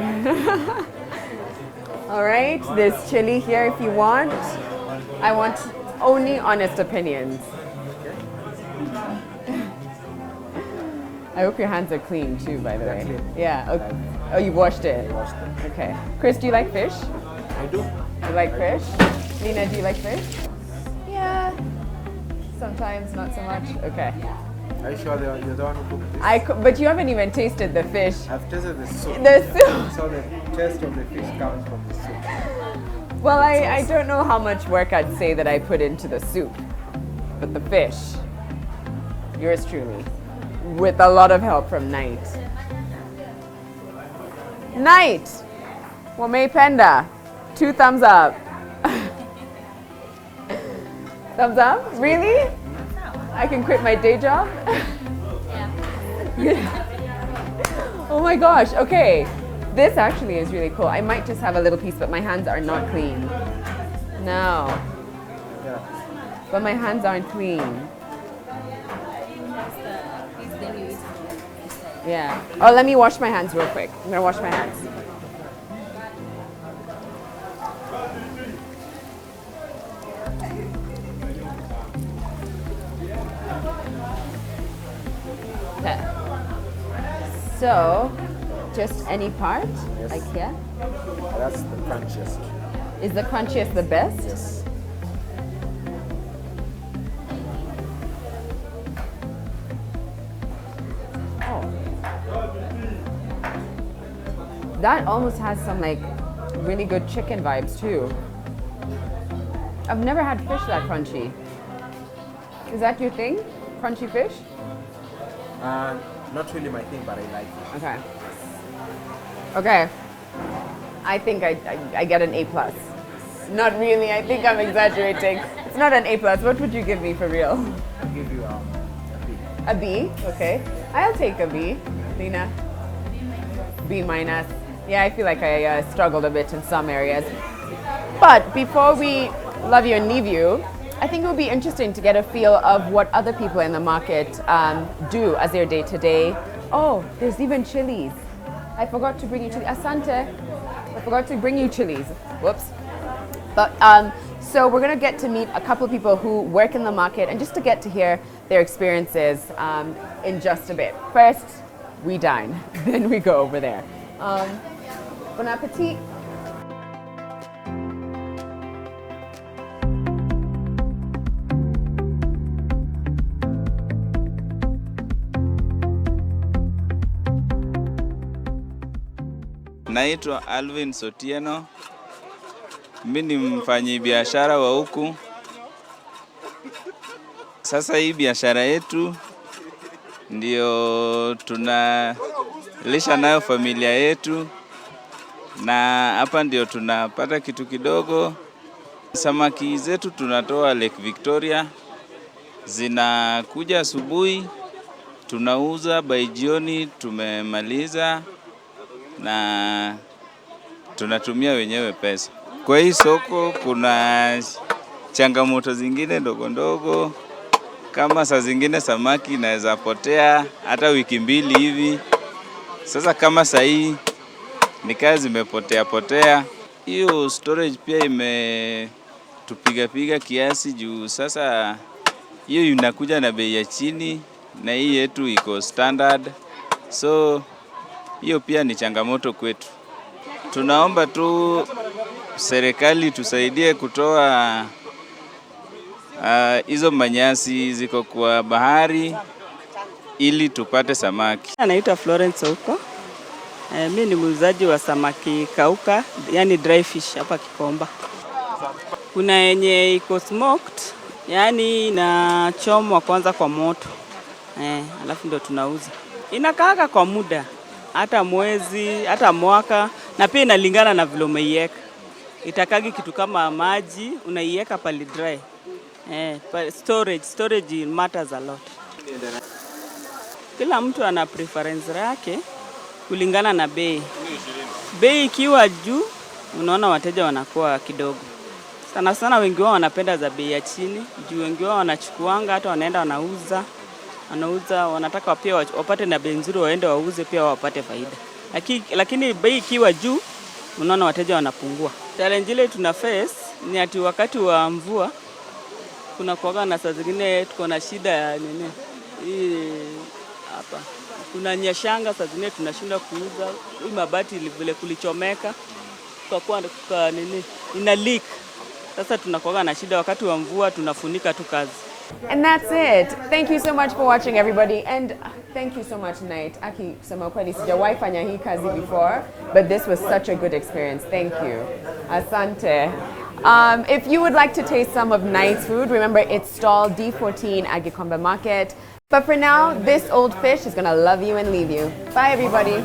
All right, there's chili here if you want. I want only honest opinions. I hope your hands are clean too, by the way. Yeah. Okay. Oh, you washed it? I washed it. Okay. Chris, do you like fish? I do. You like fish? Lena, do you like fish? Yeah. Sometimes, not so much. Okay. Are you sure you're the one who cooked this? But you haven't even tasted the fish. I've tasted the soup. The soup. So the taste of the fish comes from the soup. Well, I don't know how much work I'd say that I put into the soup. But the fish, yours truly, with a lot of help from Night. Night! Wameipenda. 2 thumbs up. Thumbs up? Really? I can quit my day job? Yeah. Oh my gosh, okay. This actually is really cool. I might just have a little piece, but my hands are not clean. No. Yeah. But my hands aren't clean. Yeah. Oh, let me wash my hands real quick. I'm gonna wash my hands. Okay. So, just any part, yes. like here? That's the crunchiest. Is the crunchiest the best? Yes. Oh. That almost has some like really good chicken vibes too. I've never had fish that crunchy. Is that your thing? Crunchy fish? Not really my thing, but I like it. Okay. Okay. I think I get an A+. Not really, I think I'm exaggerating. It's not an A+. What would you give me for real? I'll give you a B. A B? Okay. I'll take a B. Lena? B-. Yeah, I feel like I struggled a bit in some areas. But before we love you and leave you, I think it would be interesting to get a feel of what other people in the market do as their day-to-day. Oh, there's even chilies. I forgot to bring you chilies. Asante, I forgot to bring you chilies. Whoops. But so we're gonna get to meet a couple of people who work in the market and just to get to hear their experiences in just a bit. First, we dine, then we go over there. Bon appetit. Naitwa Alvin Sotieno. Mimi ni mfanyabiashara wa huku. Sasa hii biashara yetu ndio tunalisha nayo familia yetu, na hapa ndio tunapata kitu kidogo. Samaki zetu tunatoa Lake Victoria, zinakuja asubuhi, tunauza by jioni tumemaliza, na tunatumia wenyewe pesa. Kwa hii soko kuna changamoto zingine ndogo ndogo, kama saa zingine samaki inaweza potea hata wiki 2 hivi. Sasa kama saa hii ni kazi zimepotea. Hiyo storage pia imetupiga kiasi juu sasa hiyo inakuja na bei ya chini na hii yetu iko standard. So hiyo pia ni changamoto kwetu. Tunaomba tu serikali tusaidie kutoa hizo manyasi ziko kwa bahari ili tupate samaki. Anaitwa Florence huko. Mimi ni muuzaji wa samaki kauka, yani dry fish hapa Gikomba. Kuna yenye iko smoked, yani inachomwa kwanza kwa moto. Alafu ndio tunauza. Inakaaga kwa muda, hata mwezi, hata mwaka, na pia inalingana na vile umeiweka. Itakagi kitu kama maji unaiweka pali dry. Storage matters a lot. Kila mtu ana preference yake kulingana na bei. Bei ikiwa juu, unaona wateja wanakuwa kidogo. Sana sana wengi wao wanapenda za bei ya chini, juu wengi wao wanachukuanga hata wanaenda wanauza, wanataka pia wapate na bei nzuri, waende wauze pia wapate faida. Lakini bei ikiwa juu, unaona wateja wanapungua. Challenge ile tuna face ni ati wakati wa mvua kuna kuaga na saa zingine tuko na shida ya nini? Hii hapa. Kuna nyashanga saa zingine tunashinda kuuza. Hii mabati vile kulichomeka kwa nini? Ina leak. Sasa tunakuaga na shida wakati wa mvua, tunafunika tu kazi. And that's it. Thank you so much for watching, everybody. And thank you so much, Night. Aki, kusema kweli sijawahi fanya hii kazi before, but this was such a good experience. Thank you. Asante. If you would like to taste some of Night's food, remember it's stall D14 at Gikomba Market. But for now, this old fish is gonna love you and leave you. Bye, everybody.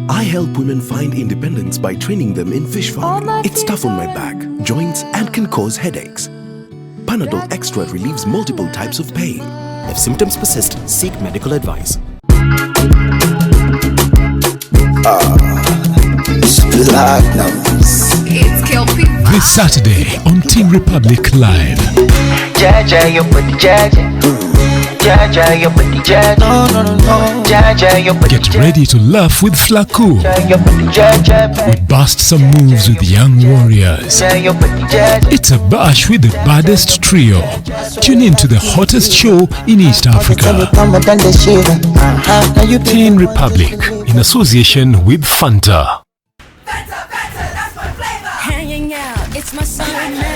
I help women find independence by training them in fish farming. It's tough on my back, joints, and can cause headaches. Panadol Extra relieves multiple types of pain. If symptoms persist, seek medical advice. This Saturday on Team Republic Live. Jaja, your body, Jaja. Jaja, your body, Jaja. No, no, no, no. Jaja, your body. Get ready to laugh with Flaco. We bust some moves with young warriors. It's a bash with the baddest trio. Tune in to the hottest show in East Africa. Teen Republic in association with Fanta. Hanging out, it's my summer now.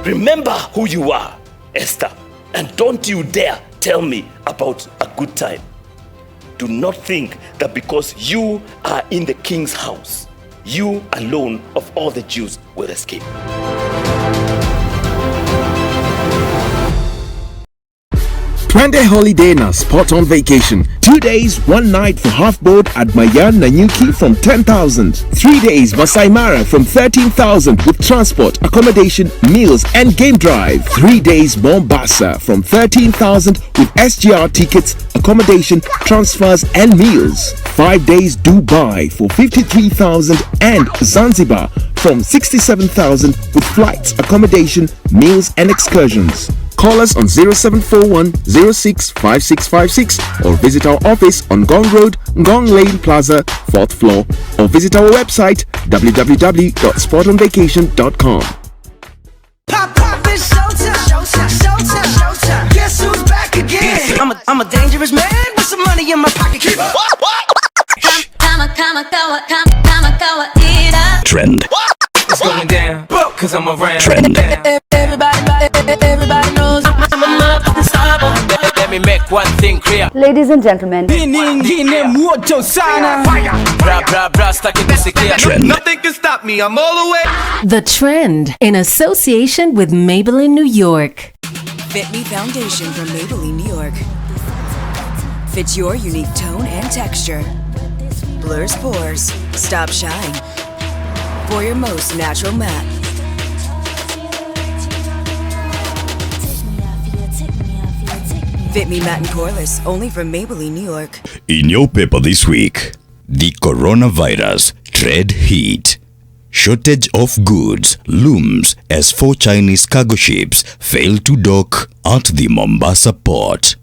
Remember who you are, Esther, and don't you dare tell me about a good time. Do not think that because you are in the king's house, you alone of all the Jews will escape. Plan a holiday na spot on vacation. 2 days, 1 night for half board at Mayan Nanyuki from 10,000. 3 days Masai Mara from 13,000 with transport, accommodation, meals and game drive. 3 days Mombasa from 13,000 with SGR tickets, accommodation, transfers and meals. 5 days Dubai for 53,000 and Zanzibar from 67,000 with flights, accommodation, meals and excursions. Call us on 0741 06 5656 or visit our office on Gong Road, Gong Lane Plaza, 4th floor, or visit our website www.sportonvacation.com. Pop, it's showtime. Guess who's back again? I'm a dangerous man with some money in my pocket. Keep up. Kama kawaida Trend. It's going down, cause I'm around. Trend. Everybody knows I'm a motherfucking. Let me make one thing clear. Ladies and gentlemen, Trend. Nothing can stop me, I'm all the way. The Trend, in association with Maybelline New York. Fit Me Foundation from Maybelline, New York. Fits your unique tone and texture. Blurs pores, stops shine. For your most natural matte. Fit Me Matte and Poreless, only from Maybelline, New York. In your paper this week, the coronavirus trade heat. Shortage of goods looms as 4 Chinese cargo ships fail to dock at the Mombasa port.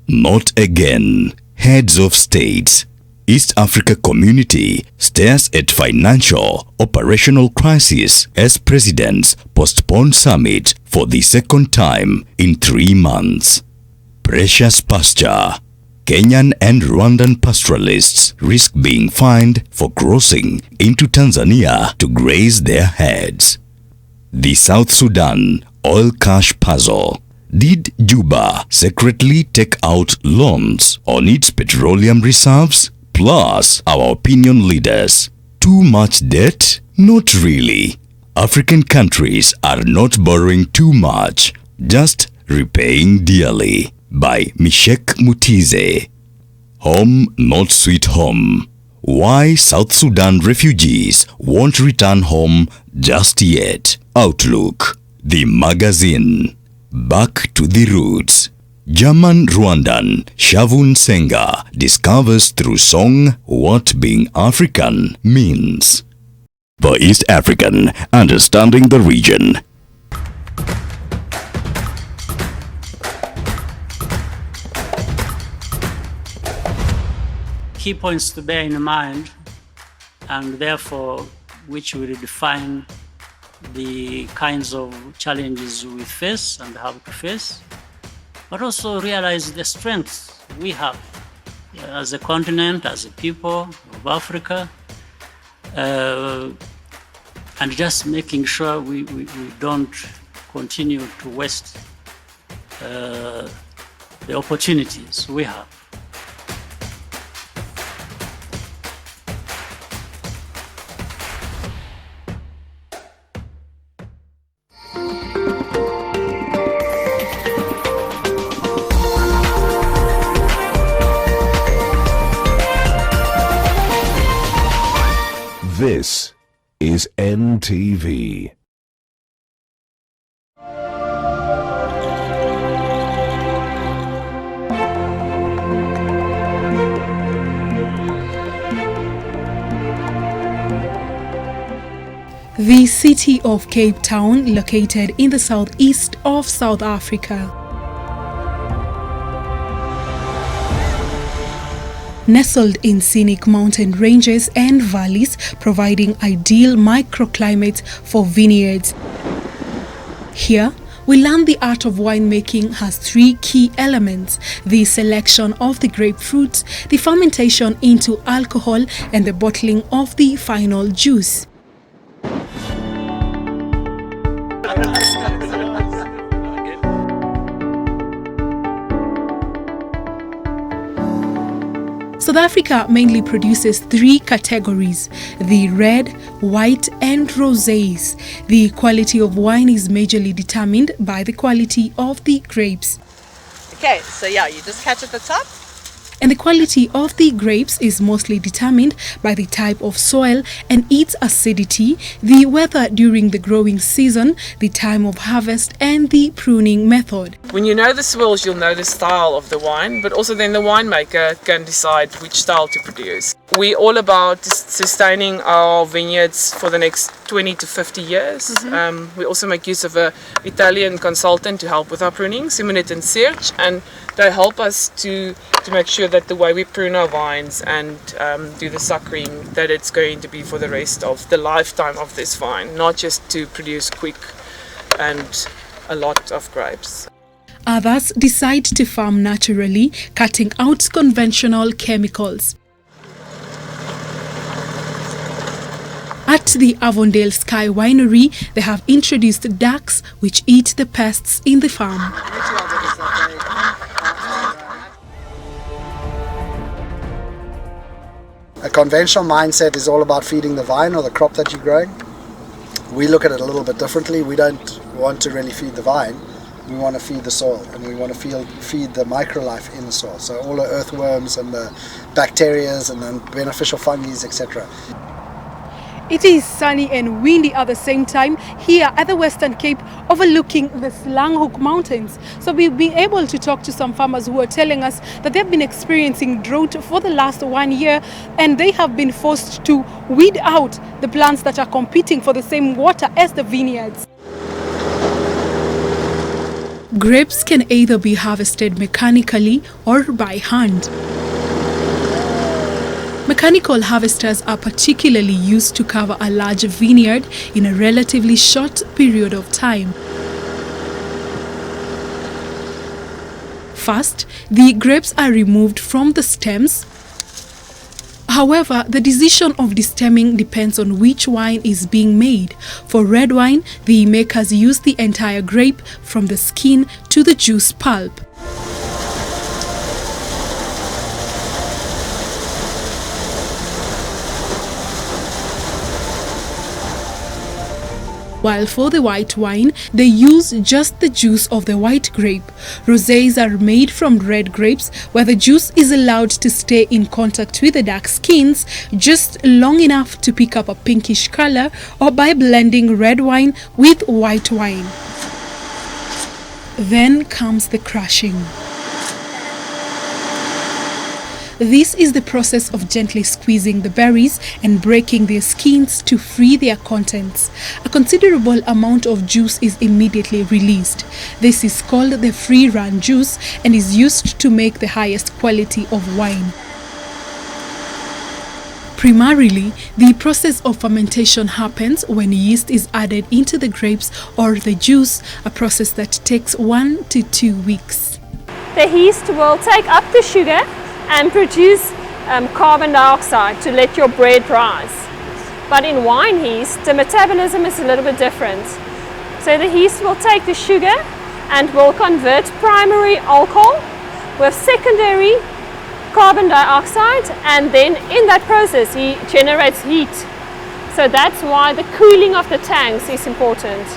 Not again. Heads of states. East Africa community stares at financial operational crisis as presidents postpone summit for the second time in 3 months. Precious pasture. Kenyan and Rwandan pastoralists risk being fined for crossing into Tanzania to graze their heads. The South Sudan oil cash puzzle. Did Juba secretly take out loans on its petroleum reserves? Plus, our opinion leaders. Too much debt? Not really. African countries are not borrowing too much, just repaying dearly. By Mishek Mutize. Home not sweet home. Why South Sudan refugees won't return home just yet. Outlook. The magazine. Back to the roots. German Rwandan Shavun Senga discovers through song what being African means. For East African, understanding the region. Key points to bear in mind, and therefore which will define the kinds of challenges we face and have to face, but also realize the strengths we have as a continent, as a people of Africa, and just making sure we don't continue to waste the opportunities we have. This is NTV. The city of Cape Town, located in the southeast of South Africa. Nestled in scenic mountain ranges and valleys, providing ideal microclimates for vineyards. Here, we learn the art of winemaking has 3 key elements: the selection of the grapefruits, the fermentation into alcohol, and the bottling of the final juice. South Africa mainly produces 3 categories: the red, white, and rosés. The quality of wine is majorly determined by the quality of the grapes. Okay, so yeah, you just catch at the top. And the quality of the grapes is mostly determined by the type of soil and its acidity, the weather during the growing season, the time of harvest, and the pruning method. When you know the soils, you'll know the style of the wine, but also then the winemaker can decide which style to produce. We're all about sustaining our vineyards for the next 20 to 50 years. We also make use of an Italian consultant to help with our pruning, Civic and Civic, and they help us to make sure that the way we prune our vines and do the suckering, that it's going to be for the rest of the lifetime of this vine, not just to produce quick and a lot of grapes. Others decide to farm naturally, cutting out conventional chemicals. At the Avondale Sky Winery, they have introduced ducks which eat the pests in the farm. A conventional mindset is all about feeding the vine or the crop that you're growing. We look at it a little bit differently. We don't want to really feed the vine. We want to feed the soil, and we want to feed the microlife in the soil. So all the earthworms and the bacterias and the beneficial fungi, etc. It is sunny and windy at the same time here at the Western Cape overlooking the Slanghoek Mountains. So we've been able to talk to some farmers who are telling us that they've been experiencing drought for the last 1 year, and they have been forced to weed out the plants that are competing for the same water as the vineyards. Grapes can either be harvested mechanically or by hand. Mechanical harvesters are particularly used to cover a large vineyard in a relatively short period of time. First, the grapes are removed from the stems. However, the decision of destemming depends on which wine is being made. For red wine, the makers use the entire grape from the skin to the juice pulp. While for the white wine, they use just the juice of the white grape. Rosés are made from red grapes, where the juice is allowed to stay in contact with the dark skins just long enough to pick up a pinkish color, or by blending red wine with white wine. Then comes the crushing. This is the process of gently squeezing the berries and breaking their skins to free their contents. A considerable amount of juice is immediately released. This is called the free-run juice and is used to make the highest quality of wine. Primarily, the process of fermentation happens when yeast is added into the grapes or the juice, a process that takes 1 to 2 weeks. The yeast will take up the sugar and produce carbon dioxide to let your bread rise. But in wine yeast, the metabolism is a little bit different. So the yeast will take the sugar and will convert primary alcohol with secondary carbon dioxide, and then in that process he generates heat. So that's why the cooling of the tanks is important.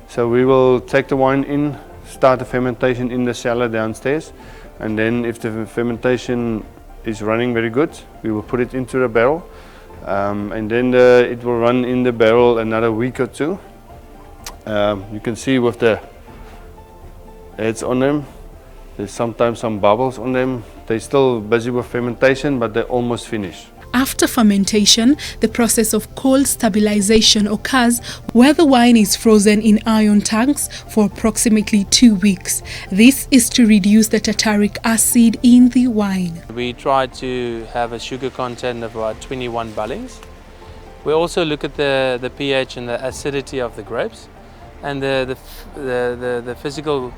So we will take the wine in, start the fermentation in the cellar downstairs, and then if the fermentation is running very good, we will put it into the barrel, and then it will run in the barrel another week or two. You can see with the heads on them, there's sometimes some bubbles on them. They're still busy with fermentation, but they're almost finished. After fermentation, the process of cold stabilization occurs, where the wine is frozen in iron tanks for approximately 2 weeks. This is to reduce the tartaric acid in the wine. We try to have a sugar content of about 21 bullings. We also look at the pH and the acidity of the grapes, and the physical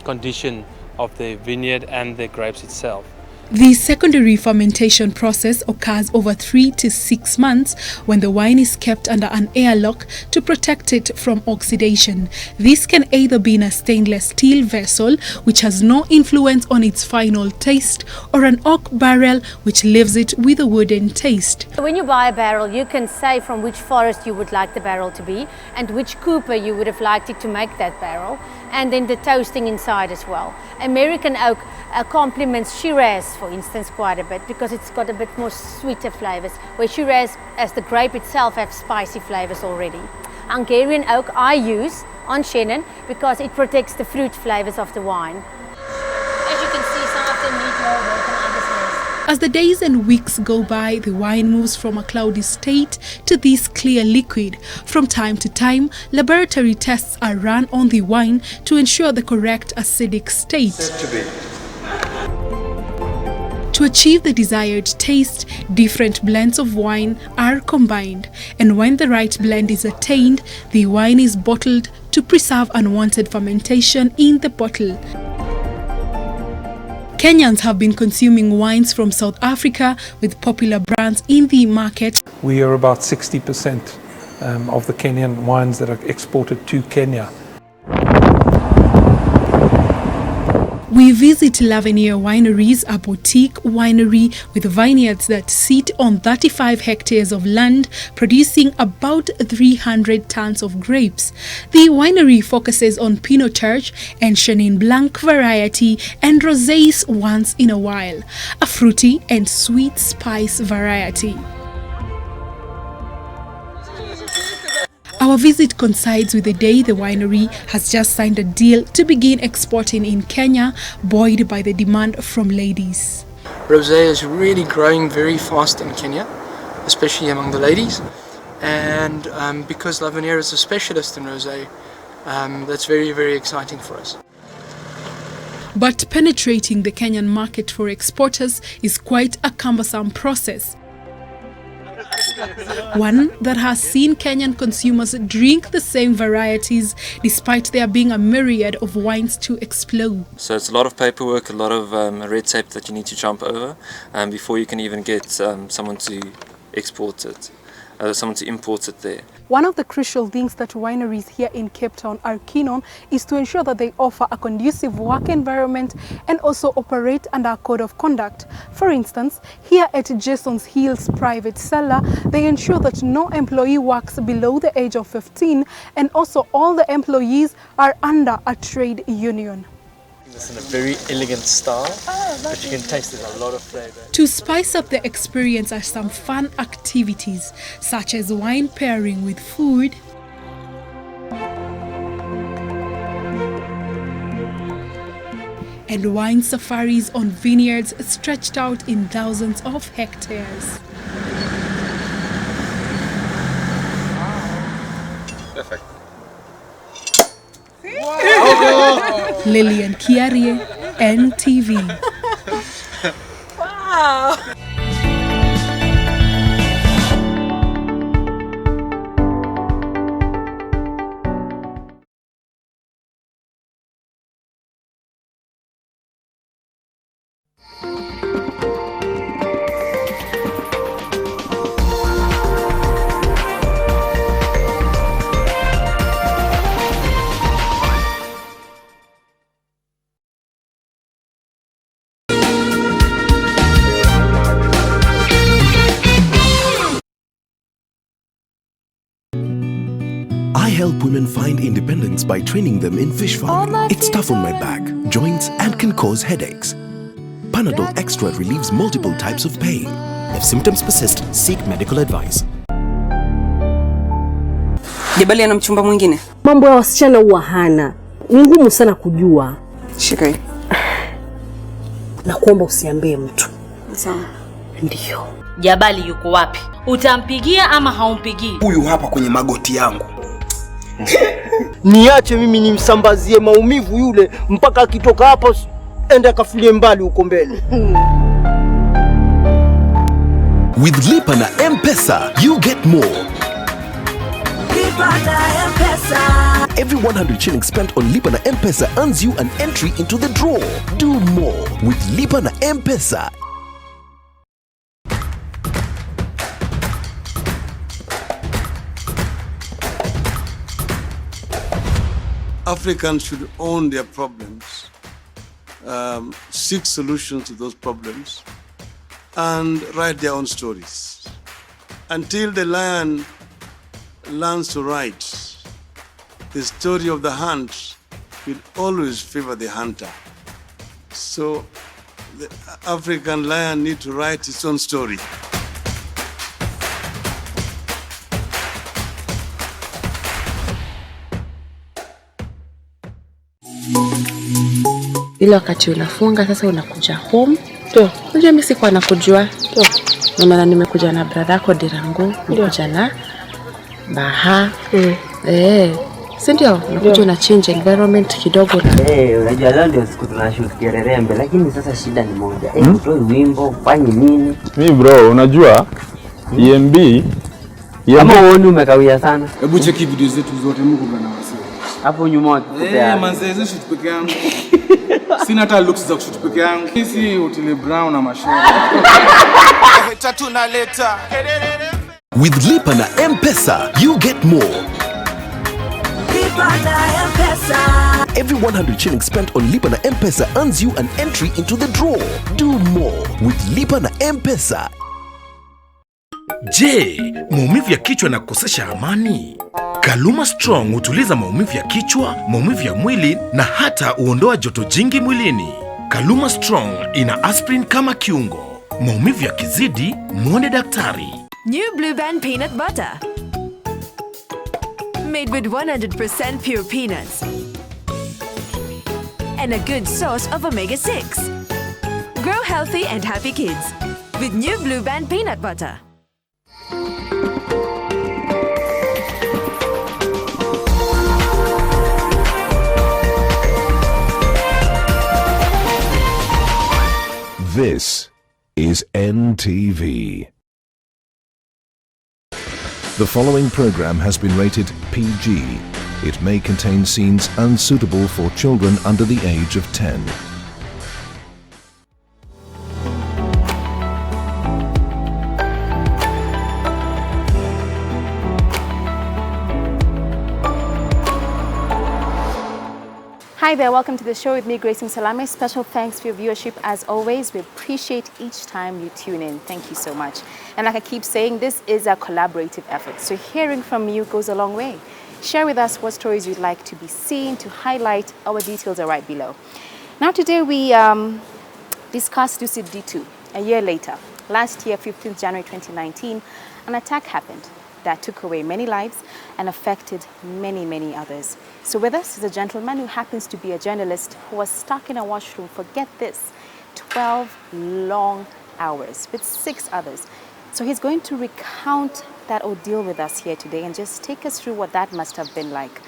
condition of the vineyard and the grapes itself. The secondary fermentation process occurs over 3 to 6 months, when the wine is kept under an airlock to protect it from oxidation. This can either be in a stainless steel vessel, which has no influence on its final taste, or an oak barrel, which leaves it with a wooden taste. When you buy a barrel, you can say from which forest you would like the barrel to be, and which cooper you would have liked it to make that barrel, and then the toasting inside as well. American oak complements Shiraz, for instance, quite a bit, because it's got a bit more sweeter flavors, where Shiraz, as the grape itself, have spicy flavors already. Hungarian oak I use on Chenin because it protects the fruit flavors of the wine. As you can see, some of them need more work than others. As the days and weeks go by, the wine moves from a cloudy state to this clear liquid. From time to time, laboratory tests are run on the wine to ensure the correct acidic state. To achieve the desired taste, different blends of wine are combined, and when the right blend is attained, the wine is bottled to preserve unwanted fermentation in the bottle. Kenyans have been consuming wines from South Africa with popular brands in the market. We are about 60% of the Kenyan wines that are exported to Kenya. We visit Lavenier Wineries, a boutique winery with vineyards that sit on 35 hectares of land, producing about 300 tons of grapes. The winery focuses on Pinotage and Chenin Blanc variety and Rosés once in a while, a fruity and sweet spice variety. Our visit coincides with the day the winery has just signed a deal to begin exporting in Kenya, buoyed by the demand from ladies. Rosé is really growing very fast in Kenya, especially among the ladies. And because Lavenier is a specialist in rosé, that's very, very exciting for us. But penetrating the Kenyan market for exporters is quite a cumbersome process. One that has seen Kenyan consumers drink the same varieties despite there being a myriad of wines to explore. So it's a lot of paperwork, a lot of red tape that you need to jump over before you can even get someone to export it, someone to import it there. One of the crucial things that wineries here in Cape Town are keen on is to ensure that they offer a conducive work environment and also operate under a code of conduct. For instance, here at Jason's Hills Private Cellar, they ensure that no employee works below the age of 15, and also all the employees are under a trade union. It's in a very elegant style, but you can taste there's a lot of flavor. To spice up the experience are some fun activities, such as wine pairing with food, and wine safaris on vineyards stretched out in thousands of hectares. Perfect. Lillian Kiarie, NTV. Wow! I help women find independence by training them in fish farming. It's tough on my back, joints, and can cause headaches. Panadol Extra relieves multiple types of pain. If symptoms persist, seek medical advice. Jabali ana mchumba mwingine? Mambo ya wasichana huwa hana. Ni ngumu sana kujua. Shika hii. Na kuomba usiambie mtu. Sawa. Ndio. Jabali yuko wapi? Utampigia ama haumpigii? Huyu hapa kwenye magoti yangu. Niache mimi nimsambazie maumivu yule mpaka akitoka hapo ende akafilie mbali huko mbele. With Lipa na M-Pesa, you get more. Lipa na M-Pesa. Every 100 shillings spent on Lipa na M-Pesa earns you an entry into the draw. Do more with Lipa na M-Pesa. Africans should own their problems, seek solutions to those problems, and write their own stories. Until the lion learns to write, the story of the hunt will always favor the hunter. So the African lion needs to write its own story. Ile wakati unafunga sasa unakuja home. Ndio. Unajua mimi sikuwa nakujua. Ndio. Na maana nimekuja na brother yako Dirango, nimekuja na Baha. Si ndio? Unakuja na change environment kidogo. Unajua leo ndio siku tunashoot Kererembe, lakini sasa shida ni moja. Utoe wimbo, ufanye nini? Mimi bro, unajua EMB kama uone umekawia sana. Hebu cheki video zetu zote Mungu bwana wasi. Hapo nyuma tukupea. Manze zetu peke yangu. Sina hata looks za kushoot peke yangu. Sisi Otile Brown na Mashoro. With Lipa na M-Pesa, you get more. Lipa na M-Pesa. Every 100 shillings spent on Lipa na M-Pesa earns you an entry into the draw. Do more with Lipa na M-Pesa. Je, maumivu ya kichwa na kukosesha amani? Kaluma Strong hutuliza maumivu ya kichwa, maumivu ya mwili na hata huondoa joto jingi mwilini. Kaluma Strong ina aspirin kama kiungo. Maumivu ya kizidi, muone daktari. New Blue Band Peanut Butter. Made with 100% pure peanuts. And a good source of omega-6. Grow healthy and happy kids with New Blue Band Peanut Butter. This is NTV. The following program has been rated PG. It may contain scenes unsuitable for children under the age of 10. Hi there, welcome to the show with me, Grace Msalame. Special thanks for your viewership as always. We appreciate each time you tune in. Thank you so much. And like I keep saying, this is a collaborative effort. So hearing from you goes a long way. Share with us what stories you'd like to be seen, to highlight. Our details are right below. Now today we discussed Dusit D2. A year later, last year, 15th January 2019, an attack happened that took away many lives and affected many, many others. So with us is a gentleman who happens to be a journalist who was stuck in a washroom for, get this, 12 long hours with 6 others. So he's going to recount that ordeal with us here today and just take us through what that must have been like.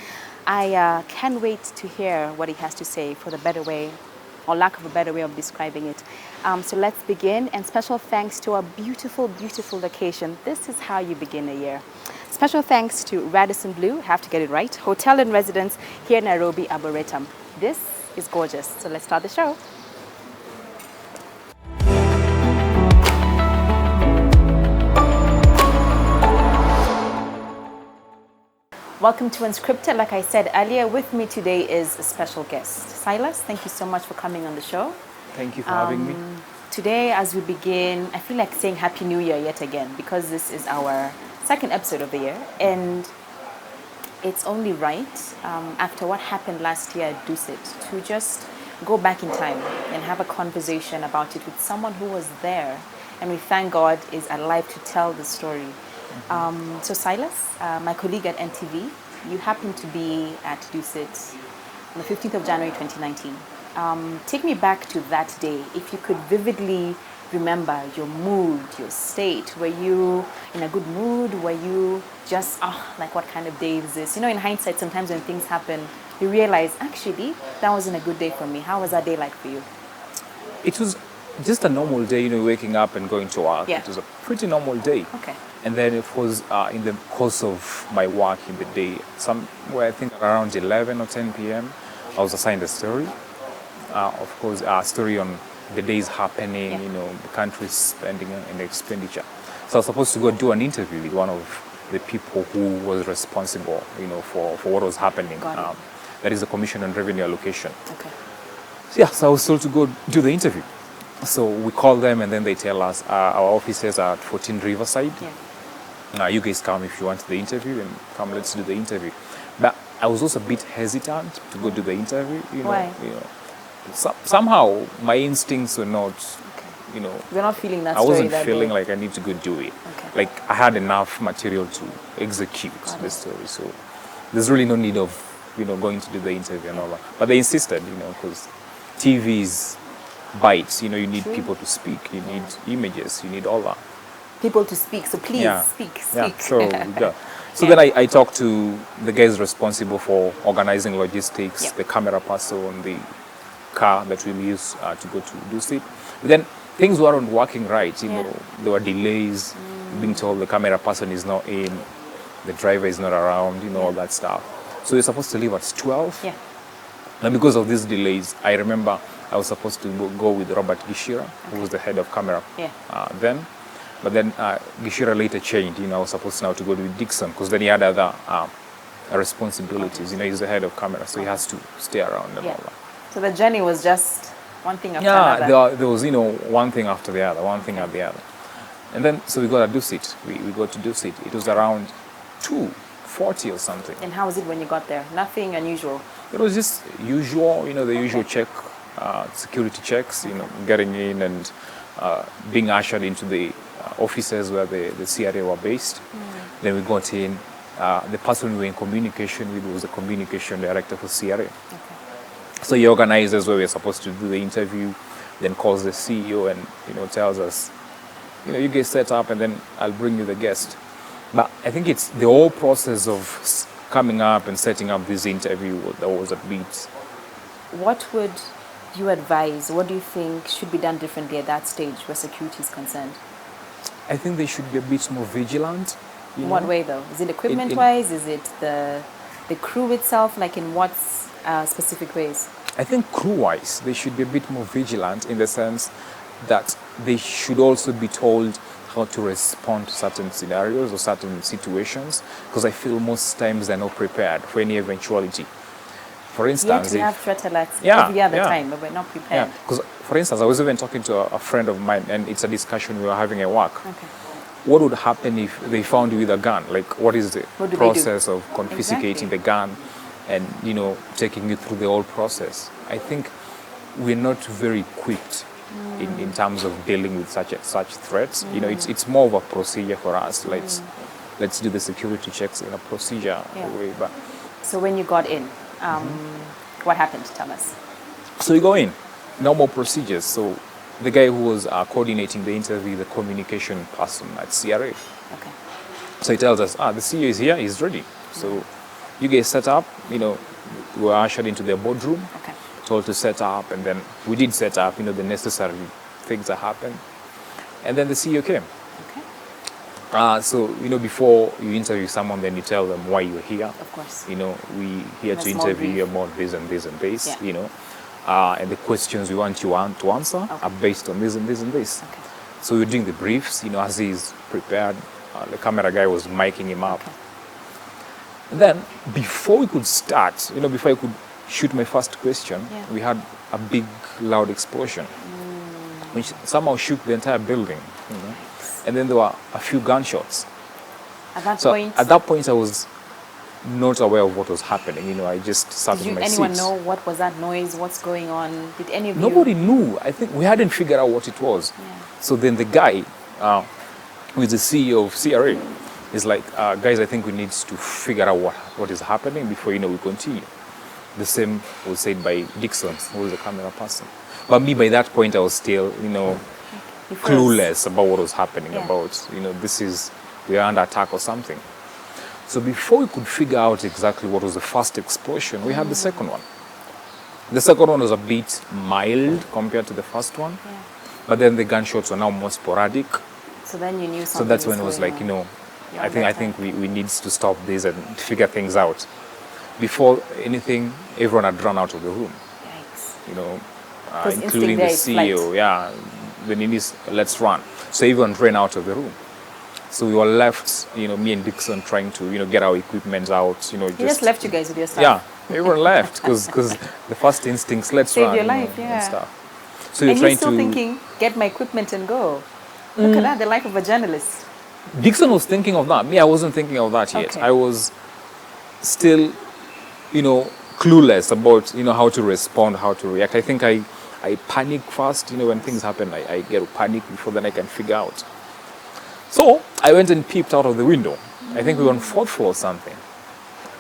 I can't wait to hear what he has to say, for the better way, or lack of a better way of describing it. So let's begin, and special thanks to our beautiful, beautiful location. This is how you begin a year. Special thanks to Radisson Blu, have to get it right, Hotel and Residence here in Nairobi, Arboretum. This is gorgeous, so let's start the show. Welcome to Unscripted. Like I said earlier, with me today is a special guest. Silas, thank you so much for coming on the show. Thank you for having me. Today, as we begin, I feel like saying Happy New Year yet again, because this is our second episode of the year, and it's only right, after what happened last year at Dusit, to just go back in time and have a conversation about it with someone who was there, and we thank God is alive to tell the story. So Silas, my colleague at NTV, you happen to be at Dusit on the 15th of January 2019. Take me back to that day. If you could vividly remember your mood, your state. Were you in a good mood? Were you just, like what kind of day is this? You know, in hindsight, sometimes when things happen, you realize, actually, that wasn't a good day for me. How was that day like for you? It was just a normal day, you know, waking up and going to work. Yeah. It was a pretty normal day. Okay. And then it was in the course of my work in the day, somewhere I think around 11 or 10 p.m., I was assigned a story. Of course, a story on the days happening, you know, the country's spending and expenditure. So I was supposed to go do an interview with one of the people who was responsible, you know, for what was happening. That is the Commission on Revenue Allocation. Okay. So I was told to go do the interview. So we call them and then they tell us our offices are at 14 Riverside. You guys come if you want the interview, and come, let's do the interview. But I was also a bit hesitant to go do the interview. You know, Why? You know, somehow my instincts were not, you know. You're not feeling that I story wasn't that feeling day. like I need to go do it. Like I had enough material to execute the story. So there's really no need of, you know, going to do the interview and all that. But they insisted, you know, because TV's bites, you know, you need people to speak, you need images, you need all that. People to speak, so please speak. So then I talked to the guys responsible for organizing logistics, the camera person, the car that we'll use to go to Dusit. But then things weren't working right, you know, there were delays, being told the camera person is not in, the driver is not around, you know, all that stuff. So you're supposed to leave at 12. And because of these delays, I remember I was supposed to go with Robert Gishira, who was the head of camera then. But then Gishira later changed. I was supposed now to go with Dixon because then he had other responsibilities. He's the head of camera, so he has to stay around and all that. So the journey was just one thing after another. Yeah, there was, one thing after the other, one thing after the other. And then, so we got to Dusit. We got to Dusit. It was around 2:40 or something. And how was it when you got there? Nothing unusual? It was just usual, the usual check, security checks, getting in and being ushered into the offices where the CRA were based. Then we got in. The person we were in communication with was the communication director for CRA. So he organizes where we're supposed to do the interview, then calls the CEO and tells us, you guys set up and then I'll bring you the guest. But I think it's the whole process of coming up and setting up this interview that was a bit. What would you advise? What do you think should be done differently at that stage where security is concerned? I think they should be a bit more vigilant. In what way though? Is it equipment-wise? Is it the crew itself? Like in what specific ways? I think crew-wise, they should be a bit more vigilant in the sense that they should also be told how to respond to certain scenarios or certain situations, because I feel most times they're not prepared for any eventuality. For instance, yet we have threat alerts every other time, but we're not prepared. Yeah, because for instance, I was even talking to a friend of mine, and it's a discussion we were having at work. What would happen if they found you with a gun? Like, what is the process of confiscating the gun and, taking you through the whole process? I think we're not very equipped in terms of dealing with such threats. It's more of a procedure for us. Let's do the security checks in a procedure way. But so when you got in, what happened? Tell us. So you go in, normal procedures. So the guy who was coordinating the interview, the communication person at CRA. So he tells us, the CEO is here, he's ready. So you guys set up, we were ushered into their boardroom, told to set up, and then we did set up, the necessary things that happened. And then the CEO came. So, before you interview someone, then you tell them why you're here. Of course. We here to interview you about this and this and this, and the questions we want you to answer are based on this and this and this. So we're doing the briefs, as he's prepared. The camera guy was miking him up. And then, before we could start, before I could shoot my first question, we had a big, loud explosion, which somehow shook the entire building. And then there were a few gunshots. At that point, I was not aware of what was happening. I just sat in my seat. Did anyone know what was that noise? What's going on? Did any of you? Nobody knew. I think we hadn't figured out what it was. So then the guy, who is the CEO of CRA, is like, guys, I think we need to figure out what is happening before we continue. The same was said by Dixon, who was the camera person. But me, by that point, I was still, clueless about what was happening. About, we are under attack or something. So before we could figure out exactly what was the first explosion, we had the second one. The second one was a bit mild compared to the first one, but then the gunshots were now more sporadic. So then you knew something. So that's when it was like, I think we need to stop this and figure things out. Before anything, everyone had run out of the room. Including the CEO. The need is, let's run. So everyone ran out of the room. So we were left, me and Dixon trying to, get our equipment out, He just left you guys with your stuff. Yeah, everyone left because the first instincts, let's run. Save your life, and stuff. So you're and trying you're still thinking, get my equipment and go. Look at that, the life of a journalist. Dixon was thinking of that. Me, I wasn't thinking of that yet. I was still, clueless about, how to respond, how to react. I think I panic first, when things happen, I get a panic before then I can figure out. So I went and peeped out of the window. I think we were on 4th floor or something.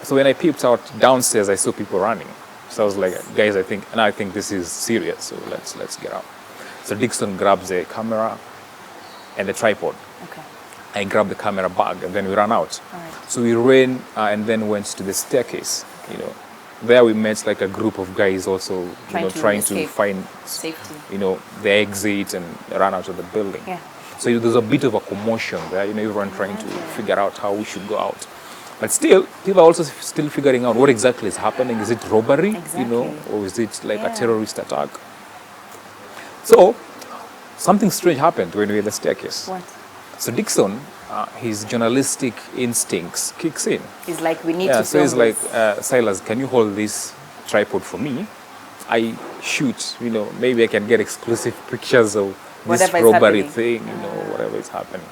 So when I peeped out downstairs, I saw people running. So I was like, guys, I think this is serious. So let's get out. So Dixon grabs the camera and the tripod. I grabbed the camera bag and then we ran out. So we ran and then went to the staircase. There we met like a group of guys also, trying to find safety. The exit and run out of the building. So there's a bit of a commotion there, everyone trying to figure out how we should go out. But still, people are also still figuring out what exactly is happening. Is it robbery, you know, or is it like a terrorist attack? So, something strange happened when we were at the staircase. What? So Dixon, his journalistic instincts kicks in. He's like, we need to film so he's like, this. Silas, can you hold this tripod for me? I shoot, you know, maybe I can get exclusive pictures of this robbery thing, you know, whatever is happening.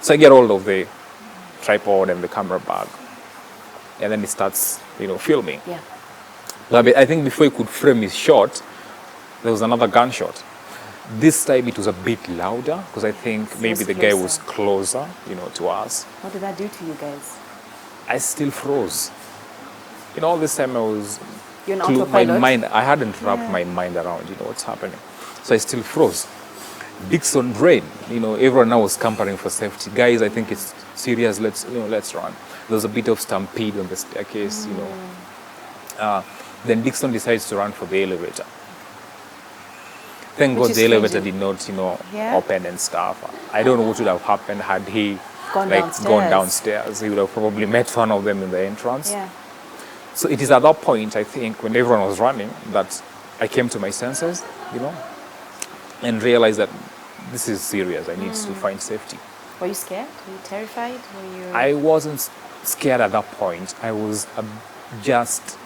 So I get hold of the tripod and the camera bag, and then he starts, you know, filming. Yeah. But I think before he could frame his shot, there was another gunshot. This time it was a bit louder because I think maybe the guy was closer, you know, to us. What did that do to you guys? I still froze. You know, all this time I was... You're an autopilot? I hadn't wrapped my mind around, you know, what's happening. So I still froze. Dixon ran, you know, everyone now was scampering for safety. Guys, I think it's serious, let's run. There was a bit of stampede on the staircase, you know. Then Dixon decides to run for the elevator. Thank God the elevator did not, you know, open and stuff. I don't know what would have happened had he gone downstairs. He would have probably met one of them in the entrance. Yeah. So it is at that point, I think, when everyone was running, that I came to my senses, you know, and realized that this is serious. I need to find safety. Were you scared? Were you terrified? Were you... I wasn't scared at that point. I was just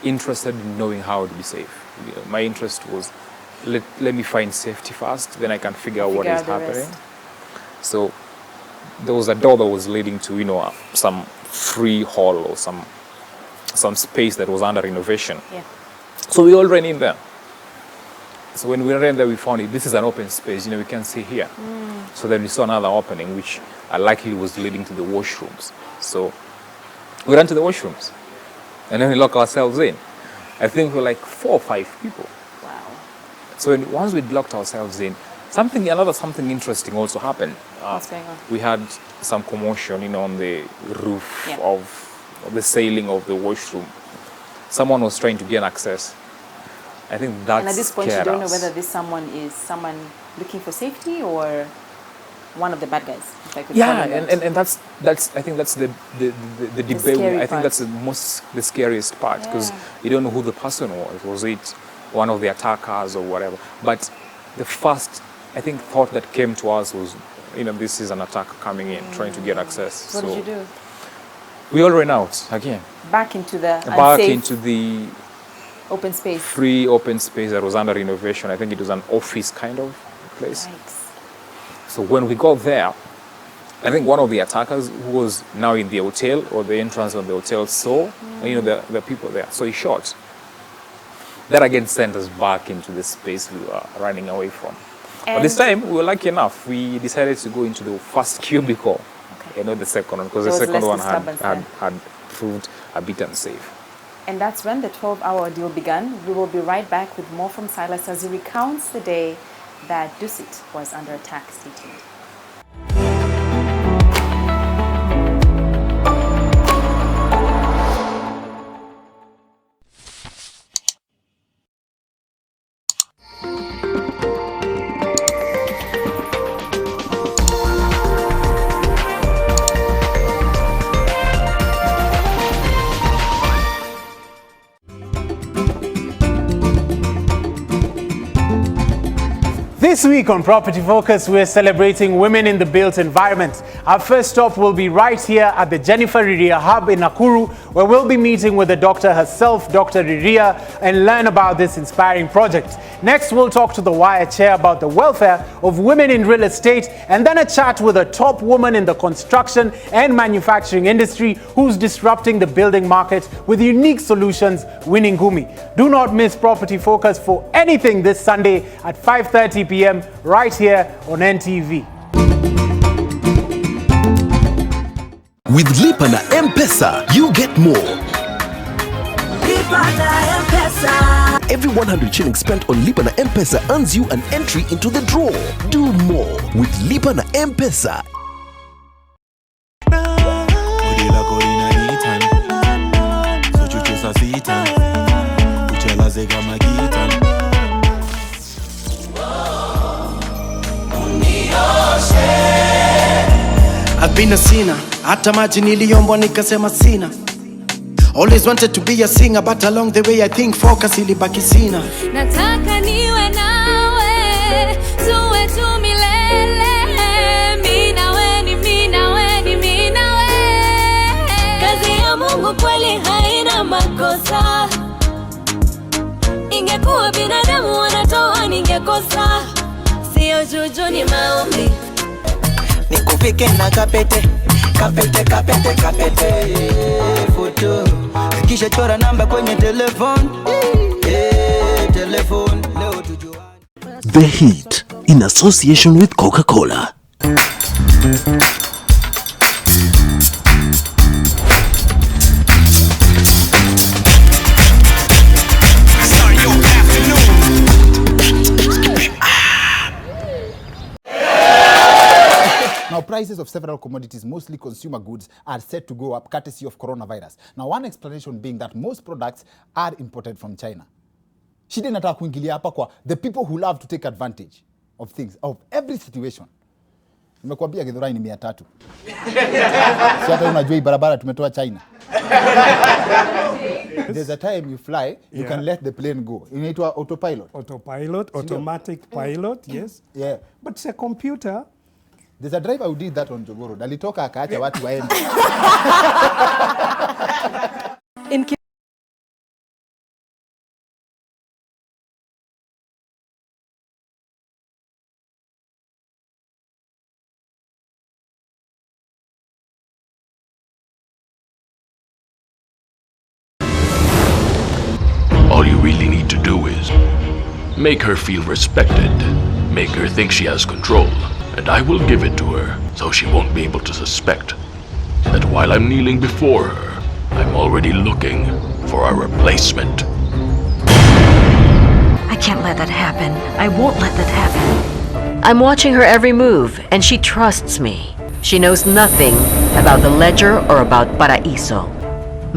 interested in knowing how to be safe. You know, my interest was, let me find safety first, then I can figure out what is happening. So there was a door that was leading to, you know, some free hall or some space that was under renovation. Yeah. So we all ran in there. So when we ran there, we found it. This is an open space, you know, we can see here. So then we saw another opening, which likely was leading to the washrooms. So we ran to the washrooms, and then we locked ourselves in. I think we were like 4 or 5 people. Wow. So once we locked ourselves in, something interesting also happened. What's going on? We had some commotion, you know, on the roof of the ceiling of the washroom. Someone was trying to gain access. I think that's And at this point, you don't know whether this someone is someone looking for safety or one of the bad guys. If I could call him and that's I think that's the debate. I think that's the scariest part, because you don't know who the person was. Was it one of the attackers or whatever? But the first, I think, thought that came to us was, you know, this is an attacker coming in, trying to get access. What did you do? We all ran out again. Back into the into the open space. Free open space that was under renovation. I think it was an office kind of place. Right. So when we got there, I think one of the attackers, who was now in the hotel or the entrance of the hotel, saw you know, the people there. So he shot. That again sent us back into the space we were running away from. But this time, we were lucky enough. We decided to go into the first cubicle, and not the second one, because the second one had proved a bit unsafe. And that's when the 12-hour ordeal began. We will be right back with more from Silas as he recounts the day that Dusit was under attack. Stay tuned. This week on Property Focus, we're celebrating women in the built environment. Our first stop will be right here at the Jennifer Riria Hub in Nakuru, where we'll be meeting with the doctor herself, Dr. Riria, and learn about this inspiring project. Next, we'll talk to the Wire Chair about the welfare of women in real estate, and then a chat with a top woman in the construction and manufacturing industry who's disrupting the building market with unique solutions, winning Gumi. Do not miss Property Focus for anything this Sunday at 5:30 p.m. right here on NTV. With Lipa na M-Pesa, you get more. Lipa na M-Pesa. Every 100 shillings spent on Lipa na M-Pesa earns you an entry into the draw. Do more with Lipa na M-Pesa. I've been a sinner, hata maji niliombwa nikasema sina. Always wanted to be a singer, but along the way I think focus ilibaki sina. Nataka niwe nawe, tuwe tu milele. Mimi nawe ni mimi nawe ni mimi nawe. Kazi ya Mungu kweli haina makosa. Ingekuwa binadamu wanatoa ningekosa. Sio juju ni maombi. Nikufike na kapete, kapete, kapete, kapete. Foto kisha chora namba kwenye telefone. Telefone leo tujua. The Heat in association with Coca-Cola. Now, prices of several commodities, mostly consumer goods, are set to go up courtesy of coronavirus. Now, one explanation being that most products are imported from China. Shida inataka kuingilia hapa kwa the people who love to take advantage of things, of every situation. Nimekuambia Githurai ni 300. Si hata unajua hii barabara tumetoa China. There's a time you fly, you can let the plane go. Inaitwa autopilot. Autopilot, automatic pilot, yes. Yeah. But it's a computer. There's a driver who did that on Jogoro. Alitoka akaacha watu waende. All you really need to do is make her feel respected, make her think she has control, and I will give it to her so she won't be able to suspect that while I'm kneeling before her, I'm already looking for a replacement. I can't let that happen. I won't let that happen. I'm watching her every move, and she trusts me. She knows nothing about the ledger or about Paraiso.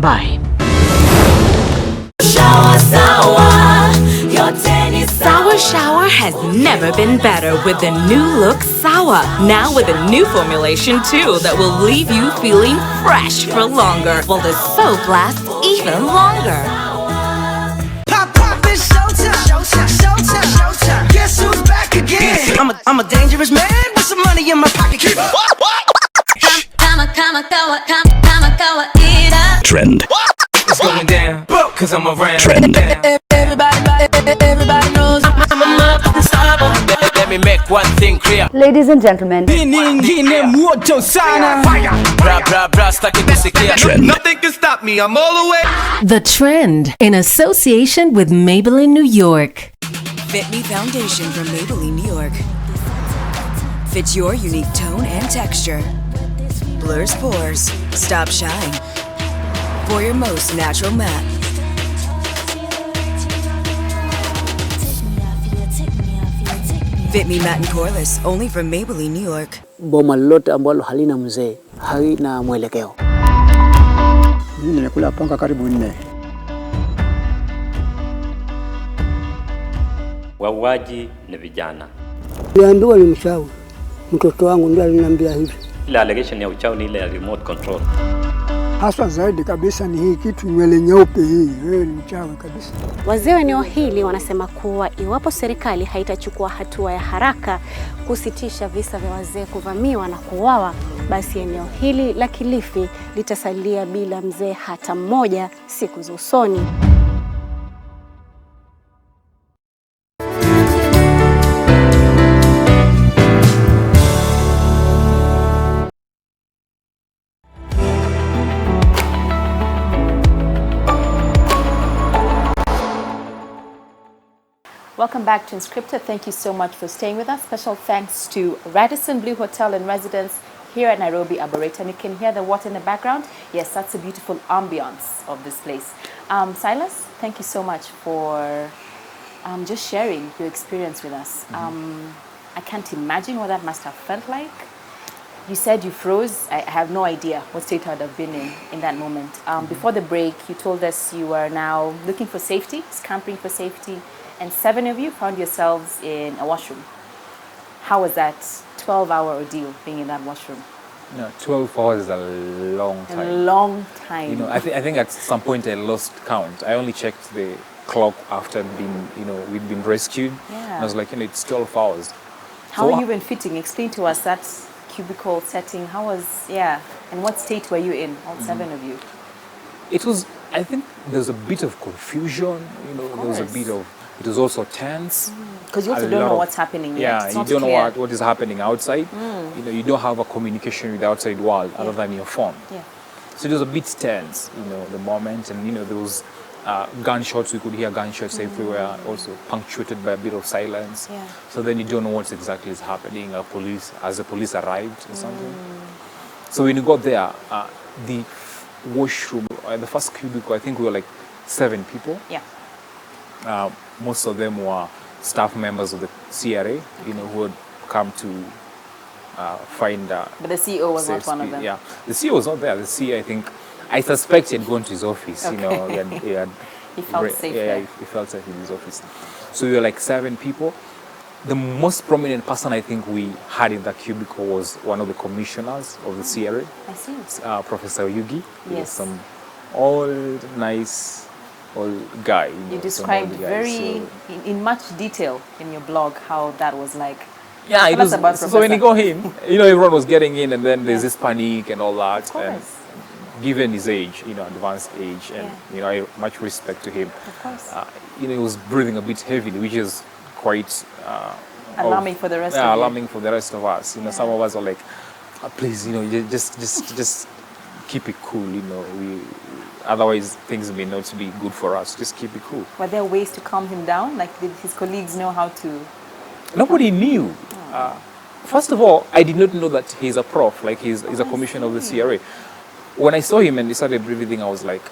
Bye. Sour Shower has never been better with the new look Sour. Now with a new formulation too that will leave you feeling fresh for longer, while the soap lasts even longer. Pop, pop, it's showtime, showtime, showtime, showtime. Guess who's back again? I'm a dangerous man with some money in my pocket. Keep up. Trend. It's going down, cause I'm around. Trend. Everybody knows I'm a motherfucking star. Let me make one thing clear. Ladies and gentlemen, Trend. Nothing can stop me, I'm all the way. The Trend in association with Maybelline New York. Fit Me Foundation from Maybelline New York. Fits your unique tone and texture. Blurs pores, stops shine. For your most natural matte. Fit Me Matte and Poreless, only from Maybelline New York. Boma lolote ambalo halina mzee, halina mwelekeo. Mimi nimekula panga karibu 4. Wauaji ni vijana. Niliambiwa ni mchawi. Mtoto wangu ndiye aliniambia hivi. Ile allegation ya uchawi ni ile ya remote control. Haswa zaidi kabisa ni hii kitu nywele nyeupe hii. Wewe ni mchawi kabisa. Wazee wa eneo hili wanasema kuwa iwapo serikali haitachukua hatua ya haraka kusitisha visa vya wazee kuvamiwa na kuuawa, basi eneo hili la Kilifi litasalia bila mzee hata mmoja siku za usoni. Welcome back to Inscripted. Thank you so much for staying with us. Special thanks to Radisson Blue Hotel and Residence here at Nairobi Arboretum. You can hear the water in the background. Yes, that's a beautiful ambience of this place. Silas, thank you so much for just sharing your experience with us. I can't imagine what that must have felt like. You said you froze. I have no idea what state I would have been in that moment. Before the break, you told us you are now looking for safety, scampering for safety, and 7 of you found yourselves in a washroom. How was that 12-hour ordeal being in that washroom? No, 12 hours is a long time. A long time. You know, I think at some point I lost count. I only checked the clock after we'd been rescued. Yeah. And I was like, it's 12 hours. How are you been fitting? Explain to us that cubicle setting. How was, and what state were you in, all 7 of you? It was, I think there's a bit of confusion, it was also tense. Because you also don't know what's happening yet. Yeah, it's you not don't clear. know what is happening outside. You don't have a communication with the outside world other than your phone. Yeah. So it was a bit tense, the moment, and there was gunshots. We could hear gunshots everywhere, also punctuated by a bit of silence. Yeah. So then you don't know what exactly is happening. As the police arrived or something. So when you got there, the washroom, the first cubicle, I think we were like 7 people. Yeah. Most of them were staff members of the CRA, who had come to find. But the CEO was not one of them. Yeah, the CEO was not there. The CEO, I suspect he had gone to his office. Okay. He felt safe there. He felt safe in his office. So we were like 7 people. The most prominent person I think we had in that cubicle was one of the commissioners of the CRA. I see. Professor Yugi. He was Yes. some old, nice, old guy. You described in much detail in your blog how that was like. Yeah, it was. So when he got in, everyone was getting in, and then there's this panic and all that. Of course. And given his age, advanced age, and I much respect to him. Of course. He was breathing a bit heavily, which is quite alarming for the rest of you. alarming for the rest of us. Some of us are like, please, just keep it cool. Otherwise things may not be good for us. Just keep it cool. Were there ways to calm him down? Like, did his colleagues know how to? Nobody knew. First of all, I did not know that he's a prof, like he's a commissioner of the CRA. When I saw him and he started breathing, I was like,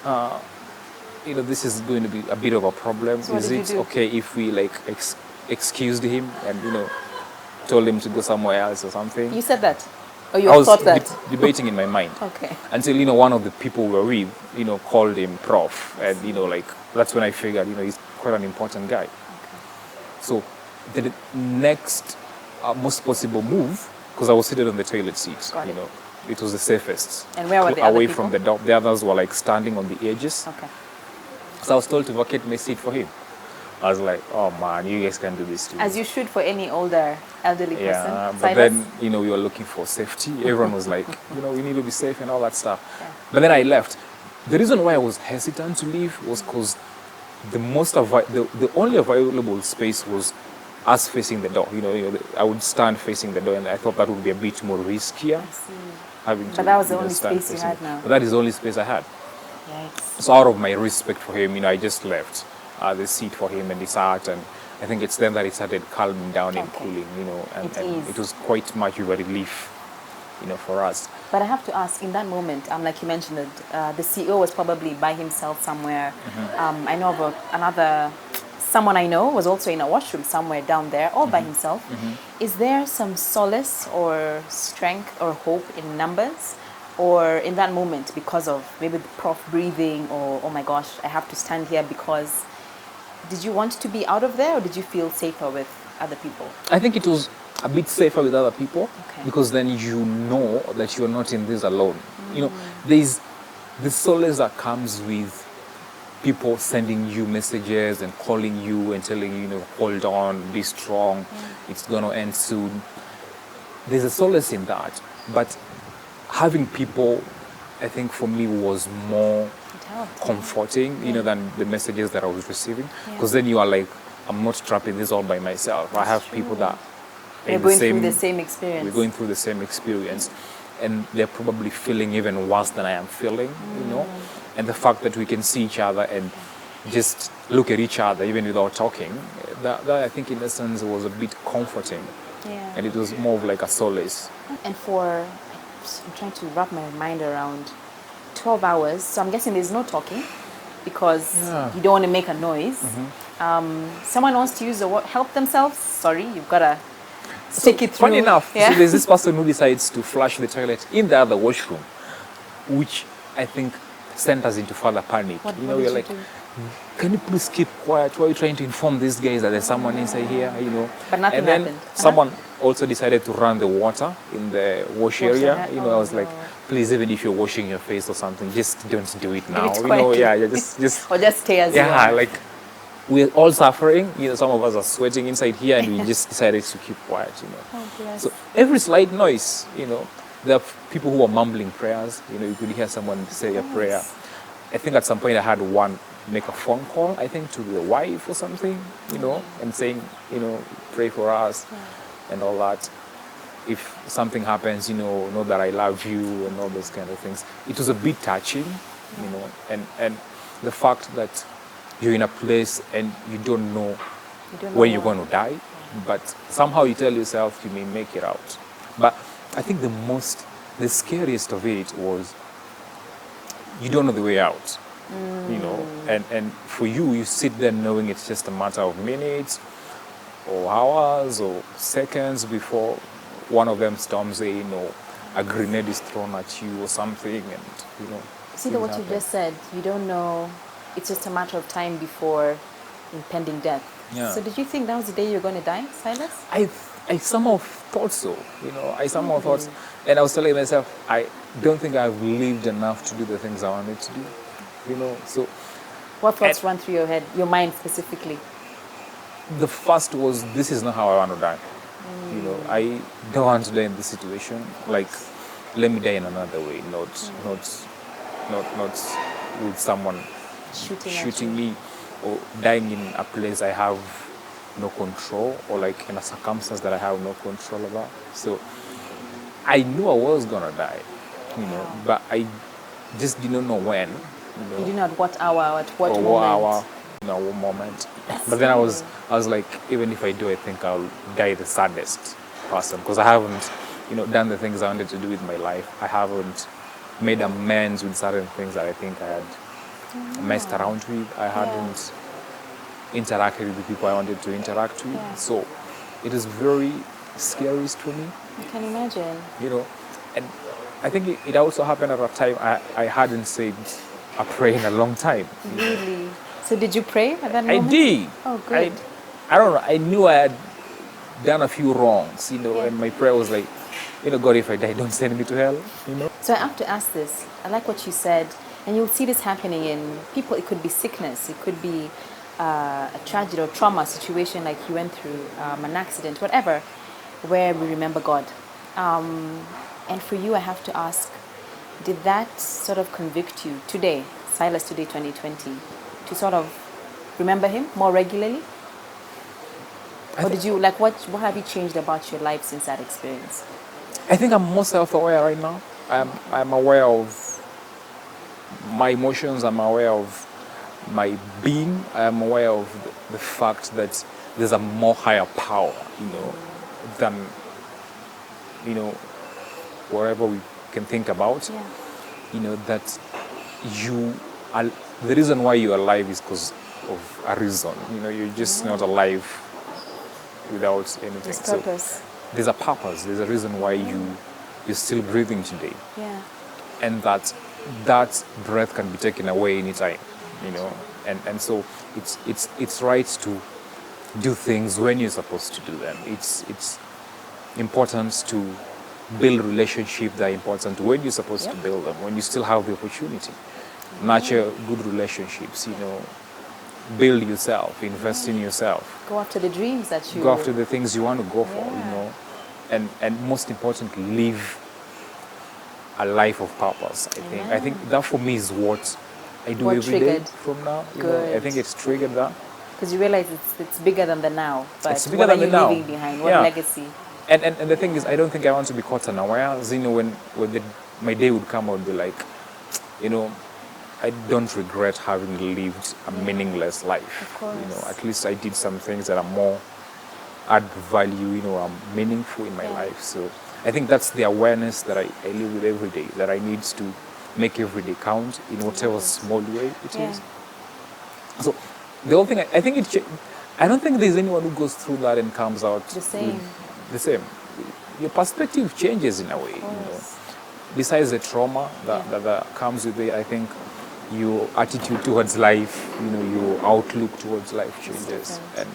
this is going to be a bit of a problem. So is it okay if we excused him and told him to go somewhere else or something? You said that? Or you I was thought that? debating in my mind. Okay. Until one of the people we were with, called him prof, and that's when I figured, he's quite an important guy. Okay. So the next most possible move, because I was seated on the toilet seat, it was the safest. And where were the other away people? from the door. The others were standing on the edges. Okay. So I was told to vacate my seat for him. I was like, oh man, you guys can do this too. As you should for any elderly person. Yeah, but Silas? then, we were looking for safety. Everyone was like, we need to be safe and all that stuff. Yeah. But then I left. The reason why I was hesitant to leave was because the only available space was us facing the door. I would stand facing the door, and I thought that would be a bit more riskier. I see. But that was the only space you had now. But that is the only space I had. Yikes. So out of my respect for him, I just left the seat for him, and he sat, and I think it's then that it started calming down and cooling, and it was quite much of a relief, for us. But I have to ask, in that moment, like you mentioned, the CEO was probably by himself somewhere. Mm-hmm. I know of someone I know was also in a washroom somewhere down there, all by himself. Mm-hmm. Is there some solace or strength or hope in numbers? Or in that moment, because of maybe the prof breathing, or, oh my gosh, I have to stand here because... Did you want to be out of there, or did you feel safer with other people? I think it was a bit safer with other people, because then you know that you're not in this alone. There's the solace that comes with people sending you messages and calling you and telling you, hold on, be strong, it's going to end soon. There's a solace in that, but having people, I think for me, was more comforting, than the messages that I was receiving. Because then you are like, I'm not trapping this all by myself. I have people that are going through the same experience. We're going through the same experience, and they're probably feeling even worse than I am feeling, And the fact that we can see each other and just look at each other, even without talking, that I think in essence was a bit comforting. Yeah. And it was more of like a solace. And I'm trying to wrap my mind around 12 hours, so I'm guessing there's no talking because you don't want to make a noise. Someone wants to use the word help themselves, sorry, you've got to stick it through. Funny enough, so there's this person who decides to flush the toilet in the other washroom, which I think sent us into further panic. What did you do? can you please keep quiet? Why are you trying to inform these guys that there's someone inside here, you know? But nothing and then happened. Someone also decided to run the water in the wash area. You know, I was like, please, even if you're washing your face or something, just don't do it now. You know, just or just stay as you are. like we're all suffering. You know, some of us are sweating inside here, and we just decided to keep quiet. You know, so every slight noise, you know, there are people who are mumbling prayers. You know, you could hear someone say a prayer. I think at some point I had one make a phone call, I think, to the wife or something, you know, and saying, you know, pray for us and all that. If something happens, you know that I love you and all those kind of things. It was a bit touching, you know, and the fact that you're in a place and you don't know when you're going to die, but somehow you tell yourself you may make it out. But I think the scariest of it was you don't know the way out. You know, and for you sit there knowing it's just a matter of minutes or hours or seconds before one of them storms in or a grenade is thrown at you or something, and you know. See what you just said, you don't know, it's just a matter of time before impending death. Yeah. So did you think that was the day you're going to die, Silas? I somehow thought so, you know, I somehow thought, and I was telling myself, I don't think I've lived enough to do the things I wanted to do. You know, so what thoughts run through your head, your mind specifically? The first was, this is not how I want to die. You know, I don't want to die in this situation. Like, let me die in another way, not with someone shooting me or dying in a place I have no control, or like in a circumstance that I have no control about. So I knew I was gonna die, you know, but I just didn't know when. You didn't know at what hour, at what moment. What moment. But then I was like, even if I do, I think I'll die the saddest person, because I haven't, you know, done the things I wanted to do with my life. I haven't made amends with certain things that I think I had messed around with. I hadn't interacted with the people I wanted to interact with. Yeah. So it is very scary for me. I can imagine. You know, and I think it also happened at a time I hadn't said a prayer in a long time. Really? So did you pray at that moment? I did. Oh, good. I don't know. I knew I had done a few wrongs, you know, and my prayer was like, you know, God, if I die, don't send me to hell, you know. So I have to ask this. I like what you said, and you'll see this happening in people. It could be sickness, it could be a tragedy or trauma situation like you went through, an accident, whatever, where we remember God. And for you, I have to ask, did that sort of convict you today, Silas today 2020, to sort of remember him more regularly? Or did you, like, what have you changed about your life since that experience? I think I'm more self-aware right now. I'm aware of my emotions, I'm aware of my being, I'm aware of the fact that there's a more higher power, you know, than, you know, whatever we can think about. Yeah. You know, that you are, the reason why you're alive is because of a reason. You know, you're just not alive without anything. There's purpose. So there's a purpose, there's a reason why you're still breathing today. Yeah. And that breath can be taken away anytime, you know. And so it's right to do things when you're supposed to do them. It's important to build relationships that are important when you're supposed to build them, when you still have the opportunity. Nurture good relationships, you know. Build yourself, invest in yourself. Go after the dreams that you... Go after the things you want to go for, you know. And most importantly, live a life of purpose, I think. I think that for me is what I do every day from now. You know, I think it's triggered that. Because you realize it's bigger than the now. But it's bigger what than are you the now. leaving behind? What legacy? And the thing is, I don't think I want to be caught unawares. You know, when my day would come, I would be like, you know, I don't regret having lived a meaningless life. Of course. You know, at least I did some things that are more add value, you know, are meaningful in my life. So I think that's the awareness that I live with every day, that I need to make every day count in whatever small way it is. So the whole thing, I think I don't think there's anyone who goes through that and comes out the same. The same. Your perspective changes in a way, you know. Besides the trauma that comes with it, I think your attitude towards life, you know, your outlook towards life changes. And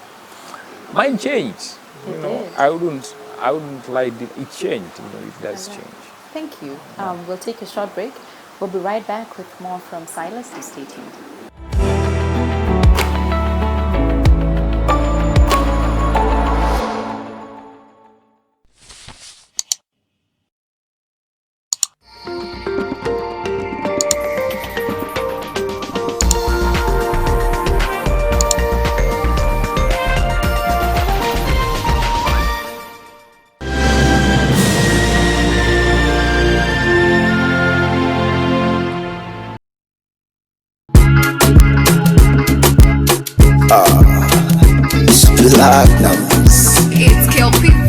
mine changed. You know, I wouldn't lie, it changed, you know, it does change. Thank you. We'll take a short break. We'll be right back with more from Silas, so stay tuned.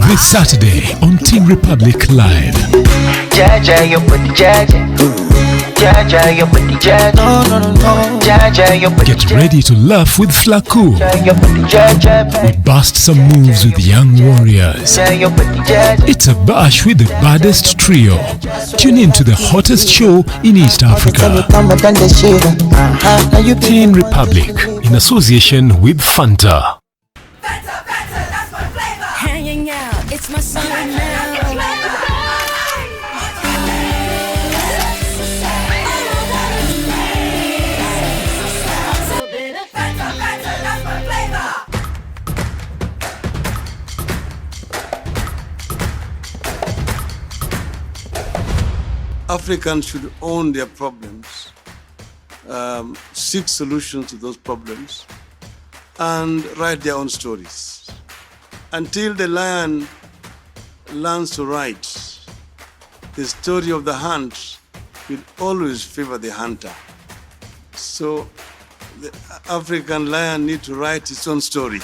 This Saturday on Teen Republic Live. Get ready to laugh with Flaku. We bust some moves with young warriors. It's a bash with the baddest trio. Tune in to the hottest show in East Africa. Teen Republic in association with Fanta. Hanging out, it's my summer now. Africans should own their problems, seek solutions to those problems, and write their own stories. Until the lion learns to write, the story of the hunt will always favor the hunter. So the African lion needs to write its own story.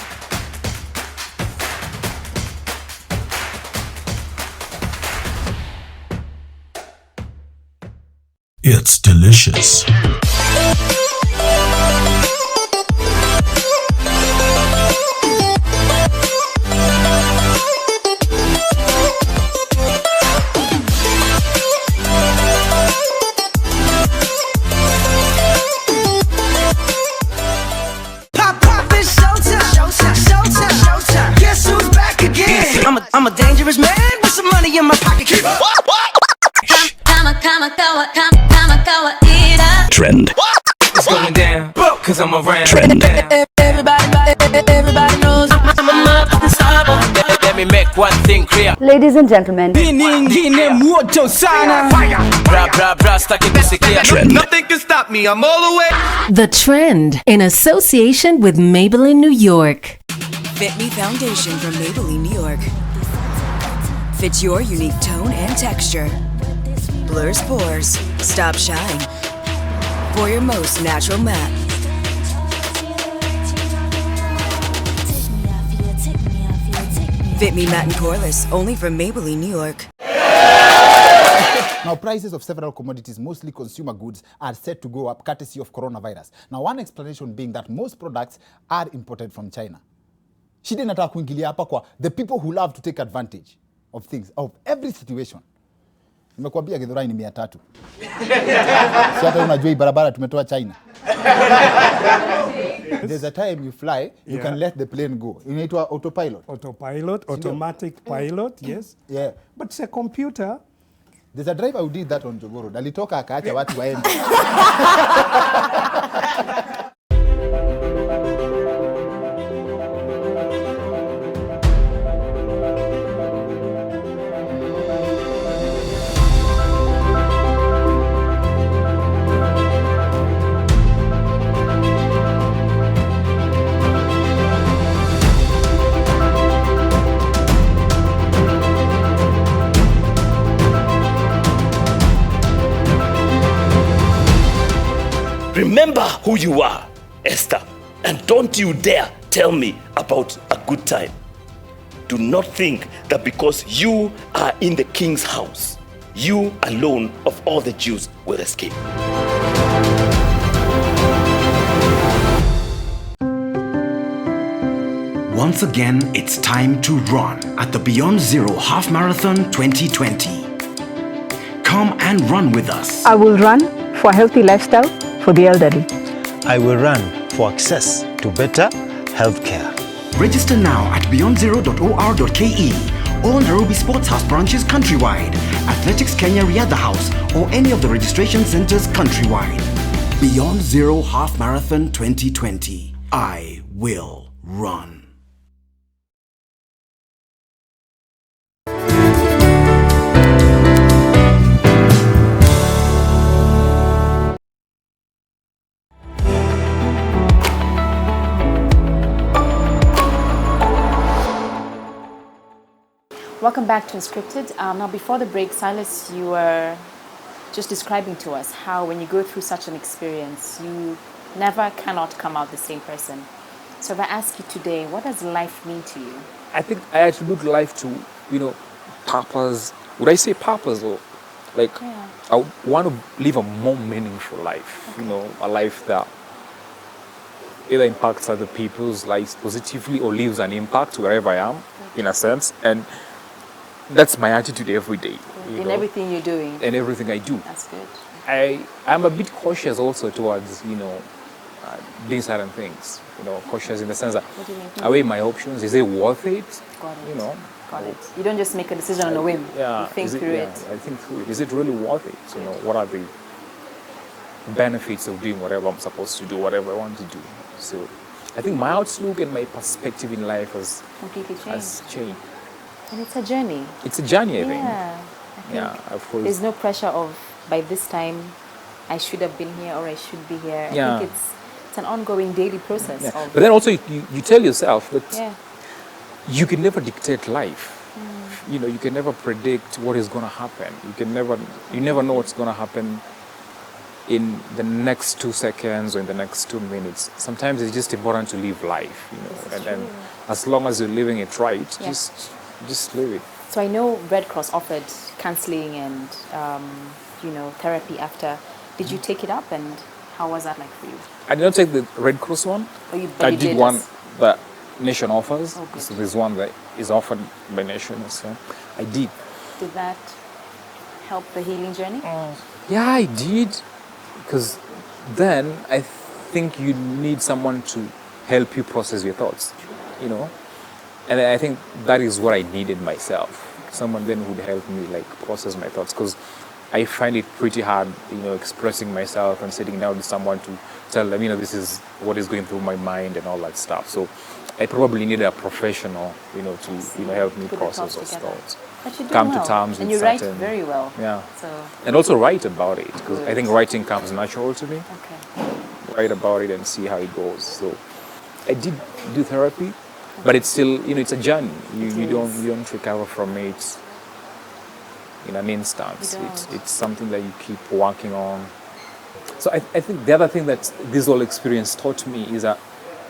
It's delicious. I'm a dangerous man with some money in my pocket. Trend. It's going down, cause I'm around. Trend. Everybody knows I'm a motherfucking. Let me make one thing clear. Ladies and gentlemen, Trend. Nothing can stop me, I'm all the way. The Trend in association with Maybelline, New York. Fit Me Foundation from Maybelline, New York. Fits your unique tone and texture. Blurs pores, stops shine. For your most natural matte. Fit Me Matte and Poreless, only from Maybelline, New York. Now, prices of several commodities, mostly consumer goods, are set to go up courtesy of coronavirus. Now, one explanation being that most products are imported from China. Shida inataka kuingilia hapa kwa the people who love to take advantage of things, of every situation. Nimekuambia Githurai ni 300. Si hata unajua hii barabara tumetoa China. There's a time you fly, you can let the plane go. Inaitwa autopilot. Autopilot, automatic pilot, yes. Yeah. But it's a computer. There's a driver who did that on Jogoro. Alitoka akaacha watu waende. Remember who you are, Esther, and don't you dare tell me about a good time. Do not think that because you are in the king's house, you alone of all the Jews will escape. Once again, it's time to run at the Beyond Zero Half Marathon 2020. Come and run with us. I will run for a healthy lifestyle, for the elderly. I will run for access to better healthcare. Register now at beyondzero.or.ke. All Nairobi Sports House branches countrywide, Athletics Kenya Riadha House, or any of the registration centers countrywide. Beyond Zero Half Marathon 2020. I will run. Welcome back to Unscripted. Now, before the break, Silas, you were just describing to us how when you go through such an experience, you never cannot come out the same person. So if I ask you today, what does life mean to you? I think I attribute life to, purpose. Would I say purpose or like I want to live a more meaningful life, a life that either impacts other people's lives positively or leaves an impact wherever I am, in a sense. And that's my attitude every day. In everything you're doing? In everything I do. That's good. I'm a bit cautious also towards, doing certain things. Cautious in the sense that What do you mean? I weigh my options. Is it worth it? Got it. Got it. You don't just make a decision on a whim. Yeah. You think through it. I think through it. Is it really worth it? What are the benefits of doing whatever I'm supposed to do, whatever I want to do? So I think my outlook and my perspective in life has completely changed. And it's a journey. It's a journey, I think. Yeah, of course. There's no pressure of, by this time, I should have been here or I should be here. Yeah. I think it's an ongoing daily process. Yeah. Of, but then also you tell yourself that you can never dictate life. You can never predict what is going to happen. You never know what's going to happen in the next 2 seconds or in the next 2 minutes. Sometimes it's just important to live life, and then as long as you're living it right, just live it. So I know Red Cross offered counseling and therapy after. Did you take it up, and how was that like for you? I did not take the Red Cross one. I did one that Nation offers. So there's one that is offered by Nation. So I did. Did that help the healing journey? Yeah, I did. Because then I think you need someone to help you process your thoughts, And I think that is what I needed myself. Someone then would help me process my thoughts, because I find it pretty hard, expressing myself and sitting down with someone to tell them, this is what is going through my mind and all that stuff. So I probably needed a professional, to help me process those thoughts. But you come to terms and with you write certain, very well. Yeah. So and also write about it, because I think writing comes natural to me. Okay. Write about it and see how it goes. So I did do therapy, but it's still, it's a journey. You don't recover from it in an instant. It's something that you keep working on. So I think the other thing that this whole experience taught me is that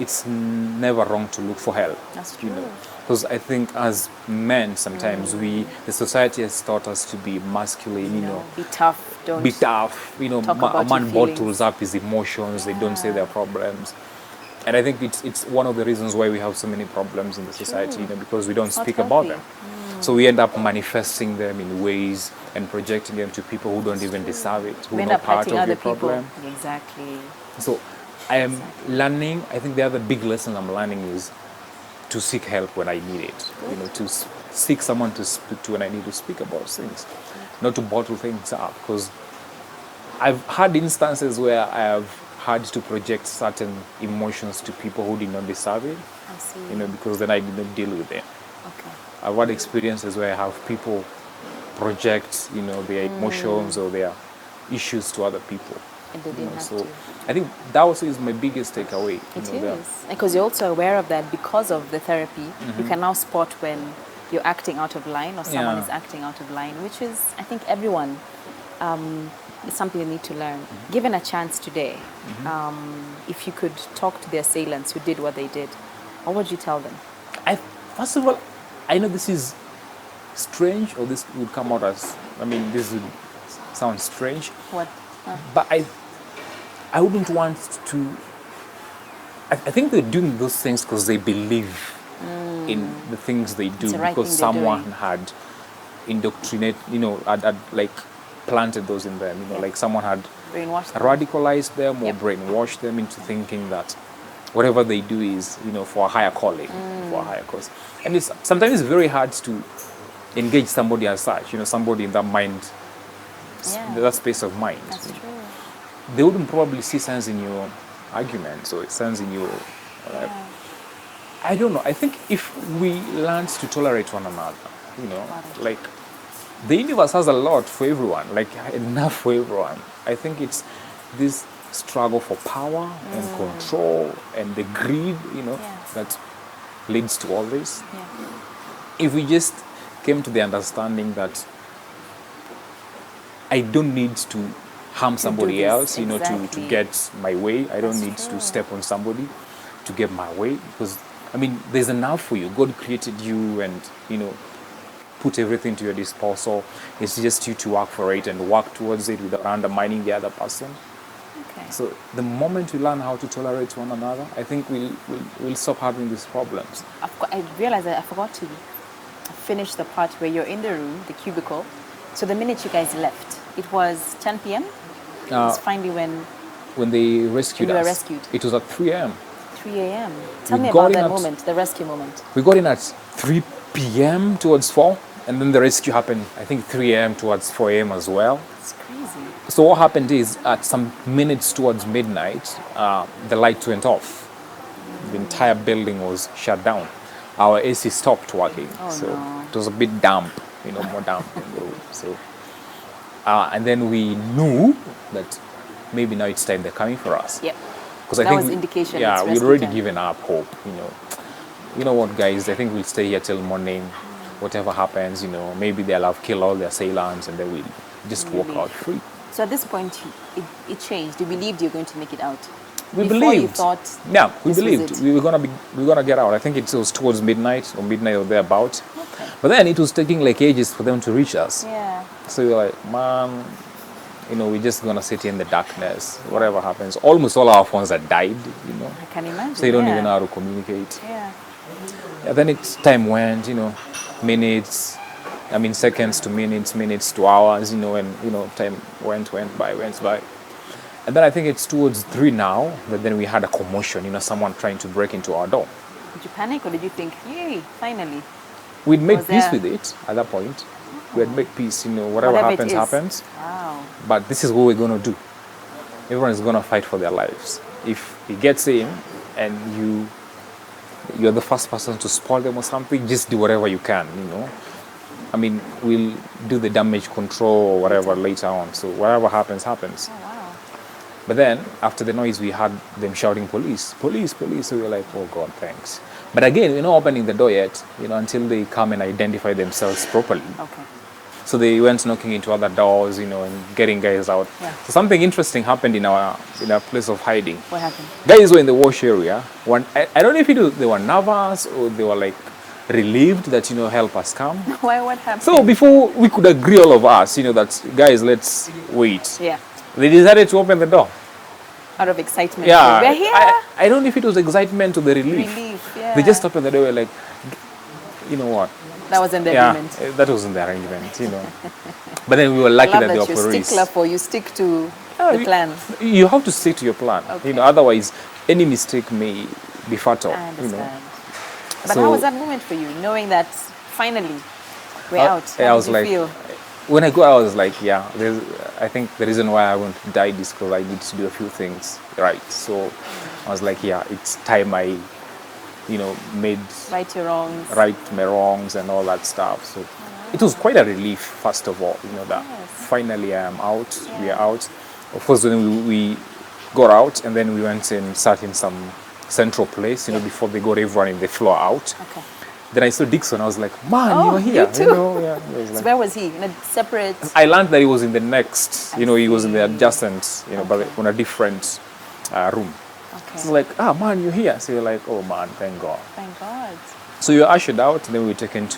it's never wrong to look for help. That's true. Because I think as men, sometimes the society has taught us to be masculine, be tough, don't be tough. A man bottles up his emotions, they don't say their problems. And I think it's one of the reasons why we have so many problems in the society, because we don't speak about them. So we end up manifesting them in ways and projecting them to people who don't even deserve it, who are not part of the problem. Exactly. So I am learning, I think the other big lesson I'm learning is to seek help when I need it. To seek someone to speak to when I need to speak about things, not to bottle things up. Because I've had instances where I have had to project certain emotions to people who did not deserve it. I see. Because then I did not deal with them. Okay. I've had experiences where I have people project, their emotions or their issues to other people. And they didn't have to. I think that also is my biggest takeaway. It is. Because you're also aware of that because of the therapy. You can now spot when you're acting out of line or someone is acting out of line, which is, I think, everyone. It's something you need to learn. Given a chance today, if you could talk to the assailants who did what they did, what would you tell them? First of all, I know this is strange, or this would come out as, this would sound strange. What? But I wouldn't want to. I think they're doing those things because they believe in the things they do, because someone had indoctrinated, had planted those in them. Like someone had Brainwash them. radicalize them or brainwash them into thinking that whatever they do is, for a higher calling, for a higher cause. And sometimes it's very hard to engage somebody as such, somebody in that mind, that space of mind. That's true. They wouldn't probably see sense in your arguments or sense in your... I don't know. I think if we learn to tolerate one another, like the universe has a lot for everyone, like enough for everyone. I think it's this struggle for power and control and the greed, that leads to all this. If we just came to the understanding that I don't need to harm somebody else, to get my way. I don't need to step on somebody to get my way, because there's enough for you. God created you and, put everything to your disposal. It's just you to work for it and work towards it without undermining the other person. Okay. So the moment we learn how to tolerate one another, I think we'll stop having these problems. I realized that I forgot to finish the part where you're in the room, the cubicle. So the minute you guys left, it was 10 p.m.? It was finally when they rescued us. We were rescued. It was at 3 a.m. 3 a.m. Tell me about that moment, the rescue moment. We got in at 3 p.m. towards 4, and then the rescue happened, I think, 3 a.m. towards 4 a.m. as well. It's crazy. So what happened is, at some minutes towards midnight, the lights went off. The entire building was shut down. Our AC stopped working, it was a bit damp, more damp in the room. So, and then we knew that maybe now it's time they're coming for us. Yep. Because I that think was indication. Yeah, we'd already given up hope. You know what, guys? I think we'll stay here till morning. Whatever happens, maybe they'll have killed all their assailants, and then we'll just walk out free. So at this point, it changed. You believed you're going to make it out. We Before believed. You thought. Yeah, we believed we were gonna get out. I think it was towards midnight or thereabout. Okay. But then it was taking like ages for them to reach us. Yeah. So we were like, man, we're just gonna sit here in the darkness. Whatever happens, almost all our phones are died. I can imagine. So you don't even know how to communicate. Yeah. Yeah. Then time went. Minutes. Seconds to minutes, minutes to hours. And time went by. And then I think it's towards 3 now that then we had a commotion. Someone trying to break into our door. Did you panic or did you think, yay, finally? We'd made peace with it at that point. We had made peace, whatever happens, happens. Wow. But this is what we're going to do. Everyone is going to fight for their lives. If he gets in and you're the first person to spoil them or something, just do whatever you can, we'll do the damage control or whatever later on. So whatever happens, happens. Oh, wow. But then, after the noise, we had them shouting, police, police, police. So we were like, oh God, thanks. But again, we're not opening the door yet, until they come and identify themselves properly. Okay. So they went knocking into other doors, and getting guys out. Yeah. So something interesting happened in our place of hiding. What happened? Guys were in the wash area. I don't know if they were nervous or they were like relieved that, help us come. Why? What happened? So before we could agree, all of us, that, guys, let's wait. Yeah. They decided to open the door. Out of excitement. Yeah. We're here. I don't know if it was excitement or the relief. Yeah. They just opened the door, like, you know what? That wasn't the agreement. That wasn't the arrangement, But then we were lucky that they were police. You're stickler for, you stick to the plan. You have to stick to your plan. Okay. Otherwise, any mistake may be fatal. I understand. But how was that moment for you, knowing that finally we're out? How did you feel? When I go out, I was like, I think the reason why I won't die is because I need to do a few things right. So I was like, it's time I, made... Right my wrongs and all that stuff. So it was quite a relief, first of all, that finally I am out, we are out. Of course, when we got out and then we went and sat in some central place, before they got everyone in the floor out. Okay. Then I saw Dixon, I was like, man, you're here. You too. So where was he? In a separate... I learned that he was in the next, he was in the adjacent, but on a different room. Okay. So like, man, you're here. So you're like, oh man, thank God. Thank God. So you're ushered out, and then we were taken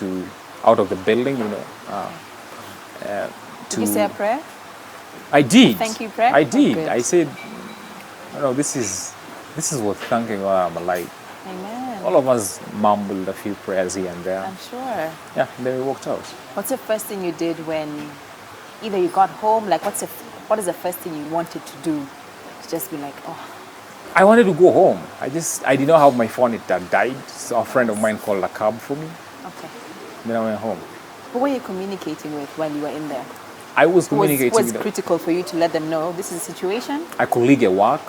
out of the building, Did you say a prayer? I did. Thank you prayer? I did. I said, this is what thanking God I'm alive. Amen. All of us mumbled a few prayers here and there. I'm sure. Yeah, and then we walked out. What's the first thing you did when either you got home, like what's what is the first thing you wanted to do? To just be like, oh. I wanted to go home. I did not have my phone. It had died. So a friend of mine called a cab for me. Okay. Then I went home. Who were you communicating with while you were in there? I was communicating Was critical for you to let them know this is the situation? a colleague at work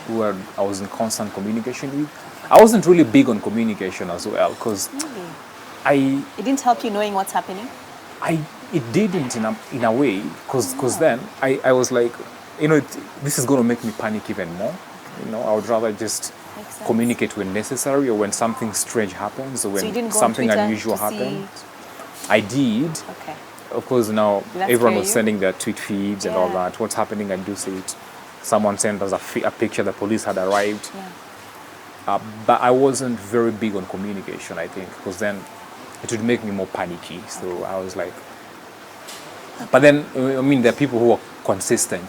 who I was in constant communication with. I wasn't really big on communication as well because It didn't help you knowing what's happening? It didn't in a way because then I was like, this is going to make me panic even more. I would rather just communicate when necessary or when something strange happens or when something unusual happens. I did. Okay. Of course, now Did everyone that was scare you? sending their tweet feeds and all that. What's happening at Dusit? Someone sent us a picture the police had arrived. Yeah. But I wasn't very big on communication, I think, because then it would make me more panicky. So I was like, but then, I mean, there are people who are consistent,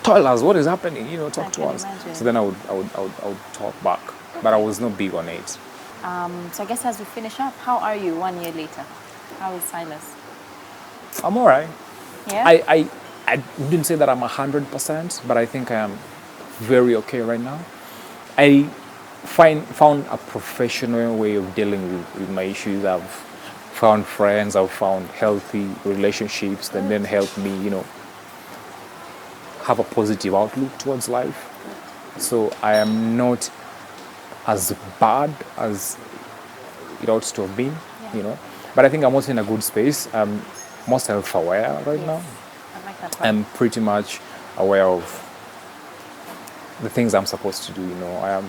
tell us what is happening, talk to us. Imagine. So then I would talk back, but I was not big on it. So I guess as we finish up, how are you 1 year later? How is Silas? I'm all right. Yeah? I wouldn't say that I'm 100%, but I think I am very okay right now. I found a professional way of dealing with my issues. I've found friends, I've found healthy relationships that then help me, have a positive outlook towards life. So I am not as bad as it ought to have been, But I think I'm also in a good space. I'm more self-aware right now. I like that part. I'm pretty much aware of the things I'm supposed to do, I am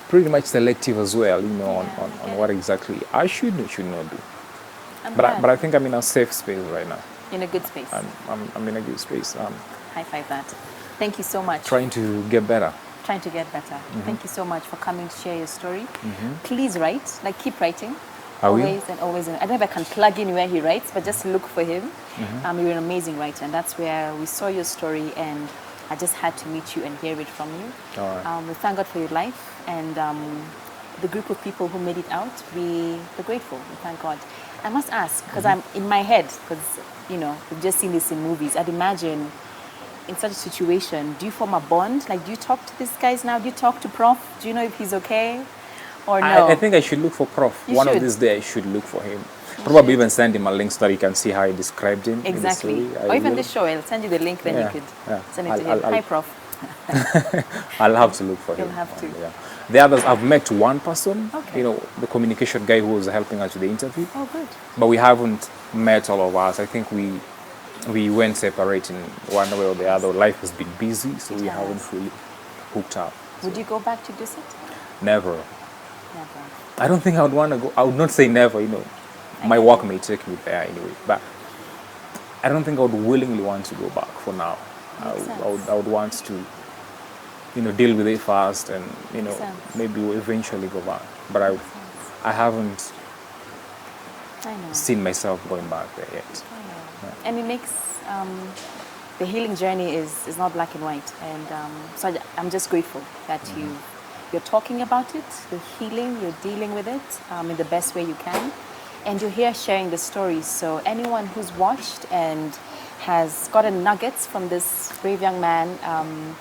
pretty much selective as well, on what exactly I should and should not do. But I think I'm in a safe space right now. In a good space. I'm in a good space. High five that. Thank you so much. Trying to get better. Trying to get better. Thank you so much for coming to share your story. Mhm. Please write, keep writing. I will. Always and always. I don't know if I can plug in where he writes, but just look for him. You're an amazing writer, and that's where we saw your story, and I just had to meet you and hear it from you. All right. We thank God for your life, and the group of people who made it out, we're grateful. We thank God. I must ask, because I'm in my head, because, we've just seen this in movies. I'd imagine in such a situation, do you form a bond? Do you talk to these guys now? Do you talk to Prof? Do you know if he's okay? Or no? I think I should look for Prof. You One should. of these days I should look for him. Probably even send him a link so that you can see how I described him. Exactly. In the story. Or even this show, I'll send you the link, then you could send it to him. Hi, Prof. I'll have to look for him. You'll have to. Yeah. The others, I've met one person, Okay. the communication guy who was helping us with the interview. Oh, good. But we haven't met all of us. I think we went separate in one way or the other. Life has been busy, so we haven't really hooked up. Would you go back to Dusit? Never. Never. I don't think I would want to go. I would not say never, My work may take me there anyway. But I don't think I would willingly want to go back for now. I would want to, deal with it first and, maybe eventually go back. But I haven't seen myself going back there yet. And it makes the healing journey is not black and white, and so I'm just grateful that you're talking about it, the healing, you're dealing with it in the best way you can, and you're here sharing the stories. So anyone who's watched and has gotten nuggets from this brave young man,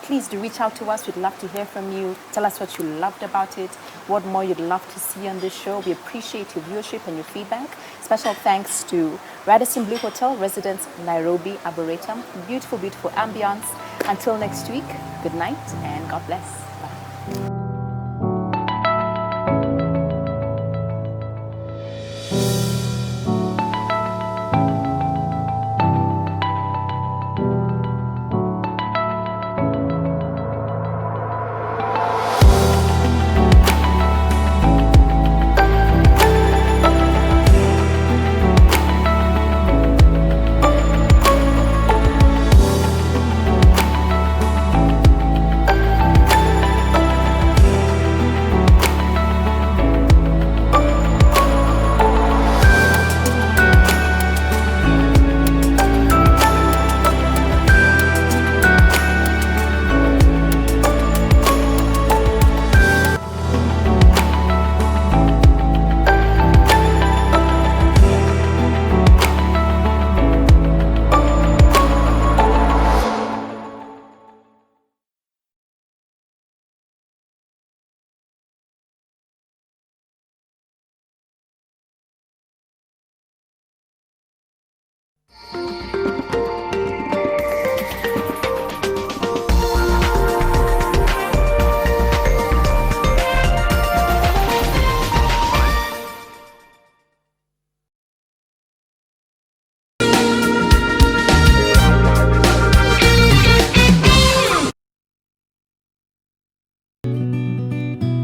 please do reach out to us. We'd love to hear from you. Tell us what you loved about it, what more you'd love to see on this show. We appreciate your viewership and your feedback. Special thanks to Radisson Blue Hotel, Residence Nairobi Arboretum. Beautiful, beautiful ambience. Until next week, good night and God bless. Bye.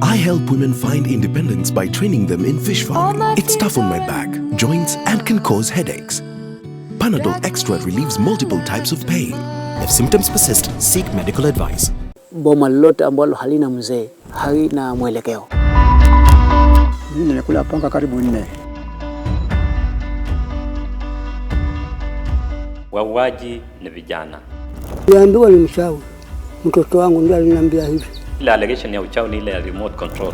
I help women find independence by training them in fish farming. It's tough on my back, joints, and can cause headaches. Panadol Extra relieves multiple types of pain. If symptoms persist, seek medical advice. Boma lolote ambalo halina mzee, halina mwelekeo. Mimi nimekula panga karibu 4. Wauaji ni vijana. Niambiwa ni mchawi. Mtoto wangu ndiye aliniambia hivi. Ile allegation ya uchawi ni ile ya remote control.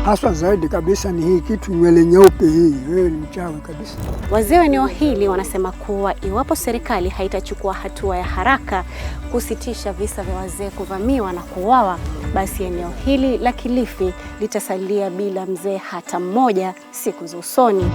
Haswa zaidi kabisa ni hii kitu nywele nyeupe hii. Wewe ni mchawi kabisa. Wazee wa eneo hili wanasema kuwa iwapo serikali haitachukua hatua ya haraka kusitisha visa vya wazee kuvamiwa na kuuawa, basi eneo hili la Kilifi litasalia bila mzee hata mmoja siku za usoni.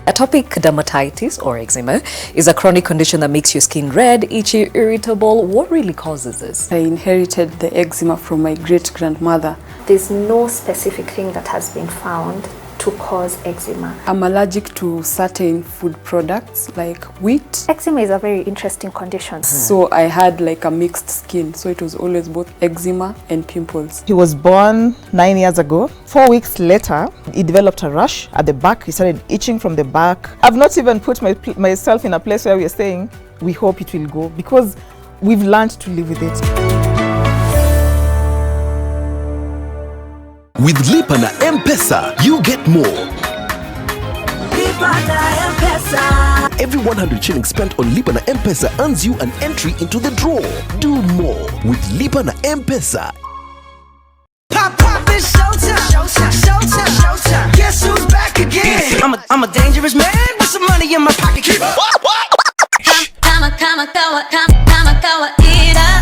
Atopic dermatitis or eczema is a chronic condition that makes your skin red, itchy, irritable. What really causes this? I inherited the eczema from my great-grandmother. There's no specific thing that has been found to cause eczema. I'm allergic to certain food products like wheat. Eczema is a very interesting condition. So I had like a mixed skin. So it was always both eczema and pimples. He was born 9 years ago. 4 weeks later, he developed a rash at the back. He started itching from the back. I've not even put myself in a place where we are saying, we hope it will go, because we've learned to live with it. With Lipa na M-Pesa, you get more. Lipa na M-Pesa. Every 100 shillings spent on Lipa na M-Pesa earns you an entry into the draw. Do more with Lipa na M-Pesa. Pop, it's showtime. Showtime. Guess who's back again? I'm a dangerous man with some money in my pocket. Keep up.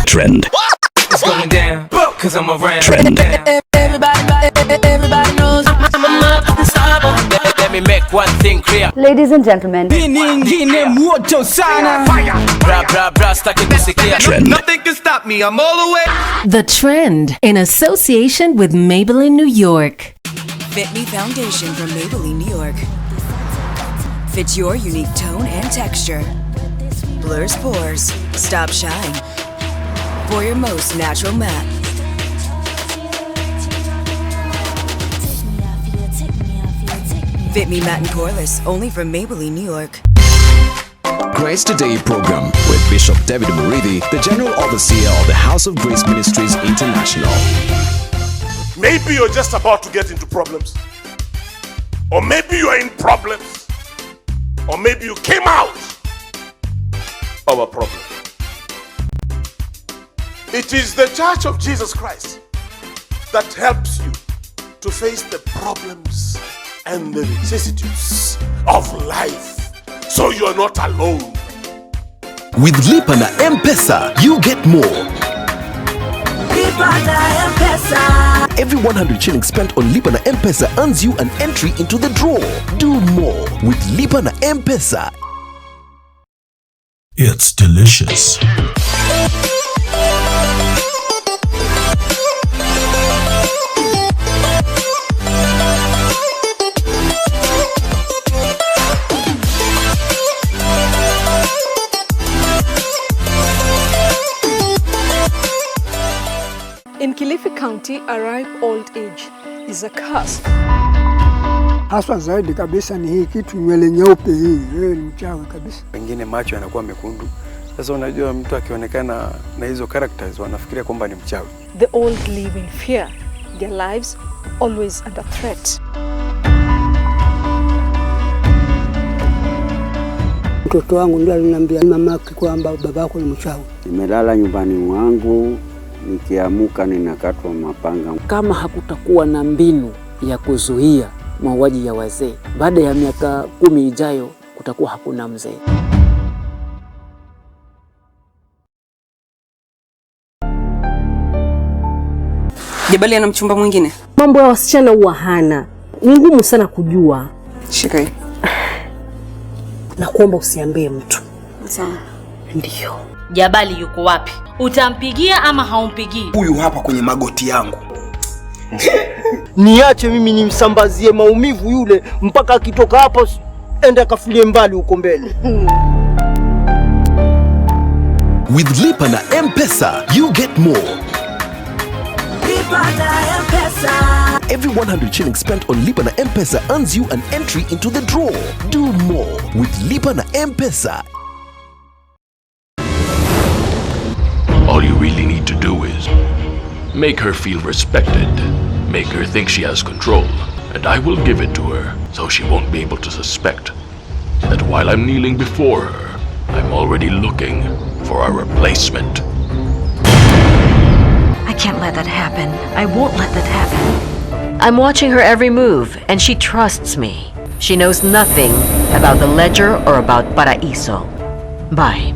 Trend. It's going down, cause I'm around. Trend. Everybody knows I'm unstoppable. Let me make one thing clear. Ladies and gentlemen, Trend. Nothing can stop me, I'm all the way. The Trend, in association with Maybelline, New York. Fit Me Foundation from Maybelline, New York. Fits your unique tone and texture. Blurs pores, stop shine. For your most natural matte. Fit Me Matte and Poreless, only from Maybelline, New York. Grace Today program with Bishop David Murithi, the General Overseer of the House of Grace Ministries International. Maybe you're just about to get into problems. Or maybe you are in problems. Or maybe you came out of a problem. It is the Church of Jesus Christ that helps you to face the problems and the vicissitudes of life, so you're not alone. With Lipa na M-Pesa, you get more. Lipa na M-Pesa. Every 100 shillings spent on Lipa na M-Pesa earns you an entry into the draw. Do more with Lipa na M-Pesa. It's delicious. In Kilifi County, a ripe old age is a curse. Haswa zaidi kabisa ni hii kitu nywele nyeupe hii. Wewe ni mchawi kabisa. Pengine macho yanakuwa mekundu. Sasa unajua mtu akionekana na hizo characters wanafikiria kwamba ni mchawi. The old live in fear. Their lives always under threat. Mtoto wangu ndiye aliniambia mamake kwamba babako ni mchawi. Nimelala nyumbani mwangu, nikiamuka ninakatwa mapanga. Kama hakutakuwa na mbinu ya kuzuia mauaji ya wazee, baada ya miaka 10 ijayo kutakuwa hakuna mzee. Jabali ana mchumba mwingine? Mambo ya wasichana huwa hana. Ni ngumu sana kujua. Shika hii. Na kuomba usiambie mtu. Sawa. Ndio. Jabali yuko wapi? Utampigia ama haumpigii? Huyu hapa kwenye magoti yangu. Niache mimi nimsambazie maumivu yule mpaka akitoka hapo ende akafulie mbali huko mbele. With Lipa na M-Pesa, you get more. Lipa na M-Pesa. Every 100 shillings spent on Lipa na M-Pesa earns you an entry into the draw. Do more with Lipa na M-Pesa. All you really need to do is make her feel respected, make her think she has control, and I will give it to her so she won't be able to suspect that while I'm kneeling before her, I'm already looking for a replacement. I can't let that happen. I won't let that happen. I'm watching her every move, and she trusts me. She knows nothing about the ledger or about Paraiso. Bye.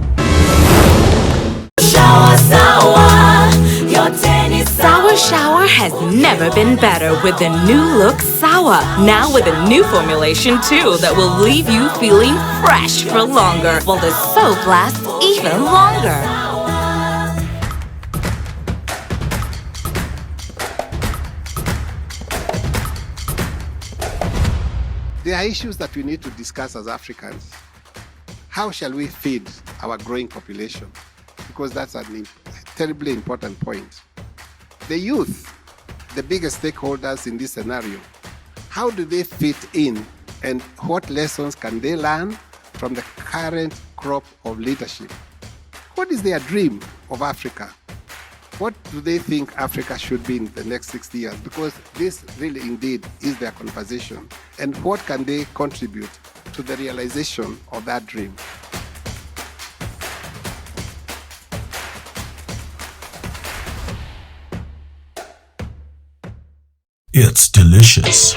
Sour Shower has never been better with the new look Sour. Now with a new formulation too that will leave you feeling fresh for longer, while the soap lasts even longer. There are issues that we need to discuss as Africans. How shall we feed our growing population? Because that's a terribly important point. The youth, the biggest stakeholders in this scenario, how do they fit in, and what lessons can they learn from the current crop of leadership? What is their dream of Africa? What do they think Africa should be in the next 60 years? Because this really indeed is their conversation. And what can they contribute to the realization of that dream? It's delicious.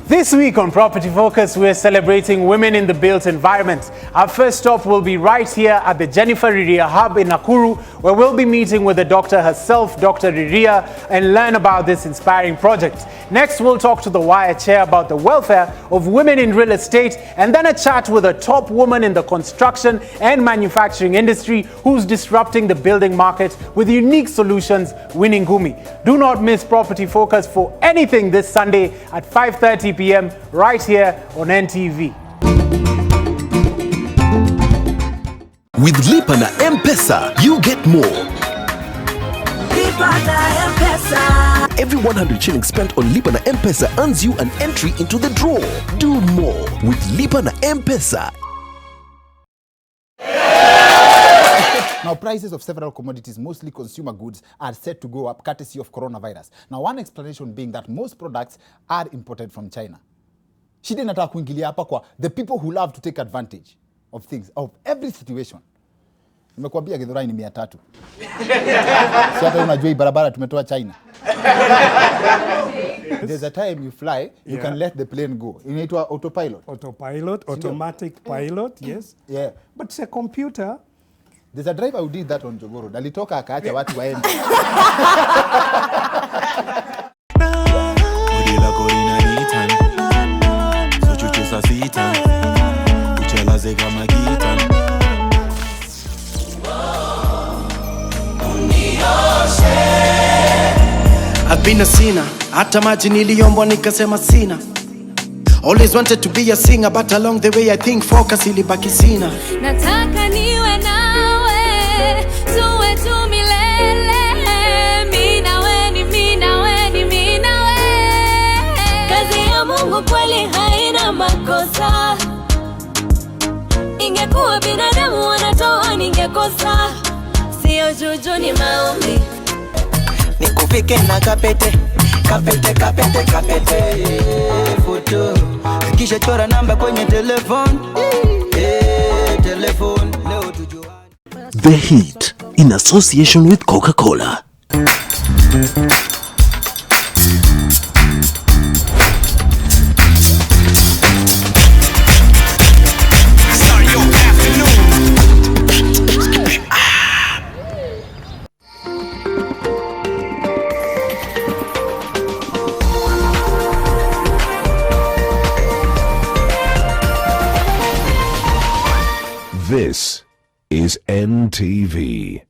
This week on Property Focus, we're celebrating women in the built environment. Our first stop will be right here at the Jennifer Riria Hub in Nakuru, where we'll be meeting with the doctor herself, Dr. Riria, and learn about this inspiring project. Next, we'll talk to the Wire Chair about the welfare of women in real estate, and then a chat with a top woman in the construction and manufacturing industry who's disrupting the building market with unique solutions, winning Gumi. Do not miss Property Focus for anything this Sunday at 5:30 p.m. right here on NTV. With Lipa na M-Pesa, you get more. Lipa na M-Pesa. Every 100 shillings spent on Lipa na M-Pesa earns you an entry into the draw. Do more with Lipa na M-Pesa. Now, prices of several commodities, mostly consumer goods, are set to go up courtesy of coronavirus. Now, one explanation being that most products are imported from China. Shida inataka kuingilia hapa kwa the people who love to take advantage of things, of every situation. Nimekuambia Githurai ni 300. Si hata unajua hii barabara tumetoa China. There's a time you fly, you can let the plane go. Inaitwa autopilot. Autopilot, automatic pilot, yes. Yeah. But it's a computer. There's a driver who did that on Jogoro. Dalitoka akaacha watu waende. I've been a sinner, hata maji niliombwa nikasema sina. Always wanted to be a singer, but along the way I think focus ilibaki sina. Nataka niwe nawe, tuwe tu milele. Mimi nawe ni mimi nawe ni mimi nawe. Kazi ya Mungu kweli haina makosa. Ingekuwa binadamu wanatoa ningekosa. Sio juju ni maombi. Nikufike na kapete, kapete, kapete, kapete. Photo, kisha chora namba kwenye telefone. Telefone, leo tujua. The heat, in association with Coca-Cola. This is NTV.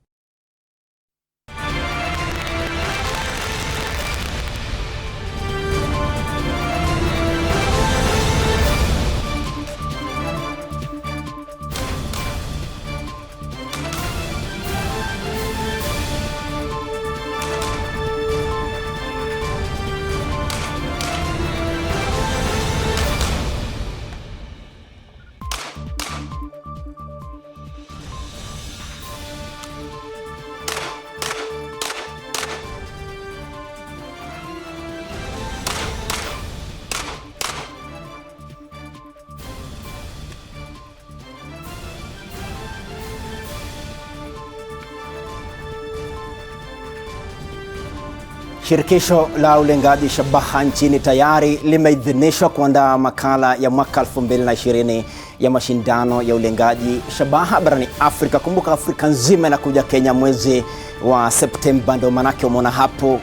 Shirikisho la ulengaji shabaha nchini tayari limeidhinishwa kuandaa makala ya mwaka 2020 ya mashindano ya ulengaji shabaha barani Afrika. Kumbuka Afrika nzima inakuja Kenya mwezi wa Septemba, ndio manake umeona hapo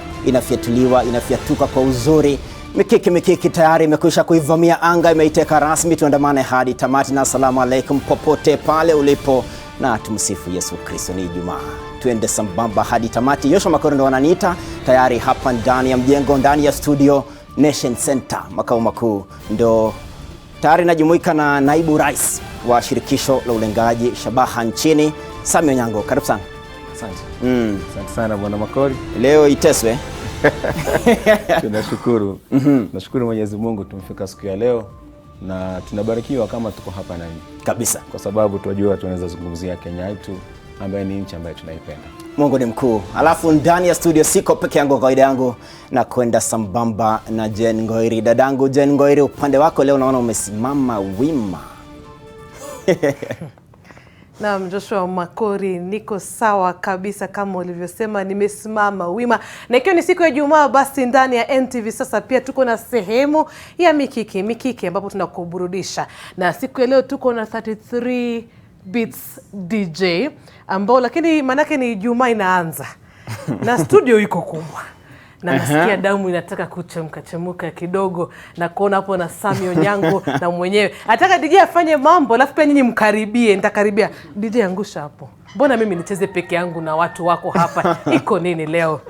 inafiatuka kwa uzuri. Mikiki tayari imekwisha kuivamia anga, imeiteka rasmi. Tuandamane hadi tamati, na asalamu alaikum popote pale ulipo, na tumsifu Yesu Kristo. Ni Ijumaa, tuende sambamba hadi tamati. Yosha Makoro ndo wananiita tayari hapa ndani ya mjengo, ndani ya studio Nation Center makao makuu, ndo tayari najumuika na naibu rais wa shirikisho la ulengaji shabaha nchini, Samio Nyango. Karibu sana. Asante. Asante sana bwana Makori. Leo iteswe. Tunashukuru. Nashukuru Mwenyezi Mungu tumefika siku ya leo na tunabarikiwa kama tuko hapa na kabisa, kwa sababu tunajua tunaweza zungumzia Kenya yetu ambayo ni nchi ambayo tunaipenda. Mungu ni mkuu. Alafu ndani ya studio siko peke yangu, kawaida yangu na kwenda sambamba na Jen Ngoiri. Dadangu Jen Ngoiri, upande wako leo naona umesimama wima. Naam, Joshua Makori, niko sawa kabisa kama ulivyosema, nimesimama wima. Na ikiwa ni siku ya Ijumaa, basi ndani ya NTV sasa pia tuko na sehemu ya mikiki ambapo tunakuburudisha. Na siku ya leo tuko na 33 Beats DJ ambao, lakini manake ni Ijumaa inaanza. Na studio iko kubwa. Na nasikia damu inataka kuchemuka kidogo, na kuona hapo na Samio Nyango na mwenyewe. Ataka DJ afanye mambo, alafu pia nyinyi mkaribie, nitakaribia. DJ angusha hapo. Mbona mimi nicheze peke yangu na watu wako hapa? Iko nini leo?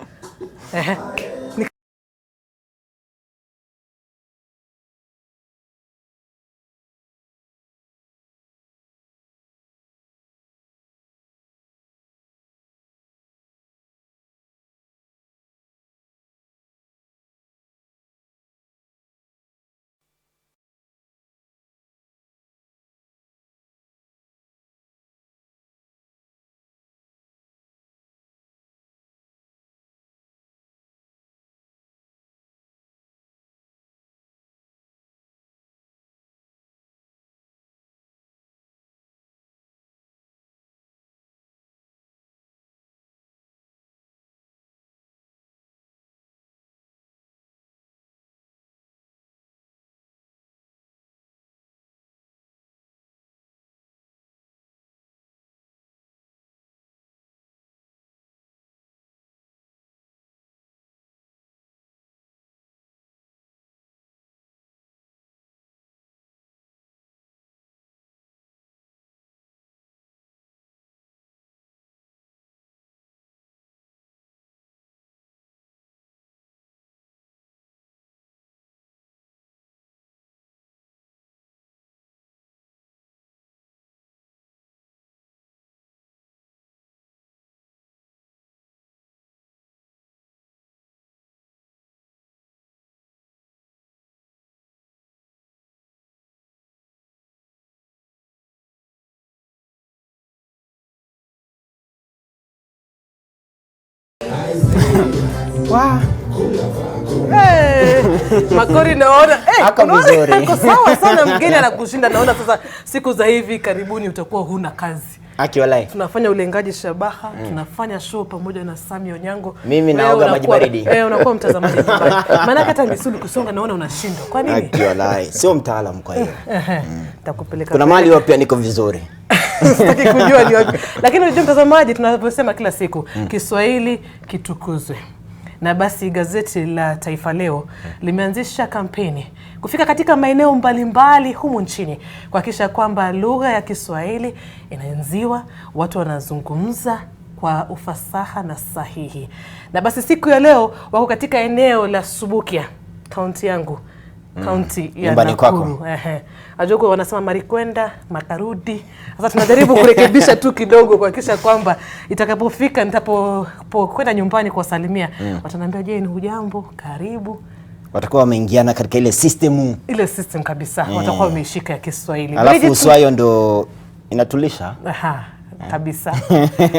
Wow. Hey, Makori naona haka vizuri. Uko sawa sana, mgeni anakushinda. Naona sasa siku za hivi karibuni utakuwa huna kazi. Akiwalai. Tunafanya ulengaji shabaha, tunafanya show pamoja na Sami Onyango. Mimi naoga maji baridi. Unakuwa mtazamaji mbaya. Maana hata misuli kusonga naona unashindwa. Kwa nini? Akiwalai. Sio mtaalamu kwa hiyo. Nitakupeleka. Kuna mali wapi niko vizuri. Sitaki kujua ni wapi. Lakini unajua mtazamaji, tunaposema kila siku Kiswahili kitukuzwe. Na basi gazeti la Taifa Leo limeanzisha kampeni kufika katika maeneo mbalimbali humu nchini kuhakikisha kwamba lugha ya Kiswahili inaenziwa, watu wanazungumza kwa ufasaha na sahihi. Na basi siku ya leo wako katika eneo la Subukia, kaunti yangu, kaunti ya Nakuru. Ajoko wanasema marikwenda, makarudi. Sasa tunajaribu kurekebisha tu kidogo kuhakikisha kwamba itakapofika nitapokwenda nyumbani kuwasalimia, wataniambia je, ni hujambo, karibu. Watakuwa wameingiana katika ile system. Ile system kabisa. Watakuwa wameishika ya Kiswahili. Alafu uswayo ndo inatulisha. Kabisa.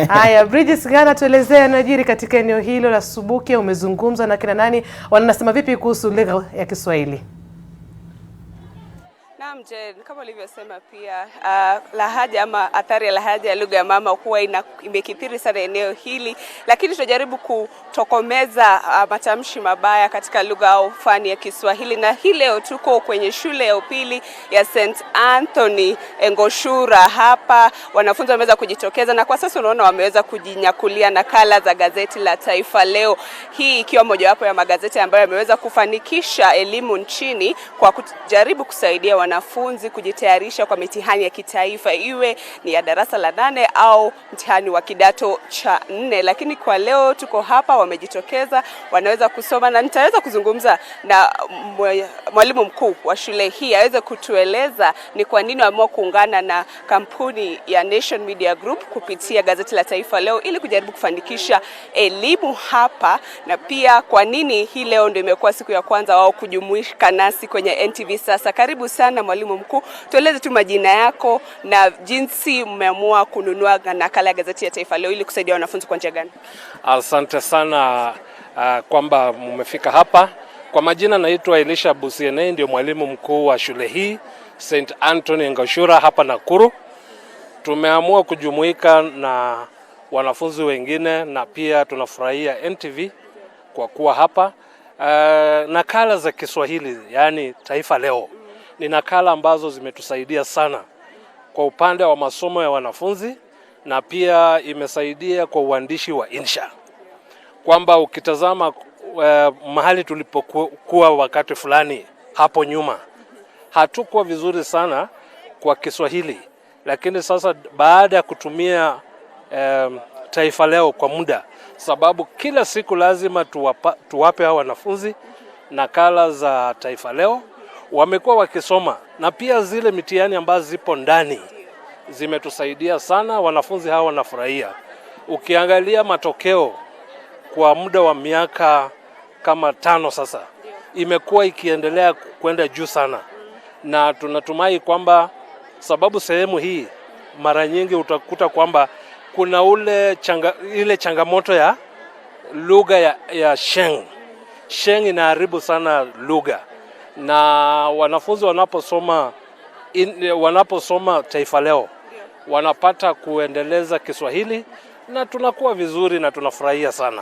Haya, Bridget Gana, tuelezea yanayojiri katika eneo hilo la Subukia. Umezungumza na kina nani? Wanasema vipi kuhusu lugha ya Kiswahili? Naam, kama ulivyosema pia lahaja ama athari ya lahaja ya lugha ya mama huwa imekithiri sana eneo hili, lakini tunajaribu kutokomeza matamshi mabaya katika lugha au fani ya Kiswahili. Na hii leo tuko kwenye shule ya upili ya St. Anthony Engoshura. Hapa wanafunzi wameweza kujitokeza na kwa sasa unaona wameweza kujinyakulia nakala za gazeti la Taifa Leo, hii ikiwa mojawapo ya magazeti ambayo yameweza kufanikisha elimu nchini kwa kujaribu kusaidia wanafunzi kujitayarisha kwa mitihani ya kitaifa, iwe ni ya darasa la 8 au mtihani wa kidato cha 4. Lakini kwa leo tuko hapa, wamejitokeza, wanaweza kusoma, na nitaweza kuzungumza na mwalimu mkuu wa shule hii aweze kutueleza ni kwa nini wameamua kuungana na kampuni ya Nation Media Group kupitia gazeti la Taifa Leo ili kujaribu kufanikisha elimu hapa, na pia kwa nini hii leo ndio imekuwa siku ya kwanza wao kujumuika nasi kwenye NTV Sasa. Karibu sana mwalimu mkuu, tueleze tu majina yako na jinsi mmeamua kununua nakala ya gazeti ya Taifa Leo ili kusaidia wanafunzi kwa njia gani? Asante sana kwamba mmefika hapa. Kwa majina naitwa Elisha Busienei, ndio mwalimu mkuu wa shule hii St. Anthony Engoshura hapa Nakuru. Tumeamua kujumuika na wanafunzi wengine na pia tunafurahia NTV kwa kuwa hapa. Nakala za Kiswahili, yani Taifa Leo, ni nakala ambazo zimetusaidia sana kwa upande wa masomo ya wanafunzi, na pia imesaidia kwa uandishi wa insha. Kwamba ukitazama mahali tulipokuwa wakati fulani hapo nyuma, hatukuwa vizuri sana kwa Kiswahili, lakini sasa baada ya kutumia Taifa Leo kwa muda, sababu kila siku lazima tuwape hao wanafunzi nakala za Taifa Leo, wamekuwa wakisoma, na pia zile mitihani ambazo zipo ndani zimetusaidia sana. Wanafunzi hao wanafurahia. Ukiangalia matokeo kwa muda wa miaka kama 5 sasa, imekuwa ikiendelea kwenda juu sana, na tunatumai kwamba sababu sehemu hii mara nyingi utakuta kwamba kuna ile changamoto ya lugha ya Sheng. Sheng inaharibu sana lugha, na wanafunzi wanaposoma Taifa Leo wanapata kuendeleza Kiswahili, na tunakuwa vizuri na tunafurahia sana.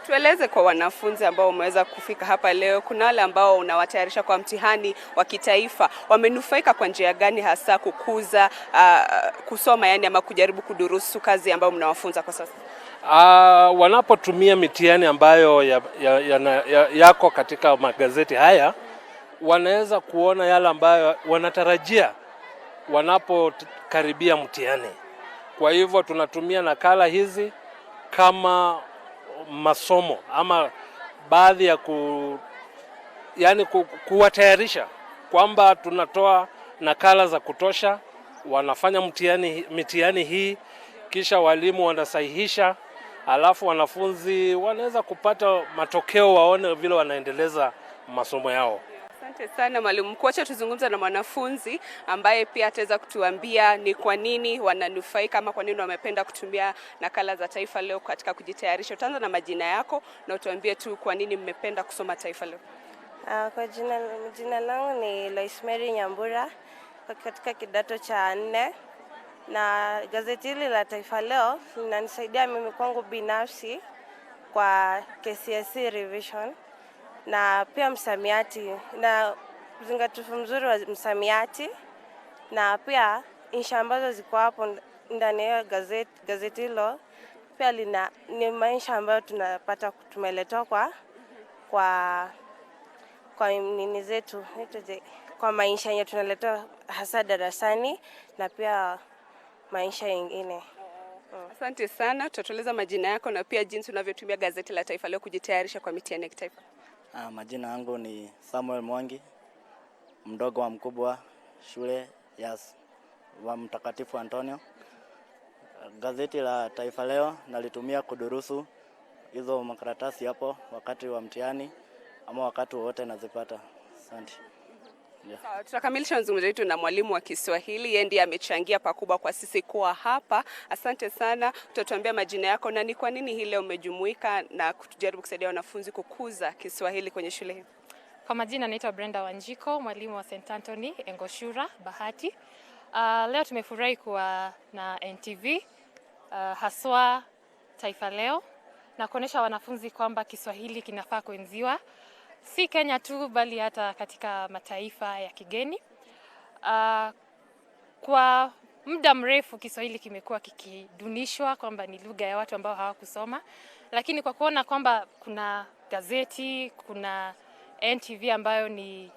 Tueleze kwa wanafunzi ambao wameweza kufika hapa leo, kuna wale ambao unawatayarisha kwa mtihani wa kitaifa, wamenufaika kwa njia gani hasa kukuza kusoma, yani ama kujaribu kudurusu kazi ambayo mnawafunza kwa sasa? Wanapotumia mitihani ambayo yako katika magazeti haya, wanaweza kuona yale ambayo wanatarajia wanapokaribia mtihani. Kwa hivyo tunatumia nakala hizi kama masomo ama baadhi ya kuwatayarisha kwamba tunatoa nakala za kutosha, wanafanya mitihani hii, kisha walimu wanasahihisha, alafu wanafunzi wanaweza kupata matokeo, waone vile wanaendeleza masomo yao. Asante sana mwalimu mkuu. Acha tuzungumza na mwanafunzi ambaye pia ataweza kutuambia ni kwa nini wananufaika ama kwa nini wamependa kutumia nakala za Taifa Leo katika kujitayarisha. Utaanza na majina yako na utuambie tu kwa nini mmependa kusoma Taifa Leo. Kwa jina langu ni Lois Mary Nyambura, katika kidato cha 4. Na gazeti hili la Taifa Leo linanisaidia mimi kwangu binafsi kwa KCSE revision na pia msamiati na uzingatifu mzuri wa msamiati, na pia insha ambazo ziko hapo ndani ya gazeti hilo pia ni maisha ambayo tunapata tumeletwa kwa nini zetu kwa maisha yenye tunaletewa hasa darasani na pia maisha mengine. Asante sana, tutatueleza majina yako na pia jinsi unavyotumia gazeti la Taifa Leo kujitayarisha kwa mitihani ya kitaifa. Majina yangu ni Samuel Mwangi, mdogo wa mkubwa shule wa Mtakatifu Antonio. Gazeti la Taifa Leo nalitumia kudurusu hizo makaratasi hapo wakati wa mtihani ama wakati wote nazipata. Asante. Sawa, tutakamilisha mazungumzo yetu na mwalimu wa Kiswahili. Yeye ndiye amechangia pakubwa kwa sisi kuwa hapa. Asante sana. Utatuambia majina yako na ni kwa nini hii leo umejumuika na kujaribu kusaidia wanafunzi kukuza Kiswahili kwenye shule hii. Kwa majina naitwa Brenda Wanjiko, mwalimu wa St. Anthony Engoshura Bahati. Leo tumefurahi kuwa na NTV haswa Taifa Leo na kuonesha wanafunzi kwamba Kiswahili kinafaa kuenziwa si Kenya tu bali hata katika mataifa ya kigeni. Kwa muda mrefu Kiswahili kimekuwa kikidunishwa kwamba ni lugha ya watu ambao hawakusoma, lakini kwa kuona kwamba kuna gazeti, kuna NTV ambayo ni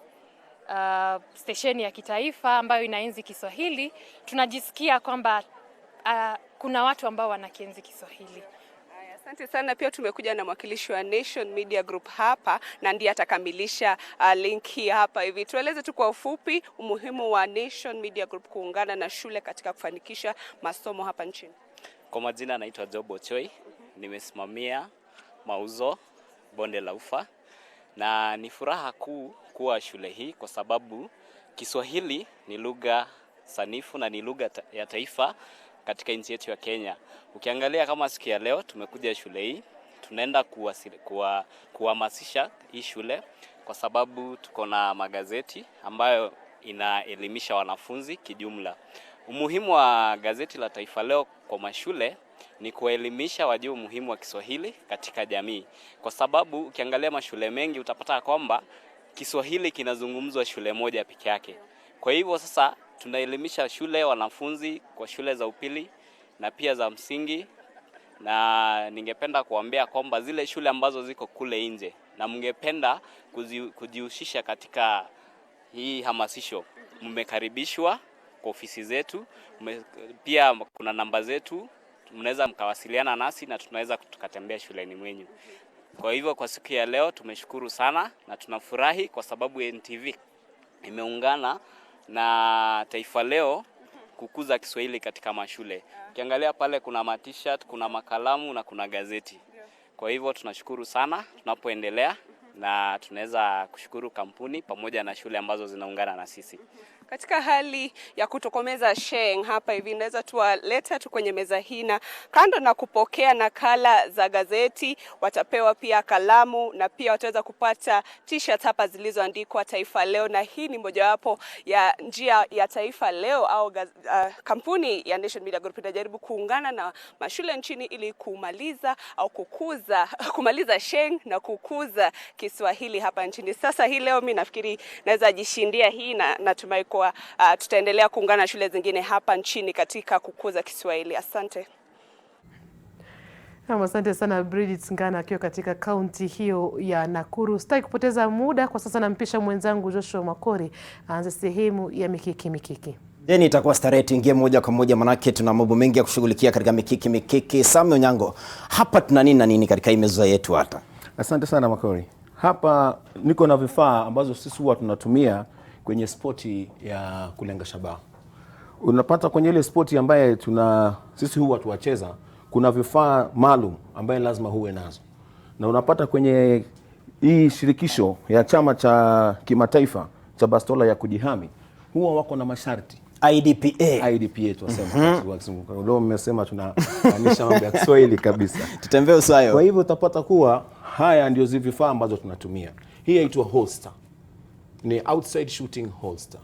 stesheni ya kitaifa ambayo inaenzi Kiswahili, tunajisikia kwamba kuna watu ambao wanakienzi Kiswahili. Asante sana. Pia tumekuja na mwakilishi wa Nation Media Group hapa na ndiye atakamilisha link hii hapa hivi. Tueleze tu kwa ufupi umuhimu wa Nation Media Group kuungana na shule katika kufanikisha masomo hapa nchini. Kwa majina naitwa Job Ochoi, nimesimamia mauzo Bonde la Ufa, na ni furaha kuwa shule hii kwa sababu Kiswahili ni lugha sanifu na ni lugha ya taifa katika nchi yetu ya Kenya. Ukiangalia kama siku ya leo tumekuja shule hii, tunaenda kuhamasisha hii shule kwa sababu tuko na magazeti ambayo inaelimisha wanafunzi kijumla. Umuhimu wa gazeti la Taifa Leo kwa mashule ni kuelimisha wajue umuhimu wa Kiswahili katika jamii. Kwa sababu ukiangalia mashule mengi utapata kwamba Kiswahili kinazungumzwa shule moja peke yake. Kwa hivyo sasa tunaelimisha shule wanafunzi kwa shule za upili na pia za msingi, na ningependa kuambia kwamba zile shule ambazo ziko kule nje na mngependa kujihusisha katika hii hamasisho, mmekaribishwa kwa ofisi zetu. Pia kuna namba zetu, mnaweza mkawasiliana nasi na tunaweza tukatembea shuleni mwenyu. Kwa hivyo kwa siku ya leo tumeshukuru sana na tunafurahi kwa sababu NTV imeungana na Taifa Leo kukuza Kiswahili katika mashule. Ukiangalia pale kuna t-shirt, kuna makalamu na kuna gazeti. Kwa hivyo tunashukuru sana tunapoendelea, na tunaweza kushukuru kampuni pamoja na shule ambazo zinaungana na sisi. Katika hali ya kutokomeza sharing hapa hivi, naweza tuwaleta tu kwenye meza hii, na kando na kupokea nakala za gazeti watapewa pia kalamu na pia wataweza kupata t-shirt hapa zilizoandikwa Taifa Leo, na hii ni mojawapo ya njia ya Taifa Leo au kampuni ya Nation Media Group inajaribu kuungana na mashule nchini ili kumaliza au kumaliza sharing na kukuza Kiswahili hapa nchini. Sasa hii leo mimi nafikiri naweza jishindia hii, na natumai kwa tutaendelea kuungana na shule zingine hapa nchini katika kukuza Kiswahili. Asante. Asante sana Bridget Ngana akiwa katika kaunti hiyo ya Nakuru. Sitaki kupoteza muda kwa sasa, nampisha mwenzangu Joshua Makori aanze sehemu ya mikiki. Deni itakuwa starehe, tuingie moja kwa moja manake tuna mambo mengi ya kushughulikia katika mikiki. Samuel Nyango, hapa tuna nini na nini katika hii meza yetu hata? Asante sana Makori. Hapa niko na vifaa ambazo sisi huwa tunatumia kwenye spoti ya kulenga shabaha. Unapata kwenye ile spoti ambaye sisi huwa tuwacheza, kuna vifaa maalum ambaye lazima huwe nazo. Na unapata kwenye hii shirikisho ya chama cha kimataifa cha bastola ya kujihami, huwa wako na masharti. IDPA tunasema. Leo mmesema tunaanisha mambo ya Kiswahili kabisa. Tutembee usayo. Kwa hivyo utapata kuwa haya ndio vifaa ambazo tunatumia. Hii inaitwa holster. Ni outside shooting holster.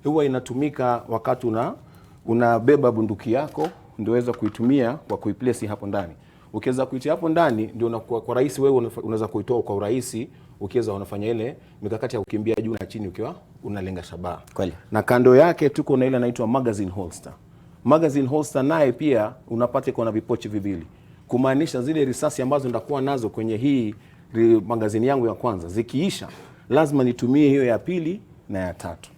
Huwa inatumika wakati unabeba bunduki yako ndio uweza kuitumia kwa kuiplace hapo ndani. Ukiweza kuitia hapo ndani ndio kwa rahisi wewe unaweza kuitoa kwa urahisi, ukiweza unafanya ile mikakati ya kukimbia juu na chini ukiwa unalenga shabaha. Kweli. Na kando yake tuko na ile inaitwa magazine holster. Magazine holster naye pia unapata iko na vipochi viwili. Kumaanisha zile risasi ambazo ndakuwa nazo kwenye hii magazine yangu ya kwanza zikiisha, lazima nitumie hiyo ya pili na ya tatu.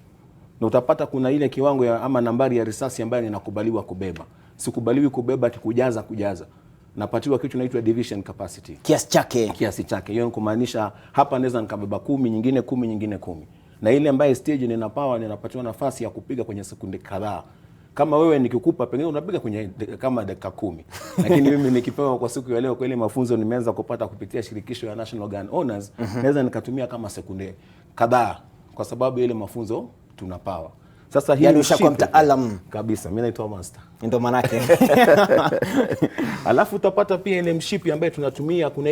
Na utapata kuna ile kiwango ya ama nambari ya risasi ambayo ninakubaliwa kubeba. Sikubaliwi kubeba kujaza. Napatiwa kitu inaitwa division capacity. Kiasi chake. Hiyo kumaanisha hapa naweza nikabeba 10, nyingine 10, nyingine 10. Na ile ambaye stage nina power ninapatiwa nafasi ya kupiga kwenye sekunde kadhaa. Kama wewe nikikupa pengine unapiga kwenye kama dakika 10. Lakini mimi nikipewa kwa siku ya leo kwa ile mafunzo nimeanza kupata kupitia shirikisho ya National Gun Owners, naweza nikatumia kama sekunde kadhaa kwa sababu ile mafunzo tuna power. Sasa hii yani ushakuwa mtaalamu kabisa. Mimi naitwa master. Ndio manake. Alafu utapata pia ile mshipi ambaye tunatumia, kuna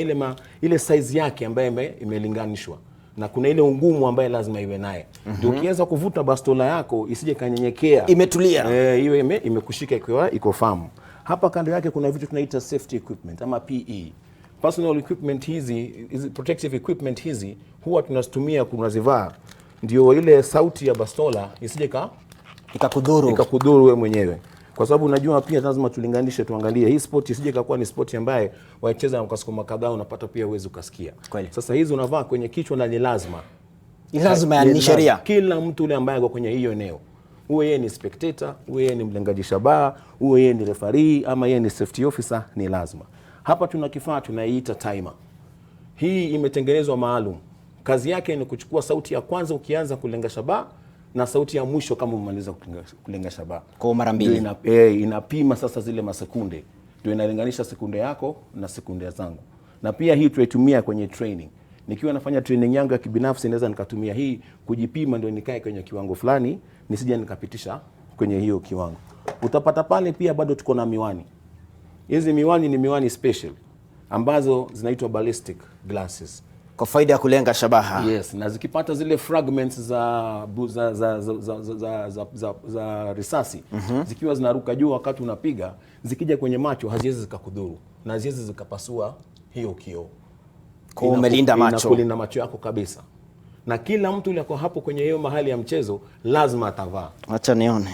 ile size yake ambaye imelinganishwa. Na kuna ile ungumu ambaye lazima iwe naye. Ndio ukianza kuvuta bastola yako isije kanyenyekea. Imetulia. Iwe imekushika iko famu. Hapa kando yake kuna vitu tunaita safety equipment ama PE. Personal equipment hizi protective equipment hizi huwa tunazitumia kunazivaa. Ndio ile sauti ya bastola isije ikakudhuru wewe mwenyewe. Kwa sababu unajua pia lazima tulinganishe, tuangalie hii sport isije ikakuwa ni sport ambaye wacheza na kasukuma kadhaa unapata pia uwezo ukasikia. Sasa hizi unavaa kwenye kichwa na ni lazima ni sheria. Kila mtu yule ambaye yuko kwenye hiyo eneo, uwe yeye ni spectator, uwe yeye ni mlengaji shabaha, uwe yeye ni referee ama yeye ni safety officer, ni lazima. Hapa tuna kifaa tunaiita timer. Hii imetengenezwa maalum. Kazi yake ni kuchukua sauti ya kwanza ukianza kulenga shabaha na sauti ya mwisho kama umemaliza kulenga shabaha. Kwa mara mbili. Inapima sasa zile masekunde. Ndio inalinganisha sekunde yako na sekunde zangu. Na pia hii tuitumia kwenye training. Nikiwa nafanya training yangu ya kibinafsi naweza nikatumia hii kujipima ndio nikae kwenye kiwango fulani, nisije nikapitisha kwenye hiyo kiwango. Utapata pale pia bado tuko na miwani. Hizi miwani ni miwani special ambazo zinaitwa ballistic glasses. Kwa faida ya kulenga shabaha. Yes, na zikipata zile fragments za risasi, zikiwa zinaruka juu wakati unapiga, zikija kwenye macho haziwezi zikakudhuru na haziwezi zikapasua hiyo kioo. Kwa umelinda macho. Inakulinda macho yako kabisa. Na kila mtu yule ako hapo kwenye hiyo mahali ya mchezo lazima atavaa. Acha nione.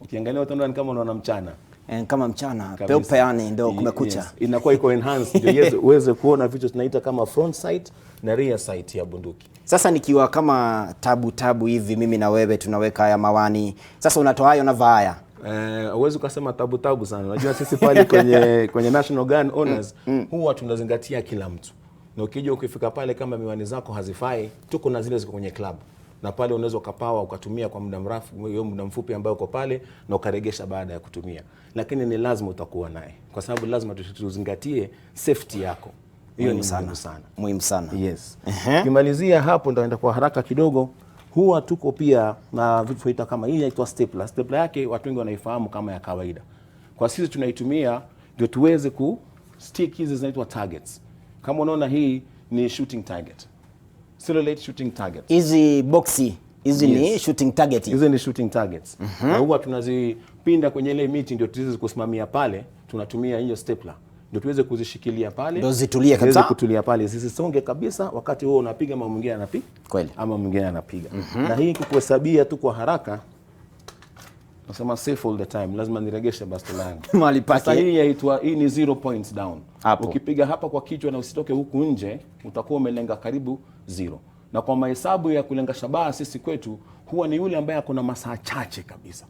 Ukiangalia utaona kama unaona mchana. Kama mchana, peupe yani ndio kumekucha. Yes. Inakuwa iko enhanced ndio uweze kuona vitu tunaita kama front sight na rear sight ya bunduki. Sasa nikiwa kama tabu hivi mimi na wewe tunaweka haya mawani. Sasa unatoa hayo na vaa haya. Uwezo ukasema tabu sana. Unajua sisi pale kwenye National Gun Owners huwa tunazingatia kila mtu. Na ukija ukifika pale kama miwani zako hazifai, tuko na zile ziko kwenye club. Na pale unaweza ukapawa ukatumia kwa muda mrefu, hiyo muda mfupi ambao uko pale na ukaregesha baada ya kutumia. Lakini ni lazima utakuwa naye kwa sababu lazima tuzingatie safety yako. Hiyo ni muhimu sana. Yes. Kimalizia hapo ndaenda kwa haraka kidogo. Huwa tuko pia na vitu tunaita kama hii inaitwa stapler. Stapler yake watu wengi wanaifahamu kama ya kawaida. Kwa sisi tunaitumia ndio tuweze stick hizi zinaitwa targets. Kama unaona hii ni shooting target. Silhouette shooting target. Hizi boxi, hizi ni shooting target. Hizi ni shooting targets. Na huwa tunazipinda kwenye ile miti ndio tuweze kusimamia pale, tunatumia hiyo stapler. Ndio tuweze kuzishikilia pale. Ndio zitulie kabisa. Kutulia pale, zisisonge kabisa wakati wewe unapiga ama mwingine anapiga. Kweli. Ama mwingine anapiga. Na hii kukuhesabia tu kwa haraka. Nasema safe all the time, lazima niregeshe bastola yangu. Mahali pake. Sasa hii ni 0 points down. Ukipiga hapa kwa kichwa na usitoke huku nje, utakuwa umelenga karibu 0. Na kwa mahesabu ya kulenga shabaha sisi kwetu huwa ni yule ambaye akona masaa chache kabisa.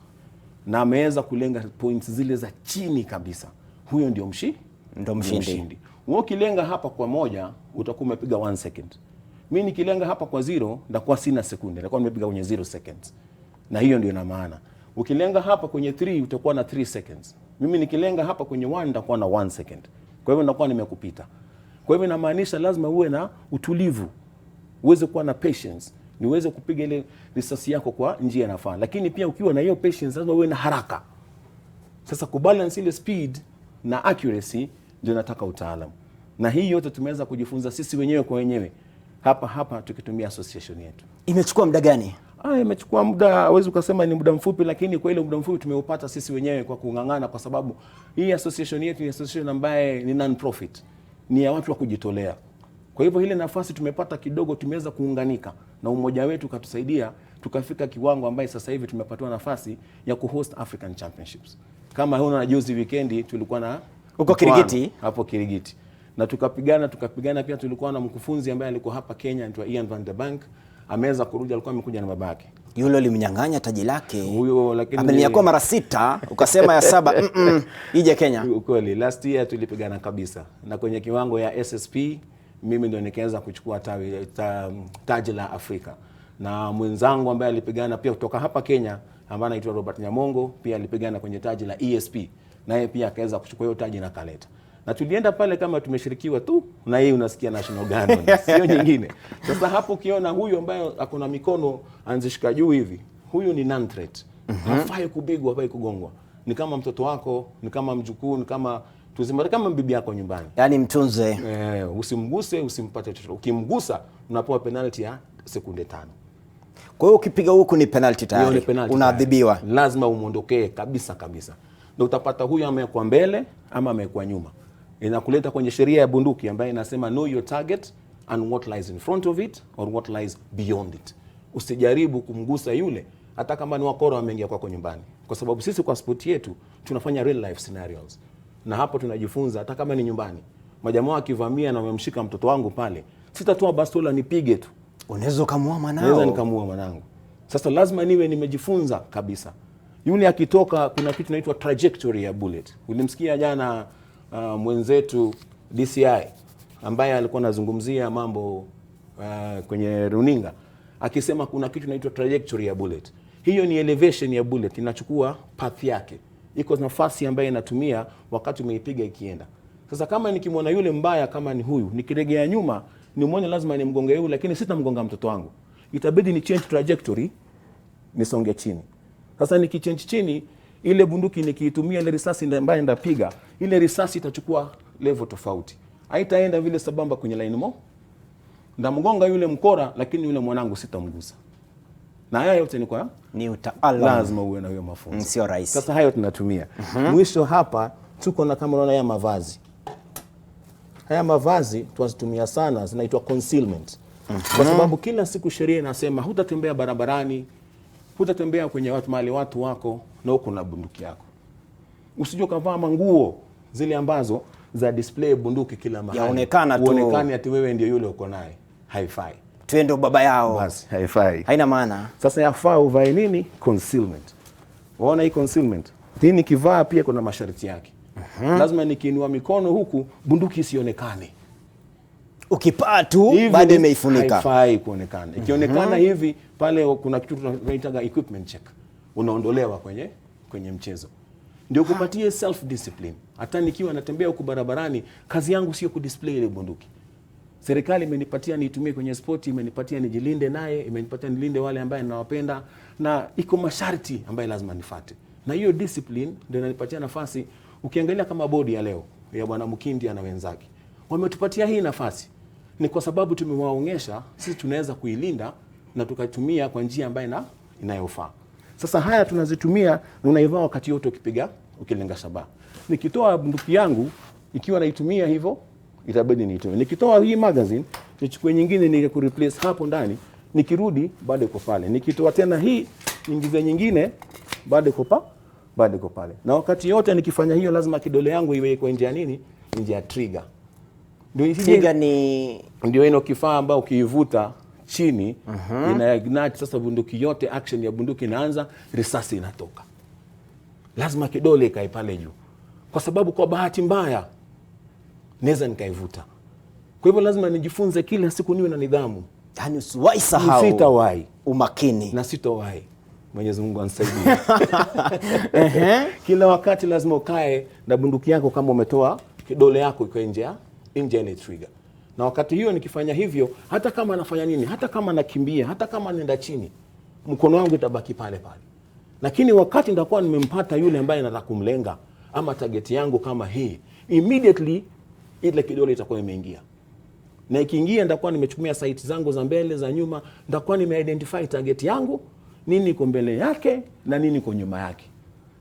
Na ameweza kulenga points zile za chini kabisa. Huyo ndio mshindi. Wewe ukilenga hapa kwa 1, utakuwa umepiga 1 second. Mimi nikilenga hapa kwa 0, ndakuwa sina sekunde, ndakuwa nimepiga kwenye 0 seconds. Na hiyo ndio ina maana. Ukilenga hapa kwenye 3 utakuwa na 3 seconds. Mimi nikilenga hapa kwenye 1 nitakuwa na 1 second. Kwa hivyo nitakuwa nimekupita. Kwa hivyo inamaanisha lazima uwe na utulivu. Uweze kuwa na patience. Niweze kupiga ile risasi yako kwa njia inafaa. Lakini pia ukiwa na hiyo patience lazima uwe na haraka. Sasa kubalance ile speed na accuracy ndio nataka utaalamu. Na hii yote tumeweza kujifunza sisi wenyewe kwa wenyewe. Hapa tukitumia association yetu. Imechukua muda gani? Imechukua muda, hawezi ukasema ni muda mfupi, lakini kwa ile muda mfupi tumeupata sisi wenyewe kwa kung'ang'ana, kwa sababu hii association yetu ni association ambaye ni non-profit, ni ya watu wa kujitolea. Kwa hivyo ile nafasi tumepata kidogo, tumeweza kuunganika na umoja wetu katusaidia tukafika kiwango ambaye sasa hivi tumepatiwa nafasi ya kuhost African Championships. Kama huna juzi weekendi tulikuwa na uko Kirigiti, hapo Kirigiti. Na tukapigana pia, tulikuwa na mkufunzi ambaye alikuwa hapa Kenya anaitwa Ian Van der Bank, ameweza kurudi, alikuwa amekuja na babake. Yule alimnyang'anya taji lake. Huyo lakini ameniakuwa mara 6, ukasema ya 7 ije Kenya. Ukweli last year tulipigana kabisa. Na kwenye kiwango ya SSP mimi ndio nikaanza kuchukua taji la Afrika. Na mwenzangu ambaye alipigana pia kutoka hapa Kenya ambaye anaitwa Robert Nyamongo pia alipigana kwenye taji la ESP. Naye pia akaweza kuchukua hiyo taji na kaleta. Na tulienda pale kama tumeshirikiwa tu na yeye, unasikia national guard sio nyingine. Sasa hapo ukiona huyu ambaye akona mikono anzishika juu hivi, huyu ni non threat. Hafai kupigwa, hafai kugongwa. Ni kama mtoto wako, ni kama mjukuu, ni kama tuzima, kama bibi yako nyumbani. Yaani mtunze. Usimguse, usimpate chochote. Ukimgusa unapewa penalty ya sekunde 5. Kwa hiyo ukipiga huku ni penalty tayari. Unaadhibiwa. Lazima umuondokee kabisa. Ndio utapata huyu amekuwa mbele ama amekuwa nyuma. Inakuleta kwenye sheria ya bunduki ambayo inasema know your target and what lies in front of it or what lies beyond it. Usijaribu kumgusa yule hata kama ni wakora wameingia kwako nyumbani, kwa sababu sisi kwa sport yetu tunafanya real life scenarios. Na hapo tunajifunza hata kama ni nyumbani. Majamaa wakivamia na wamemshika mtoto wangu pale, sitatoa bastola nipige tu. Unaweza kumuua mwanao. Naweza nikamuua mwanangu. Sasa lazima niwe nimejifunza kabisa. Yule akitoka kuna kitu inaitwa trajectory ya bullet. Ulimsikia jana mwenzetu DCI ambaye alikuwa anazungumzia mambo kwenye runinga akisema kuna kitu inaitwa trajectory ya bullet. Hiyo ni elevation ya bullet, inachukua path yake. Iko nafasi ambayo inatumia wakati umeipiga ikienda. Sasa kama nikimwona yule mbaya kama ni huyu, nikiregea nyuma nimuone lazima nimgonge yule, lakini sitamgonga mtoto wangu. Itabidi ni change trajectory, nisonge chini. Sasa nikichange chini, ile bunduki nikiitumia ile risasi ambayo ndapiga, ile risasi itachukua level tofauti. Haitaenda vile sabamba kwenye line mo. Ndamgonga yule mkora, lakini yule mwanangu sitamgusa. Na haya yote ni kwa ni utaalamu. Lazima uwe na hiyo mafunzo. Sio rahisi. Sasa hayo tunatumia. Mwisho hapa tuko na kama unaona haya mavazi. Haya mavazi tunazitumia sana, zinaitwa concealment. Kwa sababu kila siku sheria inasema hutatembea barabarani, hutatembea kwenye watu mahali watu wako na uko na bunduki yako. Usije kavaa manguo zile ambazo za display bunduki kila mahali. Yaonekana tu. Uonekane ati wewe ndio yule uko naye. Haifai. Twende baba yao. Basi haifai. Haina maana. Sasa yafaa uvae nini? Concealment. Waona hii concealment? Hii nikivaa pia kuna masharti yake. Lazima nikiinua mikono huku bunduki isionekane. Ukipaa tu bado imeifunika. Haifai kuonekana. Ikionekana hivi pale kuna kitu tunaita equipment check. Unaondolewa kwenye mchezo. Ndio kupatie self discipline. Hata nikiwa natembea huku barabarani, kazi yangu sio kudisplay ile bunduki. Serikali imenipatia niitumie kwenye sport, imenipatia nijilinde naye, imenipatia nilinde wale ambao ninawapenda, na iko masharti ambayo lazima nifuate. Na hiyo discipline ndio inanipatia nafasi. Ukiangalia kama bodi ya leo ya bwana Mukindi na wenzake, wametupatia hii nafasi. Ni kwa sababu tumewaonyesha sisi tunaweza kuilinda na tukatumia kwa njia ambayo inayofaa. Sasa haya tunazitumia, unaivaa wakati yote ukilenga shabaha. Nikitoa bunduki yangu ikiwa naitumia hivyo, itabidi niitumie. Nikitoa hii magazine, nichukue nyingine ni ku replace hapo ndani, nikirudi bado iko pale. Nikitoa tena hii, nyingize nyingine, bado iko pale. Na wakati yote nikifanya hiyo lazima kidole yangu iwe iko nje ya nini? Nje ya trigger. Trigger ndio ino kifaa ambao ukiivuta chini ina ignite. Sasa bunduki yote, action ya bunduki inaanza, risasi inatoka. Lazima kidole ikae pale juu. Kwa sababu kwa bahati mbaya naweza nikaivuta. Kwa hivyo lazima nijifunze kila siku niwe na nidhamu. Yaani usiwahi sahau. Sitawahi. Umakini. Na sitawahi. Mwenyezi Mungu anisaidie. Kila wakati lazima ukae na bunduki yako kama umetoa kidole yako iko nje ile trigger. Na wakati hiyo nikifanya hivyo, hata kama nafanya nini, hata kama nakimbia, hata kama nenda chini, mkono wangu itabaki pale pale. Lakini wakati nitakuwa nimempata yule ambaye nataka kumlenga ama target yangu kama hii, immediately ile kidole itakuwa imeingia. Na ikiingia nitakuwa nimetumia sight zangu za mbele, za nyuma, nitakuwa nimeidentify target yangu nini iko mbele yake na nini iko nyuma yake,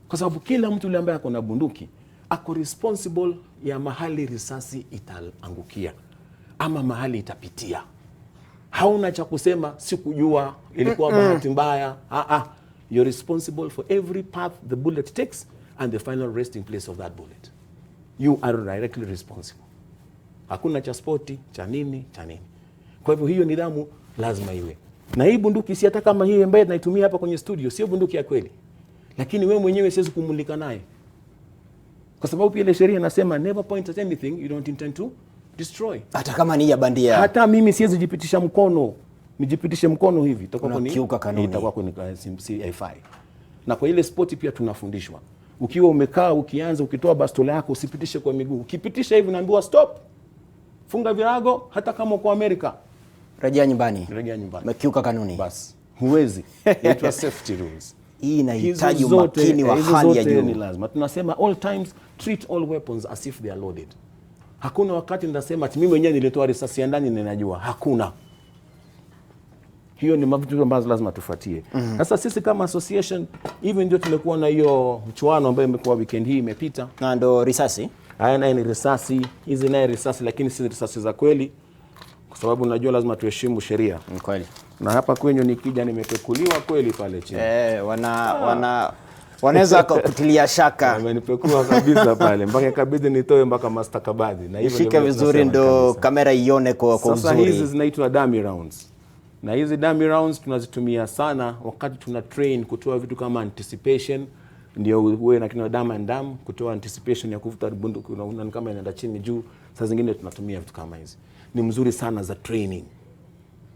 kwa sababu kila mtu yule ambaye ako na bunduki ako responsible ya mahali risasi itaangukia ama mahali itapitia. Hauna cha kusema sikujua, ilikuwa bahati mbaya. You're responsible for every path the bullet takes and the final resting place of that bullet. You are directly responsible. Hakuna cha spoti, cha nini. Kwa hivyo hiyo nidhamu lazima iwe. Na hii bunduki si hata kama hii ambaye tunaitumia hapa kwenye studio sio bunduki ya kweli, lakini wewe mwenyewe siwezi kumulika naye, kwa sababu pia ile sheria inasema never point at anything you don't intend to destroy. Hata kama ni ya bandia. Hata mimi siwezi jipitisha mkono, nijipitishe mkono hivi, itakuwa ni kiuka kanuni, itakuwa ni CFI. Na kwa ile spoti pia tunafundishwa, ukiwa umekaa ukianza ukitoa bastola yako usipitishe kwa miguu. Ukipitisha hivi unaambiwa stop, funga virago. Hata kama uko Amerika, rejea nyumbani. Umekiuka kanuni. Basi huwezi. Inaitwa safety rules. Hii inahitaji umakini wa hali ya juu. Ni lazima. Tunasema all times treat all weapons as if they are loaded. Hakuna wakati ndasema ati mimi mwenyewe nilitoa risasi ya ndani ninajua. Hakuna. Hiyo ni mavitu ambazo lazima tufuatie. Sasa sisi kama association hivi ndio tumekuwa na hiyo mchuano ambayo imekuwa weekend hii imepita. Na ndo risasi. Haya ni risasi, hizi naye risasi, lakini si risasi za kweli, kwa sababu unajua lazima tuheshimu sheria. Ni kweli. Na hapa kwenye nikija nimepekuliwa kweli pale chini. Wanaweza kutilia shaka. Wamenipekua kabisa pale mpaka kabidi nitoe mpaka mastakabadhi, na hivyo shika vizuri ndo kamera ione kwa uzuri. Sasa hizi zinaitwa dummy rounds. Na hizi dummy rounds tunazitumia sana wakati tuna train kutoa vitu kama anticipation, ndio uwe na kina dam and dam, kutoa anticipation ya kuvuta bunduki unaona kama inaenda chini juu. Saa zingine tunatumia vitu kama hizi. Ni mzuri sana za training.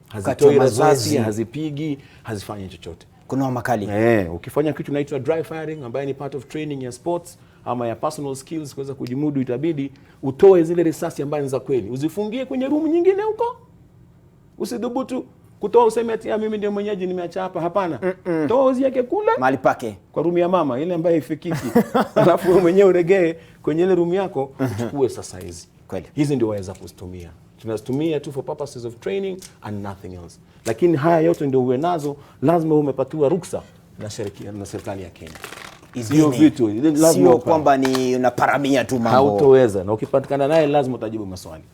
Hazitoi risasi, hazipigi, hazifanyi chochote. Kuna makali. Ukifanya kitu inaitwa dry firing ambayo ni part of training ya sports ama ya personal skills kuweza kujimudu, itabidi utoe zile risasi ambazo ni za kweli. Uzifungie kwenye room nyingine huko. Usidhubutu kutoa useme ati mimi ndio mwenyeji nimeacha hapa. Hapana. Toa uziweke kule mahali pake kwa room ya mama ile ambayo ifikiki. Alafu wewe mwenyewe uregee kwenye ile room yako uchukue sasa hizi. Kweli. Hizi ndio waweza kuzitumia. Tunazitumia tu for purposes of training and nothing else. Lakini haya yote ndio uwe nazo, lazima umepatiwa ruksa na serikali ya Kenya. Sio vitu, lazima sio kwamba ni unaparamia tu mambo. Hautoweza, na ukipatikana naye lazima utajibu maswali.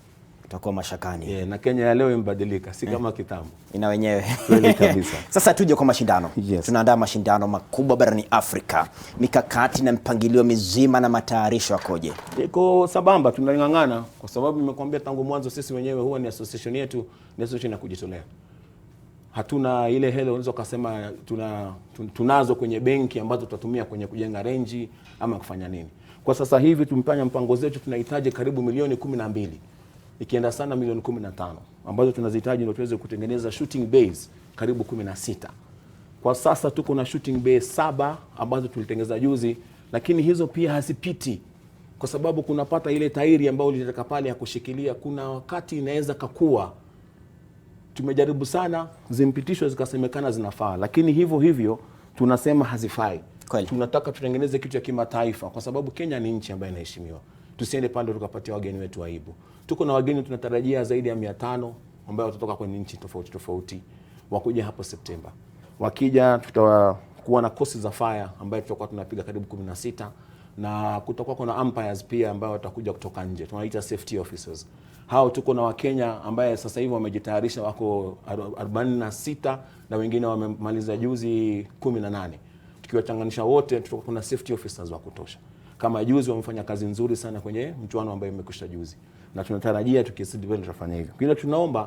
Utakuwa mashakani. Na Kenya ya leo imebadilika, si kama kitambo. Ina wenyewe. Kweli kabisa. Sasa tuje kwa mashindano. Tunaandaa mashindano makubwa barani Afrika. Mikakati na mpangilio mizima na matayarisho yakoje? Iko sabamba, tunang'ang'ana kwa sababu nimekuambia tangu mwanzo sisi wenyewe huwa ni association yetu, ni association ya kujitolea. Hatuna ile hela unaweza kusema tunazo kwenye benki ambazo tutatumia kwenye kujenga renji ama kufanya nini. Kwa sasa hivi tumepanga mpango zetu, tunahitaji karibu milioni 12. Ikienda sana milioni 15 ambazo tunazihitaji ndio tuweze kutengeneza shooting bays karibu 16. Kwa sasa tuko na shooting bay 7 ambazo tulitengeneza juzi, lakini hizo pia hazipiti kwa sababu kunapata ile tairi ambayo ilitaka pale ya kushikilia, kuna wakati inaweza kakua. Tumejaribu sana zimpitishwe zikasemekana zinafaa, lakini hivyo tunasema hazifai. Kweli. Tunataka tutengeneze kitu ya kimataifa kwa sababu Kenya ni nchi ambayo inaheshimiwa. Tusiende pande tukapatia wageni wetu aibu. Tuko na wageni tunatarajia zaidi ya 500 ambao watatoka kwenye nchi tofauti wakuja hapo Septemba. Wakija tutakuwa na courses za fire ambayo tutakuwa tunapiga karibu 16, na kutakuwa kuna umpires pia ambao watakuja kutoka nje. Tunaita safety officers. Hao tuko na Wakenya ambaye sasa hivi wamejitayarisha wako 46 na wengine wamemaliza juzi 18. Tukiwachanganisha wote tutakuwa kuna safety officers wa kutosha. Kama juzi wamefanya kazi nzuri sana kwenye mchuano ambao imekwisha juzi. Na tunatarajia tukisidi vile tutafanya hivyo. Kile tunaomba